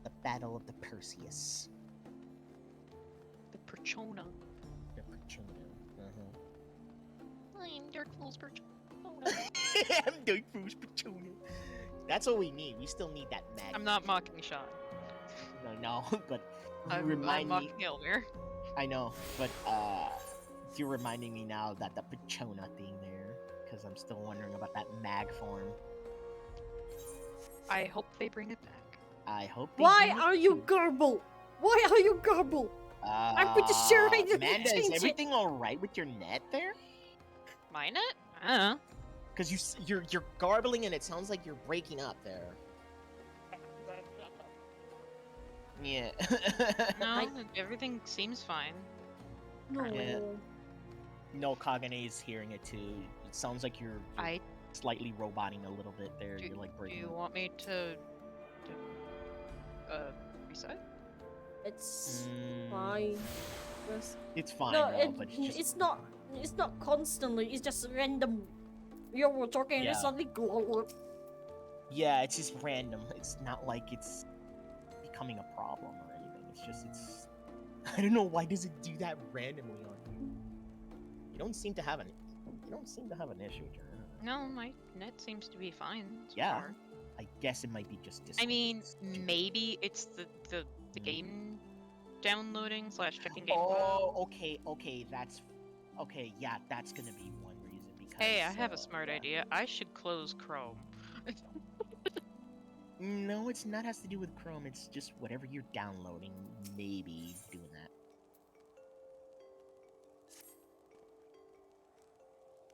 The Battle of the Perseus. The Persona. The Persona. I'm Dark Fool's Persona. I'm Dark Fool's Persona. That's what we need. We still need that mag. I'm not mocking Sean. No, but I'm mocking Elmer. I know, but you're reminding me now that the Persona thing there, because I'm still wondering about that mag form. I hope they bring it back. I hope they Why do it are you too. garble? Why are you garble? I'm pretty sure I didn't Amanda, is change everything alright with your net there? My net? I don't know. Because you're garbling and it sounds like you're breaking up there. Yeah. No, everything seems fine. No. Yeah. No, Kagane is hearing it too. It sounds like you're slightly roboting a little bit there. You're like Do breaking you up. want me to reset? It's fine. It's fine, No, bro, but it's just... it's not. It's not constantly. It's just random. We're talking and Yeah. it's suddenly glow. Yeah, it's just random. It's not like it's becoming a problem or anything. It's just I don't know, why does it do that randomly on you? You don't seem to have an issue with your internet. No, my net seems to be fine. So Yeah. far. I guess it might be just I mean, maybe it's the game downloading / checking game. Oh, okay, that's okay. Yeah, that's gonna be one reason. Because Hey, I have a smart idea. I should close Chrome. No, it's not has to do with Chrome. It's just whatever you're downloading, maybe doing that.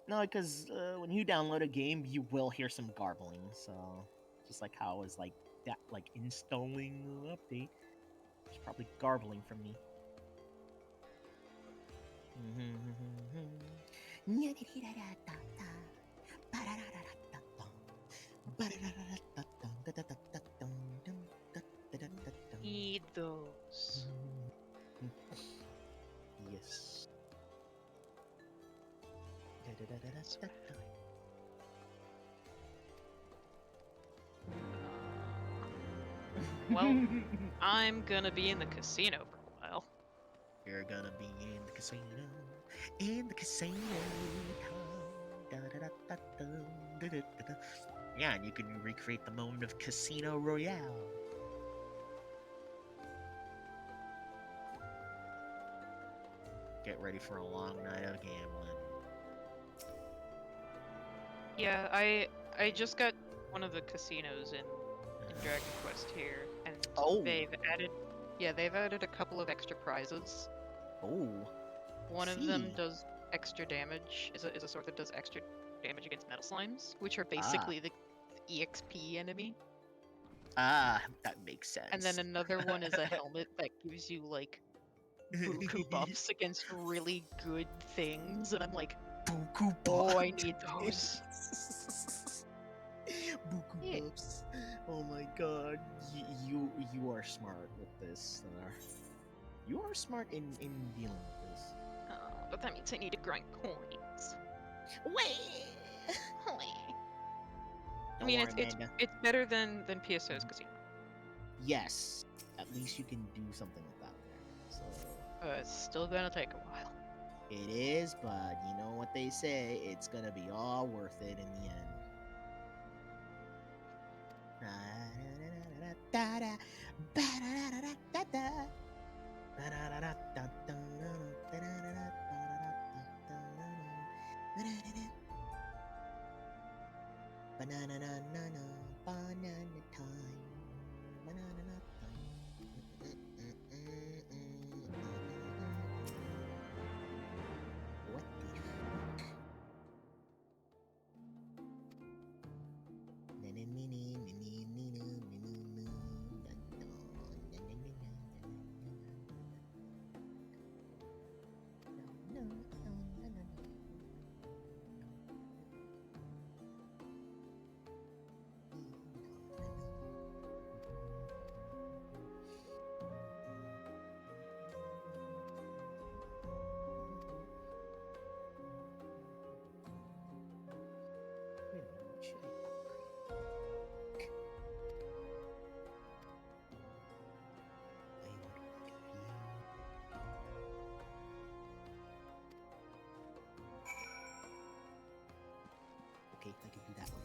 No, because when you download a game, you will hear some garbling. So, just like how I was like that, like installing the update, it's probably garbling from me. Need those. Yes. Well, I'm gonna be in the casino for a while. You're gonna be in the casino. In the casino. Yeah, and you can recreate the moment of Casino Royale. Get ready for a long night of gambling. Yeah, I just got one of the casinos in Dragon Quest here, and they've added a couple of extra prizes. Oh. One of them does extra damage. Is a sword that does extra damage against metal slimes, which are basically the EXP enemy. Ah, that makes sense. And then another one is a helmet that gives you like buku buffs against really good things, and I'm like, buku oh, I need those. Buku buffs. Oh my god, you are smart with this. You are smart in dealing with this. but that means I need to grind coins. I mean, it's better than PSO's casino. Yes, at least you can do something with that. So it's still gonna take a while. it is, but you know what they say, it's gonna be all worth it in the end. Banana time. Banana time. What the fuck? Okay, I can do that one.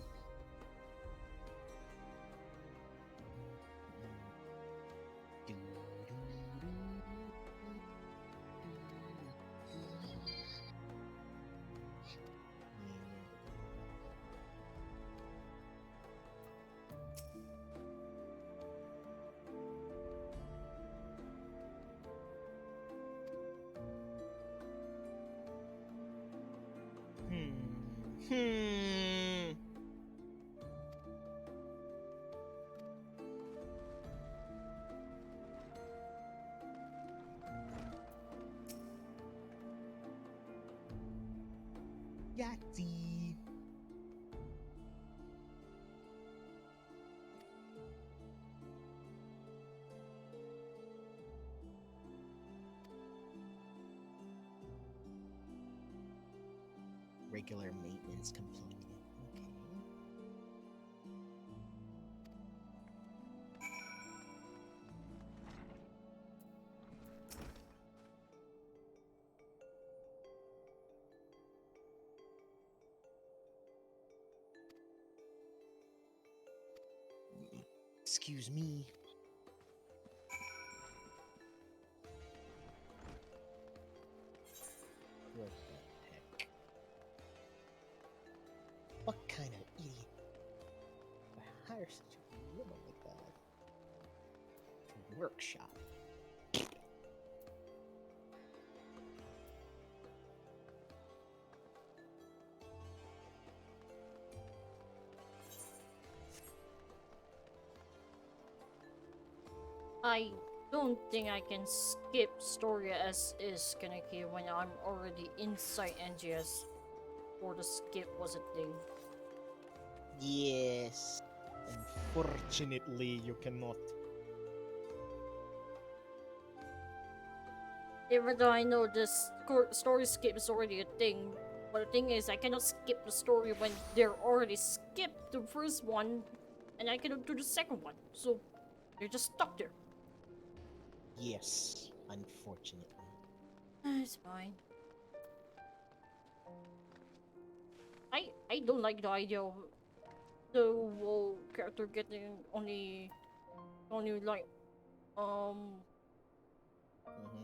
Yahtzee. Regular maintenance completed. Okay. Excuse me. What the heck? What kind of idiot would hire such a woman like that? To workshop. I don't think I can skip story as is, Kaneki, when I'm already inside NGS. Or the skip was a thing. Yes. Unfortunately, you cannot. Even though I know this story skip is already a thing, but the thing is, I cannot skip the story when they're already skipped the first one, and I cannot do the second one. So, they're just stuck there. Yes, unfortunately. It's fine. I don't like the idea of the whole character getting only like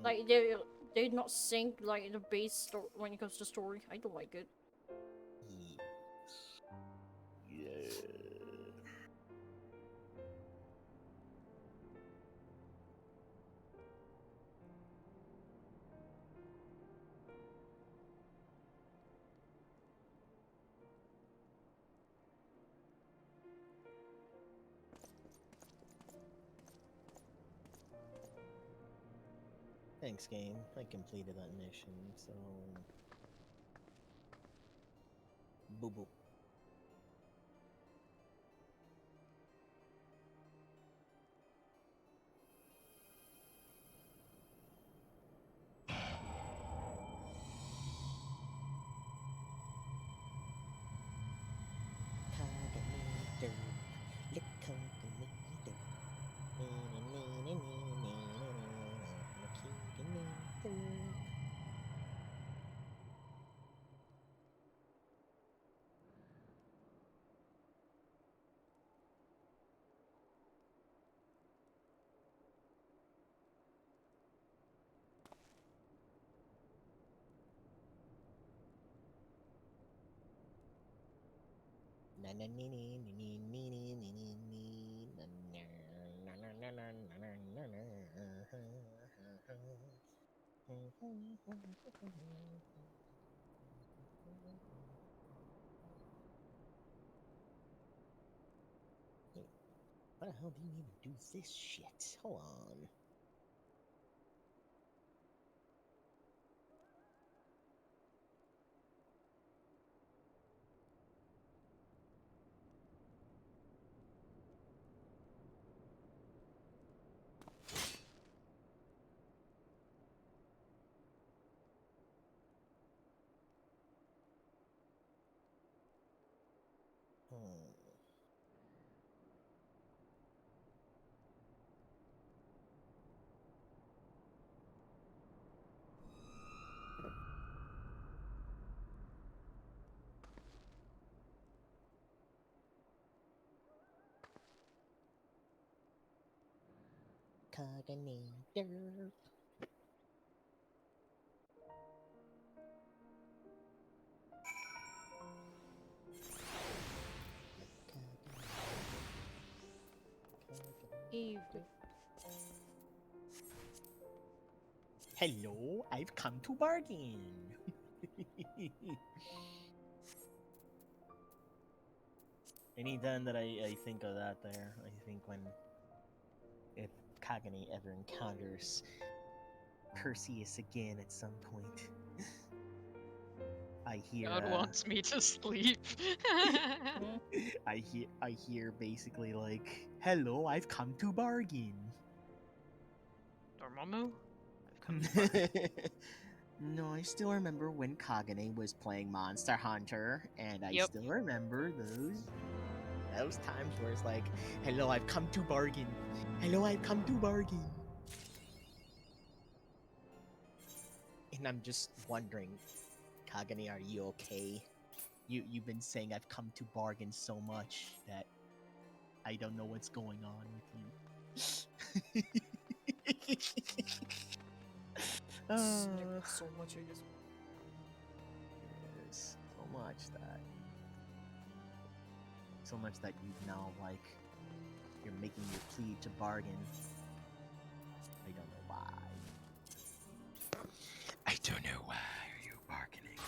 like they not sync like the base story when it comes to story. I don't like it. Yeah. Thanks, game. I completed that mission, so... Boo boo. Wait, what the hell do you need to do this shit? Hold on. Cognator. Hello, I've come to bargain. Anytime that I think of that there, I think when if Kagane ever encounters Perseus again at some point, I hear God wants me to sleep. I hear basically like, "Hello, I've come to bargain." Dormammu? I've come to bargain. No, I still remember when Kagane was playing Monster Hunter, and I still remember those times where it's like, "Hello, I've come to bargain. Hello, I've come to bargain." And I'm just wondering, Kagane, are you okay? You've been saying I've come to bargain so much that I don't know what's going on with you. So much, I guess. Yes, so much that you now like you're making your plea to bargain. I don't know why. I don't know why are you bargaining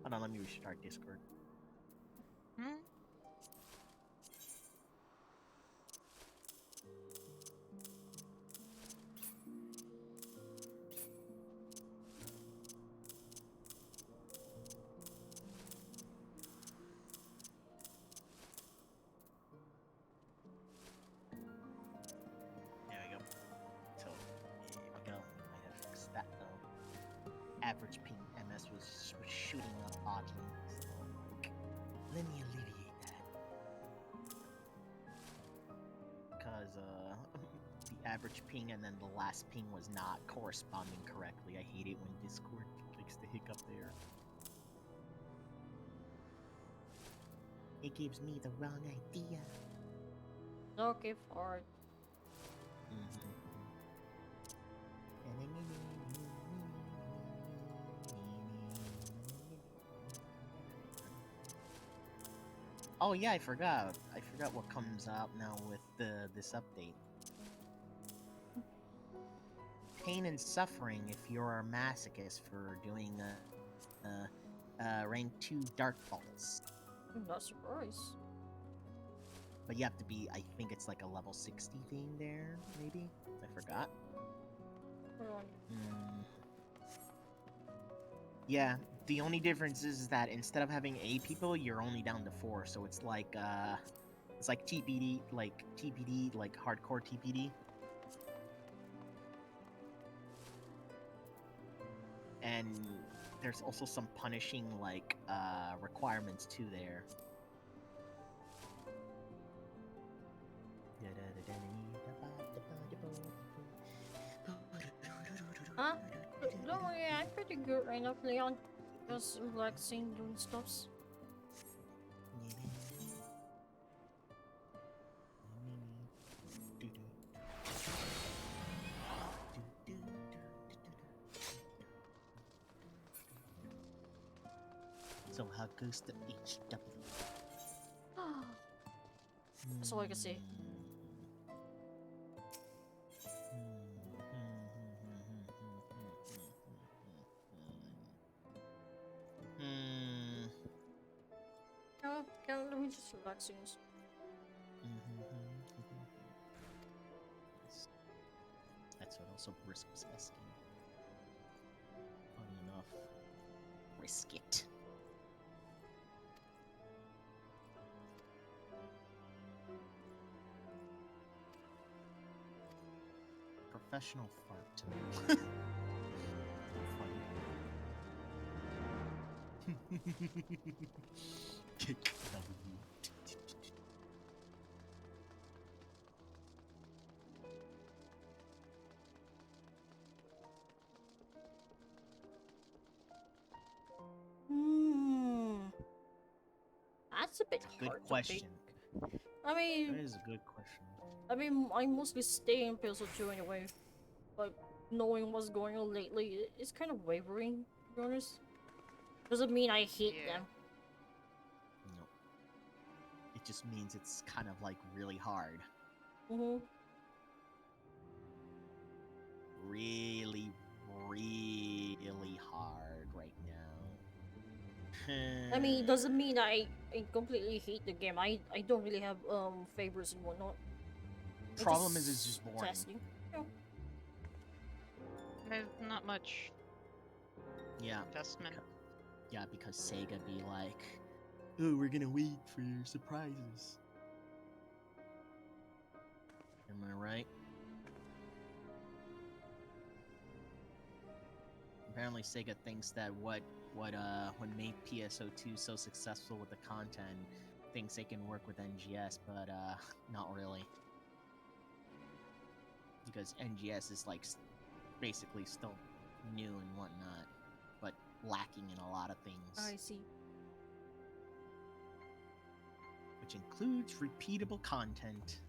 Hold on, let me restart Discord. There we go. So, here we go. Might have fixed that though. Average ping MS was shooting up oddly. So, like, let me alleviate that. Because, the average ping and then the last ping was not corresponding correctly. I hate it when Discord fixes the hiccup there. It gives me the wrong idea. Okay, fine. Oh yeah, I forgot. I forgot what comes out now with this update. Pain and suffering if you're a masochist for doing rank 2 Dark Balls. I'm not surprised. But you have to be, I think it's like a level 60 thing there, maybe? I forgot. Yeah, the only difference is that instead of having 8 people, you're only down to 4, so it's like TPD, like hardcore TPD. and there's also some punishing like requirements too there. Huh? Don't worry, I'm pretty good right now, Leon. Just relaxing, doing stuffs. So how goes the HW? That's all I can say. Oh, let me just relax things. That's what also Brisk was asking. Funny enough. Risk it. Professional fart. Kick W. That's a bit Good hard question. to pick. I mean, That is a good question. I mean, I mostly stay in PSO2 anyway, but knowing what's going on lately, it's kind of wavering, to be honest. Doesn't mean I hate them. No. It just means it's kind of like really hard. Really, really hard right now. I mean, it doesn't mean I completely hate the game. I don't really have favorites and whatnot. Problem is, it's just boring. Testing. There's not much investment. Yeah, because Sega be like, oh, we're gonna wait for your surprises. Am I right? Apparently Sega thinks that what made PSO2 so successful with the content thinks they can work with NGS, but not really. Because NGS is like basically still new and whatnot, but lacking in a lot of things. I see. Which includes repeatable content.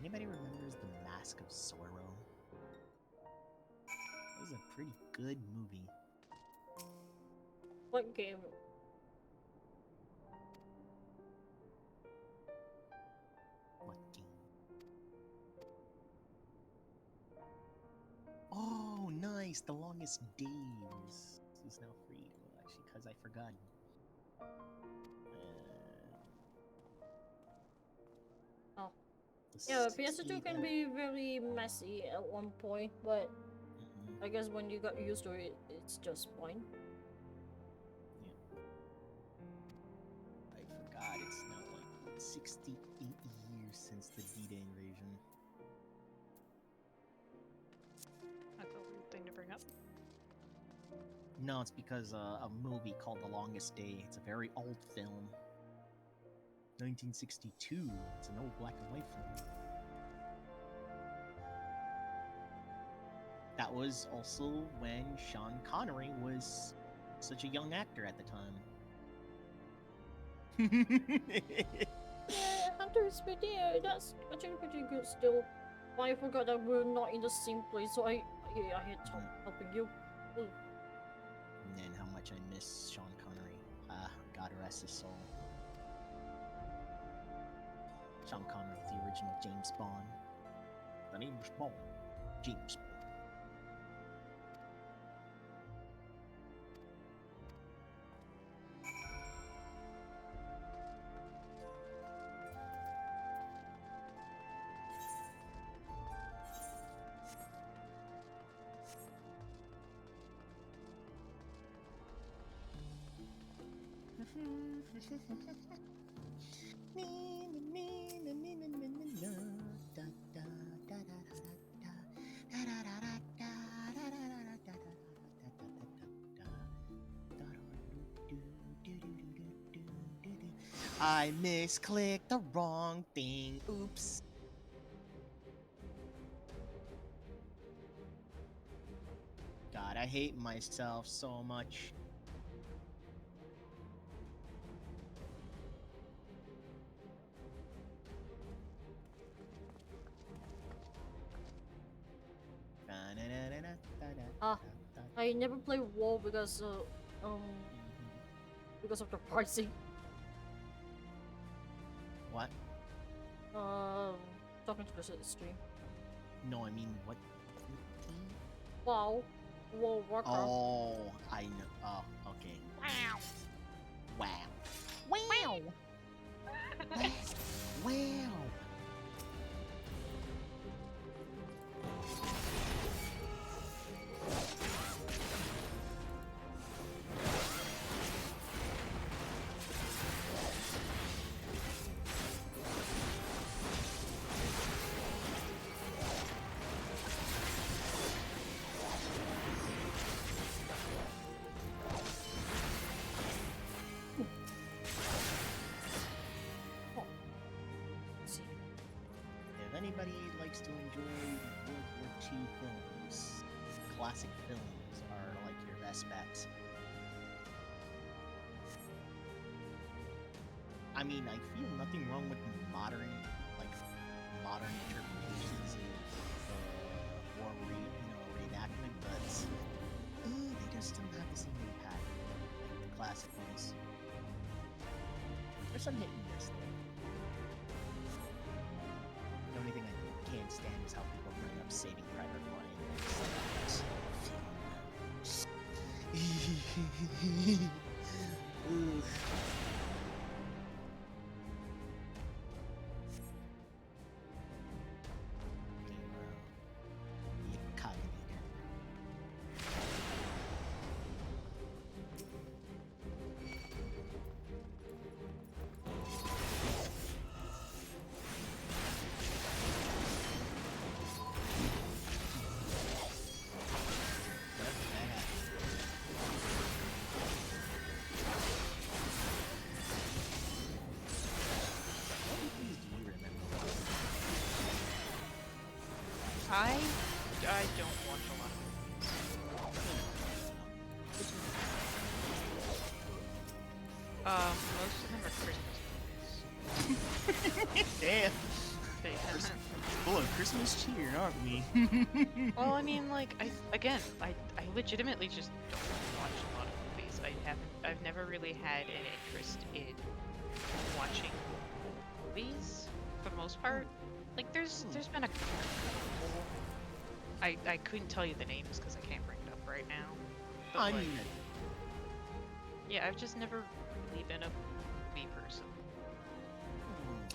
Anybody remembers The Mask of Sorrow? It was a pretty good movie. What game? What game? Oh, nice! The Longest Days is now free. Well, actually, because I forgot. Oh. Yeah, PS2 can be very messy at one point, but I guess when you got used to it, it's just fine. I forgot it's now like 68 years since the D-Day invasion. That's a weird thing to bring up. No, it's because a movie called The Longest Day. It's a very old film. 1962. It's an old black and white film. That was also when Sean Connery was such a young actor at the time. Yeah, Hunter's video, that's actually pretty good still. But I forgot that we're not in the same place, so I had to helping you. And then how much I miss Sean Connery. God rest his soul. Sean Connery, the original James Bond. The name was Bond. James Bond. I misclicked the wrong thing. Oops. God, I hate myself so much. I never play WoW because of the pricing. What? Talking to the stream. No, I mean what? WoW. WoW Warcraft. Oh, I know. Oh, okay. Wow. Wow. Wow. Wow. If anybody likes to enjoy World War II films, classic films are like your best bets. I mean, I feel nothing wrong with modern interpretations of war reenactment, but they just don't have the same impact like the classic ones. There's some hit and miss though. The only thing I can't stand is how people bring up Saving Private Ryan. Oof. I don't watch a lot of movies. Most of them are Christmas movies. Damn. They Full of Christmas cheer, aren't we? Well, I mean, like, I legitimately just don't watch a lot of movies. I've never really had an interest in watching movies for the most part. Like, there's been a couple. I couldn't tell you the names because I can't bring it up right now. But I like, mean, yeah, I've just never really been a movie person.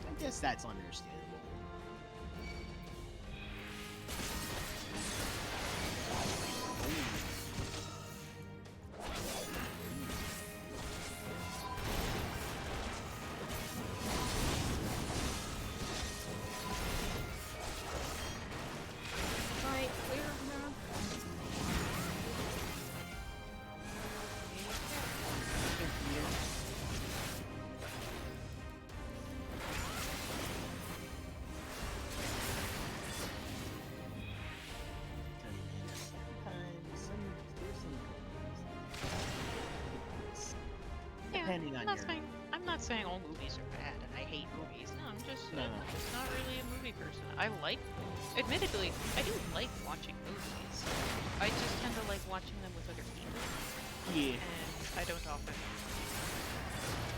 I guess that's understandable. Depending on I'm not saying all movies are bad and I hate movies. No, I'm just not really a movie person. Admittedly, I do like watching movies. I just tend to like watching them with other people. Yeah. And I don't often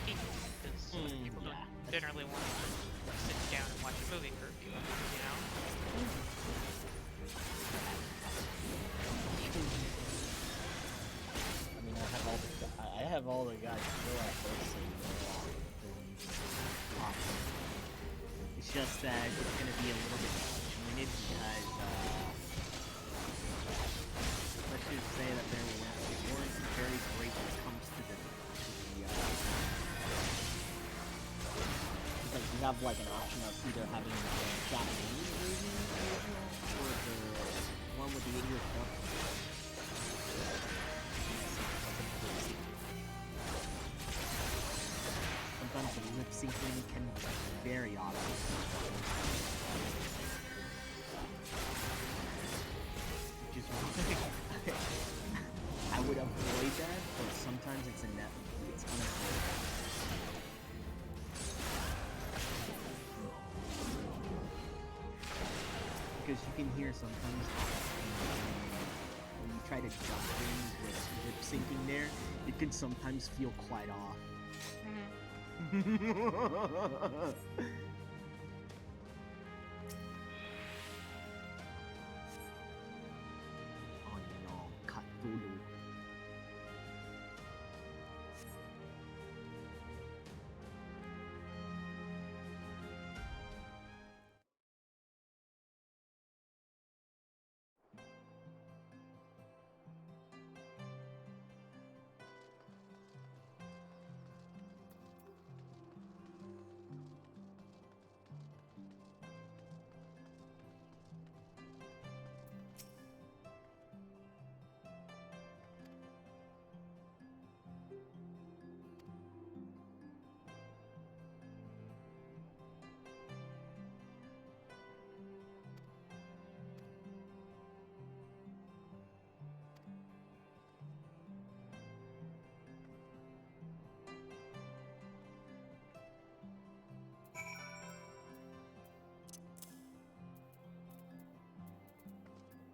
eat because people don't generally want to sit down and watch a movie for a few hours, you know? I mean, I have all the guys still at first, it's just that it's gonna be a little bit disjointed because let's just say that they weren't very great when it comes to the have like an option of either having the Japanese version original or the one with the English dub. Sometimes the lip syncing can be very odd. Which is why I would avoid that, but sometimes it's unavoidable. Because you can hear sometimes when you try to jump things with lip syncing there, it can sometimes feel quite off. Oh no, Cthulhu.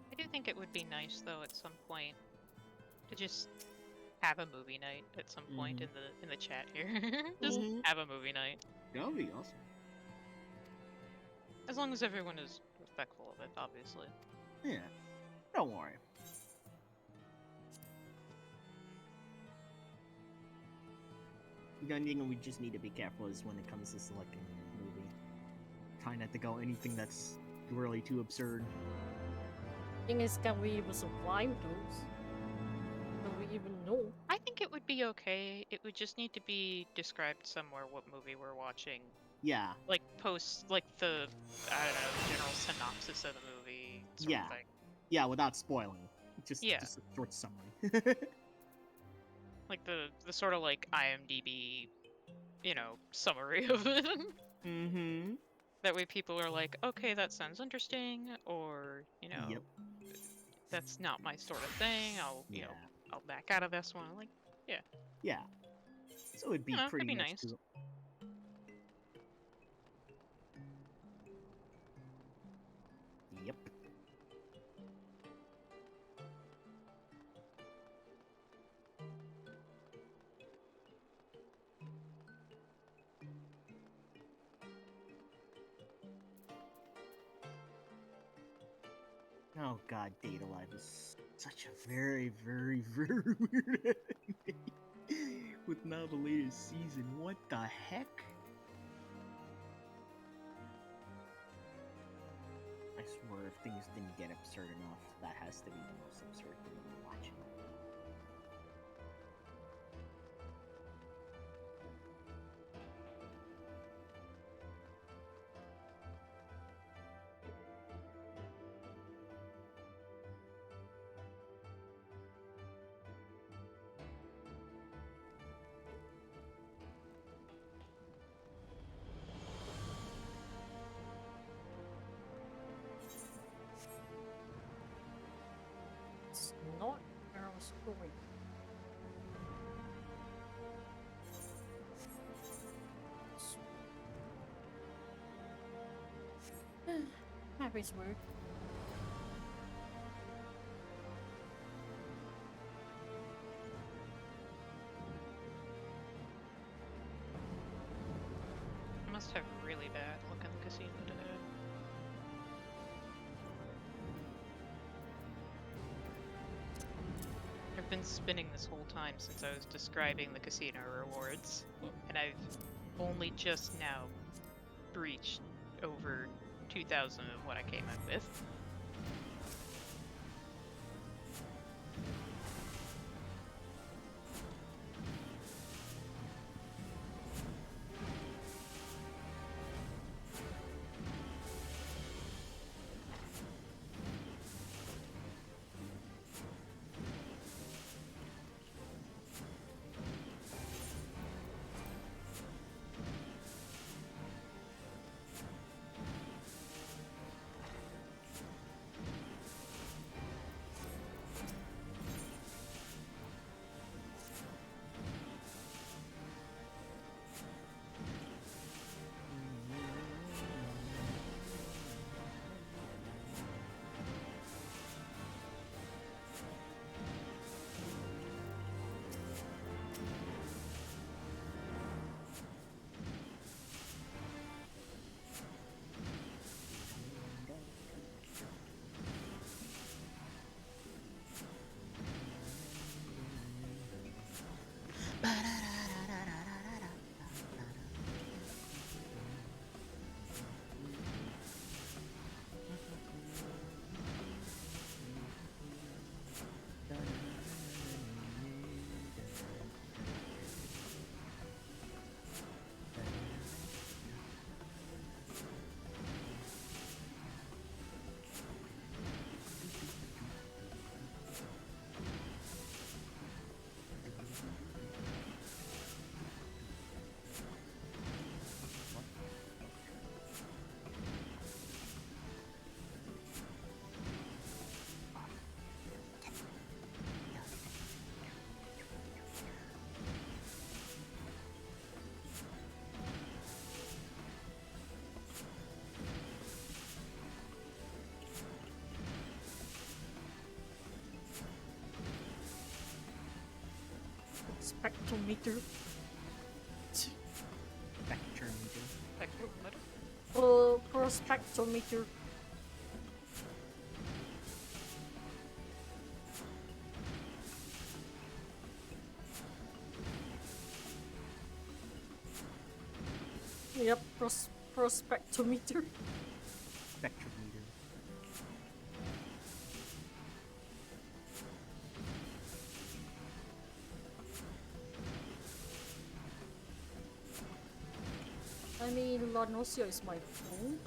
I do think it would be nice, though, at some point to just have a movie night at some point in the chat here. Just have a movie night. That would be awesome. As long as everyone is respectful of it, obviously. Yeah, don't worry. The only thing we just need to be careful is when it comes to selecting a movie. Try not to go anything that's really too absurd. Thing is, can we even survive those? Do we even know? I think it would be okay. It would just need to be described somewhere what movie we're watching. Yeah. Like post, like the, I don't know, general synopsis of the movie sort of thing. Yeah, without spoiling. Just a short summary. Like the sort of like IMDb, you know, summary of it. Mm-hmm. That way people are like, okay, that sounds interesting, or, you know, that's not my sort of thing. You know, I'll back out of this one. Like, yeah. Yeah. So it'd be pretty much nice. Yep. Oh god, Data Live is such a very, very, very weird anime. With now the latest season, what the heck? I swear if things didn't get absurd enough, that has to be the most absurd thing to watch. It's not where I was going. Happy's word. I must have really bad luck in the casino today. I've been spinning this whole time since I was describing the casino rewards, and I've only just now breached over 2,000 of what I came up with. Spectrometer. Spectrometer. Prospectometer. Yep, prospectometer. Spectrometer. I mean, La Nocia is my phone.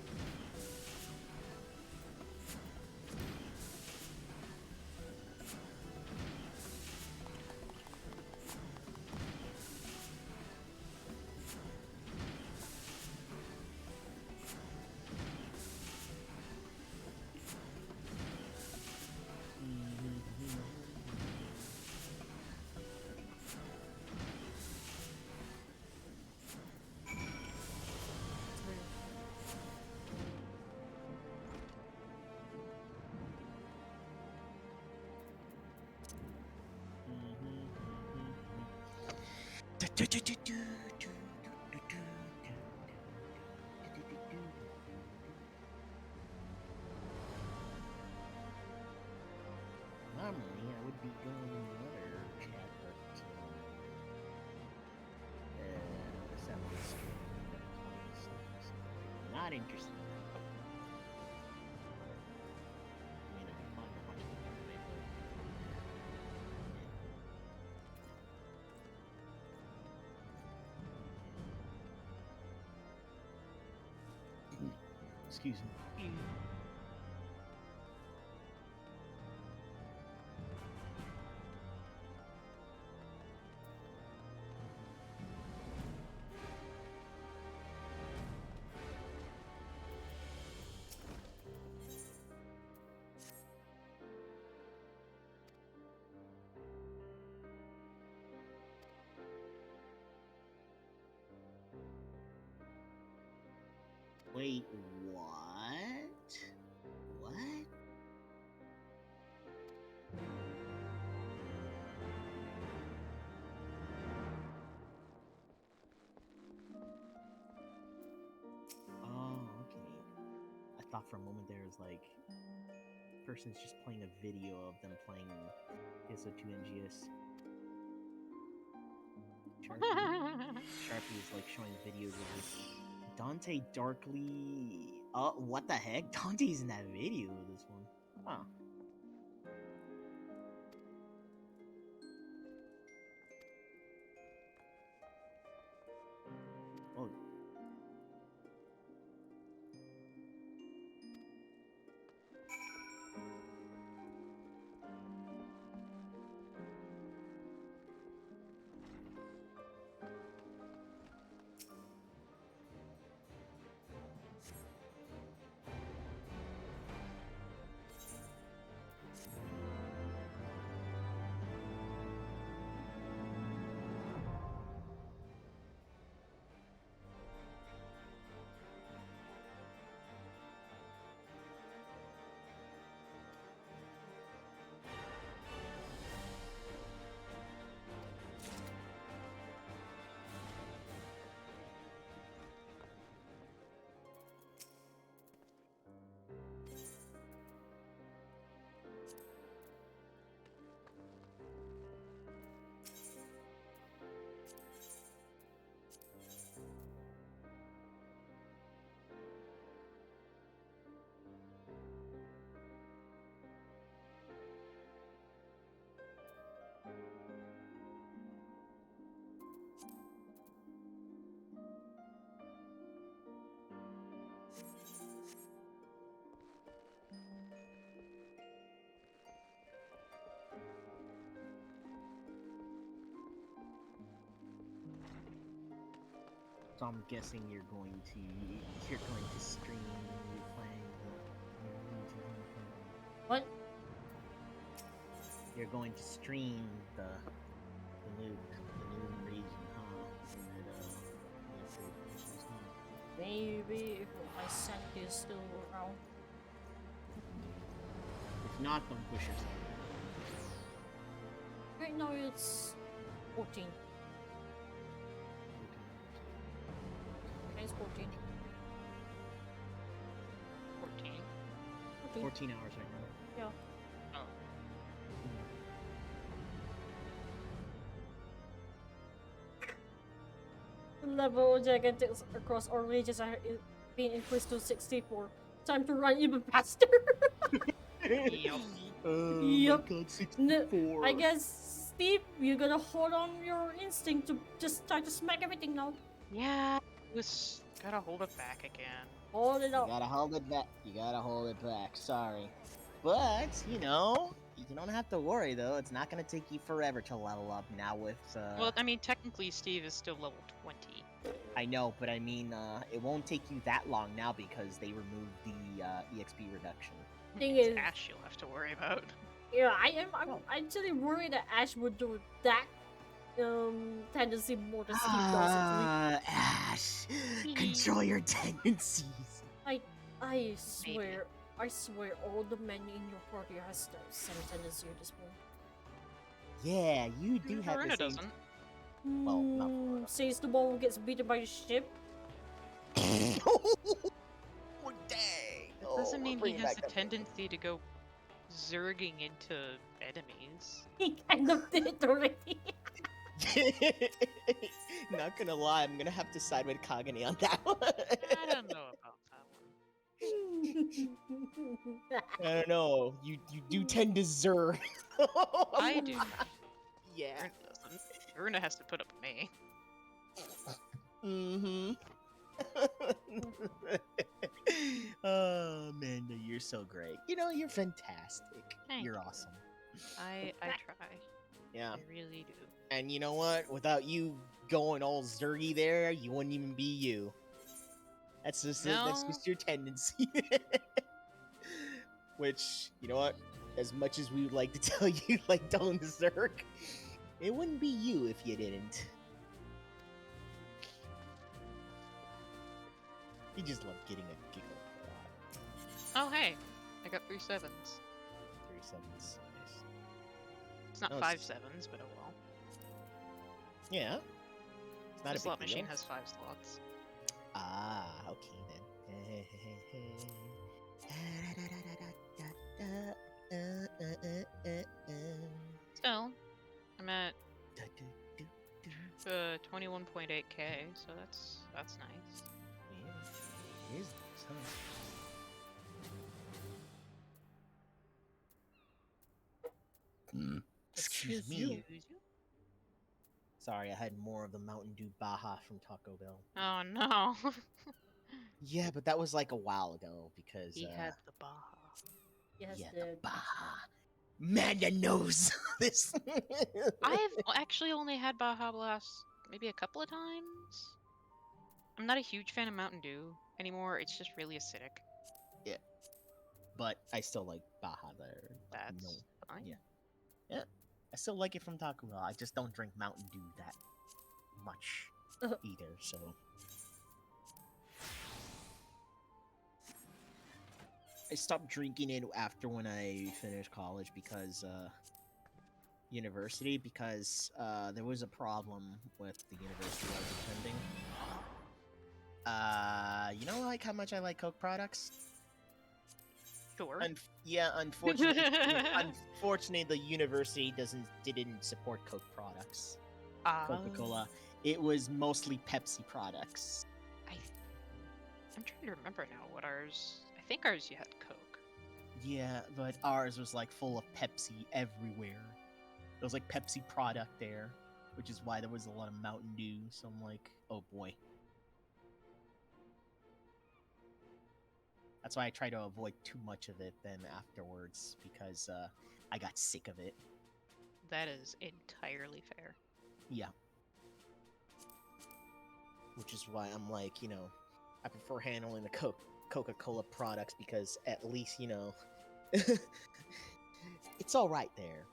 Normally, I would be going in another chat, but assembly stream. Not interested. I mean, I'd be fine to watch it anyway, but excuse me. Wait, what? What? Oh, okay. I thought for a moment there was like person's just playing a video of them playing PSO2 NGS. Sharpie is like showing videos of this. Dante Darkly. What the heck? Dante's in that video of this one. Huh. Oh. So I'm guessing you're going to stream you playing What? You're going to stream the new region, huh? Maybe if my sanity is still around. If not, don't push yourself. Right now it's 14. It's 14. 14. 14 hours right now. Yeah. Oh. The level of gigantics across all regions are being increased to 64. Time to run even faster. Yup. Oh Yup. my god, 64. I guess, Steve, you're gonna hold on your instinct to just try to smack everything now. Yeah, just gotta hold it back again. Hold it You up. gotta hold it back. You gotta hold it back. Sorry. But, you know, you don't have to worry though. It's not gonna take you forever to level up now with Well, I mean, technically, Steve is still level 20. I know, but I mean, it won't take you that long now because they removed the EXP reduction. Thing It's is, Ash you'll have to worry about. yeah, I'm actually worried that Ash would do that tendency more than Steve does actually. Ash, control your tendencies. I swear, all the men in your party has the same tendency at this point. Yeah, you do have Verona the same. doesn't. Well, not Verona. Since the ball gets beaten by the ship. Oh, dang! That doesn't mean he has the tendency to go zerging into enemies. He kind of did it already. Not gonna lie, I'm gonna have to side with Kagane on that one. I don't know about that one. I don't know. You do tend to zerg. I do. Yeah. Verona doesn't. Verona has to put up with me. Mm-hmm. Oh, Amanda, you're so great. You know, you're fantastic. Thank You're you. awesome. I try. Yeah. I really do. And you know what? Without you going all zergy there, you wouldn't even be you. That's just your tendency. Which, you know what? As much as we would like to tell you, like, don't zerg, it wouldn't be you if you didn't. You just love getting a giggle a lot. Oh, hey. I got 3 7s. 3 7s. Nice. It's not No, 5 it's- 7s, but oh well. Yeah. It's not The a slot big machine deal. has 5 slots. Ah, okay then. Still, I'm at 21.8k, so that's nice. Yeah, it is nice, huh? Excuse me. Sorry, I had more of the Mountain Dew Baja from Taco Bell. Oh no. Yeah, but that was like a while ago because He had the Baja. Yes, yeah, the Baja. Manda knows this. I've actually only had Baja Blast maybe a couple of times. I'm not a huge fan of Mountain Dew anymore. It's just really acidic. Yeah, but I still like Baja there. That's fine. Yeah, I still like it from Taco Bell. I just don't drink Mountain Dew that much either. So I stopped drinking it after when I finished college because university because there was a problem with the university I was attending. You know, like how much I like Coke products. Sure. Unfortunately, unfortunately, the university didn't support Coke products. Coca-Cola. It was mostly Pepsi products. I'm trying to remember now what ours. I think ours you had Coke. Yeah, but ours was like full of Pepsi everywhere. There was like Pepsi product there, which is why there was a lot of Mountain Dew. So I'm like, oh boy. That's why I try to avoid too much of it then afterwards, because I got sick of it. That is entirely fair. Yeah. Which is why I'm like, you know, I prefer handling the Coca-Cola products because at least, you know, it's all right there.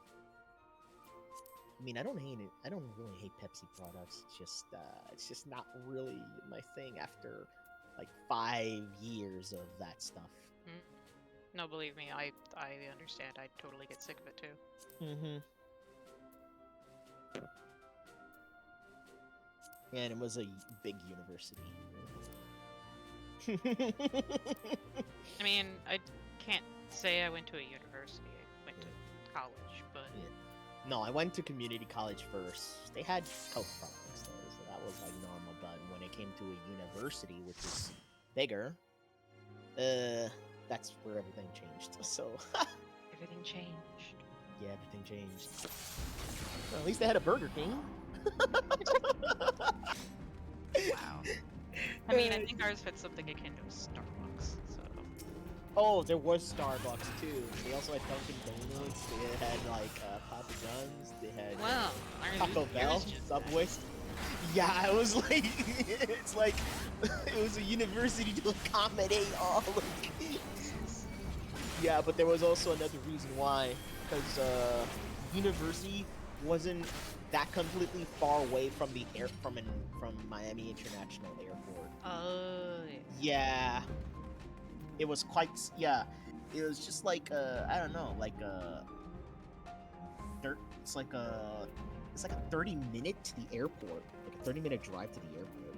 I mean, I don't hate it. I don't really hate Pepsi products. It's just not really my thing after like 5 years of that stuff. No, believe me, I understand. I totally get sick of it too. Mm-hmm. And it was a big university. I mean, I can't say I went to a university. I went to college, but No, I went to community college first. They had health products though, so that was like normal. But when it came to a university, which is bigger, that's where everything changed. So everything changed. Yeah, everything changed. Well, at least they had a Burger King. Wow. I mean, I think ours had something akin to a Starbucks. So. Oh, there was Starbucks too. They also had Dunkin' Donuts. They had like Papa John's. They had Taco Bell, Subway. Yeah, it was like it's like it was a university to accommodate all of it. Yeah, but there was also another reason why, because university wasn't that completely far away from the from Miami International Airport. Oh. Yeah. It was quite. Yeah. It was just like I don't know, like it's like a 30-minute to the airport, like a 30-minute drive to the airport.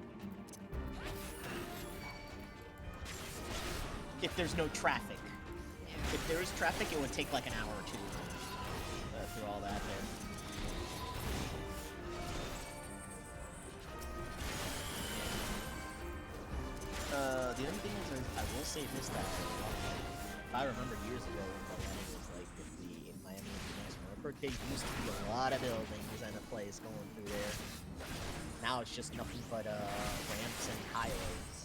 If there's no traffic. If there is traffic, it would take like an hour or two through all that there. The only thing is, I will say this, that if I remember years ago when Miami was like with the Miami International Airport, there used to be a lot of buildings and a place going through there. Now it's just nothing but ramps and highways.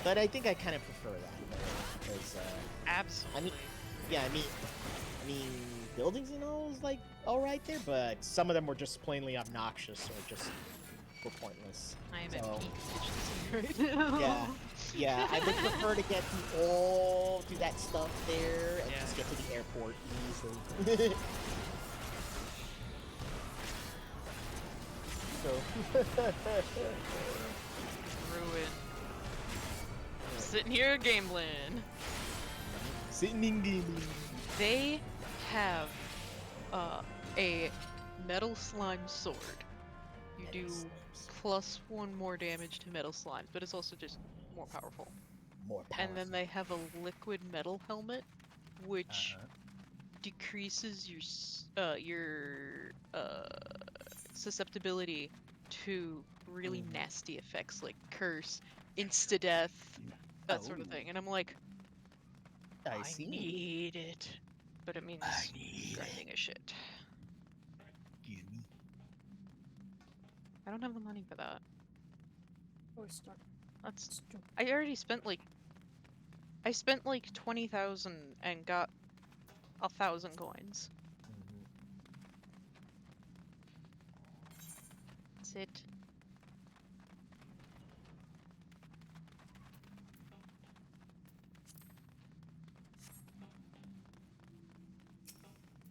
But I think I kind of prefer that because absolutely. I mean, buildings and all is like all right there, but some of them were just plainly obnoxious or just were pointless. I am at peak efficiency right now. Yeah. I would prefer to get to that stuff there and just get to the airport easily. So. Ruin. Sitting here gambling. Sitting in gaming. They have a metal slime sword. You do +1 more damage to metal slimes, but it's also just more powerful. And then they have a liquid metal helmet, which decreases your susceptibility to really nasty effects like curse, insta-death, that sort of thing. And I'm like, I need it. But it means grinding a shit. I don't have the money for that. That's. I already spent like. I spent like 20,000 and got 1,000 coins. That's it.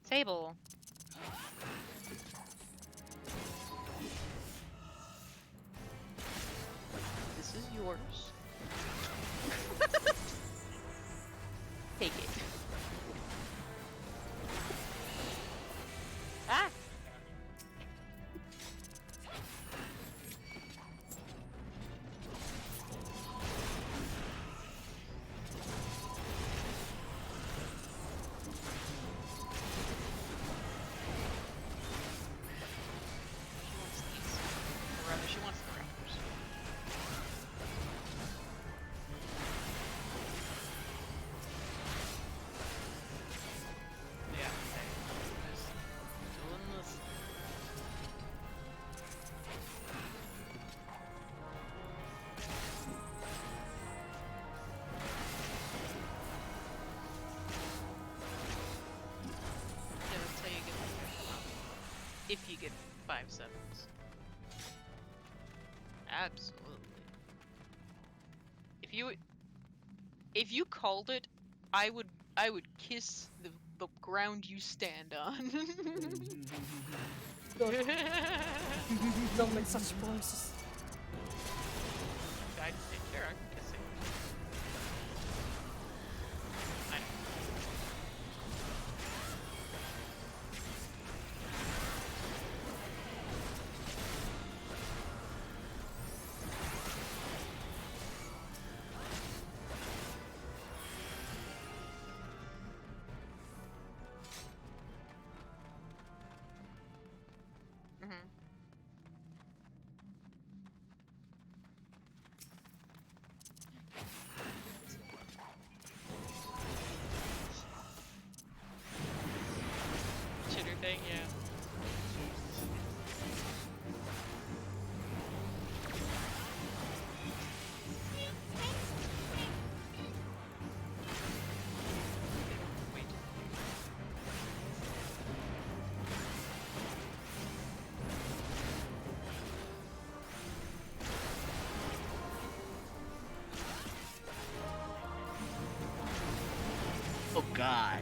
Table. This is yours. Take it. Ah! She wants the wrappers. Yeah, just doing this. Yeah, that's how you get the if you get 5 sevens. Absolutely. If you called it, I would kiss the ground you stand on. Don't make such promises. I can kiss it. I know. everything, yeah. Oh God.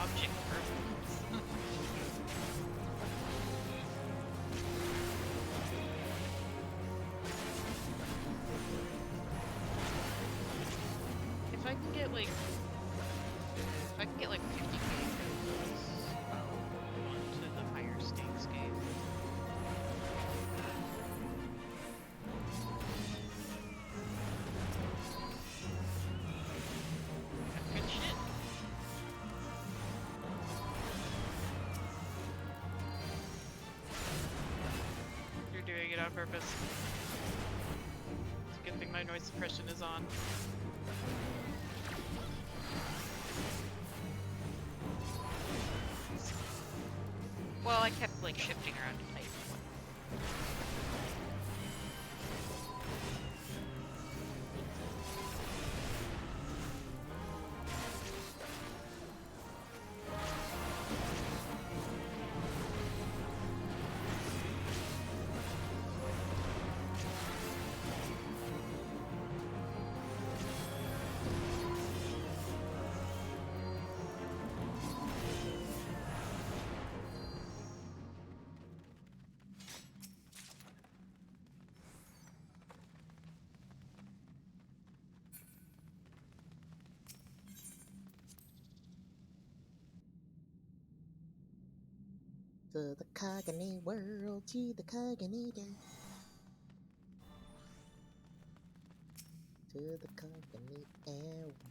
Object permanence. If I can get like 50k kills, I'll move on to the higher stakes game. Good shit. You're doing it on purpose. It's a good thing my noise suppression is on. Well, I kept like shifting around to type. To the Kagane world, to the Kagane day. To the Kagane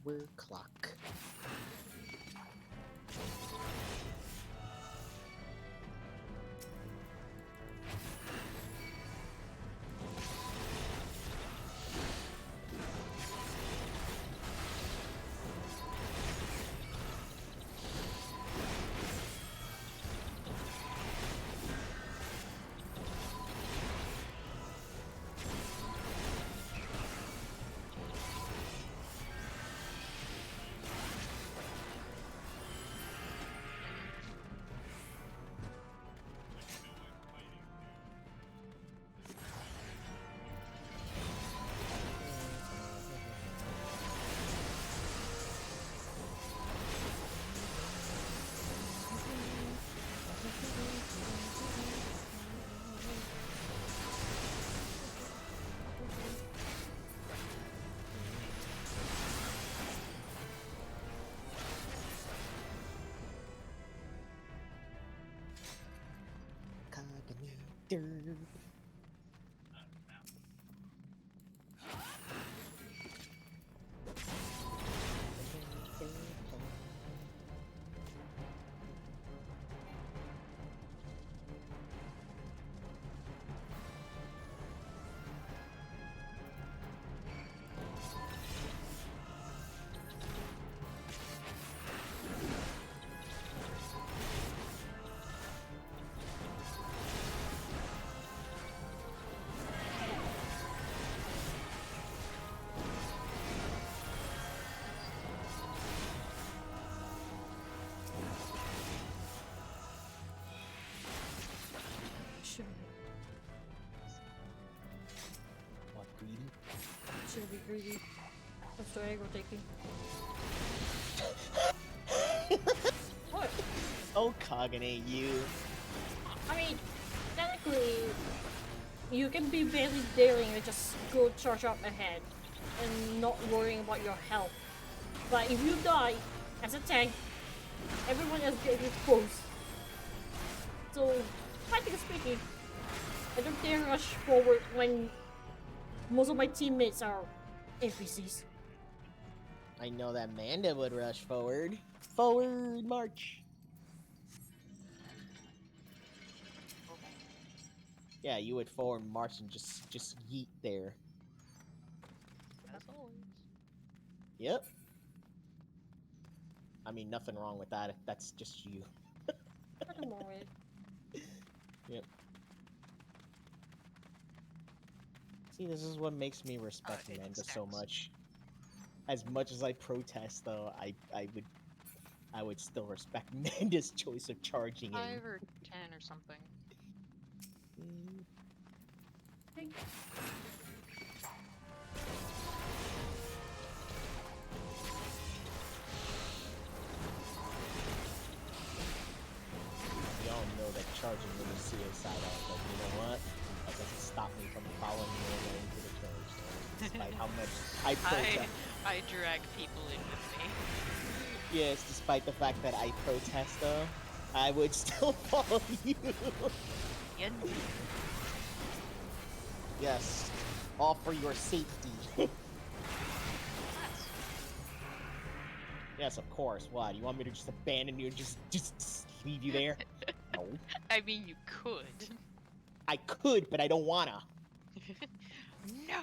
hour clock. Kagane. Should What, greedy? should be greedy. That's the ego taking. What? Oh, Kagane, you. I mean, technically, you can be very daring and just go charge up ahead and not worrying about your health. But if you die as a tank, everyone else gets exposed. So, practically speaking, I don't dare rush forward when most of my teammates are NPCs. I know that Manda would rush forward. Forward march. Yeah, you would forward march and just yeet there. As always. Yep. I mean, nothing wrong with that if that's just you. Nothing wrong with it. Yep. See, this is what makes me respect Amanda so much. As much as I protest, though, I would still respect Amanda's choice of charging in. 5 or 10 or something. We all know that charging in is suicidal, but you know what? That doesn't stop me from following you and going to the charge. So despite how much I protest. I drag people in with me. Yes, despite the fact that I protest, though, I would still follow you. Yes, all for your safety. Yes, of course. What? You want me to just abandon you and just leave you there? No. I mean, you could. I could, but I don't wanna. No,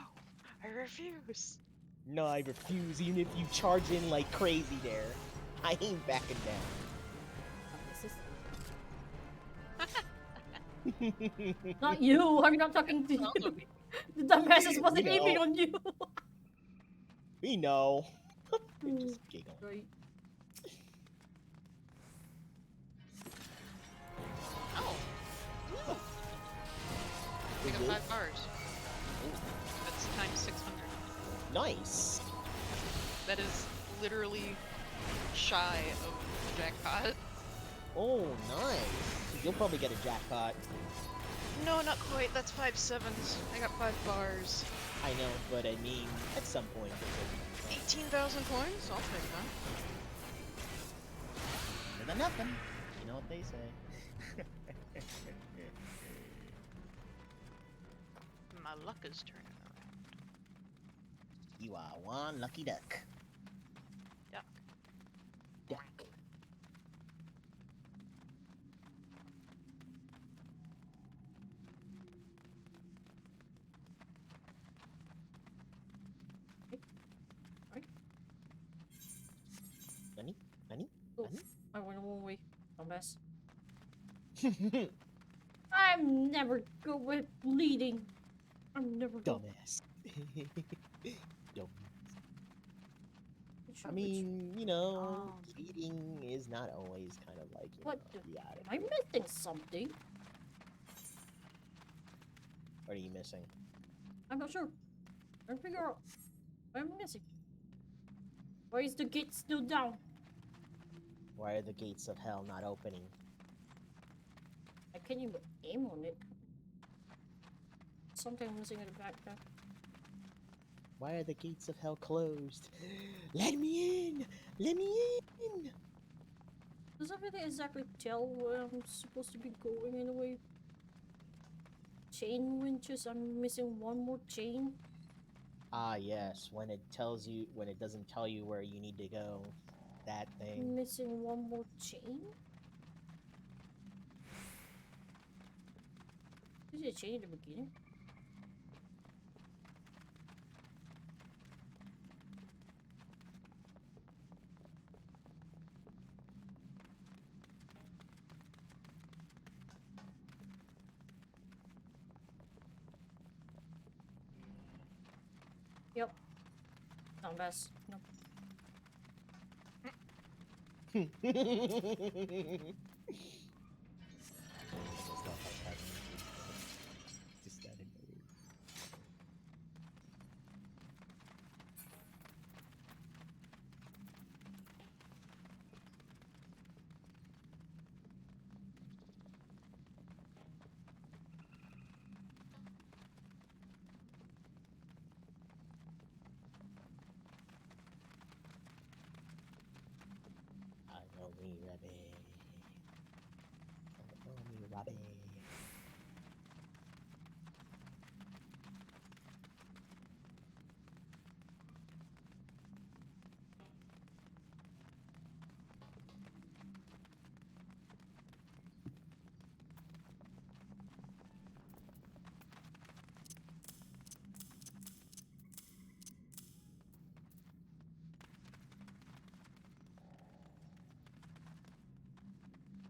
I refuse. No, I refuse, even if you charge in like crazy there. I ain't backing down. Not you! I'm not talking to you! The dumbasses wasn't aiming on you! We know. We just giggle. Right. Oh! I got 5 bars. That's times 600. Nice! That is literally shy of the jackpot. Oh, nice. You'll probably get a jackpot. No, not quite. That's 5 sevens. I got 5 bars. I know, but I mean, at some point. 18,000 coins? I'll take that. Better than nothing. You know what they say. My luck is turning around. You are one lucky duck. Duck. Duck. Nani? Nani? Nani? I went the wrong way. Dumbass. I'm never good with leading. I'm never good. Dumbass. Dumbass. I mean, you know, leading is not always kind of like, you What? know, the attitude. Am I missing something? What are you missing? I'm not sure. I'm trying to figure out what I'm missing. Why is the gate still down? Why are the gates of hell not opening? I can't even aim on it. Something missing in the backpack. Why are the gates of hell closed? Let me in! Let me in! Does that really exactly tell where I'm supposed to be going in a way? Chain winches, I'm missing one more chain. Ah, yes, when it doesn't tell you where you need to go. That thing. Missing one more chain? Is it a chain at the beginning? Yep. Dumbass. Nope. Follow me, Rebbe. Follow me, Rebbe.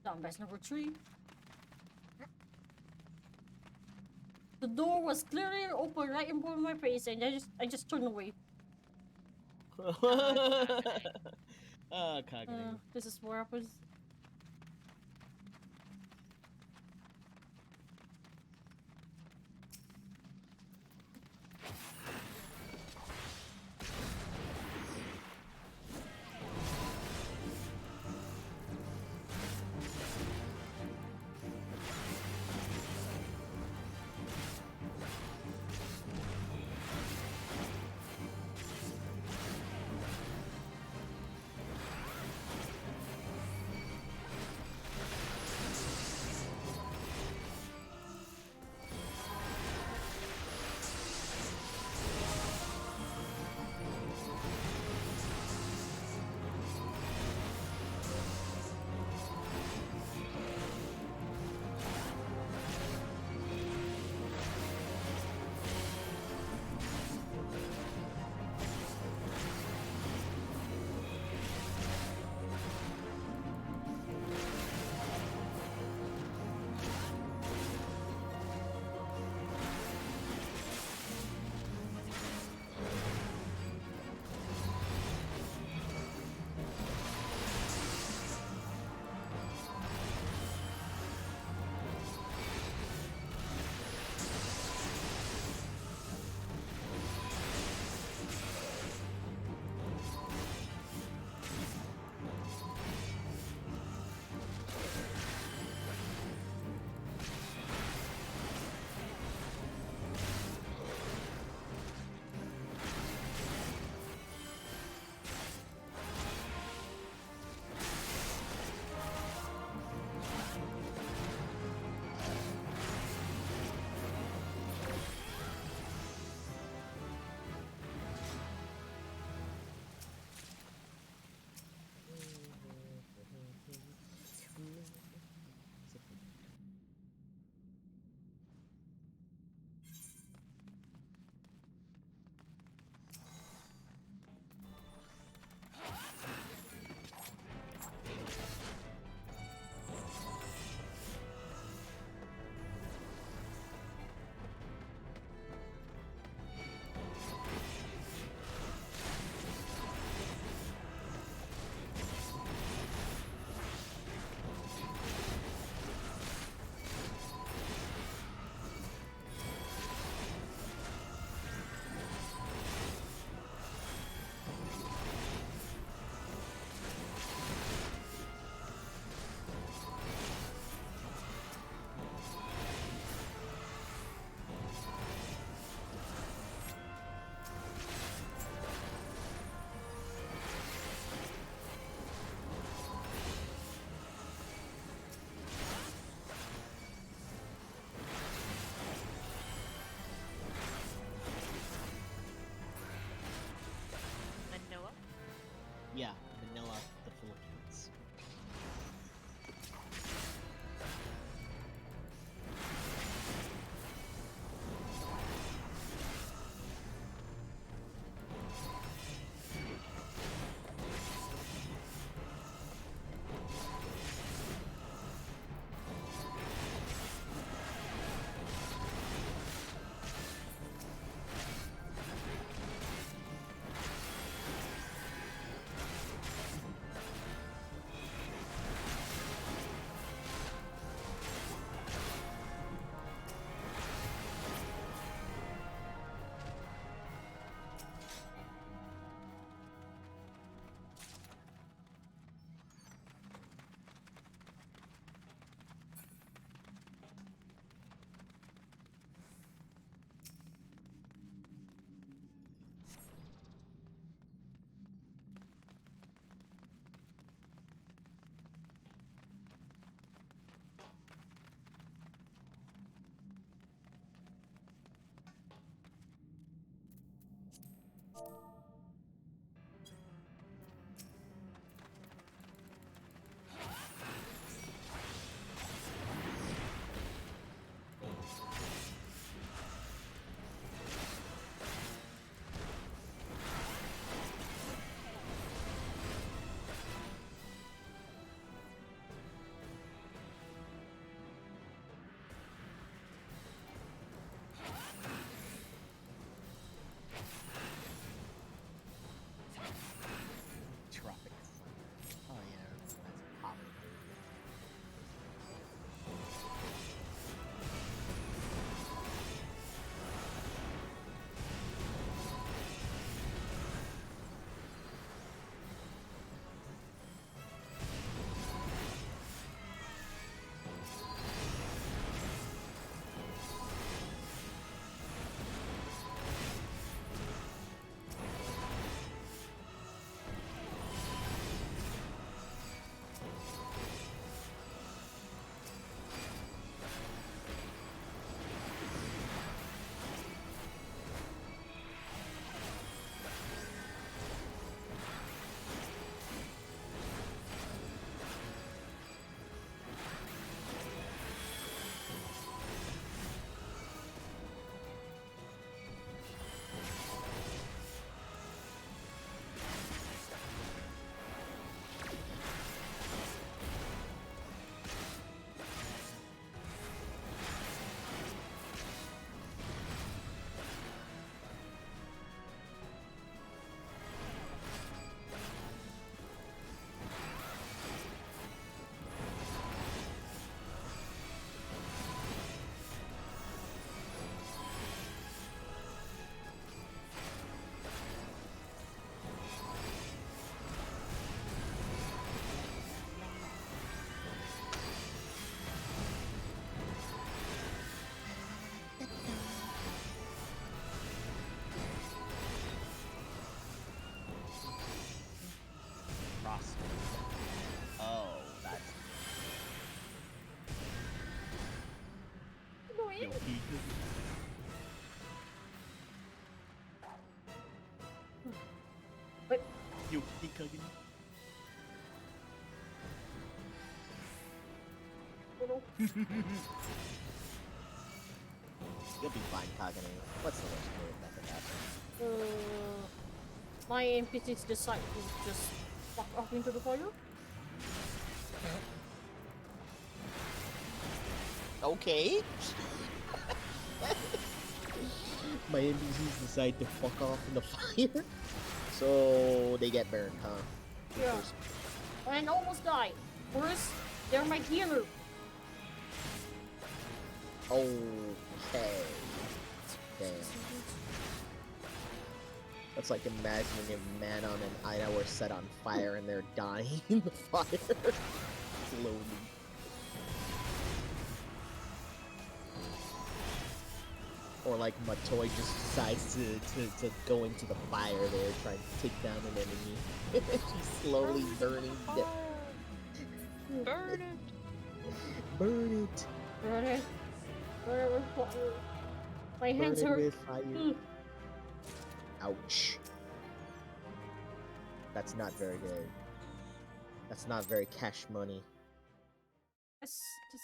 Dumbass number 3. The door was clearly open right in front of my face, and I just turned away. Kagane. This is what happens. Yeah, Manila, the Philippines. Yo, Pika. What? Yo, Pika. You'll be fine, Kagane. What's the worst that could happen? My NPCs decide to just fuck off into the fire? Okay. My NPCs decide to fuck off in the fire, so they get burned, huh? Yeah. And almost died. First, they're my healer. Okay. Damn. That's like imagining a man on an island were set on fire and they're dying in the fire. Slowly. Or like Matoy just decides to go into the fire there, trying to take down an enemy. She's slowly burning. Burn it! Burn it! Burn it. Burn it with fire. My hands Burn it hurt. with fire. Ouch. That's not very good. That's not very cash money. Just please.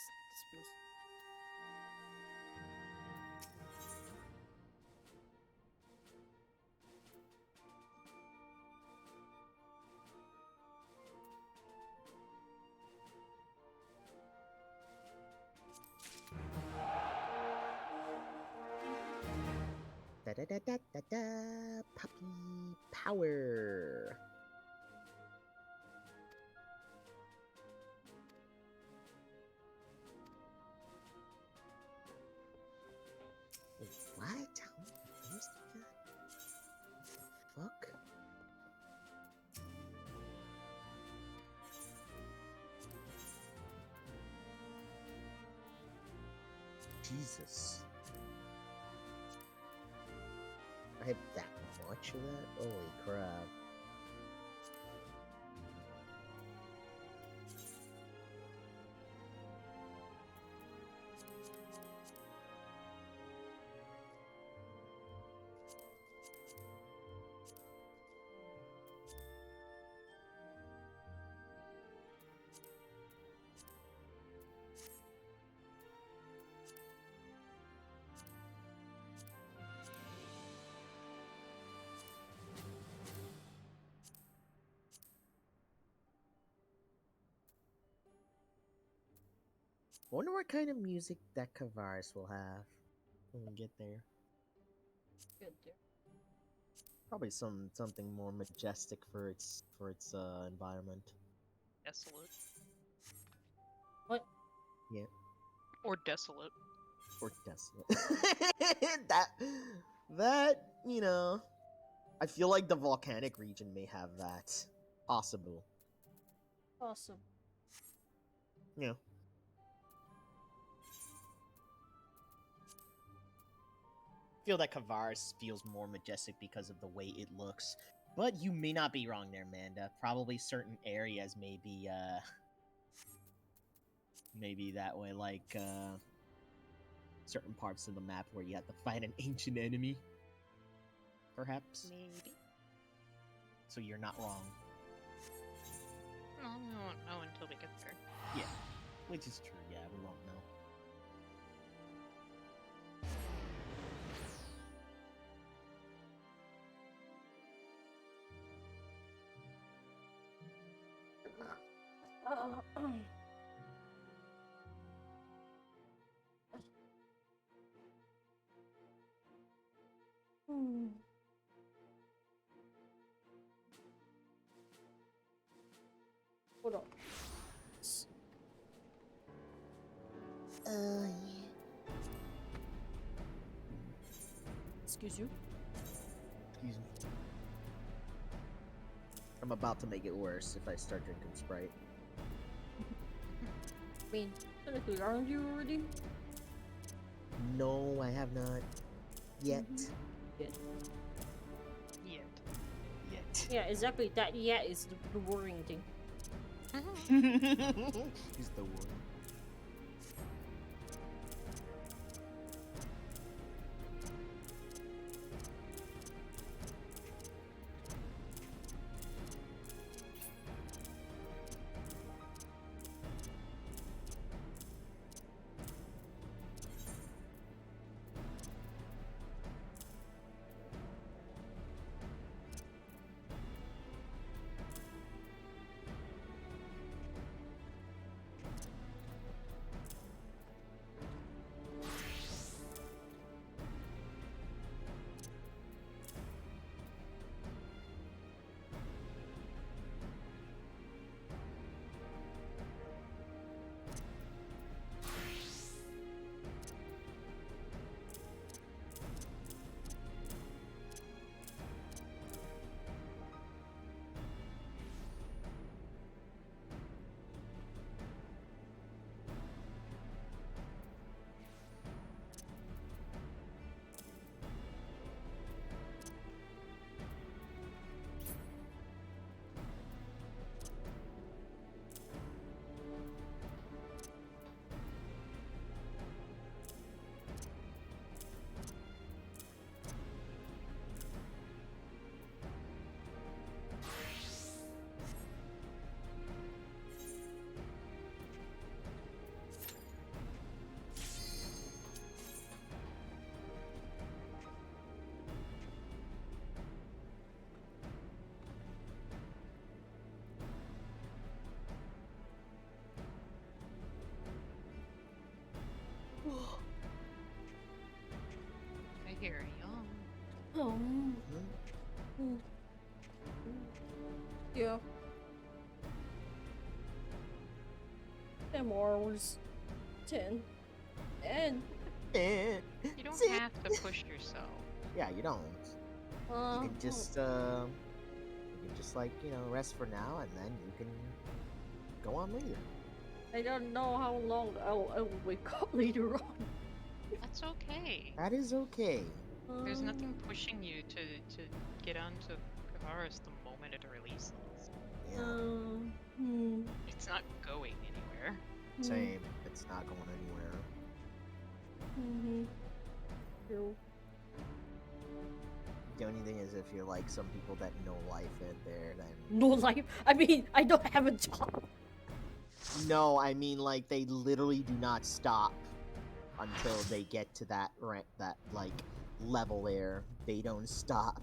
Da da da da da da. Puppy power. Wait, what? How many times did that? Fuck? Jesus. I have that much of that? Holy crap. Wonder what kind of music that Kavaris will have when we get there. Good dear. Probably something more majestic for its environment. Desolate. What? Yeah. Or desolate. Or desolate. that you know, I feel like the volcanic region may have that. Possible. Awesome. Yeah. I feel that Kavaris feels more majestic because of the way it looks. But you may not be wrong there, Manda. Probably certain areas may be that way, like certain parts of the map where you have to fight an ancient enemy. Perhaps. Maybe. So you're not wrong. No, we won't know until we get there. Yeah. Which is true, yeah, we won't know. Hold on. Yeah. Excuse you. Excuse me. I'm about to make it worse if I start drinking Sprite. I mean, technically, aren't you already? No, I have not. Yet. Yet. Yet. Yeah, exactly. That yet is the worrying thing. He's the one. Mm. Yeah. MR was 10. And You don't have to push yourself. Yeah, you don't. You can just like, you know, rest for now, and then you can go on later. I don't know how long I'll wake up later on. That's okay. That is okay. There's nothing pushing you to get onto Kavaris the moment it releases. It's not going anywhere. Same. It's not going anywhere. True. The only thing is, if you're like some people that know life in there, then No life. I mean, I don't have a job. no, I mean like they literally do not stop until they get to that that like level there. They don't stop.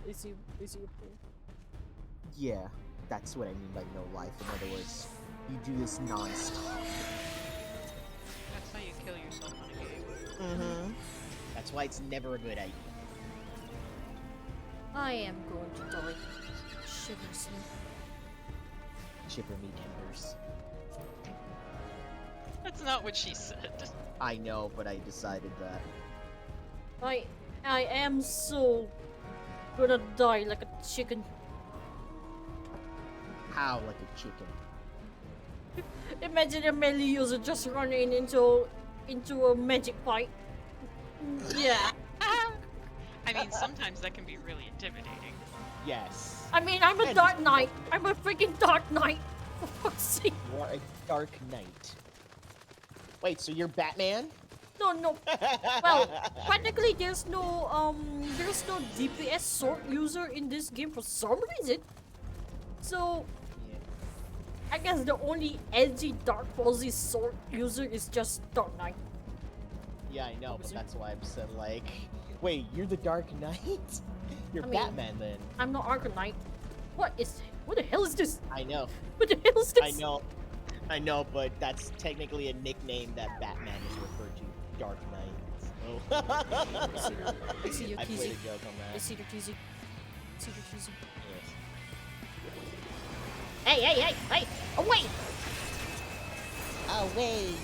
Is he? Yeah, that's what I mean by no life. In other words, you do this non-stop. That's how you kill yourself on a game. That's why it's never a good idea. I am going to die. Shivers me. Shiver me timbers. That's not what she said. I know, but I decided that. I am so gonna die like a chicken. How like a chicken? Imagine a melee user just running into a magic fight. Yeah. I mean, sometimes that can be really intimidating. Yes. I mean, I'm a Dark Knight. I'm a freaking Dark Knight. For fuck's sake. You are a Dark Knight. Wait, so you're Batman? No. Well, practically there's no DPS sword user in this game for some reason. So I guess the only edgy Dark Fuzzy sword user is just Dark Knight. Yeah, I know, but that's why I'm said like, wait, you're the Dark Knight? You're I mean, Batman then? I'm not Arcanite. What the hell is this? I know. What the hell is this? I know, but that's technically a nickname that Batman is referred to. Dark Knight. So. I see your I played teasing. a joke on that. I see your teasing. Yes. Hey! Away! Away, you.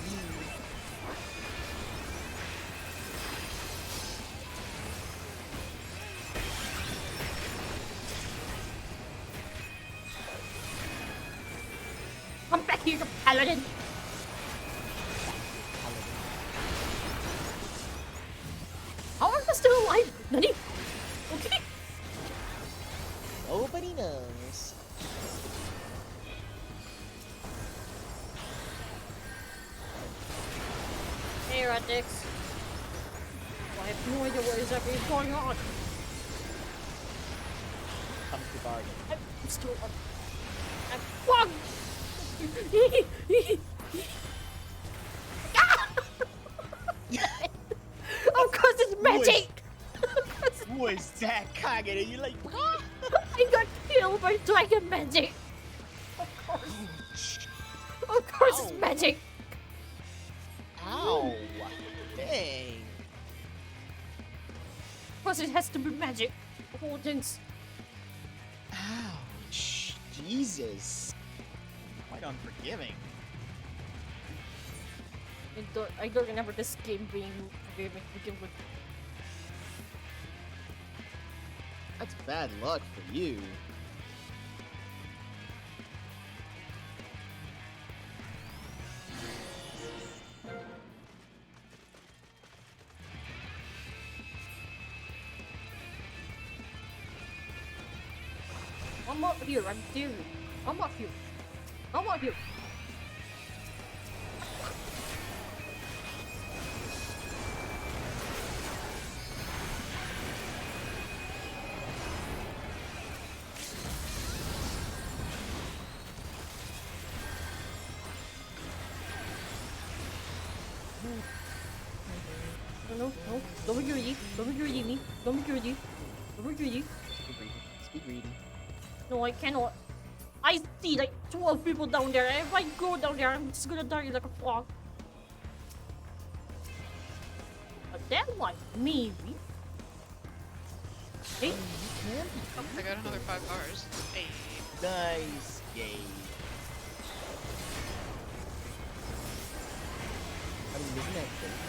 Come back here, you paladin! How am I still alive? Nani? Okay. Nobody knows. Hey, Radix. I have no idea what exactly is going on. Come to bargain. I'm still up. I'm fucked! Of course it's magic! Who is that Kagane? You like I got killed by dragon magic! Of course. Of course it's magic! Ow! Dang! Of course it has to be magic. Oh, thanks. Ouch! Jesus! Quite unforgiving. I don't remember this game being forgiving to begin with. That's bad luck for you. I'm up here, I'm here. I'm up here. I'm up here. No, don't be greedy. Don't be greedy, me. Don't be greedy. Don't be greedy. Speak greedy. No, I cannot. I see like 12 people down there. If I go down there, I'm just gonna die like a frog. But then what? Maybe. Hey. Oh, I got another 5 bars. Hey. Nice. Yay. I mean, isn't that great?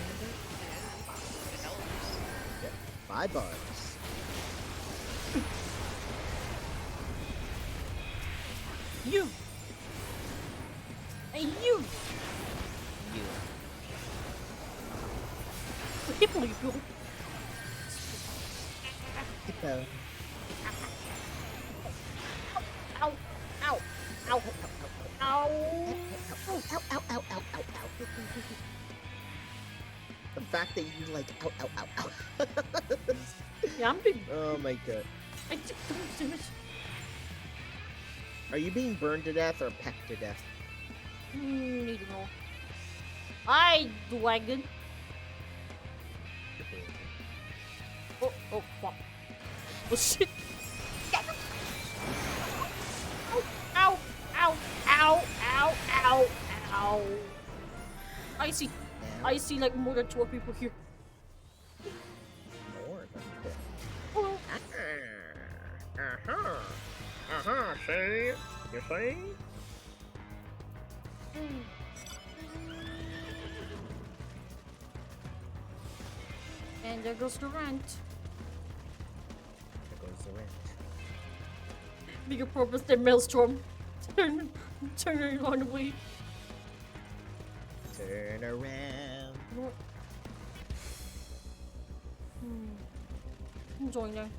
It helps. Yeah. 5 bars. You. Hey, you. You. Hippo, you. Hippo. Ow. Ow. Ow. Ow. Ow, ow, ow, ow, ow, ow, ow. The fact that you like ow, ow, ow, ow. Yeah, I'm big. Oh my god. I just don't do it. Are you being burned to death or pecked to death? Need to know. I dragon. Oh, fuck. Oh, shit. Ow, ow, ow, ow, ow, ow. I see like more than 12 people here. More than 12. Oh. See? You see? And there goes the rant. There goes the rant. Bigger purpose than Maelstrom. Turn on away. Turn around. Enjoying them.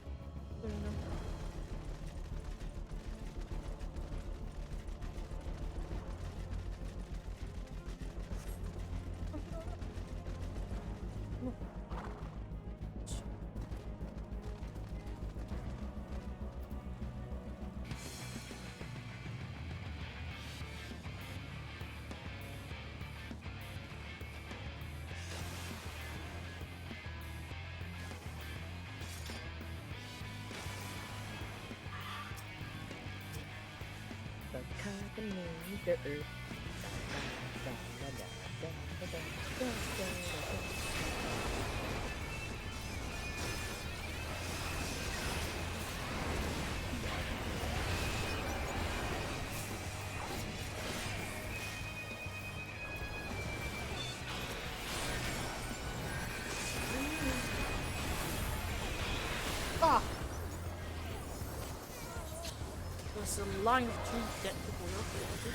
The Carbonator. Ah! There's a line of trees dead people here.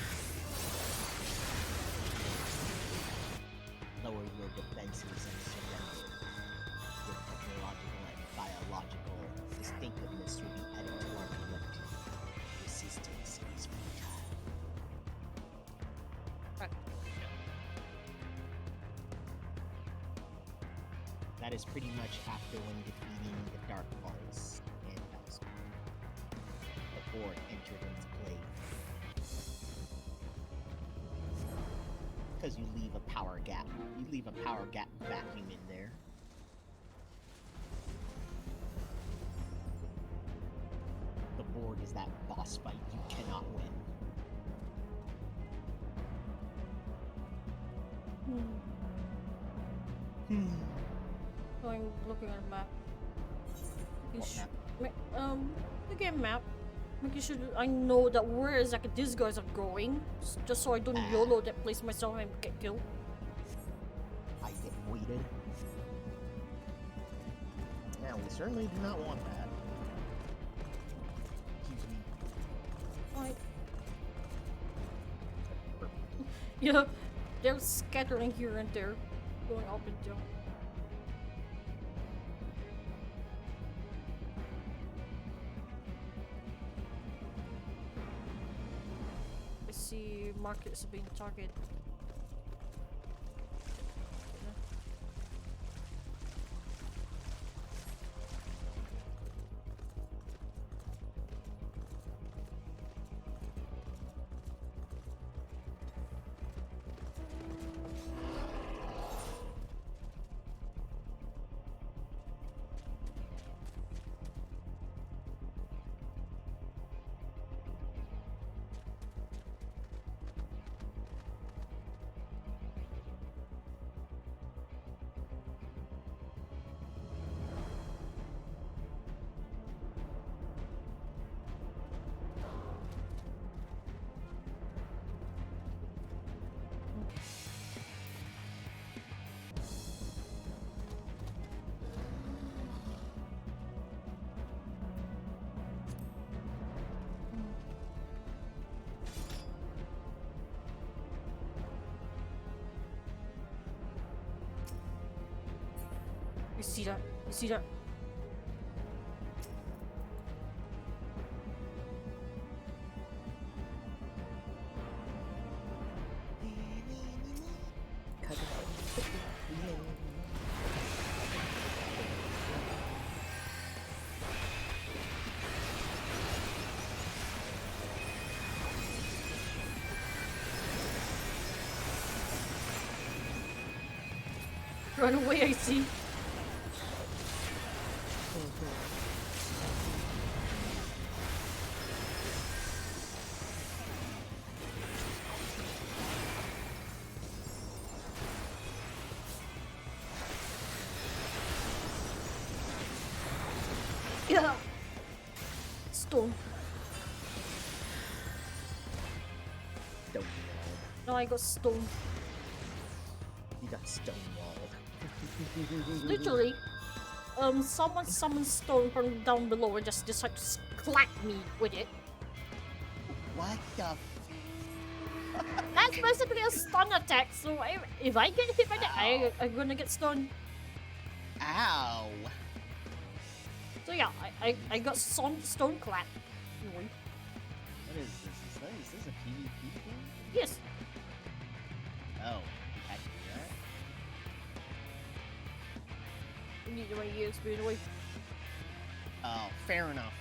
Lower your defenses and surrender. Your technological and biological distinctiveness will be added to our collective. Resistance is futile. That is pretty much after when defeating the Dark Balls and Hellspawn. The board entered into play. Because you leave a power gap. You leave a power gap vacuum in there. The board is that boss fight you cannot win. I'm looking at a map. What map? The game map. Making sure I know that where exactly these guys are going, just so I don't YOLO that place myself and get killed. I get weighted. Yeah, we certainly do not want that. Excuse me. Right. Yeah, they're scattering here and there, going up and down. I see markets being targeted. You see that? You see that? Run away, I see. Yeah. Stone. Don't No, I got stone. You got stonewalled. Literally, someone summoned stone from down below and just decided to clap me with it. What the? That's basically a stun attack. So if I get hit by that, I'm gonna get stunned. Ow! So yeah, I got stone clap. What is this? Is this a PvP game? Yes. Oh, I can do that. You need to my EXP away. Oh, fair enough.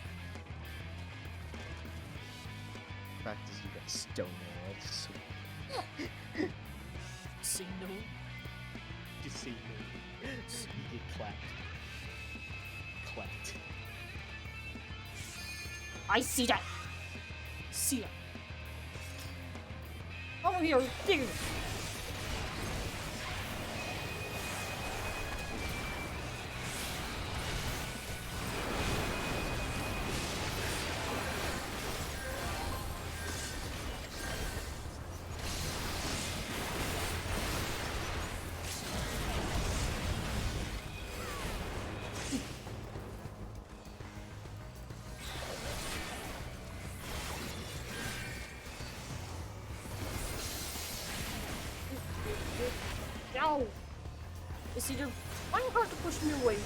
Practice, you got stonewalled. So... Say no. Just say no. You get clapped. Clapped. I see that. See that. Over here, dig. Ow! It's either trying hard to push me away.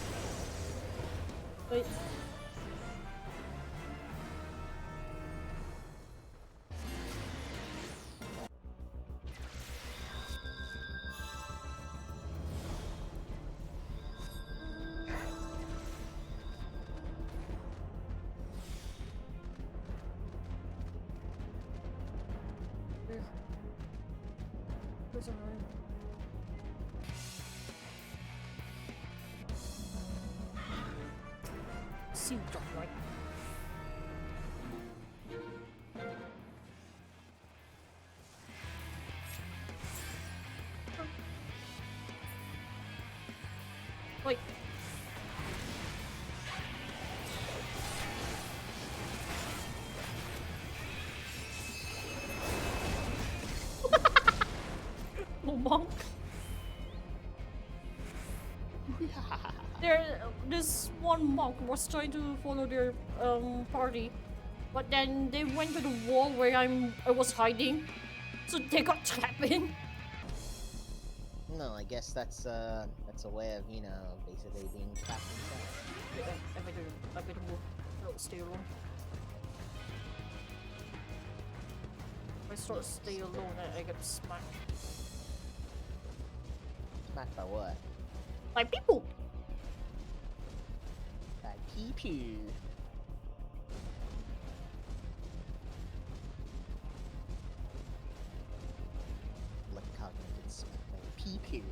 Wait. There's a room. See what I'm like. Wait. Oh, monk. This one monk was trying to follow their party, but then they went to the wall where I was hiding, so they got trapped in. No, I guess that's a way of, you know, basically being trapped inside. I better move. I'll stay alone. If I start to stay alone, I get smacked. Smacked by what? By people! By pee-poo. Like Cognitive gets smacked by pee-poo.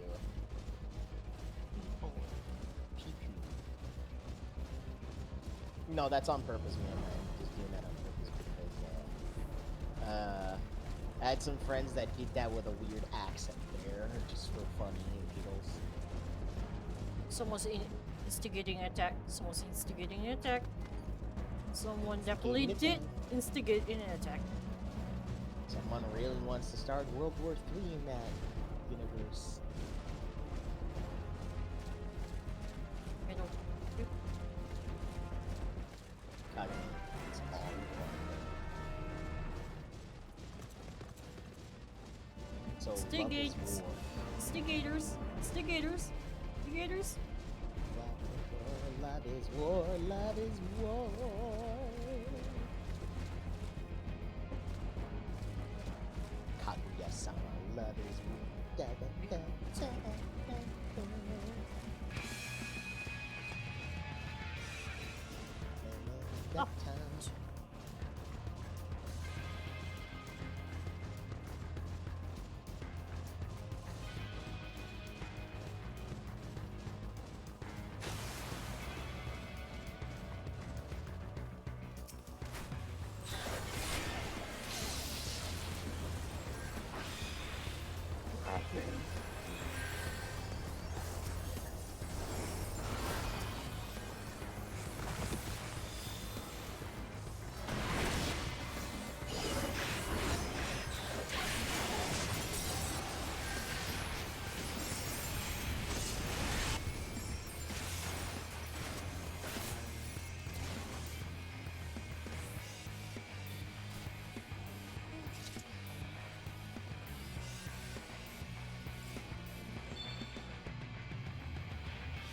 Pee-poo. No, that's on purpose, man. I'm just doing that on purpose because, I had some friends that did that with a weird accent there, just for funny giggles. Someone's instigating an attack. Someone's instigating an attack. Someone definitely did instigate an attack. Someone really wants to start World War III in that universe. I don't. It's all so Instigate. Instigators. Instigators. Instigators. Love is war, love is war. Kaguya-sama, love is war. Da, da, da, da, da, da. That time.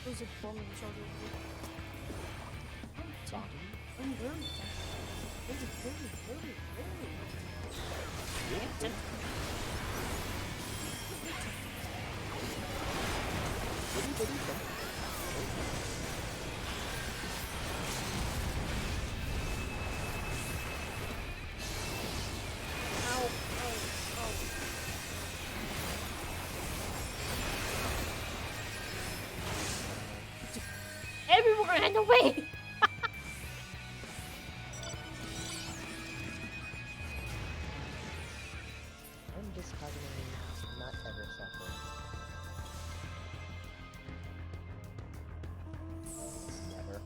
There's a bomb in charge of you. I'm very Everyone ran away! I'm just cognitively not ever suffering. Never.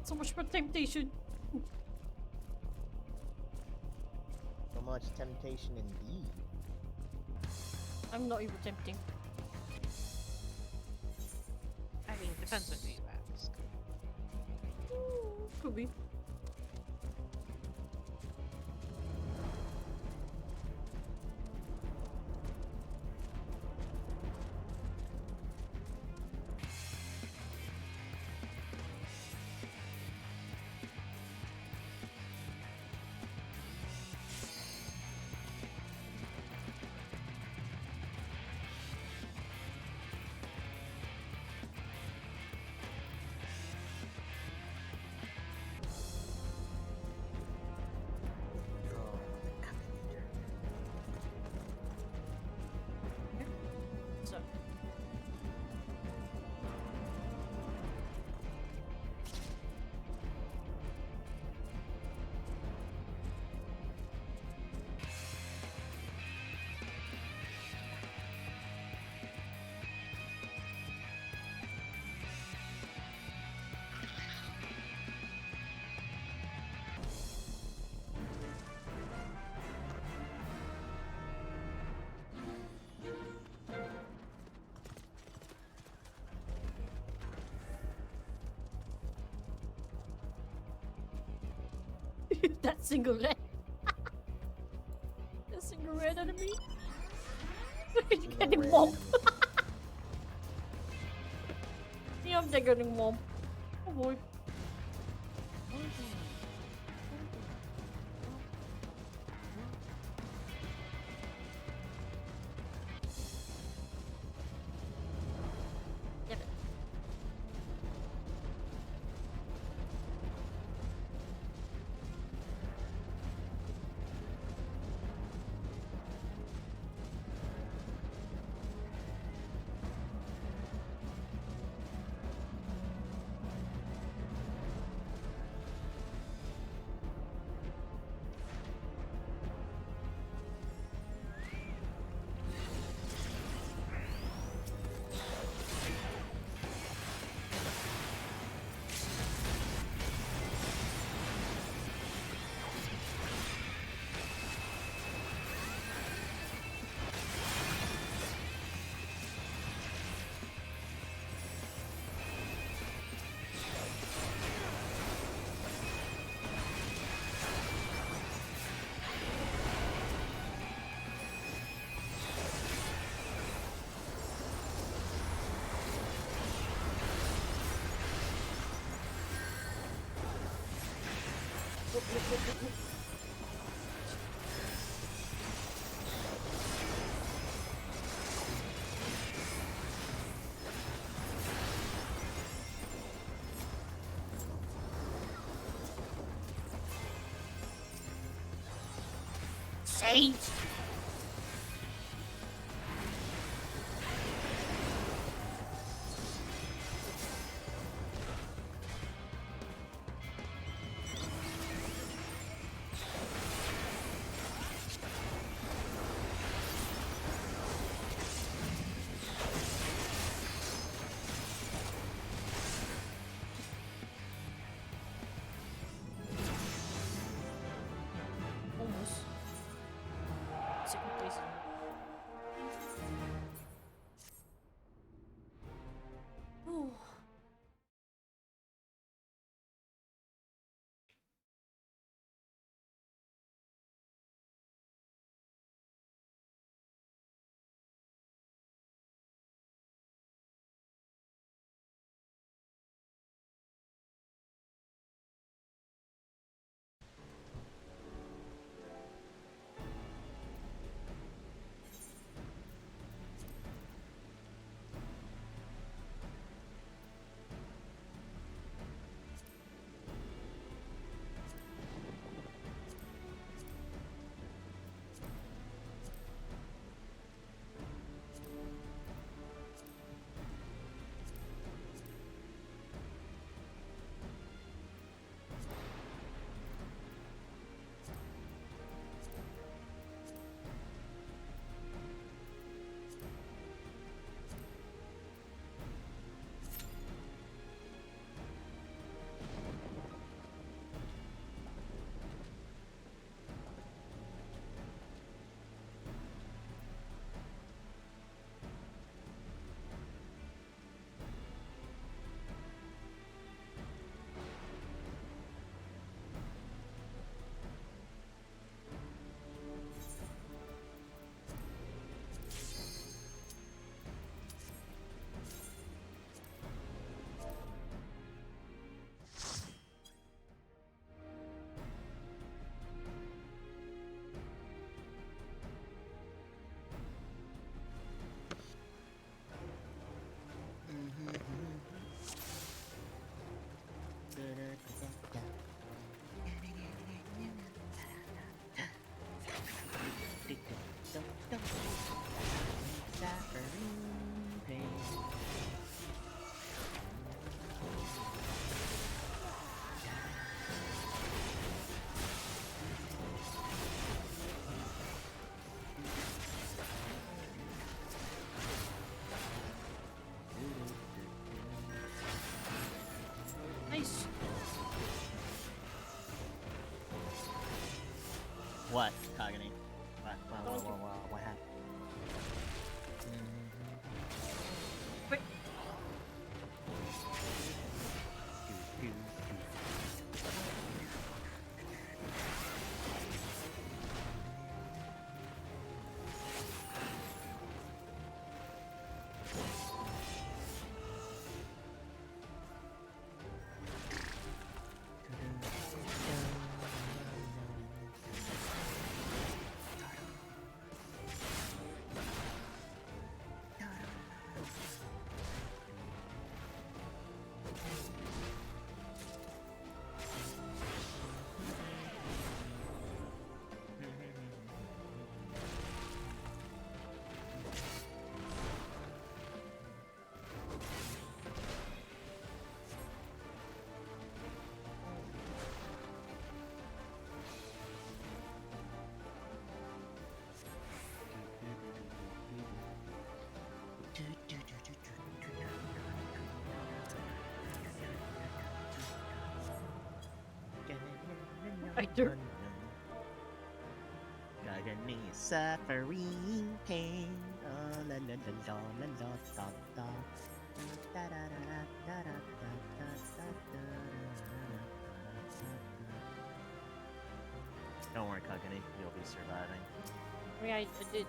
So much for temptation. So much temptation indeed. I'm not even tempting. I mean, depends on who you ask. Could be. So. That single red. That single red enemy. He's getting mobbed. Yeah, they're getting mobbed. Oh boy. Get it. Whoop, whoop, whoop, whoop, whoop. Sage! Almost. Second place. Oh. Nice. What, Kagani? What happened? Wait. Fighter. Kagani suffering pain. Oh, la la la la la la da da. Da da da da da da da da da. Don't worry, Kagani, you'll be surviving. Yeah, I did.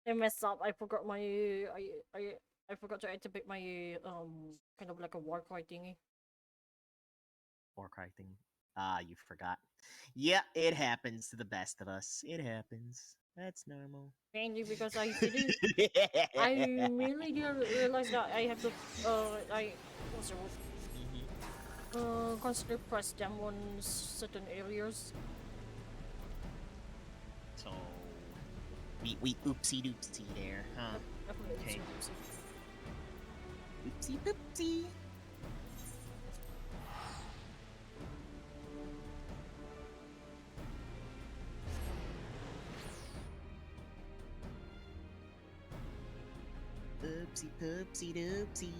I messed up. I forgot my I forgot to activate my kind of like a war cry thingy. Warcry thing. Ah, you forgot. Yeah, it happens to the best of us. It happens. That's normal. Mainly because I didn't. I really didn't realize that I have to. I also constantly press them on certain areas. So we oopsie doopsie there, huh? Okay. Oopsie doopsie. Oopsie poopsie doopsie.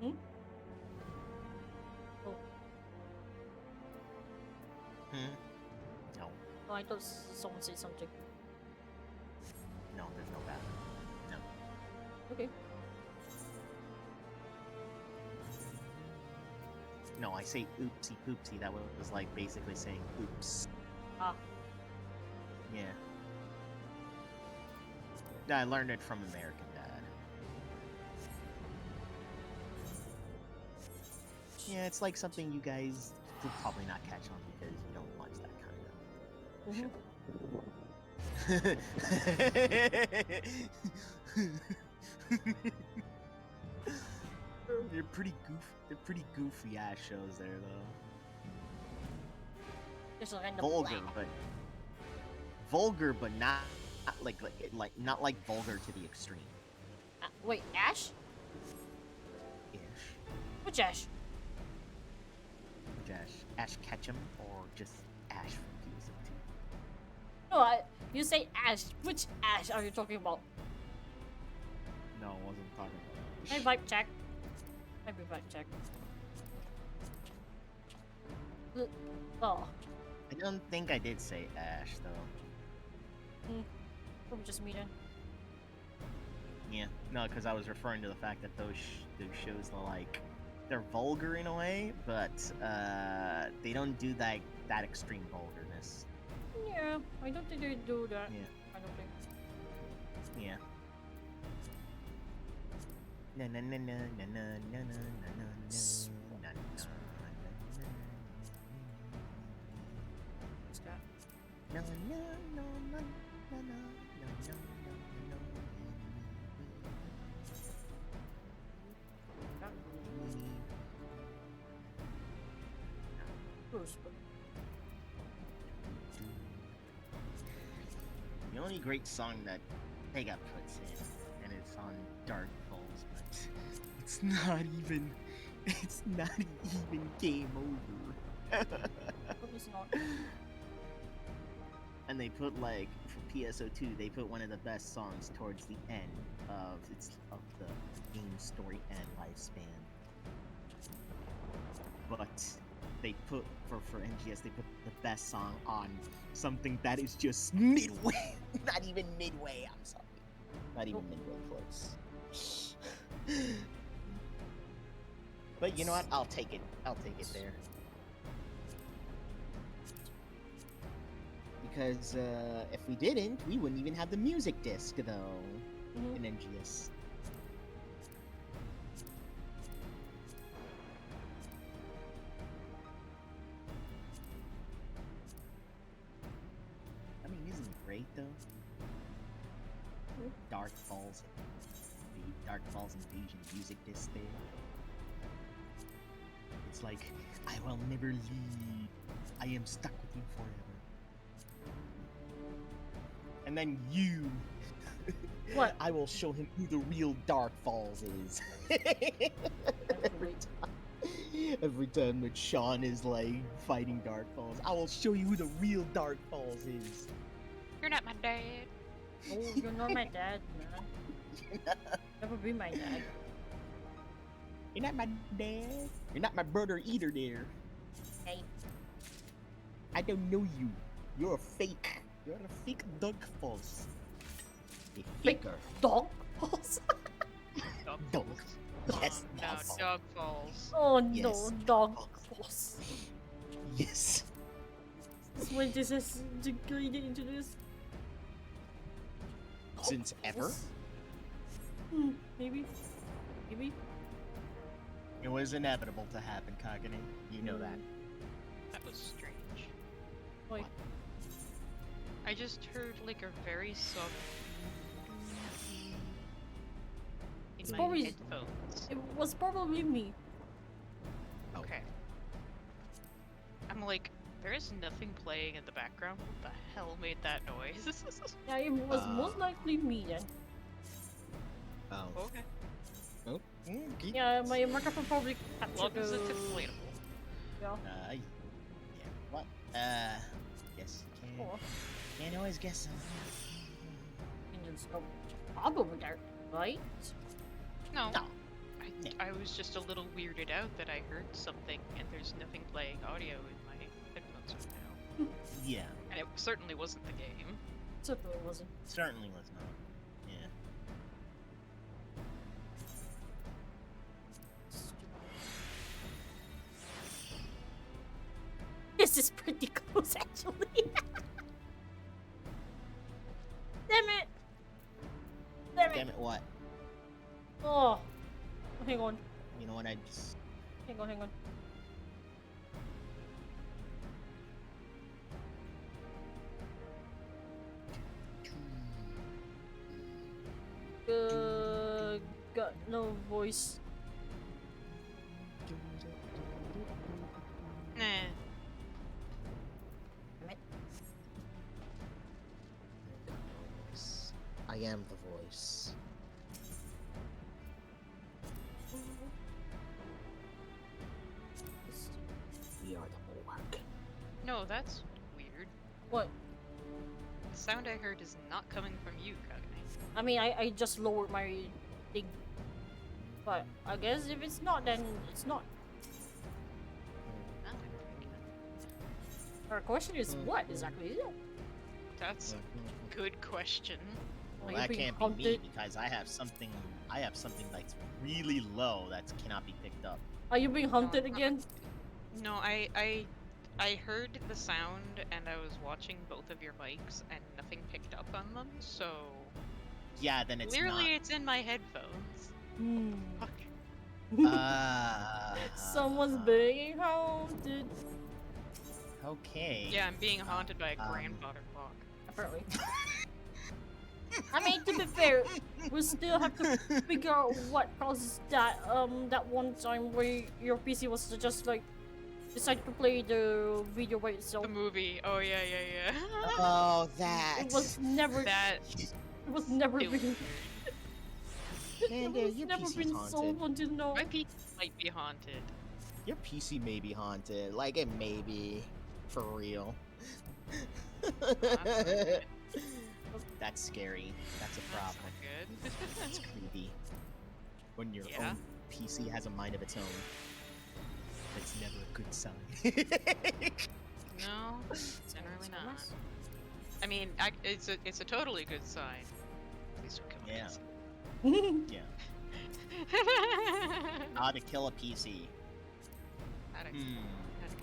Hmm? Oh. No. Oh, I thought someone said something. No, there's no battle. No. Okay. No, I say oopsie poopsie. That was like basically saying oops. Ah. Yeah. I learned it from American Dad. Yeah, it's like something you guys will probably not catch on because you don't watch that kind of show. They're pretty goofy ass shows there though. Just like Vulgar, but not not like vulgar to the extreme. Wait, Ash? Ish. Which Ash? Which Ash? Ash Ketchum or just Ash from PSO2? No, you say Ash. Which Ash are you talking about? No, I wasn't talking about Ash. Hey, vibe check. Maybe vibe check. Oh. I don't think I did say Ash though. Probably just me then. Yeah, no, because I was referring to the fact that those shows are like they're vulgar in a way, but they don't do that extreme vulgarness. Yeah, I don't think they do that. Yeah. I don't think. Yeah. Na na na na na na na na na na. What's that? No no no no no no no no. The only great song that Pega puts in, and it's on Dark Falls, but it's not even game over. It's not. And they put like for PSO2, they put one of the best songs towards the end of the game story and lifespan. But they put for NGS, they put the best song on something that is just midway, not even midway. I'm sorry, not even midway close. But you know what? I'll take it. I'll take it there. Because if we didn't, we wouldn't even have the music disc, though, in NGS. I mean, isn't it great, though? Dark Falls Invasion music disc there. It's like, I will never leave. I am stuck with you forever. And then you. What? I will show him who the real Dark Falls is. Every time that Sean is like fighting Dark Falls, I will show you who the real Dark Falls is. You're not my dad. Oh, you're not my dad, man. Never be my dad. You're not my dad. You're not my brother either, there. Hey. I don't know you. You're a fake. You're a fake dog false. A Fake faker. dog balls? Dog. Yes. No, dog falls. Oh no, Yes. dog balls. Yes. This is when this is degraded into this. Since ever? Maybe. Maybe. It was inevitable to happen, Kagane. You know that. That was strange. Wait. I just heard like a very soft in It's my probably- headphones. It was probably me. Okay. I'm like, there is nothing playing in the background. What the hell made that noise? Yeah, it was most likely me then. Oh. Okay. Oh. Okay. Yeah, my microphone probably captured Long as it's the... inflatable. Yeah. Yeah. What? Yes. You Oh. can't always guess. Engines go up over there, right? No. No. I was just a little weirded out that I heard something and there's nothing playing audio in my headphones right now. Yeah. And it certainly wasn't the game. Certainly wasn't. Certainly was not. Yeah. This is pretty close, actually. Damn it! Damn it! Damn it! What? Oh, hang on, You know what? I just. hang on, hang on. Got no voice. Nah. I am the voice. We are the bulwark. No, that's weird. What? The sound I heard is not coming from you, Kagane. I mean, I just lowered my thing. But I guess if it's not, then it's not. Our question is, what exactly is it? That's a good question. Well, Are you that being can't be me haunted? because I have something. I have something that's really low that cannot be picked up. Are you being hunted again? No, I heard the sound and I was watching both of your mics and nothing picked up on them, so Yeah, then it's clearly not. it's in my headphones. Hmm. Fuck. Someone's being haunted. Okay. Yeah, I'm being haunted by a grandfather clock. Apparently. I mean, to be fair, we still have to figure out what causes that. That one time where your PC was just like decided to play the video by itself. The movie. Oh yeah, yeah, yeah. Oh, that. It was never. That. It was never Stupid. been. Man, It was your never PC's been so haunted. fun to know. My PC might be haunted. Your PC may be haunted. Like it may be. For real. That's scary. That's a problem. Good. That's creepy. When your Yeah. own PC has a mind of its own. It's never a good sign. No, generally not. I mean, it's a totally good sign. Please don't kill me. Yeah. How to kill a PC. How to kill a PC.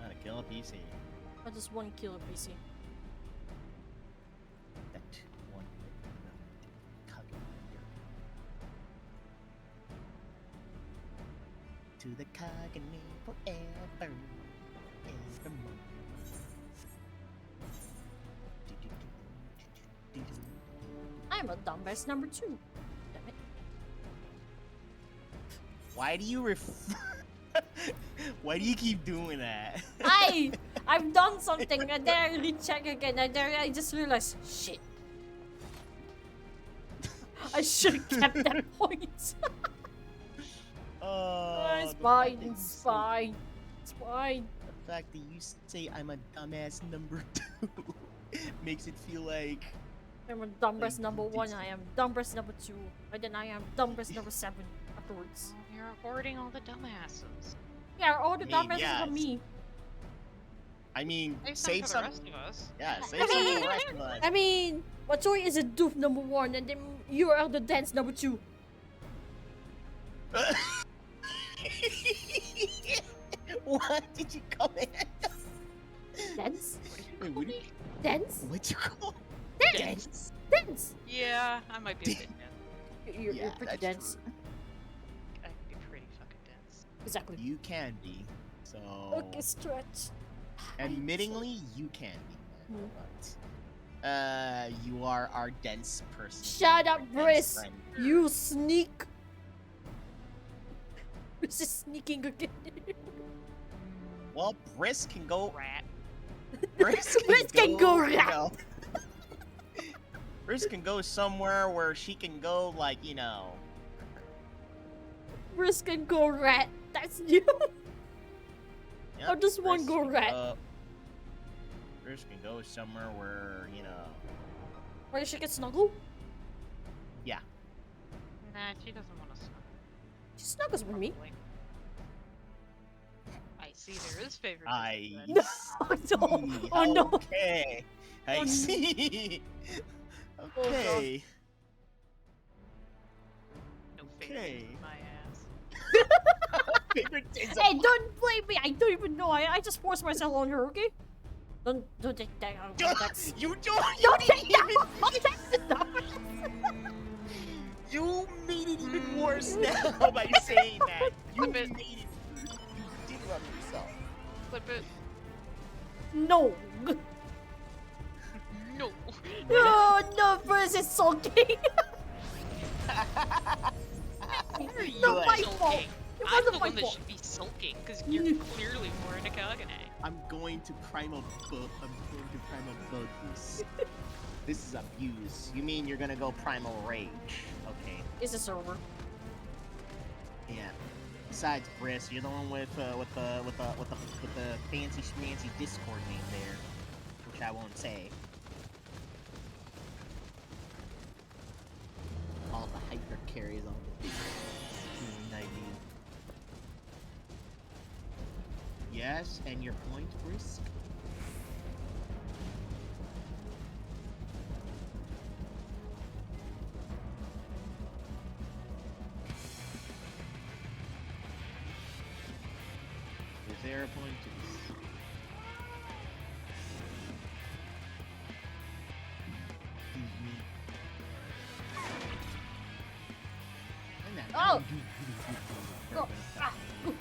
How to kill a PC. I just want to kill a PC. That one. To the Kagane forever. Evermore. I'm a dumbass number 2. Damn it. Why do you Why do you keep doing that? I've done something and then I recheck again and then I just realized, shit. I should have kept that point. It's fine, it's fine. It's fine. The fact that you say I'm a dumbass number 2 makes it feel like I'm a dumbass number 1, I am dumbass number 2, and then I am dumbass number 7 afterwards. You're avoiding all the dumbasses. Yeah, all the Hey, dumbasses yeah, are me. I mean, Save some save for some. the rest of us. Yeah, save some for the rest of us. I mean, Matsuri is a doof number 1, and then you are the dance number 2. What did you call it? Dance? Wait, what did you... Dance? What'd you call it? Dance? Dance! Yeah, I might be a bit dense. You're pretty dense. I can be pretty fucking dense. Exactly. You can be. So. Okay, stretch. Admittingly, you can be. But you are our dense person. Shut up, Dense Briss! friend. You sneak! Briss is sneaking again. Well, Briss can go. Rat. Briss can go you rat. know. Briss can go somewhere where she can go, like, you know. Briss can go rat. That's you. Yep, Or does one Briss go can rat? Briss can go somewhere where, you know. Where she can snuggle? Yeah. Nah, she doesn't want to snuggle. She snuggles with me. I see there is favoritism. No, no. Oh no. Okay. I see. Okay. No Okay. favoritism in my ass. Favoritism. Hey, don't blame me. I don't even know. I just forced myself on her, okay? Don't take that out of context. You don't. Don't take that out of context. You made it even worse now by saying that. You made it. You did love yourself. Flip it. No. No. No, no, Briss is sulking. Not my fault. It I'm wasn't the my one that fault. should be sulking, because you're clearly more into Kagane. I'm going to primal boogies. This is abuse. You mean you're gonna go primal rage? Okay. Is this over? Yeah. Besides, Briss, you're the one with the fancy schmancy Discord name there, which I won't say. All the hyper carries on the big 90. Yes, and your point, Brisk? Is there a point to this? Oh! Go. Ah. Go.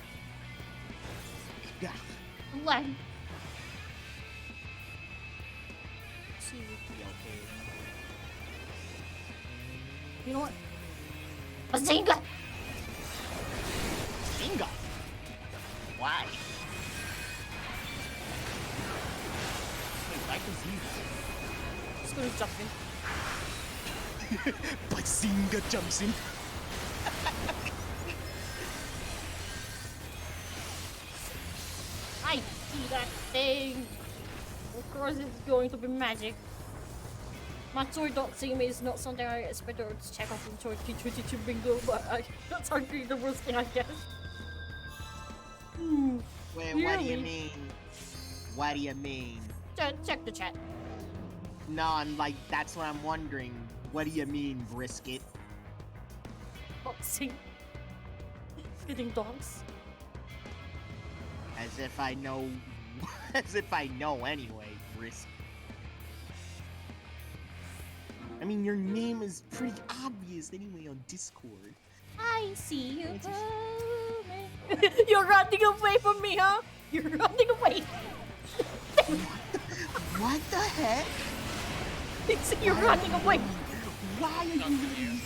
Yeah. Len. See. You know what? Bazinga! Bazinga? Why? Wait, why Bazinga? Just gonna jump in. Bazinga jumps in. I see that thing. Of course it's going to be magic. Matsuri.sing is not something I expected to check off in 2022 bingo, but that's hardly the worst thing, I guess. Wait, Really? what do you mean? What do you mean? Check the chat. No, I'm like, that's what I'm wondering. What do you mean, brisket? Boxing. Getting dogs. As if I know. As if I know anyway, brisket. I mean, your name is pretty obvious anyway on Discord. I see you coming. You're running away from me, huh? You're running away. What the heck? You're running away. Why are you running?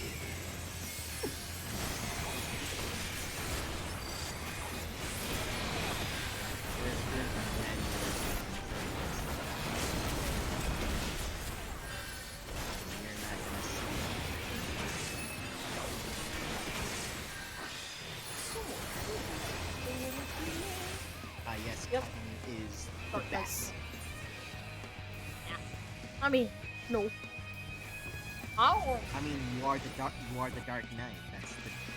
Ah, yes, Yep. is the Darkness. best. I mean, no. Oh. I mean, you are the dark knight.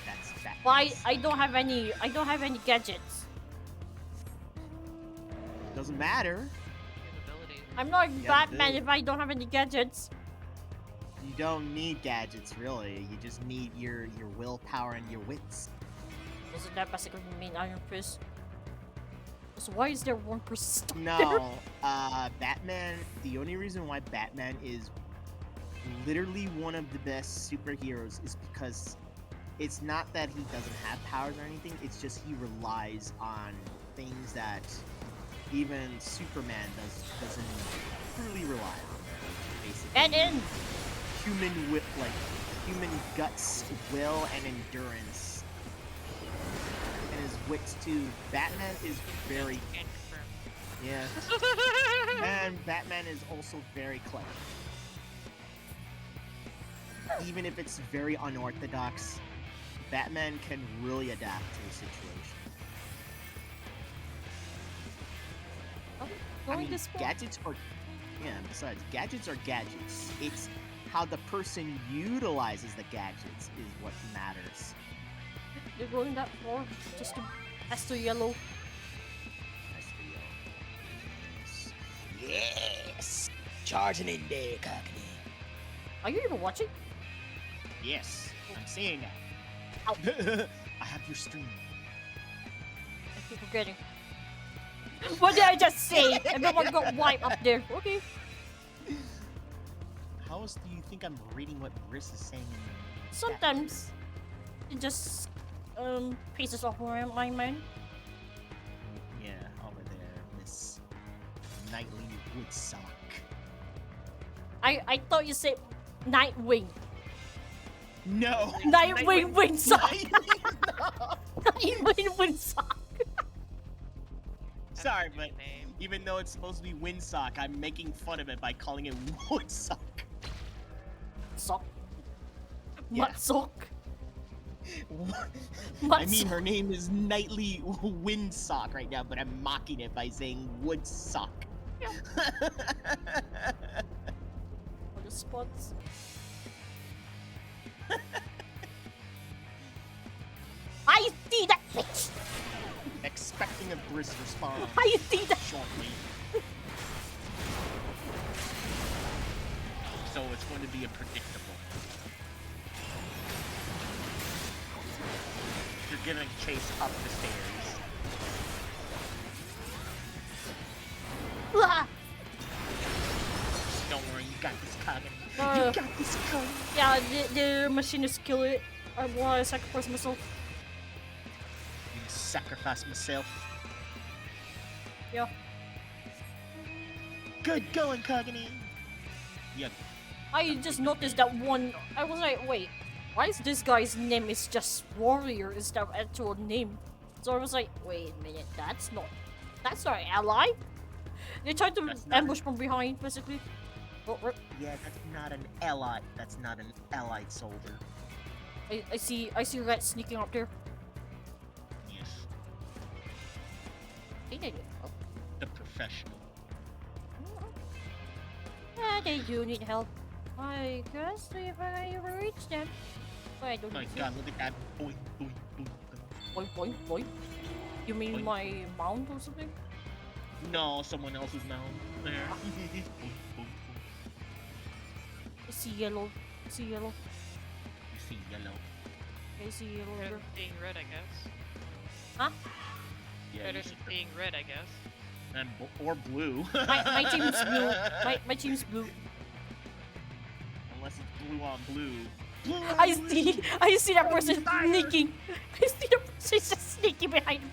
That's that. Why? I don't have any gadgets. doesn't matter. I'm not Yeah, Batman dude. if I don't have any gadgets. You don't need gadgets, really. You just need your willpower and your wits. Isn't that basically mean Iron Fist? So why is there one person stuck there? No, Batman. The only reason why Batman is literally one of the best superheroes is because it's not that he doesn't have powers or anything. It's just he relies on things that even Superman doesn't truly rely on. Basically, And in human guts, will, and endurance, and his wits too. Batman is very and Batman is also very clever. Even if it's very unorthodox, Batman can really adapt to the situation. I mean, gadgets are... Yeah, besides, gadgets are gadgets. It's how the person utilizes the gadgets is what matters. You're going that far just to as to yellow. Yes! Charging in there, Cockney. Are you even watching? Yes, I'm seeing that. I have your stream. I keep forgetting. What did I just say? Everyone got wiped up there. Okay. How else do you think I'm reading what Briss is saying in the Sometimes it just pieces off my mind. Yeah, over there, Miss Nightly Woodsock. I thought you said Nightwing. No. Nightwing Windsock. Nightwing Windsock. Sorry, but even though it's supposed to be Windsock, I'm making fun of it by calling it Woodsock. Sock. Yeah. Mudsock. I mean, her name is Nightly Windsock right now, but I'm mocking it by saying Woodsock. Yeah. For the spots. I see that bitch. Expecting a brisk response. I see that shortly. So it's going to be a predictable. You're getting chased up the stairs. Ah. Don't worry, you got this, Kagan. You got this, Kagan. Yeah, the machine is kill it. I want to sacrifice myself. You sacrifice myself. Yeah. Good going, Kagani. Yeah. I just noticed that one. I was like, wait, why is this guy's name is just warrior instead of actual name? So I was like, wait a minute, that's not an ally. They tried to ambush from behind, basically. Oh, yeah, that's not an ally. That's not an allied soldier. I see Red sneaking up there. Yes. Hey, they do. Oh. The professional. They do need help. I guess if I ever reach them. But I don't My need God, look at that. Boing, boing, boing. Boing, boing, boing. You mean Boing. my mount or something? No, someone else's mount. There. I see yellow. I see yellow. You see yellow. I see yellow Better here. than being red, I guess. Huh? Yeah, Better you than see being red, I guess. and or blue. My team's blue. My team's blue. Unless it's blue on blue. I see that person sneaking. I see the person just sneaking behind me.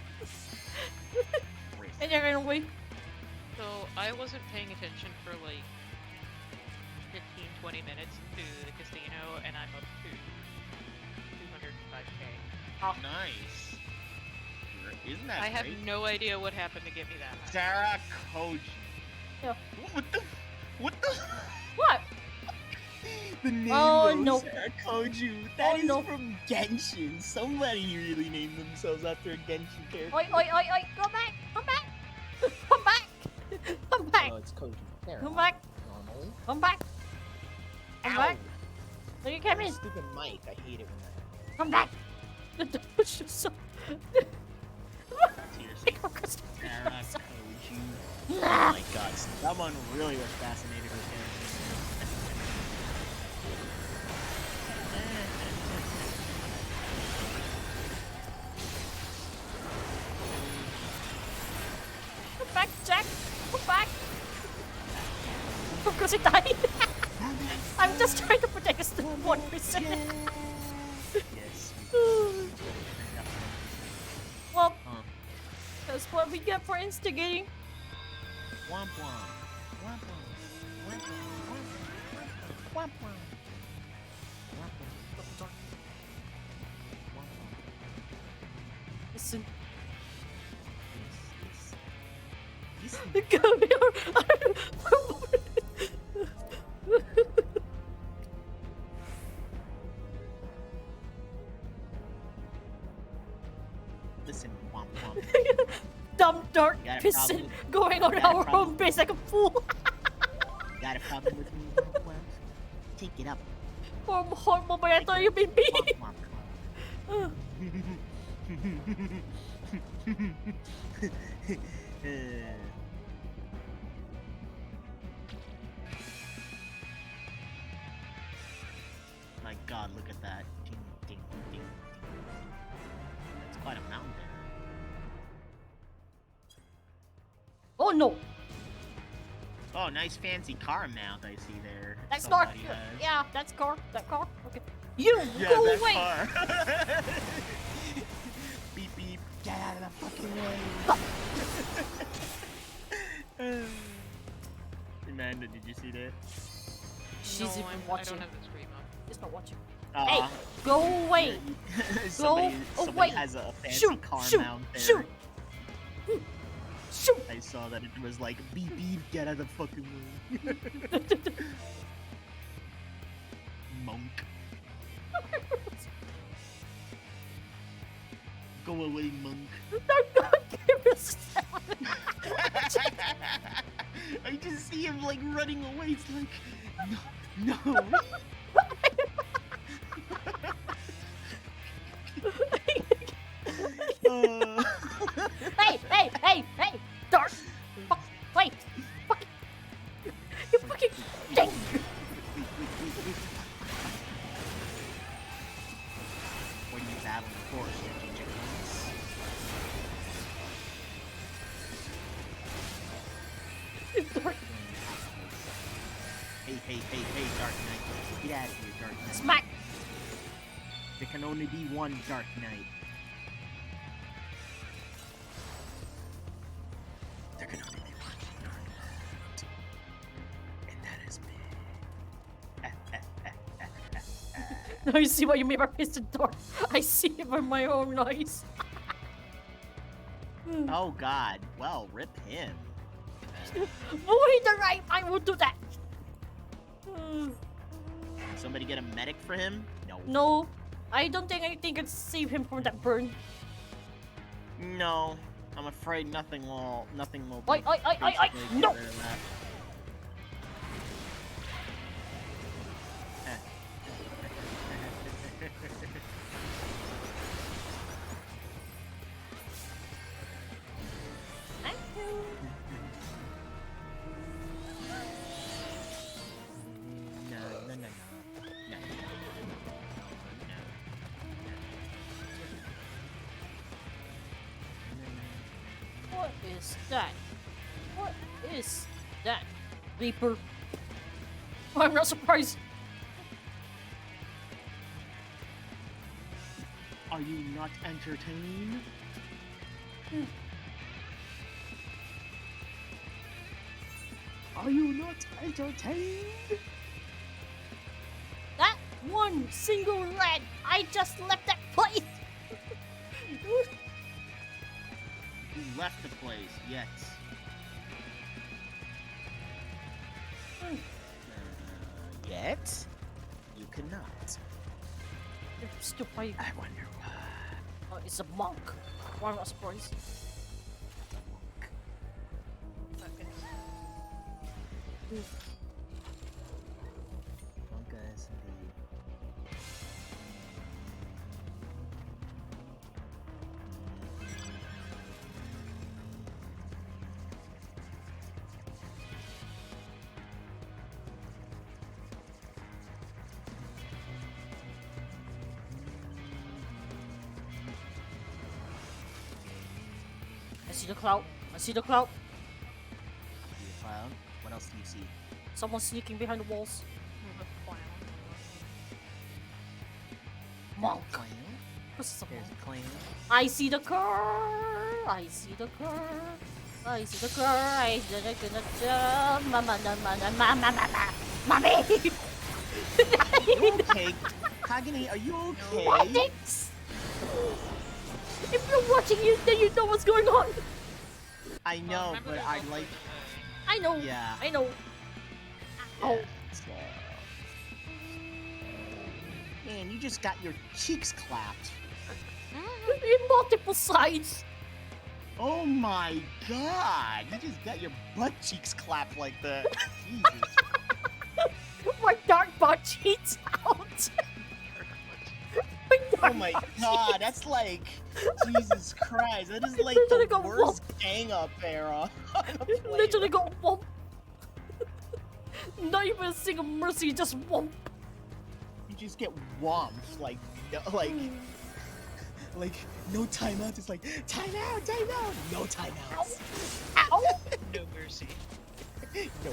And they ran away. So I wasn't paying attention for like 15-20 minutes to the casino, and I'm up to 205k. Oh, nice. Isn't that I have great? no idea what happened to get me that high. Sarah Koji. Yeah. What the? What? The name Oh, no. Sarah Koju. That is from Genshin. Somebody really named themselves after a Genshin character. Oi, oi, oi, oi! Come back! Come back! Come back! Come back! Oh, it's Koju. Come back! Normally. Come back! Come back! Are you coming? Stupid mic. I hate it when that happens. Come back! The push is so. Seriously. Sarah Koji. you? Oh my god, someone really was fascinated with him. Come back, Jack! Come back! Because he died. I'm just trying to protect us to 1%. Yes. Well, that's what we get for instigating. Womp womp. Womp womp. Womp womp. Womp womp. Listen. Listen. Come here. Listen, womp womp. Dumb dark You got a piston problem? going on You got a our problem? home base like a fool. You got a problem with me, womp womp? Take it up. Horrible, but I thought you meant me. My god, look at that. Ding, ding, ding, ding. That's quite a mountain. Oh no. Oh, nice fancy car mount I see there. That's not. Somebody has. Yeah, that's car. That car. Okay. You Yeah, go that away. car. Beep beep. Get out of the fucking way. Amanda, did you see that? She's even I watching. don't have the screen up. She's not watching. Aw. Hey, go away. somebody go somebody away. has a fancy Shoot, car shoot, mount there. shoot. Shoot. I saw that it was like beep beep, get out of the fucking way. Monk. Go away, monk. I just see him like running away. It's like, no, no. Hey! Dark! Wait! Fuck! You fucking dang! What are you battling for, strategic ones? Dark. Hey, Dark Knight. Get out of here, Dark Knight. Smack! There can only be one Dark Knight. There can only be one Dark Knight. And that is me. Now you see why you made my piston door. I see it with my own eyes. Oh god. Well, rip him. Only the right mind will do that. Somebody get a medic for him? No. No, I don't think anything can save him from that burn. No. I'm afraid nothing will. Oi! No! Get rid of that. What is that? What is that? Reaper. I'm not surprised. Are you not entertained? Are you not entertained? That one single red, I just left that place. You left the place, yet. Yet? You cannot. Stupid. I wonder why. Oh, it's a monk. Why am I surprised? Monk guys, indeed. see the cloud. I see the cloud. See the cloud. What else do you see? Someone sneaking behind the walls. Monk. There's a clan. I see the car. I see the car. I see the car. I see the car. Mommy. Are you okay? Kagani, are you okay? What? Thanks. If you're watching it, then you know what's going on. I know, but I like. I know. Yeah. I know. Oh. Man, you just got your cheeks clapped. In multiple sides. Oh my god! You just got your butt cheeks clapped like that. Jesus. My dark butt cheeks out. Oh my god, that's like Jesus Christ. That is like Literally the got worst gang up there on a player. Literally got whoop. Not even a single mercy, just whoop. You just get whomped like no timeout. It's like timeout, no timeouts. Ow. No mercy. No.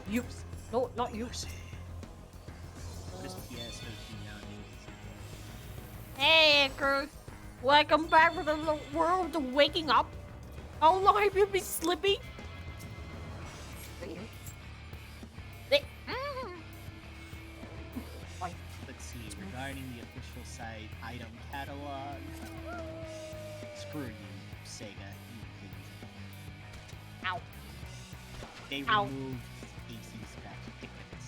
You. No, not you. Just PS13 nowadays. Hey, crew. Welcome back to the world of waking up. How long have you been sleeping? Let's see, regarding the official site item catalog. Screw you, Sega. You please. Ow. They Ow. removed AC scratch tickets.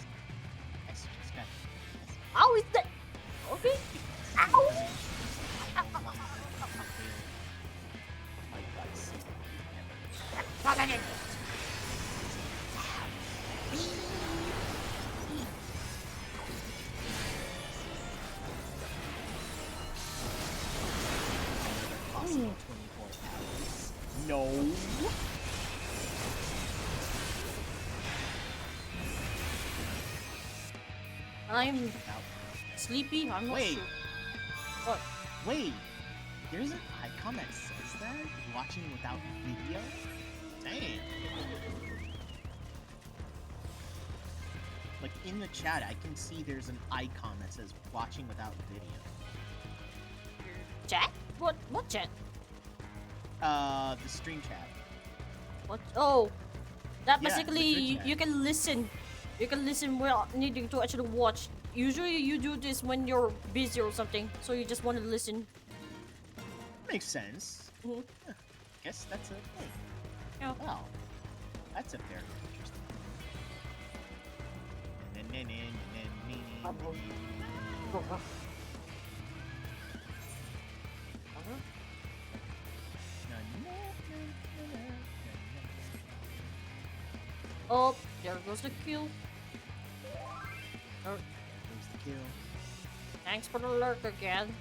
Scratch. How is that? Okay. Ow. Possible 24 hours. No. I'm sleepy. I'm not Wait. sure. What? Wait. There's an icon that says that? Watching without video? Damn. Like in the chat, I can see there's an icon that says watching without video. Chat? What chat? The stream chat. What? Oh, that Yeah, the basically Twitch chat. you can listen. You can listen without needing to actually watch. Usually you do this when you're busy or something, so you just want to listen. Makes sense. Mhm. Huh. Guess that's a thing. Yeah. Wow. That's a very interesting Oh, there goes the kill. There's the kill. Thanks for the lurk again.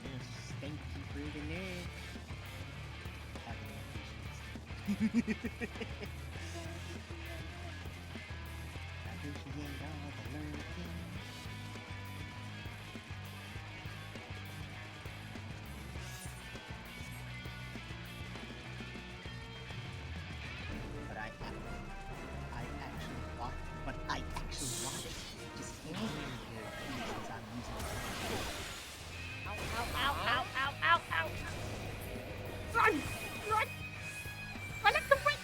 Yes, thank you for the name. Appreciate all the lurking. But I actually want it. Just in here, since I'm using it. Ow, ow, ow, ow, ow, ow, ow. Run! Run! Run up the wing!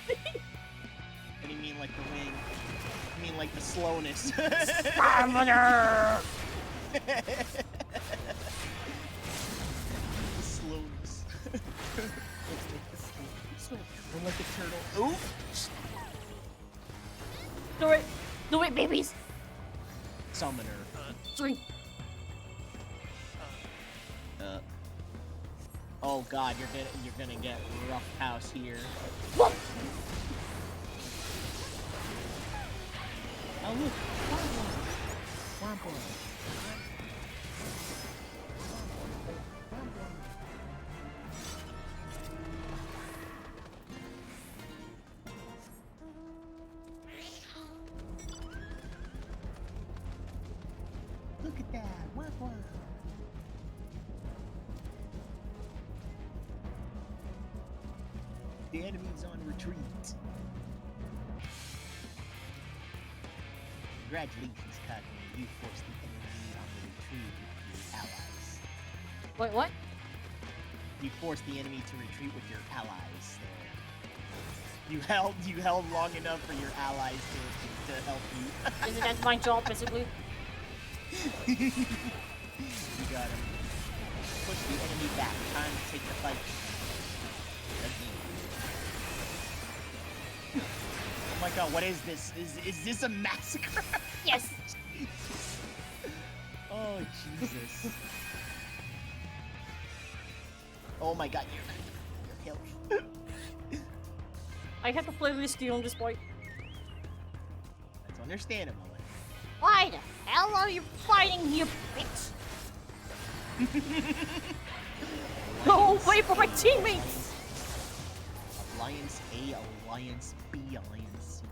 What do you mean like the wing? I mean like the slowness. Stamina! The slowness. I'm like a turtle. Ooh! Do it! Do it, babies! Summoner. Drink! Oh god, you're gonna get rough house here. What? Oh look! Womp womp. Look at that! Womp womp. The enemy's on retreat. Congratulations, Cosmo. You forced the enemy on the retreat with your allies. Wait, what? You forced the enemy to retreat with your allies there. You held long enough for your allies to help you. Isn't that my job, basically? You got him. Push the enemy back. Time to take the fight. Oh my god, what is this? Is this a massacre? Yes! Oh, Jesus. Oh my god, your health. I have to play risky on this point. That's understandable. Why the hell are you fighting, you bitch? No, wait for my teammates! Alliance A, Alliance B, Alliance C.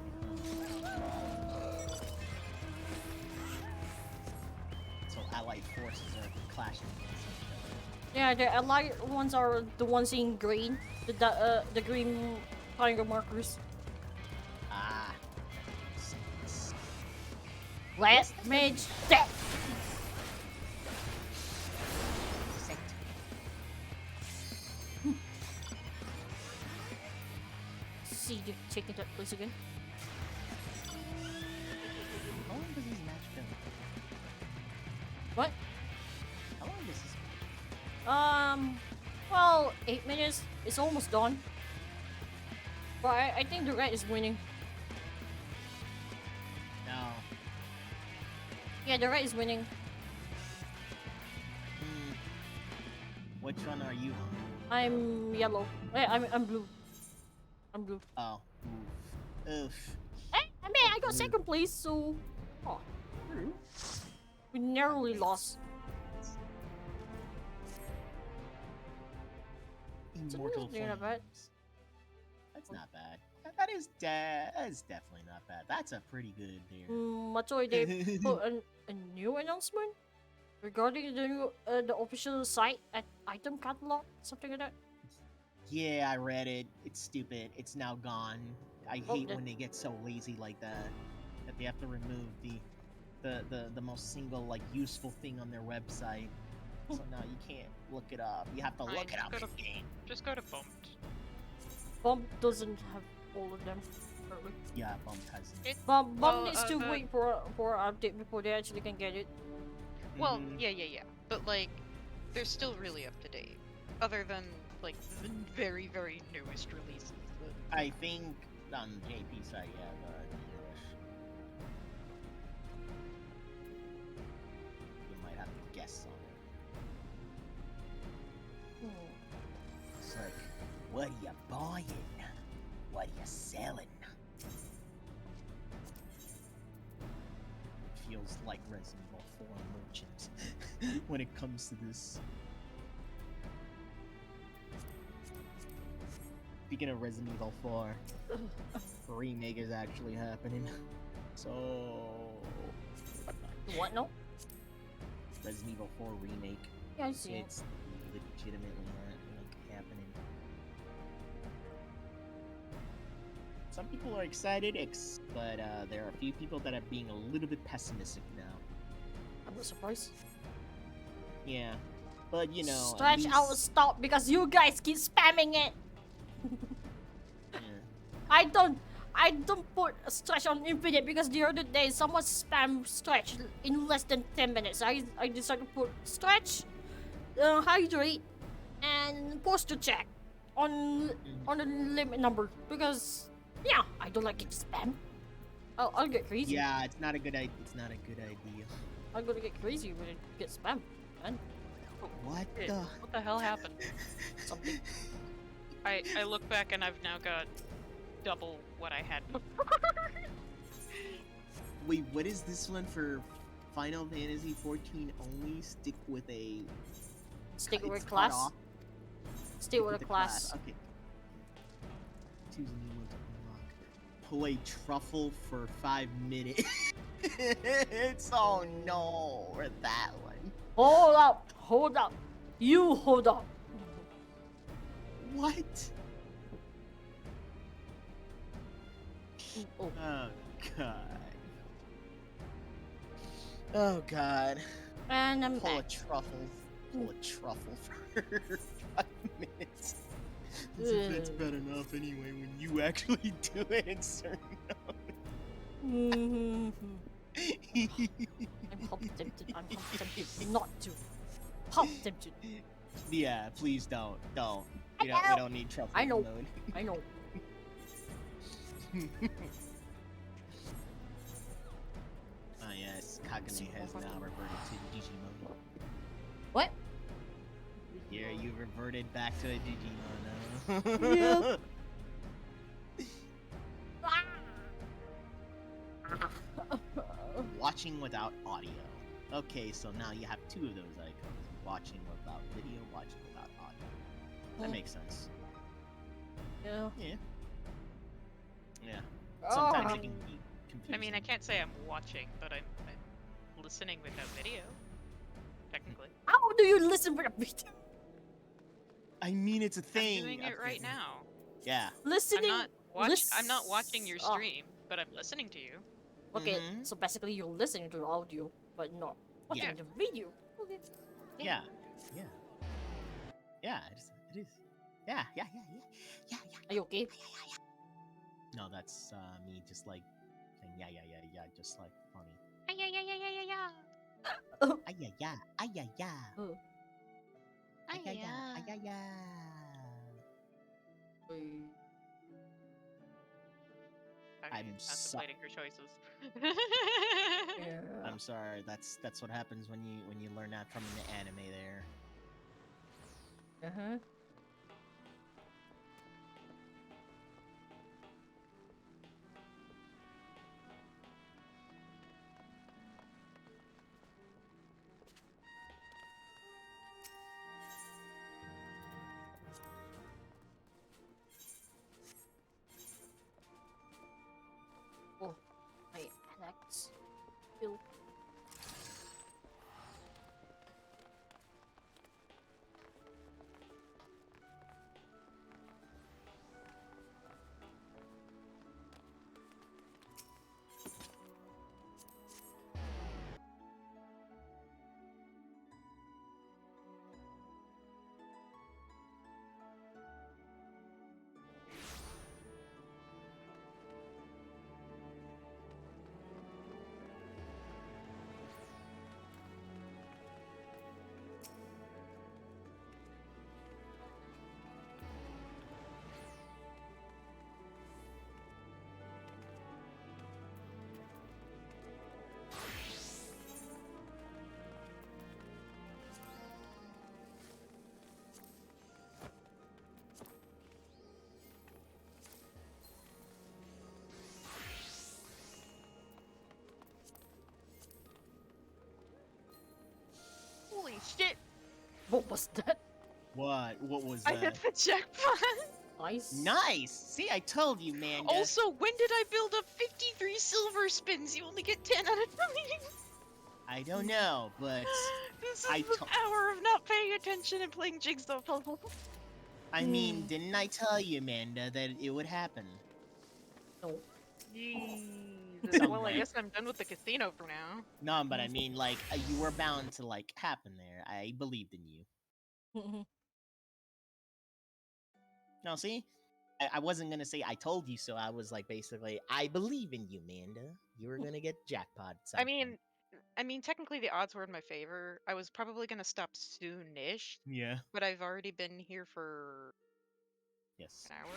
So allied forces are clashing against each other. Yeah, the allied ones are the ones in green. The green triangle markers. Ah. Last mage death! See you taking that place again. How long does this match go? What? How long does this Well, 8 minutes. It's almost done. But I think the red is winning. No. Yeah, the red is winning. Which one are you on? I'm yellow. Wait, I'm blue. I'm blue. Oh. Oof. Hey, I mean, I got second place, so... Oh. We narrowly lost. Immortal Flames. That's not bad. That is definitely not bad. That's a pretty good there. Matoy, they put a new announcement regarding the new, the official site at item catalog, something like that. Yeah, I read it. It's stupid. It's now gone. I hate when they get so lazy like that. That they have to remove the most single like useful thing on their website. So now you can't look it up. You have to look it up in game. Just go to Bumped. Bump doesn't have all of them. Apparently. Yeah, Bump hasn't. Bump needs to wait for an update before they actually can get it. Well, yeah. But like, they're still really up to date. Other than like the very, very newest releases. I think on JP site, yeah, the English. You might have to guess on it. It's like, what are you buying? What are you selling? It feels like Resident Evil 4 merchant when it comes to this. Speaking of Resident Evil 4, remake is actually happening. So... What? No? Resident Evil 4 remake. Yeah, I see it. It's legitimately happening. Some people are excited, but there are a few people that are being a little bit pessimistic now. I'm not surprised. Yeah, but you know... Stretch out a stop because you guys keep spamming it! I don't put a stretch on infinite because the other day someone spammed stretch in less than 10 minutes. I decided to put stretch, hydrate, and posture check on the limit number because yeah, I don't like it spam. I'll get crazy. Yeah, it's not a good idea. It's not a good idea. I'm gonna get crazy when it gets spam. Man. What the hell happened? Something. I look back and I've now got double what I had before. Wait, what is this one for Final Fantasy 14 only? Stick with a class? Stick with a class. Okay. Choose a new one to unlock. Play Truffle for 5 minutes. It's oh no, or that one. Hold up. You hold up. What? Oh. Oh god. Oh god. And I'm Pull a back. truffle. Pull a truffle for 5 minutes. As if it's bad enough anyway when you actually do it in certain I'm pop tempted. I'm pop tempted not to. Pop tempted. Yeah, please don't. Don't. We don't need truffle I know. mode. I know. Ah yes, Kagane has now reverted to Digimon. What? Yeah, you reverted back to a Digimon now. Yep. Watching without audio. Okay, so now you have 2 of those icons. Watching without video, watching without audio. That makes sense. Yeah. Yeah. Yeah. Sometimes it can be confusing. I mean, I can't say I'm watching, but I'm listening without video. Technically. How do you listen with a video? I mean, it's a thing. I'm doing it right now. Yeah. Listening. I'm not watching your stream, but I'm listening to you. Okay, so basically you're listening to the audio, but not watching the video. Okay. Yeah. Yeah. Yeah, it is. Yeah. Are you okay? No, that's me just like saying yeah, just like funny. Yeah. Ayaya. I'm contemplating her choices. I'm sorry. That's what happens when you learn that from the anime there. Uh-huh. Oh, wait, Alex. Bill. Holy shit! What was that? What was I that? hit the jackpot! Nice! See, I told you, man. Also, when did I build up 53 silver spins? You only get 10 out of 20! I don't know, but This is the power of not paying attention and playing Jigsaw puzzles. I mean, didn't I tell you, Amanda, that it would happen? No. Jeez. Well, I guess I'm done with the casino for now. No, but I mean, like, you were bound to, like, happen there. I believed in you. No, see? I wasn't gonna say I told you so. I was like, basically, I believe in you, Amanda. You were gonna get jackpot. I mean, technically the odds were in my favor. I was probably gonna stop soonish. Yeah. But I've already been here for an hour,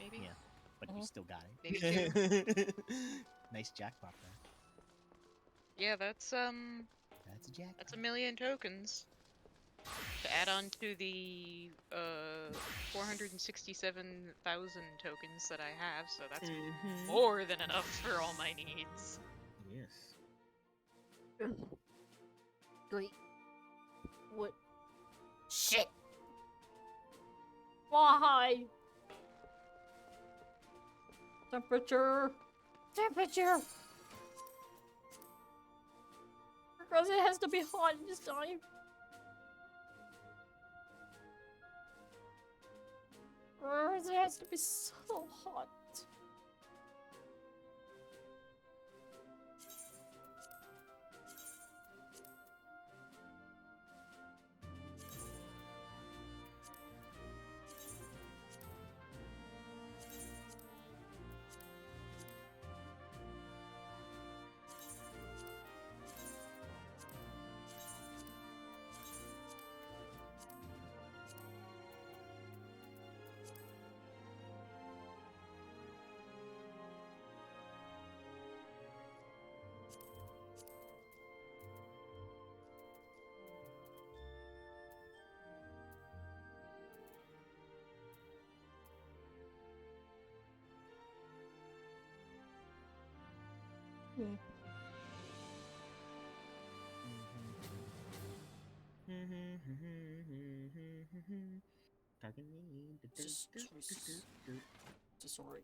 maybe. Yeah, but you still got it. Maybe 2. Nice jackpot there. Yeah, that's a jackpot. That's 1,000,000 tokens to add on to the 467,000 tokens that I have. So that's more than enough for all my needs. Yes. Wait. What? Shit! Why? Temperature! Temperature! Because it has to be hot this time. Because it has to be so hot. Just choices. Just alright.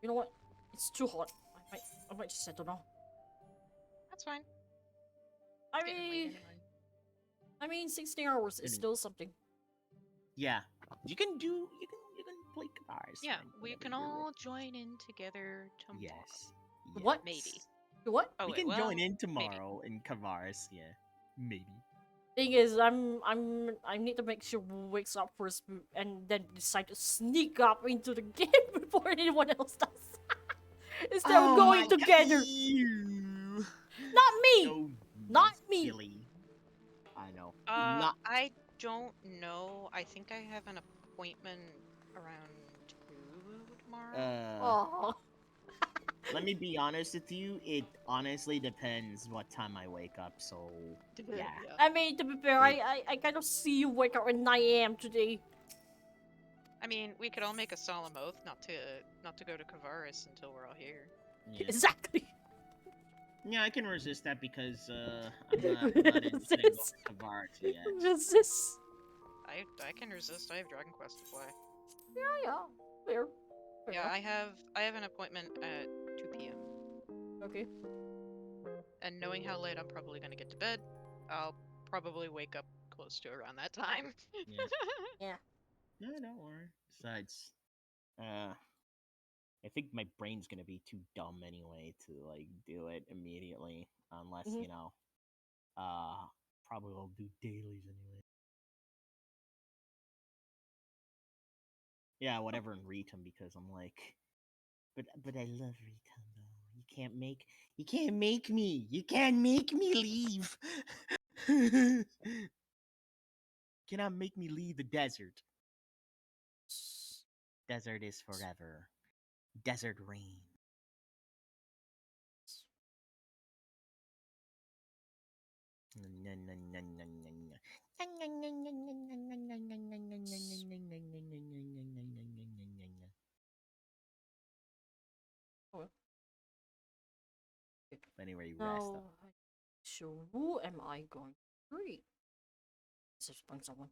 You know what? It's too hot. I might just settle down. That's fine. I It's getting late mean, anyway. I mean, 16 hours is still something. Yeah, you can play Kavars. Yeah, we can all join in together tomorrow. Yes. What? Maybe. What? Oh, We wait, can well, join in tomorrow in Kavars. Yeah, maybe. Thing is, I need to make sure Wu wakes up first and then decide to sneak up into the game before anyone else does. Instead of going together. Not me. So Not me. silly. I know. Not. I don't know. I think I have an appointment around 2 tomorrow. Let me be honest with you. It honestly depends what time I wake up. So yeah. I mean, to be fair, I kind of see you wake up at 9 a.m. today. I mean, we could all make a solemn oath not to go to Kavaris until we're all here. Yeah. Exactly. Yeah, I can resist that because I'm not interested in going to Kavars yet. Resist. I can resist. I have Dragon Quest to play. Yeah, fair. Yeah, I have an appointment at 2 p.m. Okay. Mm-hmm. And knowing how late I'm probably gonna get to bed, I'll probably wake up close to around that time. Yeah. No, don't worry. Besides, I think my brain's gonna be too dumb anyway to like do it immediately, unless you know, probably will do dailies anyway. Yeah, whatever in Retum because I'm like, but I love Retum though. You can't make me leave. Cannot make me leave the desert. Desert is forever. Desert rain. Anyway, rest up. So who am I going to read? Let's just find someone.